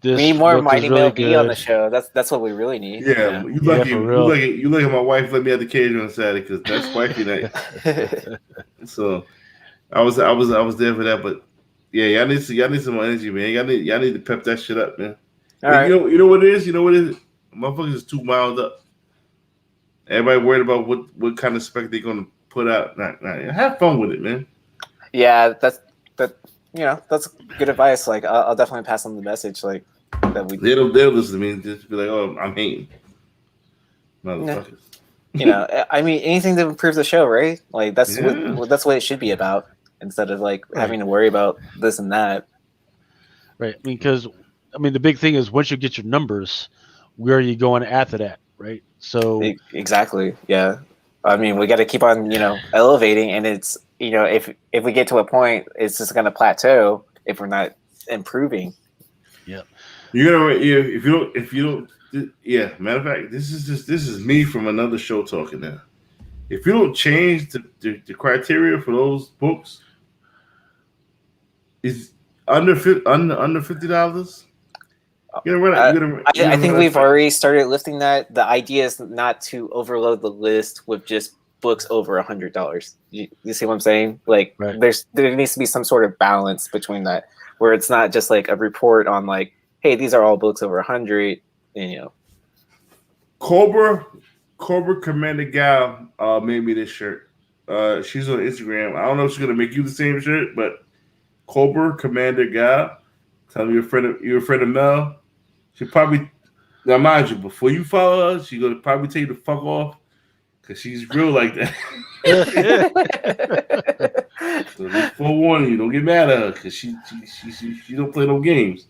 We need more Mighty Mel B on the show. That's what we really need. Yeah, you lucky. You lucky. My wife let me have the cage on Saturday because that's wifey night. So I was there for that. But yeah, y'all need some more energy, man. Y'all need to pep that shit up, man. All right. You know what it is? You know what it is? Motherfuckers is too wound up. Everybody worried about what kind of spec they're gonna put out. Have fun with it, man. Yeah, that's good advice. Like, I'll definitely pass on the message. Like that they'll listen to me and just be like, "Oh, I'm hating, motherfuckers." You know, I mean, anything to improve the show, right? Like that's what it should be about, instead of like having to worry about this and that. Right. I mean, because the big thing is once you get your numbers, where are you going after that, right? So exactly, yeah. I mean, we got to keep on, elevating, and it's, if we get to a point, it's just going to plateau if we're not improving. Yeah. You're gonna if you don't. Yeah. Matter of fact, this is me from another show talking now. If you don't change the criteria for those books, is under $50. I think we've already started lifting that. The idea is not to overload the list with just books over $100. You see what I'm saying? Like, right. There needs to be some sort of balance between that, where it's not just like a report on like, hey, these are all books over 100. And Cobra Commander Gal made me this shirt. She's on Instagram. I don't know if she's gonna make you the same shirt, but Cobra Commander Gal. Tell me you're a friend of Mel. She probably, now mind you, before you follow her, she's gonna probably tell you to fuck off because she's real like that. So just forewarning you, don't get mad at her because she don't play no games.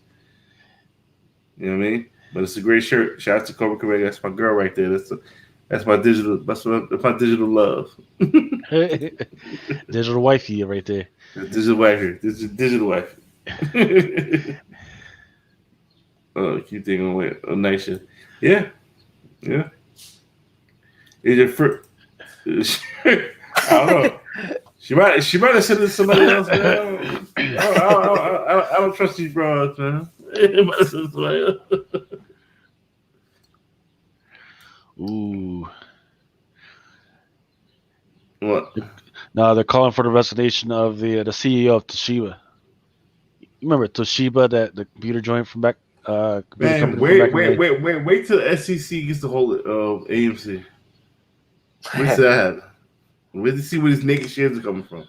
You know what I mean? But it's a great shirt. Shout out to Cobra Commander. That's my girl right there. That's my digital. That's my digital love. Digital wifey right there. Digital wifey. Digital wifey. Oh, keep thinking away. Oh, nice shit. Yeah. Is your first? I don't know. She might have sent it to somebody else, man. I don't trust these broads, man. It might have sent it to somebody else. Ooh. What? No, they're calling for the resignation of the CEO of Toshiba. You remember Toshiba, that the computer joint from back? Man, wait till the SEC gets the whole AMC. Wait till that happens. Wait to see where these naked shares are coming from.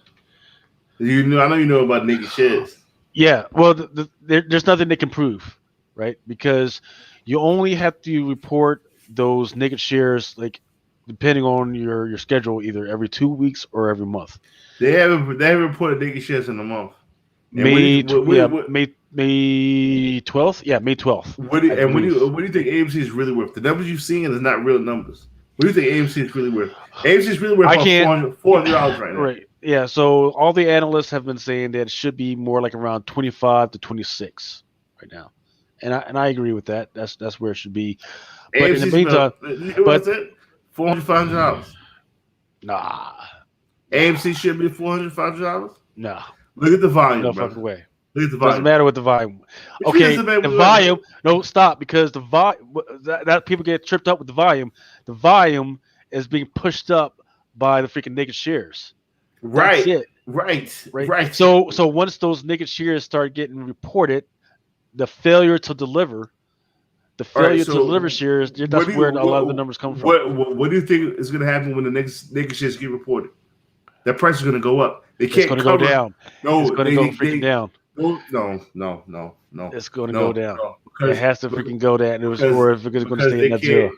I know you know about naked shares. Yeah, well, there's nothing they can prove, right? Because you only have to report those naked shares, like depending on your schedule, either every 2 weeks or every month. They haven't reported naked shares in a month. May 12th. Yeah, May 12th. What do you think AMC is really worth? The numbers you've seen is not real numbers. What do you think AMC is really worth? AMC is really worth $400 right now. Right. Yeah. So all the analysts have been saying that it should be more like around 25 to 26 right now, and I agree with that. That's where it should be. But AMC's in the meantime, what's it? $400. Nah. AMC should be $400. Nah. Look at the volume. No brother. fucking way. Look at the volume. Doesn't matter with the volume. Okay, the volume. No, stop, because the volume that people get tripped up with the volume. The volume is being pushed up by the freaking naked shares. Right. That's it. Right. So once those naked shares start getting reported, the failure to deliver shares, that's where a lot of the numbers come from. What do you think is going to happen when the next naked shares get reported? That price is going to go up. It's going to go down. No, it's going to go freaking down. No. It's going to go down. Because, it has to freaking go down. Or if it's going to stay at net zero.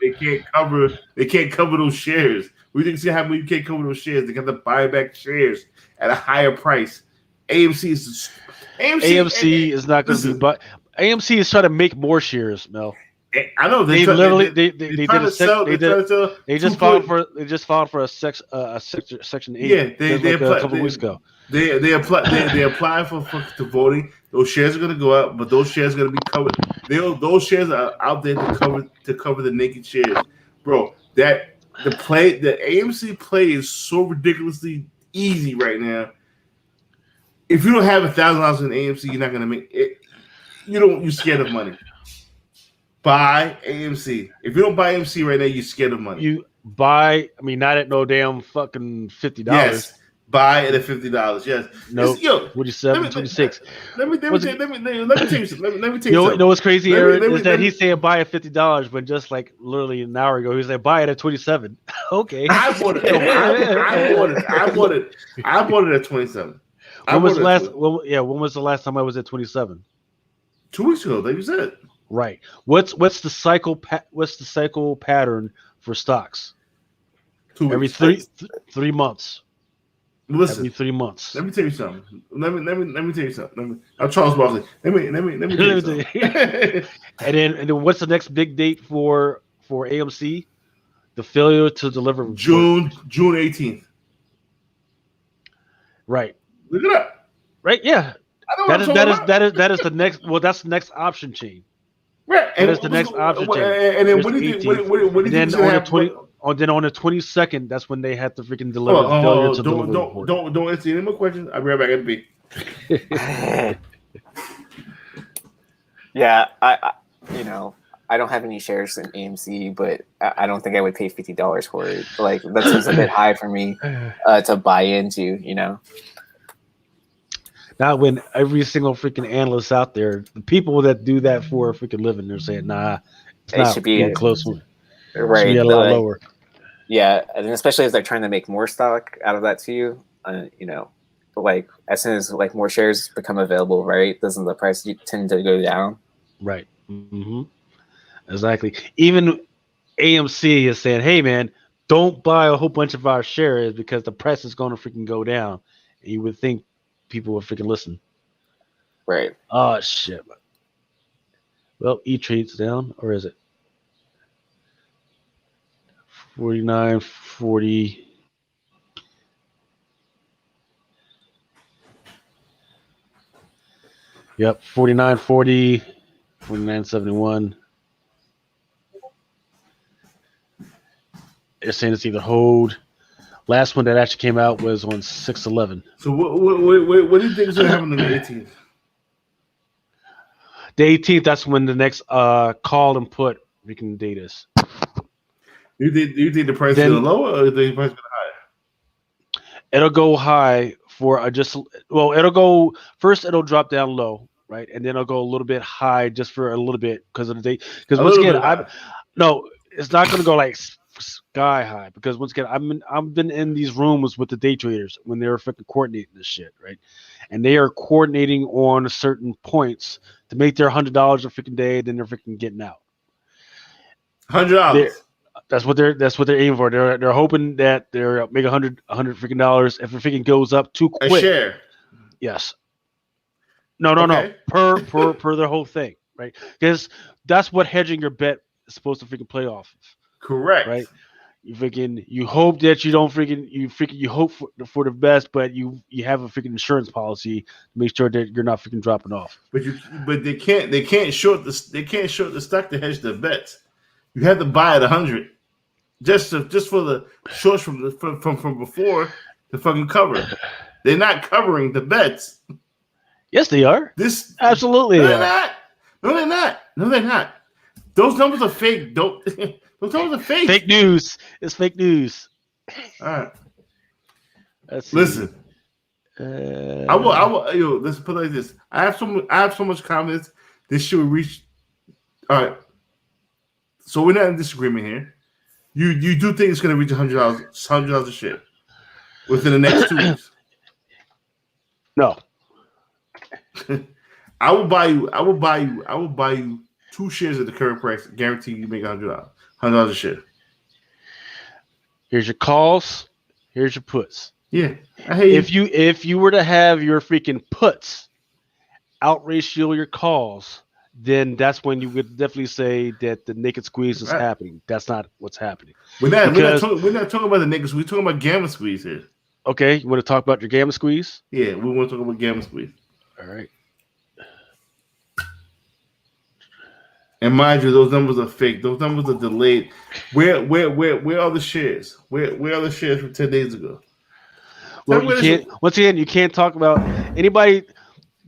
They can't cover those shares. What do you think is going to happen when you can't cover those shares? They got to buy back shares at a higher price. AMC is not going to be, but AMC is trying to make more shares, Mel. I know they just filed for a section 8. Yeah, they applied a couple weeks ago. They apply for voting. Those shares are going to go up, but those shares are going to be covered. Those shares are out there to cover the naked shares, bro. The AMC play is so ridiculously easy right now. If you don't have $1,000 in AMC, you're not going to make it. You're scared of money. Buy AMC. If you don't buy AMC right now, you're scared of money. You buy, not at no damn fucking $50. Yes. Buy it at $50. Yes. No. 27, 26. Let me tell you something. Let me tell you something. You know what's crazy, Aaron, is that he's saying buy at $50, but just like literally an hour ago, he was like buy it at 27. Okay. I bought it. I bought it at 27. When was the last time I was at 27? 2 weeks ago, like you said. Right. What's the cycle? What's the cycle pattern for stocks? 2 weeks. Every 3 months. Listen. Every 3 months. Let me tell you something. Let me tell you something. I'm Charles Barkley. Let me tell you something. and then what's the next big date for AMC? The failure to deliver June 18th. Right. Look it up. Right. Yeah. That is the next. Well, that's the next option chain. Right. And that's the next option chain. And then what do you think? What do you think? Then on the 22nd, that's when they have to freaking deliver. Don't answer any more questions. I'll be right back at the beat. Yeah, I don't have any shares in AMC, but I don't think I would pay $50 for it. Like, that seems a bit high for me to buy into. Not when every single freaking analyst out there, the people that do that for a freaking living, they're saying, nah, it should be a close one. Right. It should be a lot lower. Yeah, and especially as they're trying to make more stock out of that too, like as soon as like more shares become available, right? Doesn't the price tend to go down? Right. Mm-hmm. Exactly. Even AMC is saying, hey man, don't buy a whole bunch of our shares because the price is going to freaking go down. And you would think people would freaking listen. Right. Oh shit. Well, E-Trade's down, or is it? 49, 40. Yep, 49, 40, 49, 71. They're saying it's either hold. Last one that actually came out was on 6/11. So what do you think is going to happen on the 18th? The 18th, that's when the next call and put freaking date is. You think the price is going to lower or do you think the price is going to higher? It'll go high for it'll go first, it'll drop down low, right? And then it'll go a little bit high just for a little bit because of the date. Because once again, it's not going to go like sky high because once again, I've been in these rooms with the day traders when they're freaking coordinating this shit, right? And they are coordinating on certain points to make their $100 a freaking day, then they're freaking getting out. $100. That's what they're aiming for. They're hoping that they're make $100 freaking dollars. If it freaking goes up too quick, a share. Yes. No. Per their whole thing, right? Because that's what hedging your bet is supposed to freaking play off of. Correct. Right. You hope that you don't you hope for the best, but you have a freaking insurance policy to make sure that you're not freaking dropping off. But they can't short the stock to hedge their bets. You have to buy at 100 just for the shorts from before to fucking cover. They're not covering the bets. Yes, they are. Absolutely. No, they're not. No, they're not. Those numbers are fake. Those numbers are fake. Fake news. It's fake news. All right. Listen. I will. Let's put it like this. I have so much confidence this shit will reach. All right. So we're not in disagreement here. You do think it's going to reach $100 a share within the next 2 weeks? No. I will buy you 2 shares at the current price. Guarantee you make $100 a share. Here's your calls. Here's your puts. Yeah, I hate if you were to have your freaking puts out ratio your calls, then that's when you would definitely say that the naked squeeze is happening. That's not what's happening. We're not talking about the naked squeeze. We're talking about gamma squeeze here. Okay, you want to talk about your gamma squeeze? Yeah, we want to talk about gamma squeeze. All right. And mind you, those numbers are fake. Those numbers are delayed. Where are the shares? Where are the shares from 10 days ago? Well, you can't. Once again, you can't talk about anybody.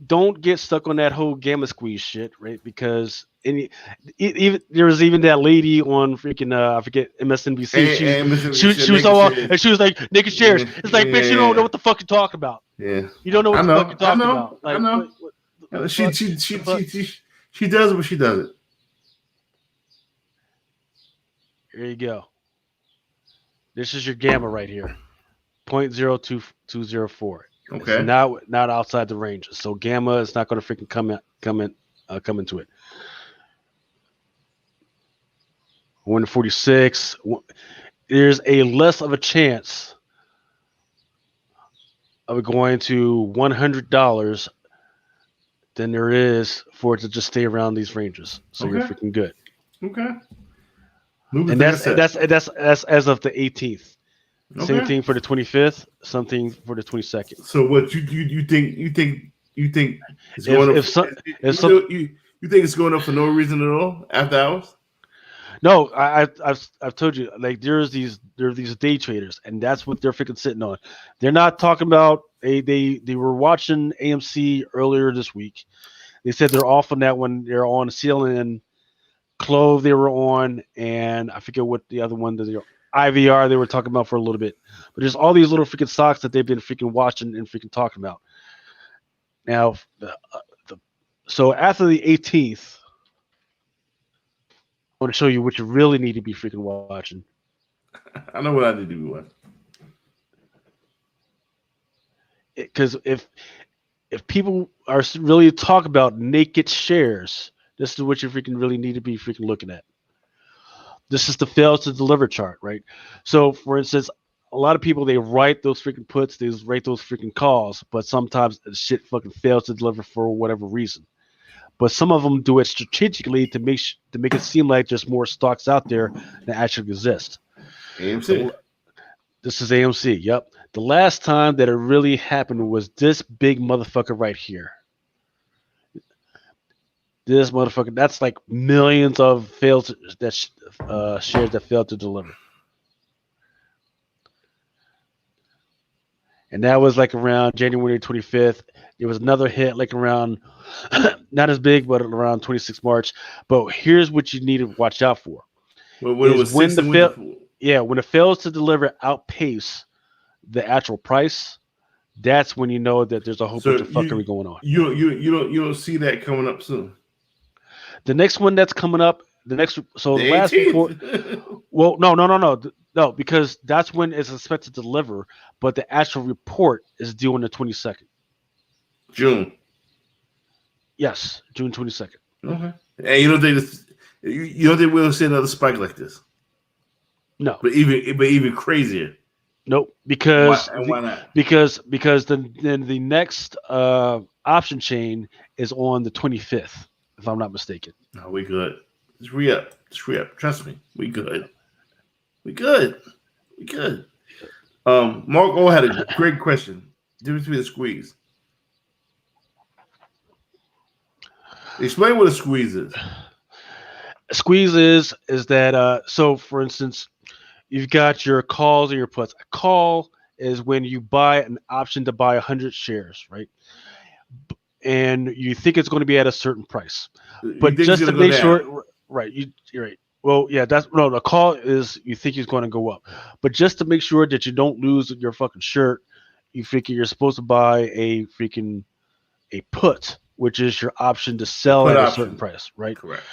Don't get stuck on that whole gamma squeeze shit, right? Because even there was even that lady on freaking I forget MSNBC. She was all and she was like naked shares. It's like, bitch, you don't know what the fuck you're talking about. Yeah, you don't know what the fuck you're talking about. Like, I know. She does it, but she does it. Here you go. This is your gamma right here. 0.02204. Okay. It's not outside the range. So gamma is not going to freaking come into it. 146. There's a less of a chance of it going to $100 than there is for it to just stay around these ranges. So you're freaking good. Okay. And that's as of the 18th. Okay. Same thing for the 25th. Something for the 22nd. So what you think it's going up? You think it's going up for no reason at all after hours? No, I've told you, like there are these day traders, and that's what they're freaking sitting on. They're not talking about they were watching AMC earlier this week. They said they're off on that one. They're on CNN. Clove they were on, and I forget what the other one that IVR they were talking about for a little bit. But there's all these little freaking stocks that they've been freaking watching and freaking talking about. Now, so after the 18th, I want to show you what you really need to be freaking watching. I know what I need to be watching. Because if people are really talk about naked shares, this is what you freaking really need to be freaking looking at. This is the fail to deliver chart, right? So, for instance, a lot of people, they write those freaking puts, they write those freaking calls, but sometimes the shit fucking fails to deliver for whatever reason. But some of them do it strategically to make it seem like there's more stocks out there that actually exist. AMC. This is AMC. Yep. The last time that it really happened was this big motherfucker right here. This motherfucker. That's like millions of shares that failed to deliver. And that was like around January 25th. There was another hit like around, not as big, but around 26 March. But here's what you need to watch out for. When it was when when it fails to deliver outpace the actual price, that's when you know that there's a whole bunch of fuckery going on. You don't see that coming up soon. The next one that's coming up, the last report. Well, no, because that's when it's expected to deliver, but the actual report is due on the 22nd. June. Yes, June 22nd. Okay. And you don't think we'll see another spike like this? No. But even crazier. Nope. Because why not? Because then the next option chain is on the 25th, if I'm not mistaken. No, we good. Just re-up. Trust me. We good. We good. Mark O had a great question. Difference between a squeeze. Explain what a squeeze is. A squeeze is that so for instance, you've got your calls and your puts. A call is when you buy an option to buy 100 shares, right? And you think it's going to be at a certain price. But just to make sure, right, you're right. Well, yeah, the call is you think he's going to go up. But just to make sure that you don't lose your fucking shirt, you figure you're supposed to buy a put, which is your option to sell at a certain price, right? Correct.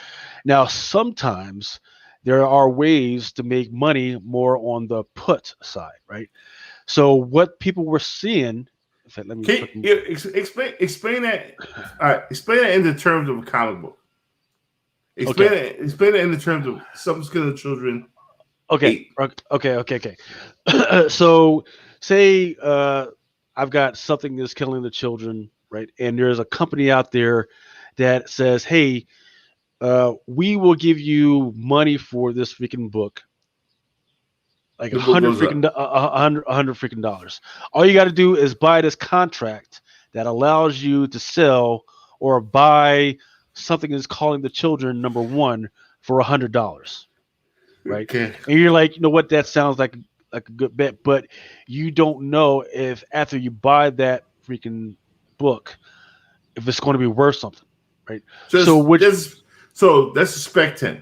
Now, sometimes there are ways to make money more on the put side, right? So what people were seeing, in fact, let me explain that. All right, explain that in the terms of a comic book. Explain it in the terms of something's killing the children. Okay. So say I've got something that's killing the children, right? And there's a company out there that says, hey, we will give you money for this freaking book. Like $100 freaking. All you got to do is buy this contract that allows you to sell or buy something that's calling the children number one for $100, right? Okay. And you're like, you know what? That sounds like a good bet, but you don't know if after you buy that freaking book, if it's going to be worth something, right? So that's a spec 10.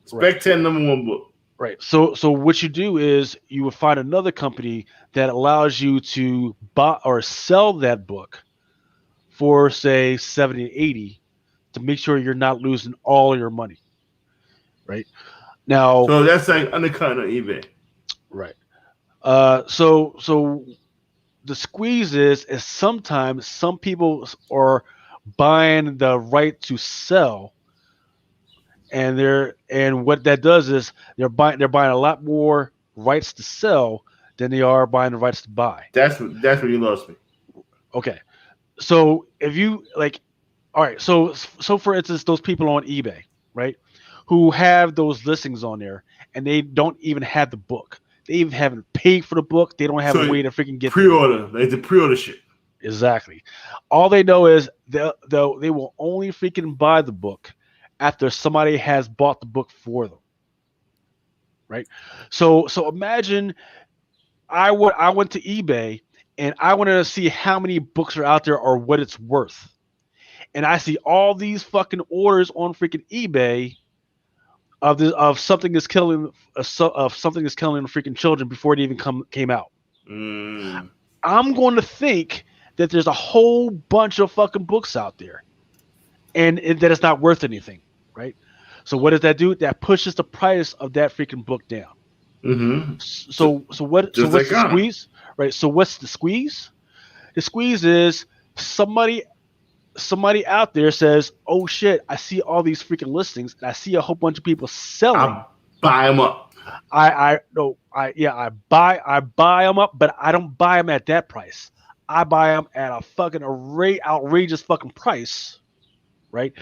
Spec right. 10 number one book. Right. So what you do is you would find another company that allows you to buy or sell that book for say 70, 80 to make sure you're not losing all your money. Right. Now, so that's like undercutting on eBay. Right. So the squeeze is sometimes some people are buying the right to sell, and what that does is they're buying a lot more rights to sell than they are buying the rights to buy. That's where you lost me. Okay. So if you like, all right. So for instance, those people on eBay, right, who have those listings on there and they don't even have the book. They even haven't paid for the book. They don't have a way to freaking get pre-order. They did pre-order shit. Exactly. All they know is they will only freaking buy the book after somebody has bought the book for them. Right. So imagine I went to eBay and I wanted to see how many books are out there or what it's worth. And I see all these fucking orders on freaking eBay of something that's killing freaking children before it even came out. I'm going to think that there's a whole bunch of fucking books out there, and that it's not worth anything, right? So what does that do? That pushes the price of that freaking book down. Mm-hmm. What's the squeeze? Right. So what's the squeeze? The squeeze is somebody out there says, "Oh shit! I see all these freaking listings, and I see a whole bunch of people selling. I'll buy them up. I buy them up, but I don't buy them at that price. I buy them at a fucking outrageous fucking price, right?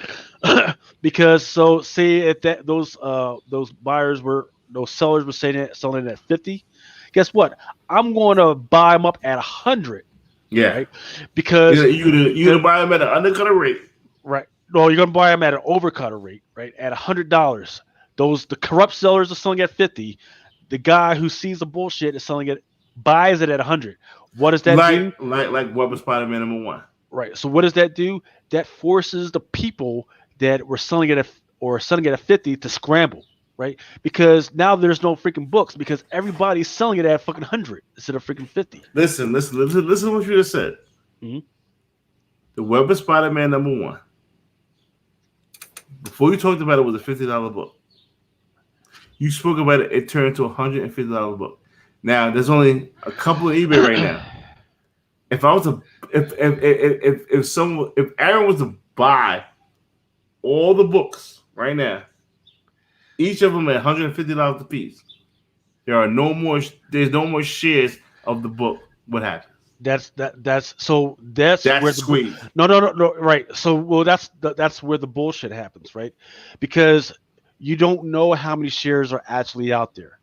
Because say if those buyers were those sellers were selling it at 50. Guess what? I'm going to buy them up at 100. Yeah, right? Because you're gonna buy them at an undercut rate. Right. No, you're gonna buy them at an overcutter rate, right? At $100. The corrupt sellers are selling at 50. The guy who sees the bullshit is buys it at 100. What does that do? Like what was Spider-Man #1? Right. So what does that do? That forces the people that were selling it at 50 to scramble, right? Because now there's no freaking books because everybody's selling it at fucking 100 instead of freaking 50. Listen to what you just said. Mm-hmm. The Web of Spider-Man #1. Before you talked about it was a $50 book. You spoke about it, it turned to a $150 book. Now there's only a couple of eBay right now. If Aaron was to buy all the books right now, each of them at $150 a piece, there's no more shares of the book. What happens? That's where the squeeze. No, right. So that's where the bullshit happens, right? Because you don't know how many shares are actually out there.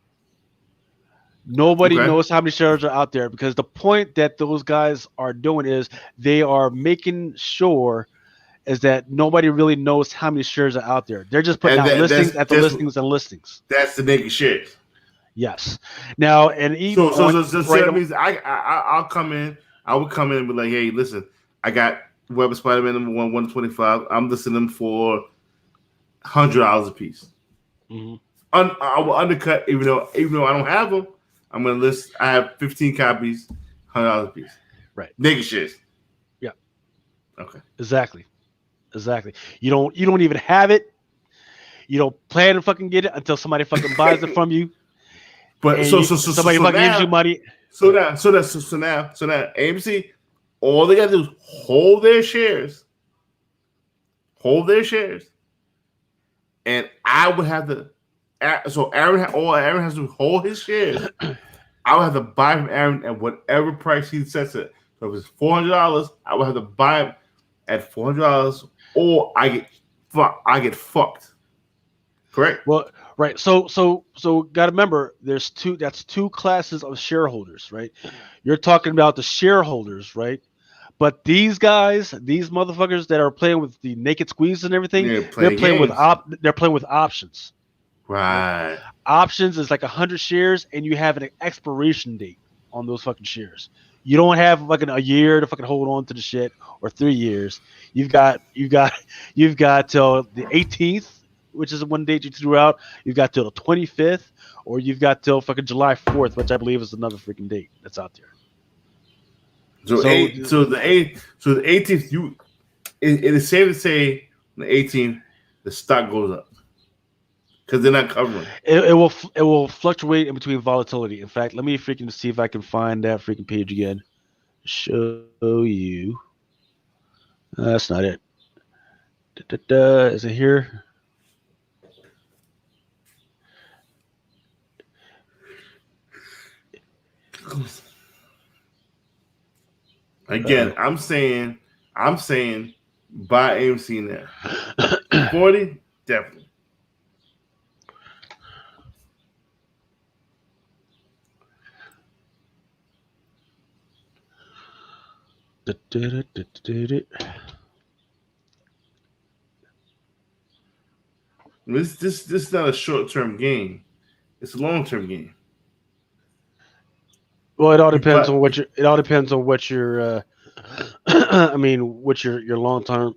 Nobody knows how many shares are out there because the point that those guys are doing is they are making sure is that nobody really knows how many shares are out there. They're just putting out listings at the listings and listings. That's the naked shares. Yes. Now, and even that means I'll come in. I would come in and be like, hey, listen, I got Web of Spider-Man #1, 125. I'm listing them for $100 a piece. Mm-hmm. I will undercut, even though I don't have them. I'm gonna list. I have 15 copies, $100 a piece. Right. Naked shares. Yeah. Okay. Exactly. You don't even have it. You don't plan to fucking get it until somebody fucking buys it from you. But somebody fucking gives you money. So now AMC, all they gotta do is hold their shares, and I would have to. So Aaron has to hold his shares. I would have to buy from Aaron at whatever price he sets it. So if it's $400, I would have to buy him at $400, or I get fucked. Correct? Well, right. So got to remember, that's two classes of shareholders, right? You're talking about the shareholders, right? But these guys, these motherfuckers that are playing with the naked squeeze and everything, they're playing with options. Right. Options is like 100 shares, and you have an expiration date on those fucking shares. You don't have fucking a year to fucking hold on to the shit, or 3 years. You've got till the 18th, which is the one date you threw out. You've got till the 25th, or you've got till fucking July 4th, which I believe is another freaking date that's out there. So the 18th, it is safe to say the 18th the stock goes up because they're not covering. It will fluctuate in between volatility. In fact, let me freaking see if I can find that freaking page again. Show you. That's not it. Is it here? Again, I'm saying buy AMC now. 40, definitely. This is not a short-term game. It's a long-term game. Well, it all depends on what your I mean, what's your long term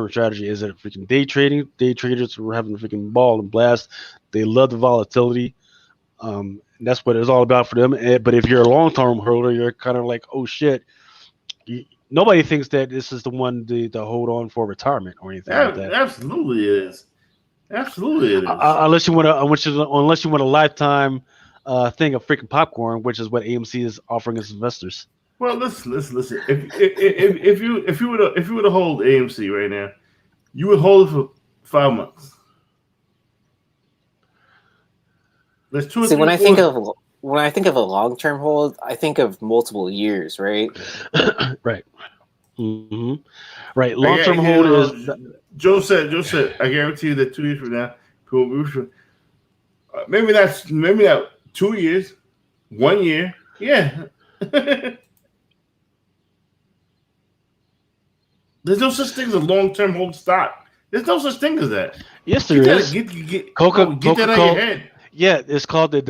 strategy? Is it freaking day trading? Day traders were having a freaking ball and blast. They love the volatility. And that's what it's all about for them. But if you're a long term holder, you're kind of like, oh shit. Nobody thinks that this is the one to hold on for retirement or anything like that. Absolutely it is. Absolutely it is. Unless you want a lifetime thing of freaking popcorn, which is what AMC is offering its investors. Well, listen. If you were to hold AMC right now, you would hold it for 5 months. There's 2 or 3. When I think of a long-term hold, I think of multiple years, right? Right. Mm-hmm. Right. Long-term hold is. Joe said, I guarantee you that 2 years from now, people will be Maybe that 2 years, 1 year. Yeah. There's no such thing as a long-term hold stock. There's no such thing as that. Yes, there is. Get that Coca-Cola. out of your head. Yeah, it's called the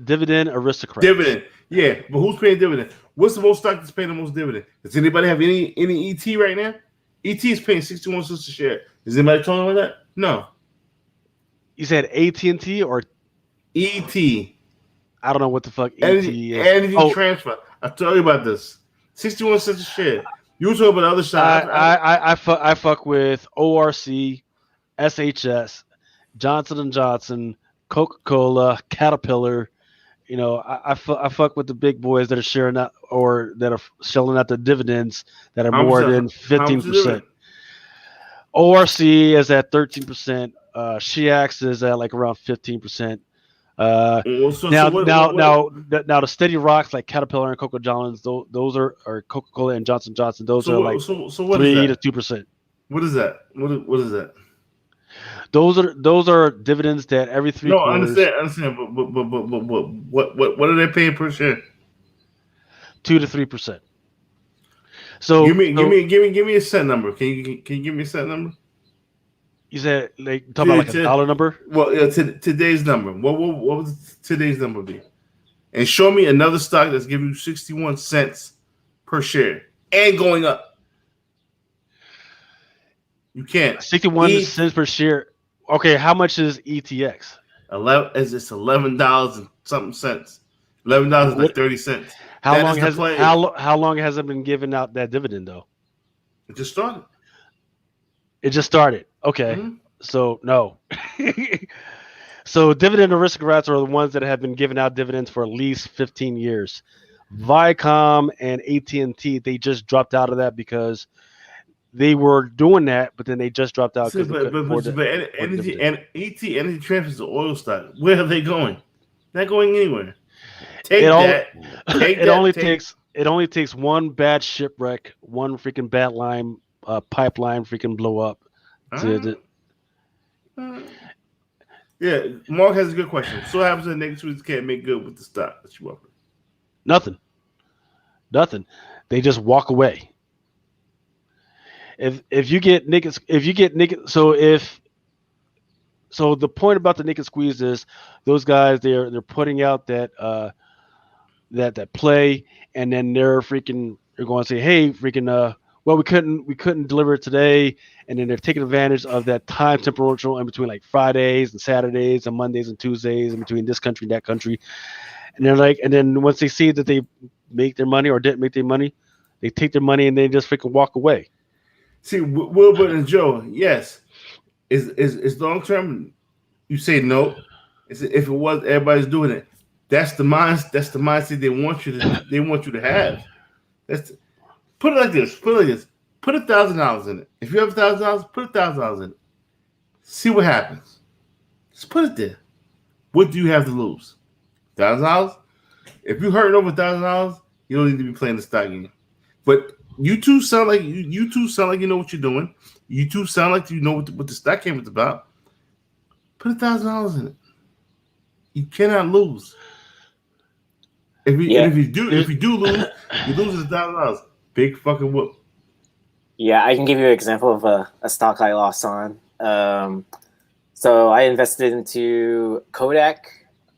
Dividend Aristocrat. Dividend. Yeah, but who's paying dividend? What's the most stock that's paying the most dividend? Does anybody have any ET right now? ET is paying 61 cents a share. Is anybody talking about that? No. You said AT&T or ET. I don't know what the fuck ET is. Energy transfer. I'll tell you about this. 61 cents a share. You were talking about the other side. I fuck with ORC, SHS, Johnson & Johnson, Coca-Cola, Caterpillar. You know, I fuck with the big boys that are sharing out or that are shelling out the dividends that are more than 15%. ORC is at 13%. SHIAX is at like around 15%. Now the steady rocks like Caterpillar and Coca John's, those are Coca-Cola and Johnson & Johnson. Those are like 3 to 2%. What is that? What is that? Those are dividends that every 3 quarters. I understand. But what are they paying per share? 2 to 3%. So give me a set number. Can you give me a set number? You said like talk about like a dollar number. Well, today's number. What would today's number be? And show me another stock that's giving you 61 cents per share and going up. You can't. 61 cents per share. Okay, how much is ETX? It's $11 and something cents. $11 and 30 cents. How long has it been giving out that dividend though? It just started. Okay. Mm-hmm. So no. So dividend aristocrats are the ones that have been giving out dividends for at least 15 years. Viacom and AT&T, they just dropped out of that because they were doing that, but then they just dropped out. But energy transfer is the oil stock. Where are they going? Not going anywhere. It only takes one bad shipwreck, one freaking bad line pipeline freaking blow up. Yeah, Mark has a good question. So what happens when the niggas can't make good with the stock that you offer? Nothing. They just walk away. If you get niggas, so the point about the naked squeeze is those guys they're putting out that play, and then they're going to say, hey, well, we couldn't deliver it today, and then they're taking advantage of that time differential in between like Fridays and Saturdays and Mondays and Tuesdays in between this country and that country, and they're like, and then once they see that they make their money or didn't make their money, they take their money and they just freaking walk away. See, Wilbur and Joe, yes, is long term. You say no. If it was, everybody's doing it. That's the mindset they want you to have. Put it like this. Put $1,000 in it. If you have $1,000, put $1,000 in it. See what happens. Just put it there. What do you have to lose? $1,000? If you're hurting over $1,000, you don't need to be playing the stock game. But you two sound like you know what you're doing. You two sound like you know what the stock game is about. Put $1,000 in it. You cannot lose. If you do lose, you lose $1,000. Big fucking whoop. Yeah, I can give you an example of a stock I lost on. So I invested into Kodak,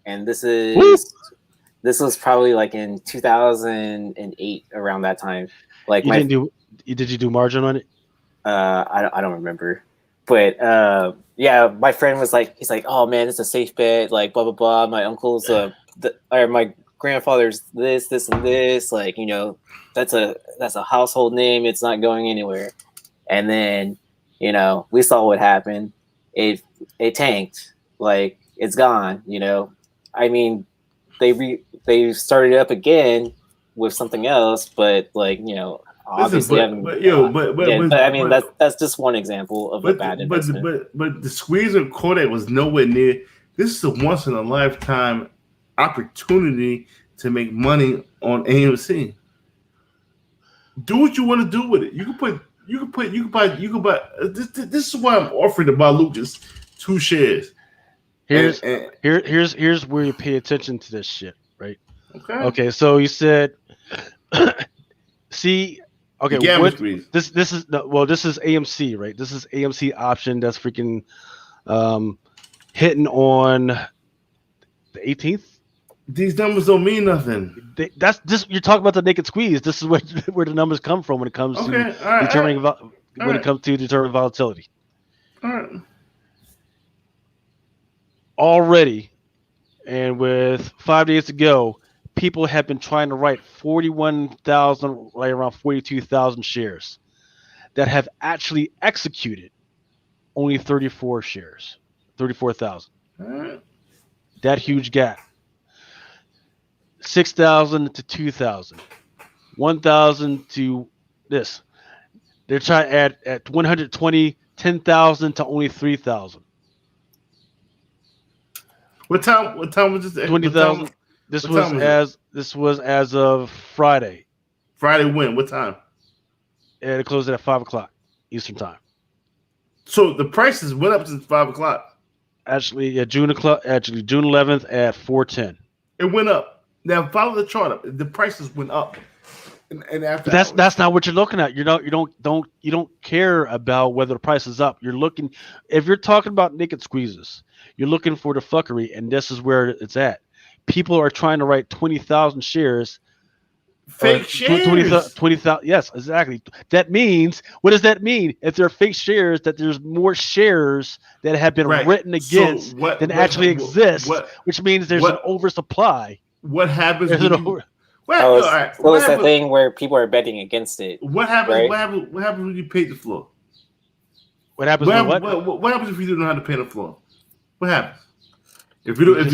and this was probably like in 2008, around that time. Like did you do margin on it? I don't remember, but yeah, my friend was like, he's like, oh man, it's a safe bet, like blah blah blah. My uncle's or my grandfather's this and this, like, you know, that's a household name. It's not going anywhere. And then, you know, we saw what happened. It tanked. Like, it's gone. You know, I mean, they started up again with something else, but like, you know, obviously, I mean, that's just one example of a bad investment. But the squeeze of Kodak was nowhere near. This is a once in a lifetime opportunity to make money on AMC. Do what you want to do with it. You can buy. This is why I'm offering to buy Luke just 2 shares. Here's where you pay attention to this shit, right? Okay. Okay, so you said, see, okay, this is this is AMC, right? This is AMC option that's freaking hitting on the 18th. These numbers don't mean nothing. That's this. You're talking about the naked squeeze. This is where the numbers come from when it comes to determining it comes to determining volatility. All right. Already, and with 5 days to go, people have been trying to write 41,000, right around 42,000 shares that have actually executed only 34 shares, 34,000. Right. That huge gap. 6,000 to 2,000, 1,000 to this. They're trying at 120, 10,000 to only 3,000. What time was this? 20,000. This was as of Friday. Friday when? What time? And it closed at 5:00 Eastern time. So the prices went up since 5:00. Actually, June 11th at 4:10. It went up. Now follow the chart up. The prices went up. And after that's not what you're looking at. You don't care about whether the price is up. You're looking, if you're talking about naked squeezes, you're looking for the fuckery, and this is where it's at. People are trying to write 20,000 shares. Fake shares. 20,000. Yes, exactly. That means, what does that mean? If they're fake shares, that there's more shares that have been written against than actually exist, which means there's an oversupply. What happens? It's that thing where people are betting against it. What happens? Right? What happens when you pay the floor? What happens? What happens if you don't know how to pay the floor? What happens? If you don't, if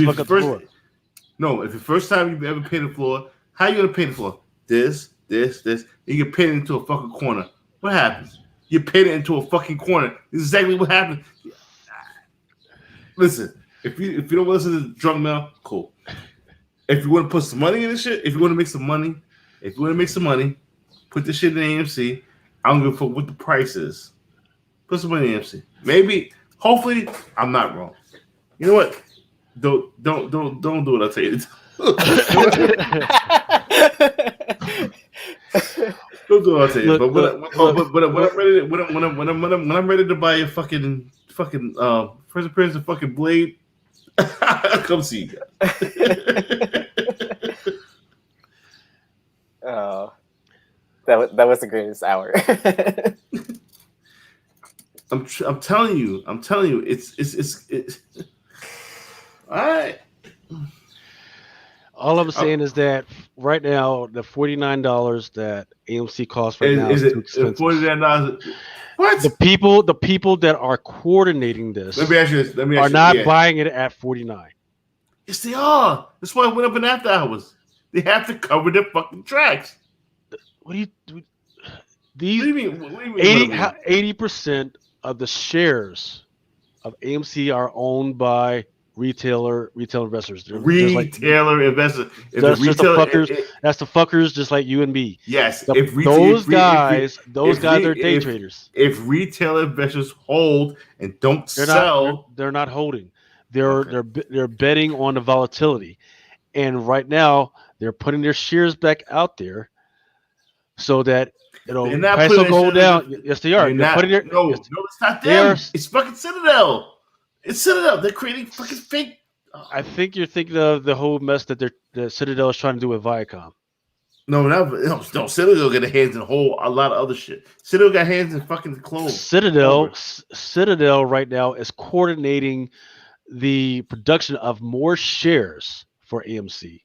the first time you ever pay the floor, how you gonna pay the floor? This. You get paid into a fucking corner. What happens? You paid it into a fucking corner. This is exactly what happened. Listen, if you don't listen to the drunk mail, cool. If you want to put some money in this shit, if you want to make some money, put this shit in AMC. I don't give a fuck what the price is. Put some money in AMC. Maybe, hopefully, I'm not wrong. You know what? Don't do what I tell you to do. Don't do what I tell you. When I'm ready to buy a fucking first appearance of fucking Blade, I'll come see you guys. Oh, that was the greatest hour. I'm telling you, it's all right. All I'm saying is that right now, the $49 that AMC costs right now is too expensive. $49. What? The people that are coordinating this, let me ask you this. are not buying it at $49. Yes, they are. That's why it went up in after hours. They have to cover their fucking tracks. What do you mean? 80% of the shares of AMC are owned by retail investors. Retail investors. That's the fuckers just like you and me. Yes. Those guys are day traders. If retail investors hold and don't sell, they're not holding. They're betting on the volatility. And right now they're putting their shares back out there so that price will go down. Yes, they are. No, it's not them. It's fucking Citadel. It's Citadel. They're creating fucking fake. I think you're thinking of the whole mess that the Citadel is trying to do with Viacom. No. Citadel got hands in a lot of other shit. Citadel got hands in fucking clothes. Citadel right now is coordinating the production of more shares for AMC.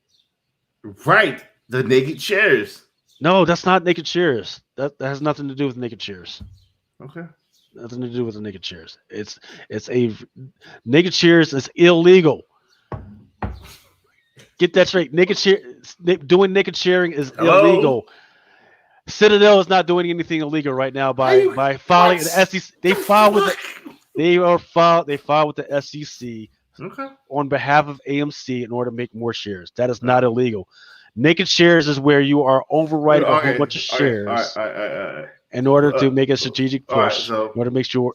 Right, the naked shares. No, that's not naked shares. That has nothing to do with naked shares. Okay. Nothing to do with the naked shares. It's a naked shares is illegal. Get that straight. Doing naked sharing is illegal. Citadel is not doing anything illegal right now by filing the SEC. They filed with the SEC on behalf of AMC in order to make more shares. That is not illegal. Naked shares is where you are overwriting a whole bunch of shares in order to make a strategic push. In order to make sure.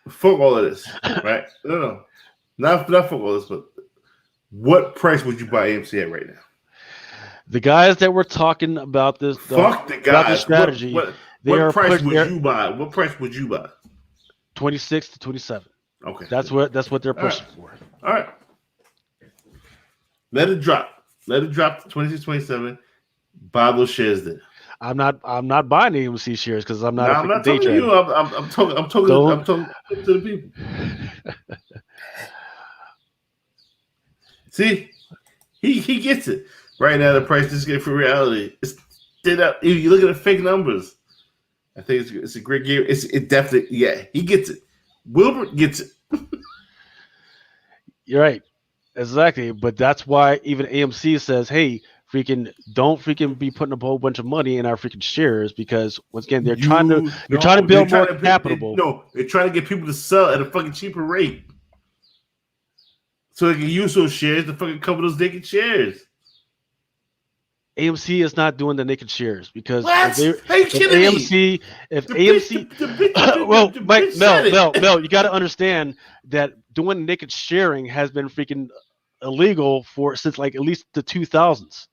For all of this, right? No. Not for all this, but what price would you buy AMC at right now? The guys that were talking about this, Fuck the about guys. this strategy, What are price would you buy? What price would you buy? 26 to 27. Okay, that's what they're pushing for. All right, let it drop. Let it drop to 26, 27. Buy those shares then. I'm not buying AMC shares because I'm not. I'm not talking to you. I'm talking to the people. See, he gets it. Right now, the price is getting for reality. It's up. You look at the fake numbers. I think it's a great game. It definitely, he gets it. Wilbur gets it. You're right, exactly. But that's why even AMC says, "Hey, don't be putting a whole bunch of money in our freaking shares because once again they're trying to build more capital. They're trying to get people to sell at a fucking cheaper rate, so they can use those shares to fucking cover those naked shares." AMC is not doing the naked shares because AMC, Mel, you got to understand that doing naked sharing has been freaking illegal since like at least the 2000s.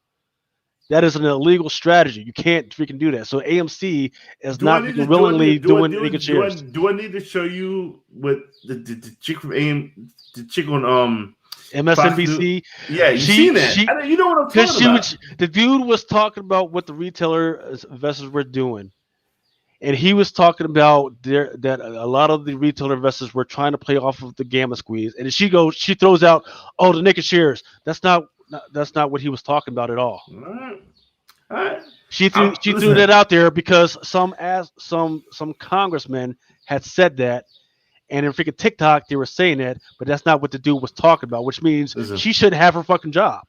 That is an illegal strategy. You can't freaking do that. So AMC is not willingly doing naked shares. Do I need to show you what the chick from the chick on MSNBC? Yeah, you seen that? You know what I'm talking about. The dude was talking about what the retailer investors were doing, and he was talking about that a lot of the retailer investors were trying to play off of the gamma squeeze. And she throws out, "Oh, the naked shares." That's not what he was talking about at all. All right. She threw that out there because some congressman had said that. And in freaking TikTok, they were saying that, but that's not what the dude was talking about, which means she shouldn't have her fucking job.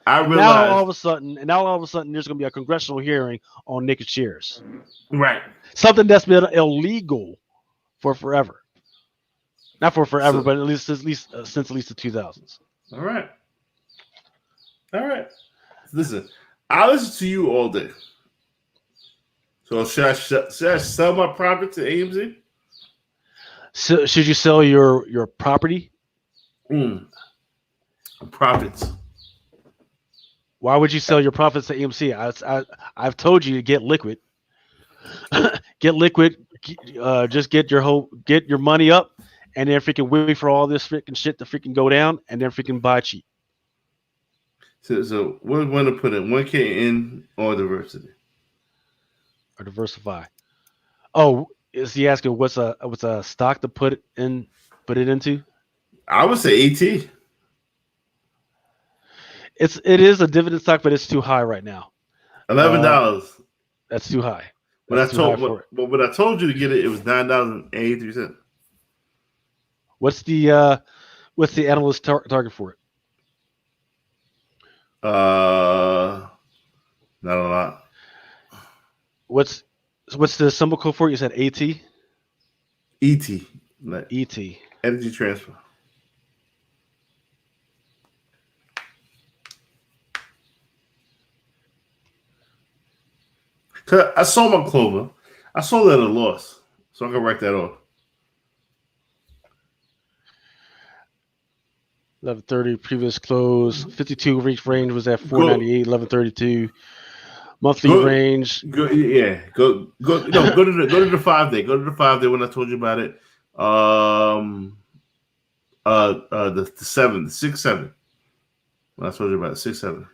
I realize. Now all of a sudden, there's going to be a congressional hearing on naked shares. Right. Something that's been illegal for forever. Not for forever, but at least since at least the 2000s. All right. Listen, I listen to you all day. So should I sell my property to AMC? So should you sell your property? Profits. Why would you sell your profits to AMC? I've told you to get liquid. Get liquid. Just get your money up, and then freaking wait for all this freaking shit to freaking go down, and then freaking buy cheap. So what do we want to put in 1K in or diversity? Or diversify. Oh. Is he asking what's a stock to put it into? I would say AT. It is a dividend stock, but it's too high right now. $11. That's too high. When I told you to get it, it was $9.83. What's the analyst target for it? Not a lot. What's the symbol code for it? You said AT? ET. ET. Energy transfer. I sold my Clover. I sold that at a loss. So I can write that off. 1130 previous close. 52 reach range was at 498. 1132. Monthly range. Go to the 5 day. Go to the 5 day when I told you about it. The 6-7. When I told you about it, 6-7.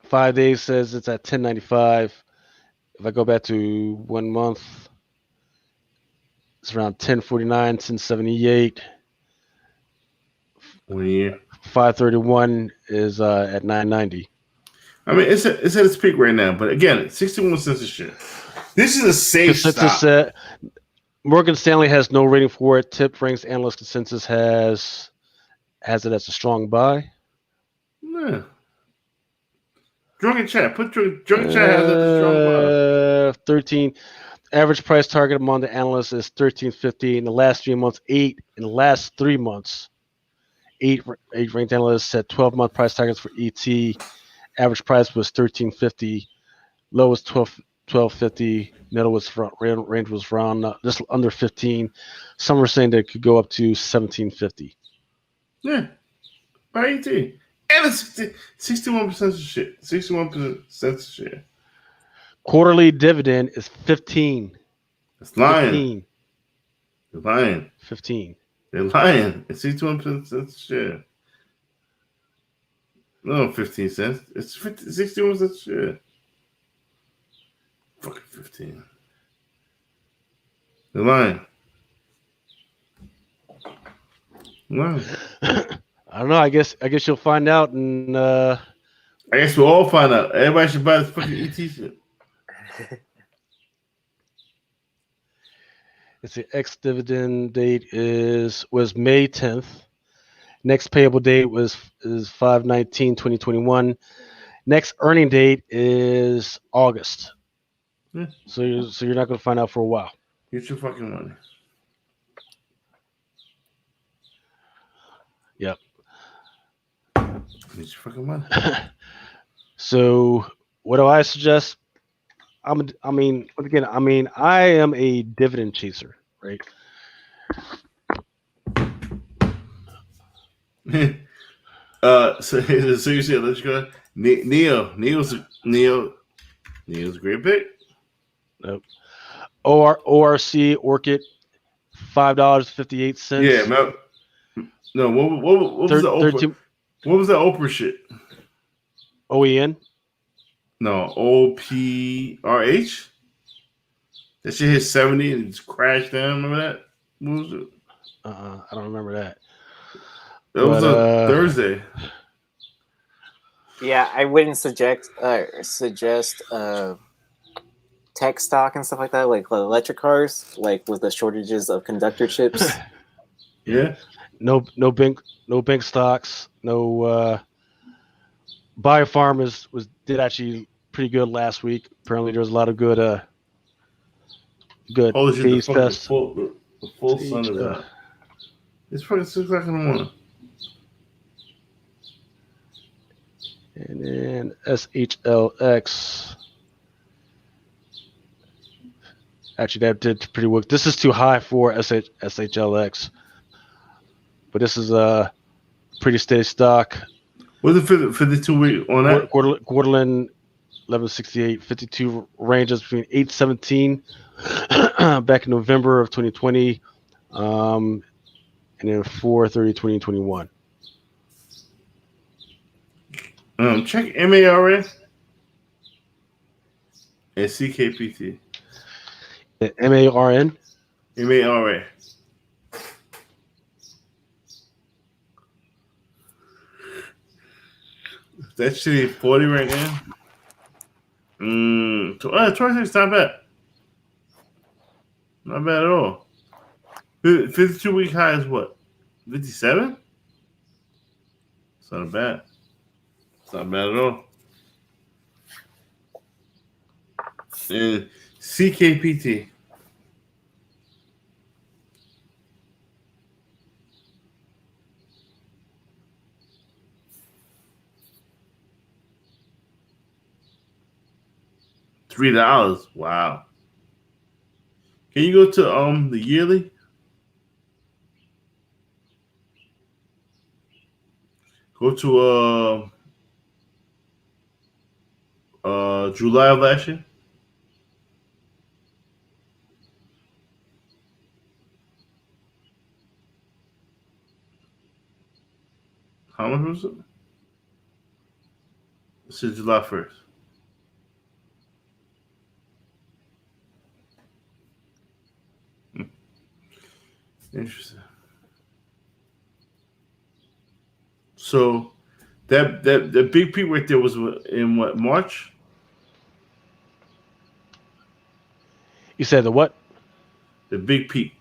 5 days says it's at 1095. If I go back to 1 month, it's around 1049, 1078. 1 year. 531 is at 990. I mean, it's at its peak right now, but again, 61 cents a share. This is a safe stock. Morgan Stanley has no rating for it. Tip ranks analyst consensus has it as a strong buy. Yeah. Drunken chat. Put drunken chat has it as a strong buy. 13. Average price target among the analysts is 13.50 in the last 3 months. 8 in the last 3 months. 8 ranked analysts set 12-month price targets for ET. Average price was 13.50. Low was 12. 1250. Middle was range was around just under 15. Some were saying that it could go up to 1750. Yeah, by 18. And it's 61% of shit. 61% of share. Quarterly dividend is 15. It's lying. 15. They're lying. 15. They're lying. It's 61% of share. No, 15 cents. It's 61% share. Fucking 15. They're lying. Lying. I don't know. I guess you'll find out. And I guess we'll all find out. Everybody should buy this fucking ET shit. it's the ex-dividend date was May 10th. Next payable date is 5/19/2021. Next earning date is August. Yeah. So you're not going to find out for a while. Get your fucking money. Yep. Get your fucking money. So what do I suggest? I am a dividend chaser, right? So you see, let's go. Neo's a great pick. Nope. ORC Orchid, $5.58. Yeah, no. What was the Oprah? 13, What was that Oprah shit? OEN. No, OPRH. That shit hit 70 and just crashed down. Remember that? What was it? I don't remember that. That was a Thursday. Yeah, I wouldn't suggest tech stock and stuff like that, like electric cars, like with the shortages of conductor chips. Yeah. No bank stocks. No Biopharm did actually pretty good last week. Apparently, there was a lot of good Holy shit, phase the pests. full sun is out. It's fucking 6 o'clock in the morning. And then SHLX. Actually, that did pretty well. This is too high for SHLX. But this is a pretty steady stock. What's it for the 2 week on that? Quarterland 1168, 52 ranges between 817 back in November of 2020, and then 430 2021. Check MARS and CKPT. MARN. MARA. That shit is 40 right now. 26 not bad. Not bad at all. 52 week high is what? 57? It's not bad. It's not bad at all. And CKPT. $3. Wow. Can you go to the yearly? Go to July of last year. How much was it? This is July 1st. Interesting. So that big peak right there was in what, March? You said the what? The big peak.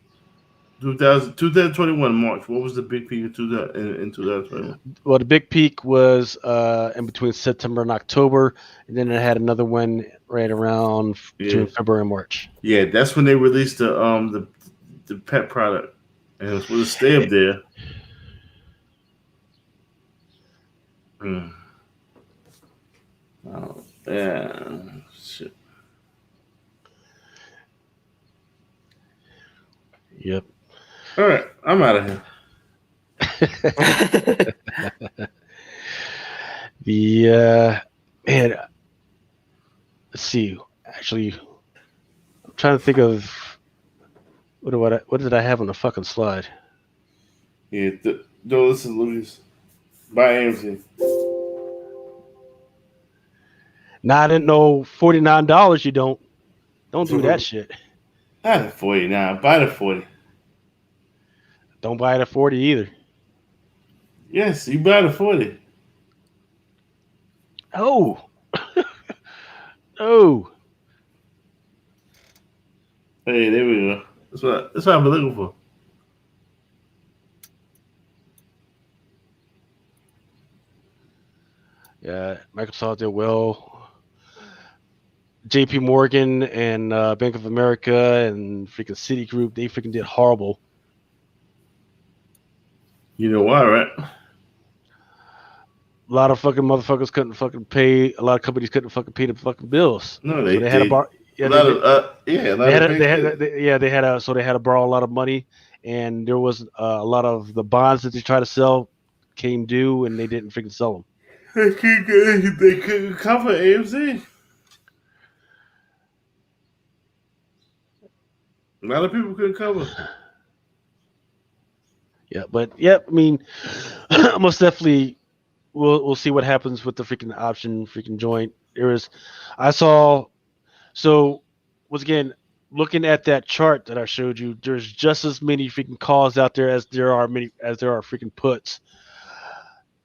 2021 March. What was the big peak in 2021? Well, the big peak was in between September and October, and then it had another one right around June, February, and March. Yeah, that's when they released the pet product, and it was supposed to stay up there. Oh yeah, shit. Yep. All right, I'm out of here. Man, let's see. Actually, I'm trying to think of what did I have on the fucking slide? Yeah, don't listen, Lucas. Buy AMC. Nah, I didn't know $49. You don't do that shit. Not at 40 now. Buy the 40. Don't buy it at 40 either. Yes, you buy the 40. Oh, oh. Hey, there we go. That's what I've been looking for. Yeah, Microsoft did well. JP Morgan and Bank of America and freaking Citigroup, they freaking did horrible. You know why, right? A lot of fucking motherfuckers couldn't fucking pay. A lot of companies couldn't fucking pay the fucking bills. No, So they had to borrow. Yeah, they had to borrow a lot of money, and there was a lot of the bonds that they tried to sell came due, and they didn't freaking sell them. They couldn't cover AMC. A lot of people couldn't cover. Yeah, but I mean, most definitely, we'll see what happens with the freaking option freaking joint. I saw. So once again, looking at that chart that I showed you, there's just as many freaking calls out there as there are freaking puts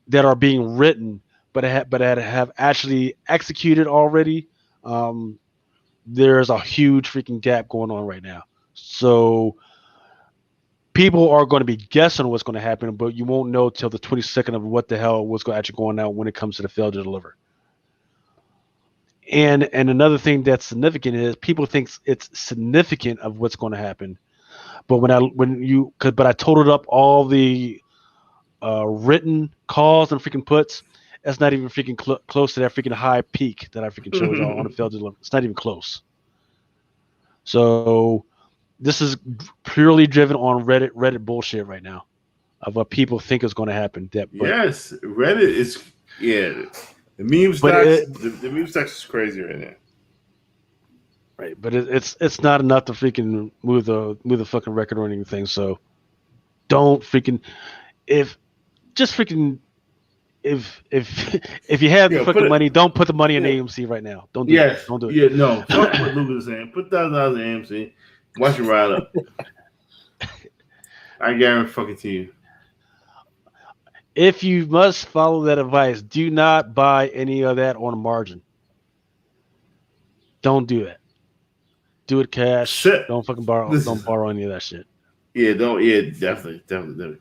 that are being written, but have actually executed already. There's a huge freaking gap going on right now. So people are going to be guessing what's going to happen, but you won't know till the 22nd of what the hell was actually going on when it comes to the fail to deliver. And another thing that's significant is people think it's significant of what's going to happen, but I totaled up all the written calls and freaking puts. That's not even freaking close to that freaking high peak that I freaking showed y'all on the failed to deliver. It's not even close. So this is purely driven on Reddit bullshit right now of what people think is going to happen. Yes, Reddit is the meme stocks. The meme stocks is crazy right now. Right, but it's not enough to freaking move the fucking record or anything. So don't freaking if you have the fucking money, don't put the money in AMC right now. Don't do it. Don't do it. Yeah, no. Fuck what Luke is saying. Put $1,000 in AMC. Watch it ride up. I guarantee fucking to you. If you must follow that advice, do not buy any of that on a margin. Don't do it. Do it cash. Don't fucking borrow. Don't borrow any of that shit. Yeah, don't. Yeah, definitely.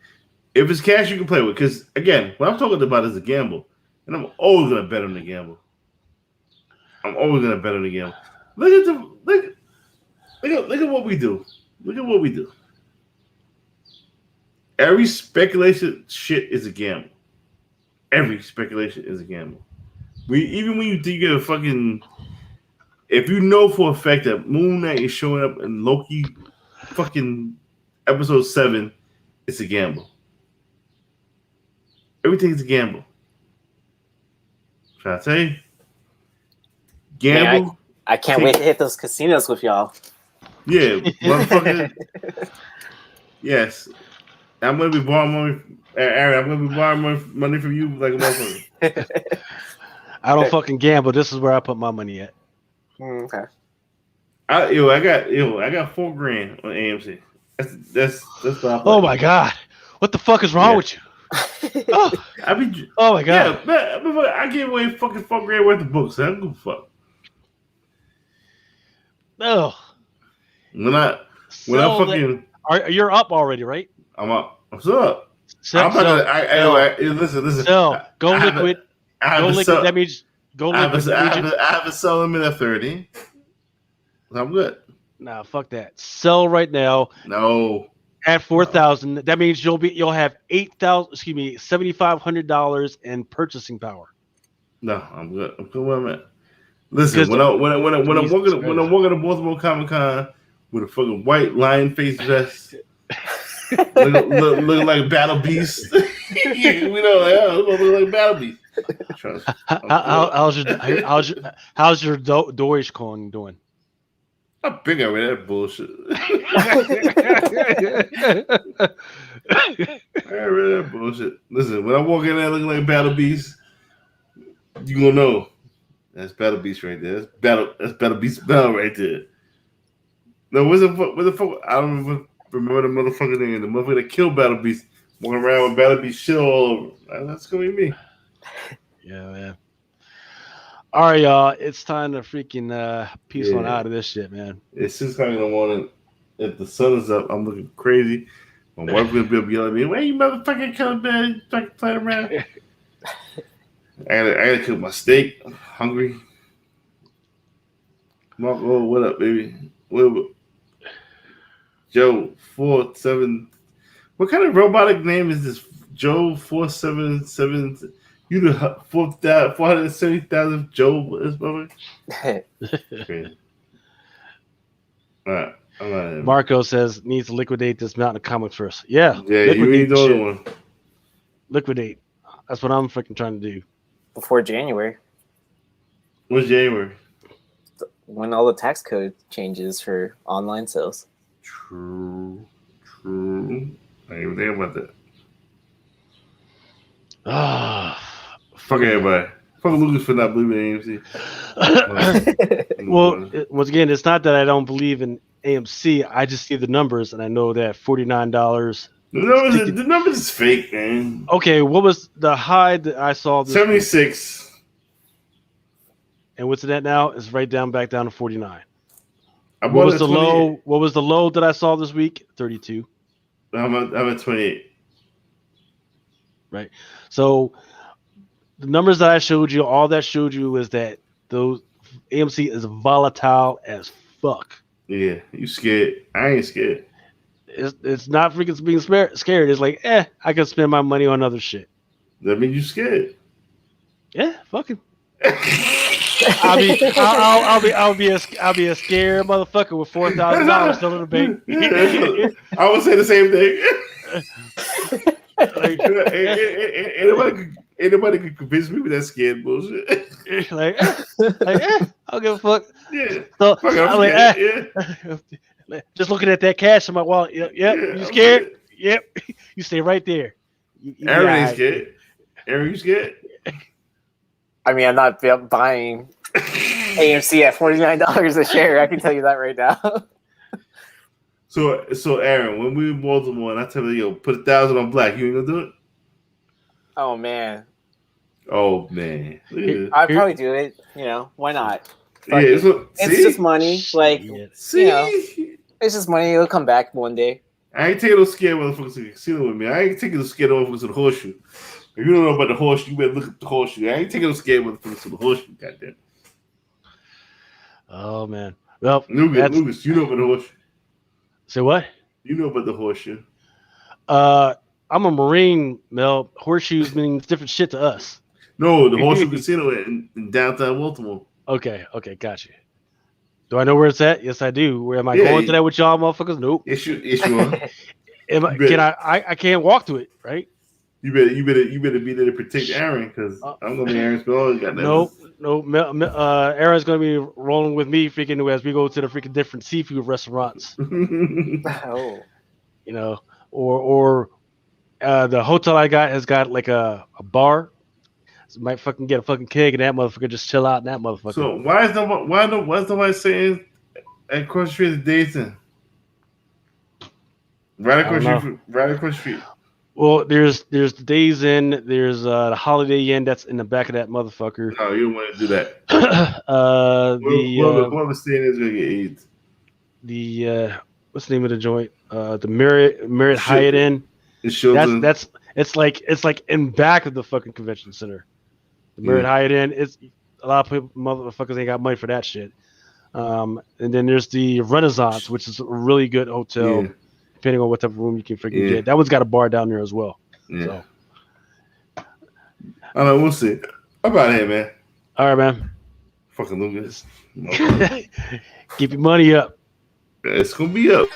If it's cash, you can play with. Because again, what I'm talking about is a gamble, and I'm always gonna bet on the gamble. Look at what we do. Every speculation shit is a gamble. Every speculation is a gamble. Even when you think of fucking, if you know for a fact that Moon Knight is showing up in Loki fucking episode 7, it's a gamble. Everything is a gamble. Should I tell you? Gamble. Man, I can't wait to hit those casinos with y'all. Yeah, motherfucker. Yes. I'm going to be borrowing money. Aaron, I'm going to be borrowing money from you like a motherfucker. I don't fucking gamble. This is where I put my money at. Okay. I got $4,000 on AMC. That's what I play. Oh my god. What the fuck is wrong with you? Oh my god. Yeah, man, I gave away fucking $4,000 worth of books. I don't give a fuck. No. You're up already, right? I'm up. I'm still up. Listen. Go liquid. That means go liquid. I have to sell them at 30. I'm good. Nah, fuck that. Sell right now. No. At 4,000. That means you'll have $7,500 in purchasing power. No, I'm good. I'm good where I'm at. Listen, when I'm walking to Baltimore Comic Con with a fucking white lion face vest Look like Battle Beast. We know look like Battle Beast. How's your Dogecoin doing? I'm big over that bullshit. I read that bullshit. Listen, when I walk in there looking like Battle Beast, you gonna know that's Battle Beast right there. That's Battle Beast Bell right there. No, what's the fuck? I don't remember the motherfucker name. The motherfucker that killed Battle Beast, walking around with Battle Beast shit all over. That's gonna be me. Yeah, man. All right, y'all. It's time to freaking peace on out of this shit, man. It's 6 o'clock in the morning. If the sun is up, I'm looking crazy. My wife's gonna be able to yell at me, "Where you motherfucking come man? Fucking playing around." I gotta cook my steak. I'm hungry. Marco, what up, baby? What, Joe 47. What kind of robotic name is this? Joe 477. You the 470,000 Joe this moment? Okay. All right. Marco says needs to liquidate this mountain of comics first. Yeah, you need the other one. Liquidate. That's what I'm freaking trying to do. Before January. What's January? When all the tax code changes for online sales. True. I didn't even think about that. Fuck everybody. Fuck Lucas for not believing in AMC. Well, once again, it's not that I don't believe in AMC. I just see the numbers and I know that $49. The numbers is fake, man. Okay, what was the high that I saw? 76. Week? And what's it at now? It's right back down to 49. What was the low? What was the low that I saw this week? 32. I'm at 28. Right. So the numbers that I showed you, all that showed you is that those AMC is volatile as fuck. Yeah, you scared. I ain't scared. It's not freaking being scared. It's like, I can spend my money on other shit. That means you scared. Yeah, fucking. I'll be a scared motherfucker with $4,000 still in the bank. I would say the same thing. Anybody could convince me with that scared bullshit. I'll give a fuck. Yeah. So Fuck, I'm like, just looking at that cash in my wallet. Yep. You scared? Scared. Yep. You stay right there. Aaron ain't scared. Aaron, you scared? I mean, I'm not buying AMC at $49 a share. I can tell you that right now. So Aaron, when we in Baltimore and I tell you, put 1,000 on black, you ain't gonna do it? Oh man. I'd probably do it. Why not? Yeah, it's just money. Like, it's just money. It'll come back one day. I ain't taking those scared motherfuckers to the casino with me. I ain't taking those scared motherfuckers to the horseshoe. If you don't know about the horseshoe, you better look at the horseshoe. I ain't taking those scared motherfuckers to the horseshoe, goddamn. Oh man. Well, Lucas, you know about the horseshoe. Say what? You know about the horseshoe. I'm a Marine, Mel. Horseshoes means different shit to us. No, the Horseshoe Casino in downtown Baltimore. Okay, gotcha. Do I know where it's at? Yes, I do. Where am I going to that with y'all motherfuckers? Nope. Yes, you are. I can't walk to it, right? You better be there to protect Aaron because I'm gonna be Aaron's bill. No. Aaron's gonna be rolling with me freaking as we go to the freaking different seafood restaurants. Oh. Or the hotel I got has got like a bar. So might fucking get a fucking keg and that motherfucker just chill out in that motherfucker. So why is nobody saying across the street is Dayton? Right across the street. Well, there's the Days Inn, there's the Holiday Inn that's in the back of that motherfucker. No, you don't want to do that. Whoever staying is gonna get AIDS. What's the name of the joint? The Marriott Hyatt Inn. It's like in back of the fucking convention center. The Marriott Hyatt Inn. It's a lot of people, motherfuckers ain't got money for that shit. And then there's the Renaissance, which is a really good hotel. Yeah. Depending on what type of room you can freaking get. That one's got a bar down there as well. Yeah. So. I don't know. We'll see. I'm out of here, man. All right, man. Fucking Lucas. Keep your money up. It's going to be up.